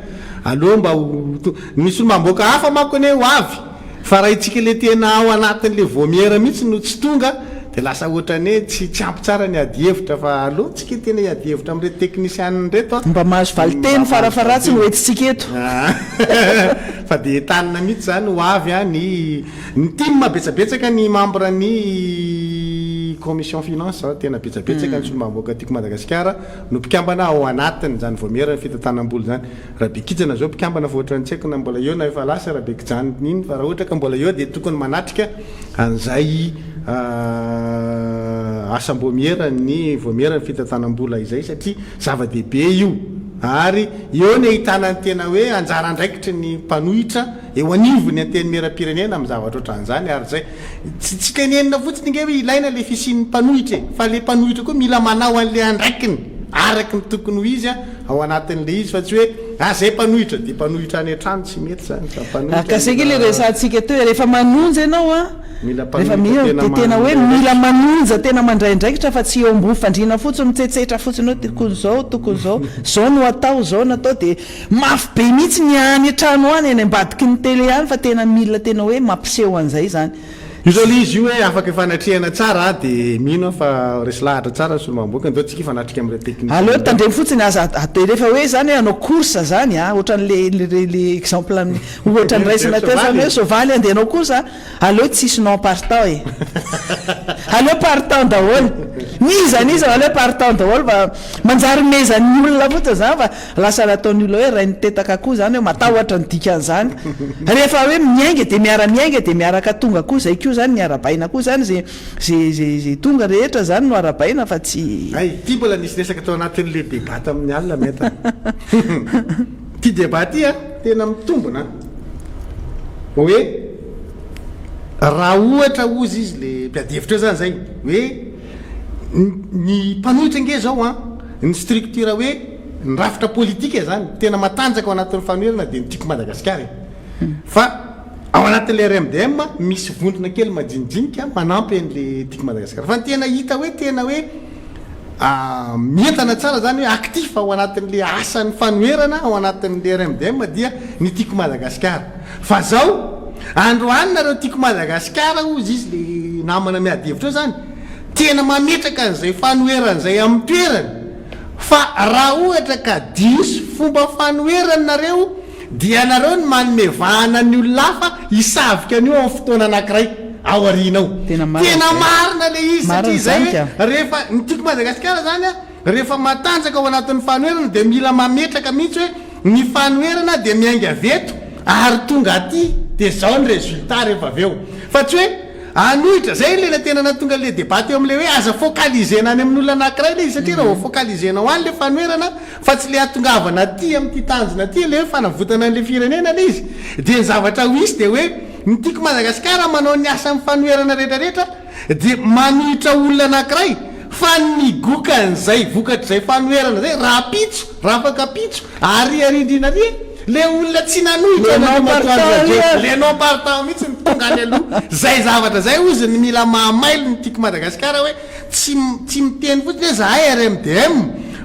aleo mba misy olombavam-bahoaka hafa manko ane ho avy fa raha itsika le tena ao anatin'le voamiera mihitsy no tsy tonga dia lasa ohatrany tsy ampy tsara ny adihevitra fa aleo tsika tena hiadihevitra amin'ireo technician reto a mba mahazo valiteny farafaratsy no entitsika eto fa dia etanina mihitsy zany ho avy a ny team betsabetsaka ny membre ny commission finance tena betsabetsaka ny solombavam-bahoaka tiako Madagasikara no mpikambana ao anatiny zany voamiera ny fitantanam-bola zany raha be kijana zao mpikambana fa ohatra ny tsy haiko na mbola eo na efa lasa raha be kijany iny fa raha ohatra ka mbola eo dia tokony manatrika an'izay asam-boamiera ny voamiera ny fitantanam-bola izay satria zava-dehibe io ary eo ny ahitana ny tena hoe anjara andraikitry ny mpanohitra eo anivony anteny meram-pirenena amin'ny zavatra ohatran'izany ary zay tsy tenenina fotsiny inge hoe ilaina le fisian'ny mpanohitra fa le mpanohitra koa mila manao an'le andraikiny araky ny tokony ho izy a ao anatin'le izy fa tsy hoe zay mpanohitra dia mpanohitra any an-trano tsy mety zany kaseke le resantsika teo rehefa manonja ianao a rehefa dia tena hoe mila manonja tena mandraindraikitra fa tsy eo ambony fandriana fotsiny mitsetsetra fotsiny hoe tokony zao zao no atao zao natao dia mafy be mihitsy ny any an-trano any any ambadiky ny tele any fa tena mila tena hoe mampiseho an'izay zany io zao le izy io hoe afaka ifanatrihana tsara dia mino fa resy lahatra tsara solombavam-bahoaka ndao tsika ifanatrika amin'ireo technicien aleo tandremy fotsiny aza rehefa hoe zany hoe hanao course zany a ohatran'le exemple ohatra ny raisina teo zany hoe sovaly andeha hanao course aleo tsisy non partant e aleo partant daholo nizany izy aleo partant daholo fa manjary mezan'ny olona fotsiny zany fa lasa nataony olona hoe rainy tetaka koa zany hoe matahotra ny dikan'izany rehefa hoe miainga de miara-miainga de miaraka tonga koa zay koa zany miara-baina koa zany zay tonga rehetra zany no ara-baina fa tsy ay ty mbola nisy resaka tao anatin'le débat amin'ny alina meta ty débat ty a tena mitombona hoe raha ohatra ozy izy le mpiadevitra eo zany zay hoe ny mpanohitra nge zao a ny structure hoe ny rafitra politika zany tena matanjaka ao anatin'ny fanoherana de nytiako Madagasikara fa ao anatin'le RMDM misy vondrona kely majinijinika manampy an'le tiako Madagasikara fa tena hita hoe tena hoe mientana tsara zany hoe actif ao anatin'le asan'ny fanoherana ao anatin'le RMDM dia ny tiako Madagasikara fa zao androany nareo tiako Madagasikara ozy izy le namana miadevitra eo zany tena mametraka an'izay fanoheran'izay amin'ny toerany fa raha ohatra ka diso fomba fanoherany nareo dia nareo ny manome vahana ny olona hafa hisavika an'io amin'ny fotoana anankiray ao arinao tena marina le izy satria zay hoe rehefa ny tiako Madagasikara zany a rehefa matanjaka ao anatin'ny fanoherana de mila mametraka mihitsy hoe ny fanoherana de miainga veto ary tonga aty de zao ny résultat rehefa avy eo fa tsy hoe anohitra zay lena tena natonga le débat eo am'le hoe aza focalisena any amin'olona anankiray le izy satria raha focalisena ho any le fanoherana fa tsy le atongavana aty amin'ity tanjona aty le hoe fanavotana an'le firenena le izy de ny zavatra ho izy de hoe ny tiako Madagasikara manao ny asa amin'ny fanoherana rehetrarehetra de manohitra olona anankiray fa nigokan'izay vokatr'izay fanoherana zay raha pitso raha afaka pitso ary arindrinary le olona tsy nanohitra le non partant mihitsy ny tonga any aloha zay zavatra zay ozy ny mila mahamailo ny tiako Madagasikara hoe tsy miteny fotsiny hoe zahay RMDM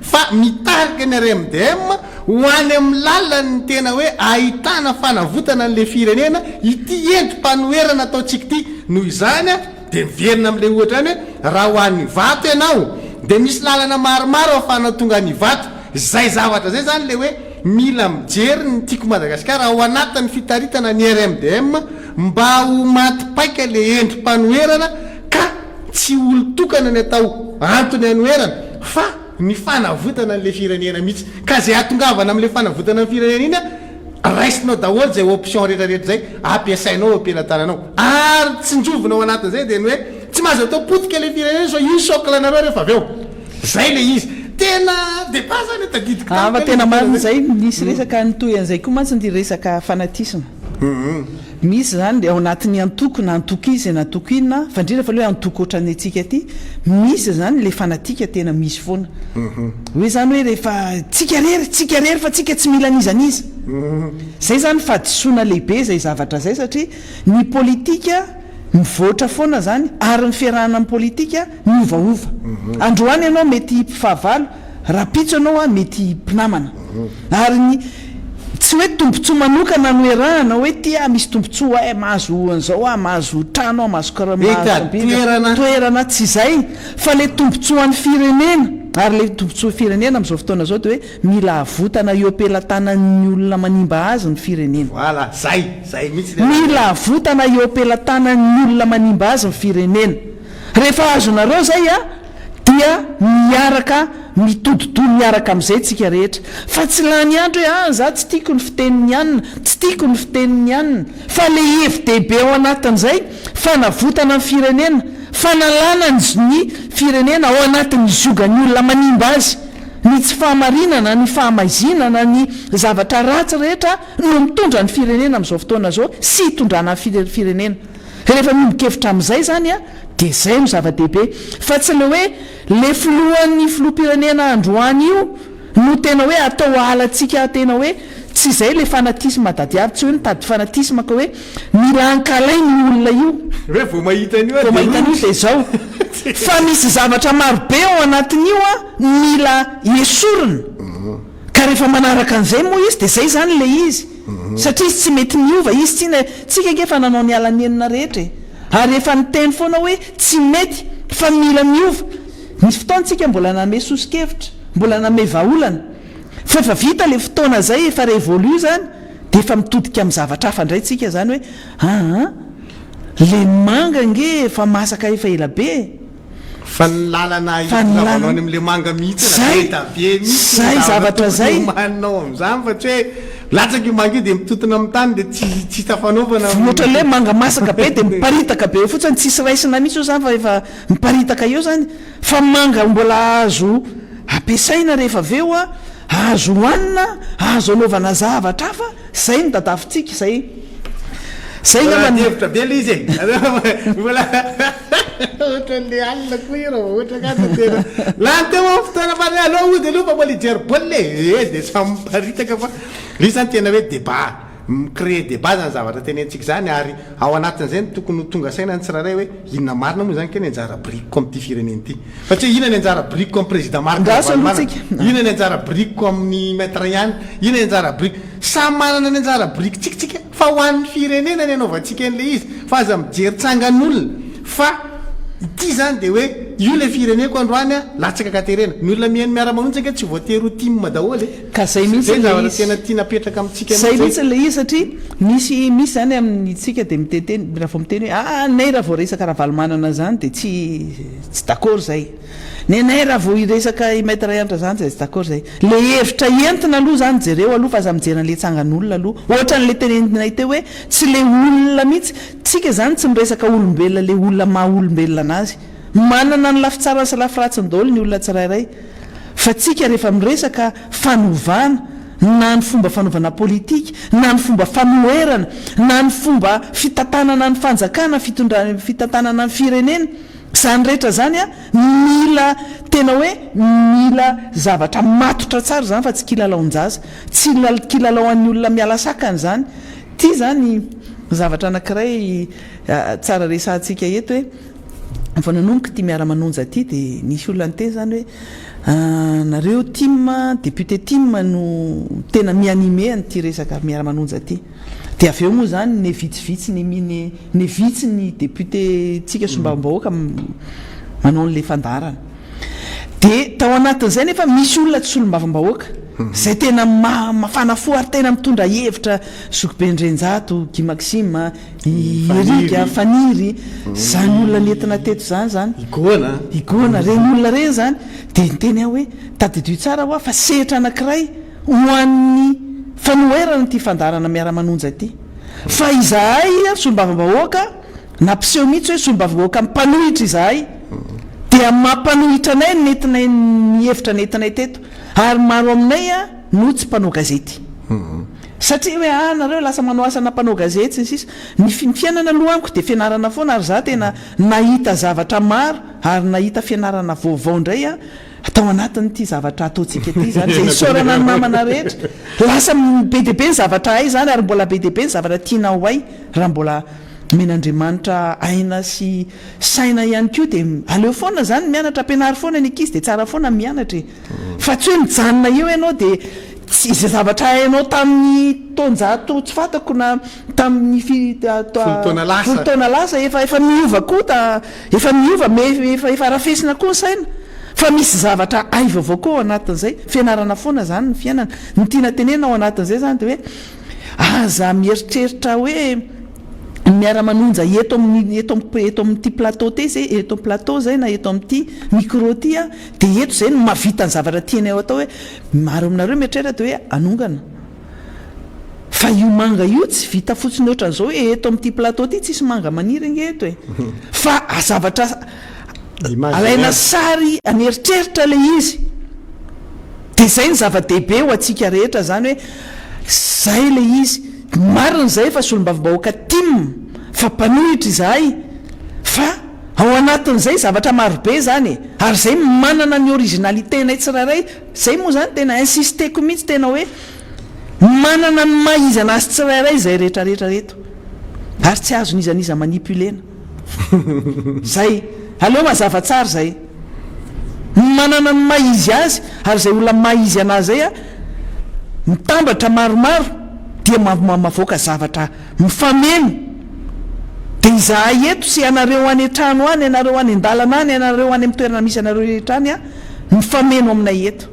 fa mitarika ny RMDM ho any amin'ny lalany tena hoe ahitana fanavotana an'le firenena ity entim-panoherana ataotsika ity noho izany a de miverina am'le ohatra any hoe raha ho an'ny vato ianao de misy lalana maromaro ahafana tonga ny vato zay zavatra zay zany le hoe mila mijery ny tiako Madagasikara ao anatin'ny fitaritana ny RMDM mba ho maty-paika le endrim-panoherana ka tsy olo-tokana ny atao antony anoherana fa ny fanavotana an'le firenena mihitsy ka zay atongavana am'le fanavotana ny firenena iny a raisinao daholo zay option rehetrarehetra zay ampiasainao ampilatananao ary tsy njovonao anatin'izay de ny hoe tsy mahazo atao potika le firenena so io socle nareo rehefa avy eo zay le izy tena débat zany tadidika fa tena marina zay misy resaka nytoy an'izay koa mantsy ny resaka fanatisma misy zany de ao anatin'ny antoko na antoko izy na antoko inona fa indrindra fa le hoe antoko ohatran'ny atsika aty misy zany le fanatika tena misy foana hoe zany hoe rehefa tsika rery fa tsika tsy mila an'izaniza zay zany fadisoana lehibe zay zavatra zay satria ny politika mivoatra foana zany ary ny fiarahana amin'ny politika miovaova androany ianao mety mpifahavalo raha pitso anao a mety mpinamana ary ny tsy hoe tombontsoa manokana no erahana hoe tia misy tombontsoa mahazo an'izao a mahazo trano a mahazo toerana tsy zay fa le tombontsoa an'ny firenena ary le tombontsoa firenena am'izao fotoana zao de hoe mila avotana eo ampelantanan'ny olona manimba azy ny firenena voilà zay mihitsy mila avotana eo ampelantanan'ny olona manimba azy ny firenena rehefa azonareo zay a dia miaraka mitodotono miaraka am'izay tsika rehetra fa tsy lany andro hoe za tsy tiako ny fiteniny ianina tsy tiako ny fiteniny ianina fa le FDB ao anatin'izay fanavotana ny firenena fanalana ny firenena ao anatin'ny zogany olona manimba azy ny tsy fahamarinana ny fahamaizinana ny zavatra ratsy rehetra no mitondra ny firenena am'izao fotoana zao sy hitondrana ny firenena rehefa mimikevitra am'izay zany a de zay no zava-dehibe fa tsy le hoe le filohan'ny filoham-pirenena androany io no tena hoe atao alatsika tena hoe tsy zay le fanatisme dadiavy tsy hoe nitady fanatisme ka hoe mila ankalay ny olona io hoe vao mahita an'io de zao fa misy zavatra marobe ao anatin'io a mila esorina ka rehefa manaraka an'izay moa izy de zay zany le izy satria izy tsy mety miova izy tsika ngefa nanao ny alanenina rehetra ary efa niteny foana hoe tsy mety fa mila miova misy fotoantsika mbola name sosikevitra mbola name vaolana fa efa vita le fotoana zay efa révolu zany de efa mitodika amin'ny zavatra hafa indray tsika zany hoe le manga nge fa masaka efa ela be fa ny lalana izavanao any am'le manga mihitsy na be mihitsy zay zavatra zay manao am'izany fa tsy hoe latsaky manga io de mitotona amin'ny tany de tsy tafanaovana ohatra le manga masaka be de miparitaka be fotsiny tsisy raisina mihitsy io zany fa efa miparitaka eo zany fa manga mbola azo ampiasaina rehefa aveo a azo hoanina azo anaovana zavatra hafa zay no tadafintsika zay ngavitra be le izy mbola ohatran'le alina koa io raha ohatra katena lanteo fotoana fa aloha ody aloha fa mbola ijery baolina de samy miparitaka fa io zany tena hoe débat micréer débat zany zavatra tenentsika zany ary ao anatin'izay ny tokony tonga saina ny tsiraray hoe inona marina moa zany ke ny anjara brique comme ty fireneny ty fa tsy hoe inona ny anjara brique comme président inona ny anjara brique comme ny maître ihany inona ny anjara brique samy manana ny anjara brique tsikatsika fa ho an'ny firenena ny anaovantsika an'le izy fa aza mijery tsangan'olona fa ity zany de hoe io le fireneko androany a latsaka katerena ny olona mihaino miara-manontsaka tsy voatery ho time daholo ka zay mihitsy zavatra tena tia napetraka amintsika zay mihitsy le izy satria misy zany amintsika de miteteny raha vao miteny hoe nay raha vao resaka raha valomanana zany de tsy d'accord zay nay raha vao iresaka maître iantra zany zay tsy d'accord zay le hevitra entina aloha zany jereo aloha fa aza mijery an'le tsangan'olona aloha ohatra n'le tenentinay teo hoe tsy le olona mihitsy tsika zany tsy miresaka olombelona le olona maha olombelona anazy manana ny lafitsarany sy lafiratsiny daholo ny olona tsirairay fa tsika rehefa miresaka fanovana na ny fomba fanaovana politika na ny fomba famoerana na ny fomba fitantanana ny fanjakana fitantanana ny firenena zany rehetra zany a mila tena hoe mila zavatra matotra tsara zany fa tsy kilalaon-jaza tsy kilalao an'ny olona miala sakany zany ty zany zavatra anankiray tsara resantsika eto hoe fa nanomboka ty miara-manonja ty de nisy olona nyteny zany hoe nareo team député team no tena mianime an'ty resaka miara-manonja ty de aveo moa zany ne vitsivitsy ne vitsy ny député tsika sombam-bahoaka manao n'le fandarana de tao anatin'izay nefa misy olona tsy solombavambahoaka zay tena mafana fo ary tena mitondra hevitra Zokobendrenjato Guy Maxime Erika Faniry zany olona nentina teto zany igona reny olona reny zany de niteny aho hoe tadidio tsara hoa fa sehatra anankiray ho an'ny fanoherana ty fandarana miara-manonja ty fa izahay solombavambahoaka nampiseho mihitsy hoe solombavambahoaka mipanohitra izahay dia mampanohitra anay nentinay ny hevitra nentinay teto ary maro aminay a no tsy mpanao gazety satria hoe nareo lasa manao asana mpanao gazety sisa ny fiainana aloha amiko de fianarana foana ary za tena nahita zavatra maro ary nahita fianarana vaovao indray a atao anatin'ity zavatra ataontsika ty zany zay isorana ny mamana rehetra lasa be deabe ny zavatra hay zany ary mbola be deabe ny zavatra tianao hay raha mbola men'Andriamanitra aina sy saina ihany koa de aleo foana zany mianatra ampianary foana ny ankizy de tsara foana mianatra fa tsy hoe mijanona eo ianao de tsy izay zavatra hainao tamin'ny taonjato tsy fantako na tamin'ny folo-taona lasa efa miova koa efa miova efa rafesina koa ny saina fa misy zavatra ay vaovao koa ao anatin'izay fianarana foana zany ny fiainana ny tiana tenena ao anatin'izay zany de hoe aza mieritreritra hoe miara-manonja eto amin'ity plateau ty zay eto amin'ny plateau zay na eto amin'ity micro ty a de eto zay no mahavita ny zavatra tianay ao atao hoe maro aminareo mieritreritra de hoe anongana fa io manga io tsy vita fotsiny ohatran'izao hoe eto amin'ity plateau ty tsisy manga maniry nge eto e fa zavatra alaina sary aneritreritra le izy de zay ny zava-dehibe ho atsika rehetra zany hoe zay le izy marina zay fa solombavambahoaka tim fa mpanohitra izahay fa ao anatin'izay zavatra marobe zany ary zay manana ny originalité nay tsirairay zay moa zany tena insisteko mihitsy tena hoe manana ny maizy anazy tsirairay zay rehetrarehetra reto ary tsy azo nizaniza manipulena zay aleo mazava tsara zay manana ny maizy azy ary zay olona maizy anazy zay a mitambatra maromaro dia mavoaka zavatra mifameno de izahay eto sy anareo any an-trano any anareo any an-dalana any anareo any amin'ny toerana misy anareo rehetra any a mifameno aminay eto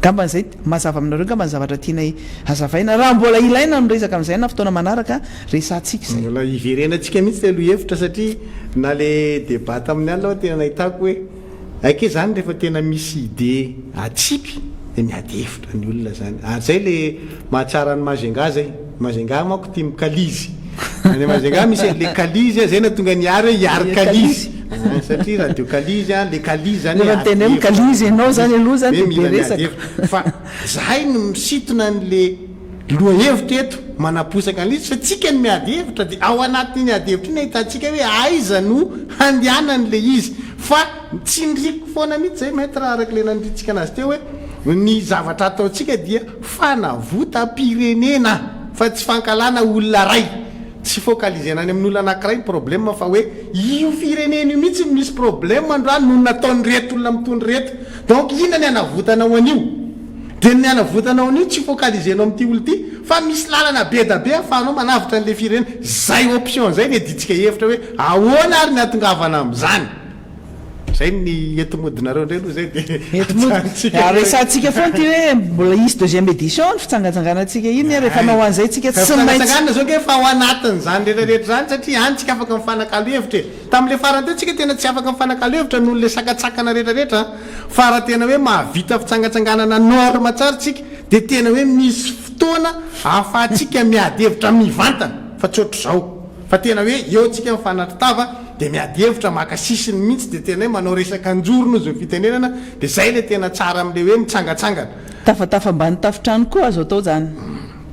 gamban'izay mazava aminareo ngamba ny zavatra tianay azavaina raha mbola ilaina no resaka amin'izay na fotoana manaraka resantsika zay mbola iverenantsika mihitsy le lohevitra satria na le débat tamin'ny any aloha tena nahitako hoe aike zany rehefa tena misy idée atsipy de miady hevitra ny olona zany ary zay le mahatsara ny mazenga zay mazenga manko tia mikalizy any mazenga misy le kalizy zay na tonga niary hoe iary kalizy satria radio kalizy le kalizy zany tena hoe kalizy ianao zany aloha zany de resaka fa zahay no misitona n'le lohahevitra eto manaposaka an'izy fa tsika ny miady hevitra de ao anatin'ny miady hevitra iny ahitantsika hoe aiza no handehanan'le izy fa tsy niriko foana mihitsy zay maître araka le nandritsika anazy teo hoe ny zavatra ataontsika dia fanavotam-pirenena fa tsy fankalana olona ray tsy focalisena any amin'ny olona anankiray ny problème fa hoe io firenena io mihitsy misy problème androany no nataony reto olona mitony reto donc ina ny anavotanao an'io de ny anavotanao an'io tsy focalisenao amin'ity olo ty fa misy lalana be da be afahanao manavitra an'le firenena zay option zay ny aditsika hevitra hoe ahoana ary ny atongavana am'izany zay ny etomodinareo ndray aloha zay de resantsika foana ty hoe mbola isy deuxième édition ny fitsangatsanganantsika iny rehefa nao an'izay tsika tsy maintsy zao ke fa ao anatin'izany rehetrarehetra zany satria any tsika afaka mifanakalo hevitra tam'le farany teo tsika tena tsy afaka mifanakalo hevitra noho le sakatsakana rehetrarehetra fa raha tena hoe mahavita fitsangatsanganana norme tsara tsika de tena hoe misy fotoana ahafahatsika miady hevitra mivantana fa tsy ohatry zao fa tena hoe eo tsika mifanatritava de miady hevitra makasisiny mihitsy de tena hoe manao resaka anjorona zao fitenenana de zay le tena tsara am'le hoe mitsangatsangana tafatafa mbany tafitrano koa azo atao zany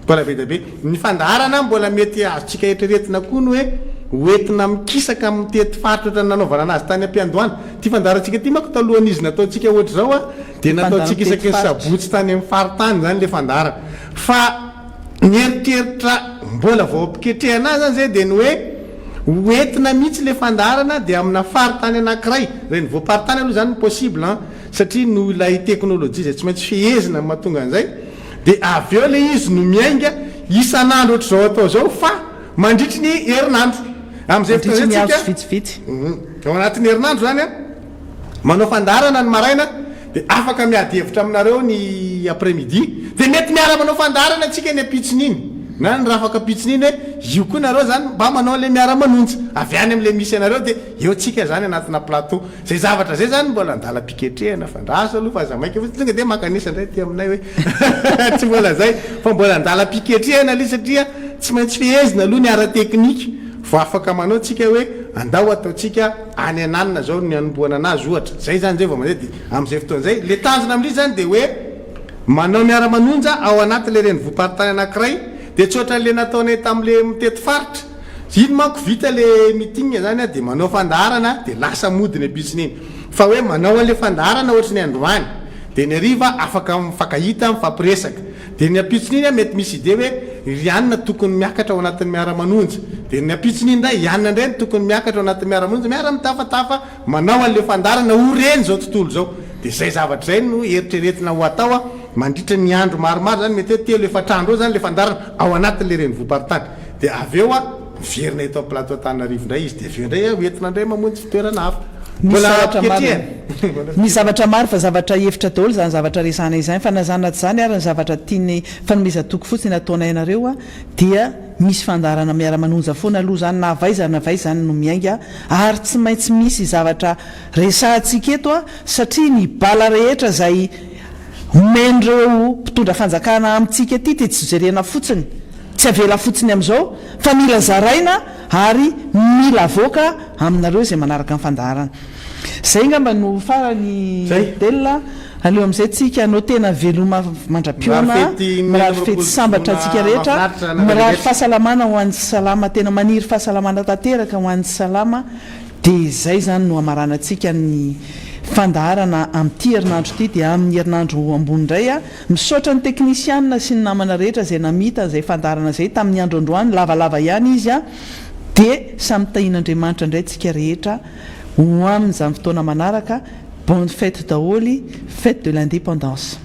mbola be da be ny fandaharana mbola mety azotsika etreretina koa no hoe hoentina mikisaka amin'ny tety faritra oatra nanaovana anazy tany am-piandohana ty fandaharantsika ty manko talohan'izy nataontsika ohatry zao a de nataontsika isaky ny sabotsy tany amin'ny faritany zany le fandaharana fa ny eritreritra mbola vao ampiketrehana zany zay de ny hoe hoentina mihitsy le fandaharana de amina faritany anankiray zay ny voaparitany aloha zany possible satria no ilay teknôlôjia zay tsy maintsy fihezina mahatonga an'izay de avy eo le izy no miainga isan'andro ohatry zao atao zao fa mandritry ny herinandro am'izay vitsivitsy ao anatin'ny herinandro zany a manao fandaharana ny maraina de afaka miady hevitra aminareo ny après midi de mety miara manao fandaharana atsika ny apitsiny iny na ny raha afaka pitsiny iny hoe io koa nareo zany mba manao le miara manontsy avy any am'le misy anareo de eo tsika zany anatina plateau zay zavatra zay zany mbola andala piketrehana fandraso aloha fa za maika tonga de makanisa ndray ty aminay hoe tsy mbola zay fa mbola andala piketrehana le satria tsy maintsy fihezina aloha ny ara teknika vo afaka manao tsika hoe andao ataotsika any ananina zao ny anomboana anazy ohatra zay zany zay vao manzay de am'izay fotoana zay le tanjona am'lizy zany de hoe manao miara manonja ao anaty le reny voaparitany anankiray de tsy ohatran'le nataonay tam'le mitety faritra iny manko vita le mitingna zany a de manao fandaharana de lasa modiny abitsiny iny fa hoe manao an'le fandaharana ohatry ny androany de ny ariva afaka mifankahita mifampiresaka de ny apitsiny iny a mety misy ide hoe ianina tokony miakatra ao anatin'ny miara-manonja de ny apitsiny iny ndray ianina ndray ny tokony miakatra ao anatin'ny miara-manonja miara mitafatafa manao an'le fandaharana ho reny zao tontolo zao de zay zavatra zay no eritreretina ho atao a mandritra ny andro maromaro zany mety hoe telo efatrandro eo zany le fandaharana ao anatin'le reny voaparitany de avy eo a miverina eto plateau Tananarivo ndray izy de avy eo ndray hoentina ndray mamonjy fitoerana hafa misy zavatra maro fa zavatra hevitra daholo zany zavatra resana izany fa nazanat zany ary ny zavatra tiany fanomezatoko fotsiny ataonay nareo a dia misy fandarana miara-manonja foana aloha zany navaiza zany no miainga ary tsy maintsy misy zavatra resantsika eto a satria ny bala rehetra zay omendreo mpitondra fanjakana amintsika ty de tsy jerena fotsiny tsy avela fotsiny am'izao fa mila zaraina ary mila voaka aminareo zay manaraka amin'ny fandaharana zay ngamba no farany delina aleo am'izay tsika anao tena veloma mandra-pioana mirary fety sambatra atsika rehetra mirary fahasalamana ho an'ny salama tena maniry fahasalamana tanteraka ho an'ny salama de zay zany no amarana atsika ny fandaharana amin'ity herinandro ity dia amin'ny herinandro ambony indray a misaotra ny teknisianina sy ny namana rehetra zay namita zay fandaharana zay tamin'ny andro androany lavalava ihany izy a de samy tahin'Andriamanitra indray tsika rehetra ho amin'izany fotoana manaraka bonne fête daholy fête de l'indépendance.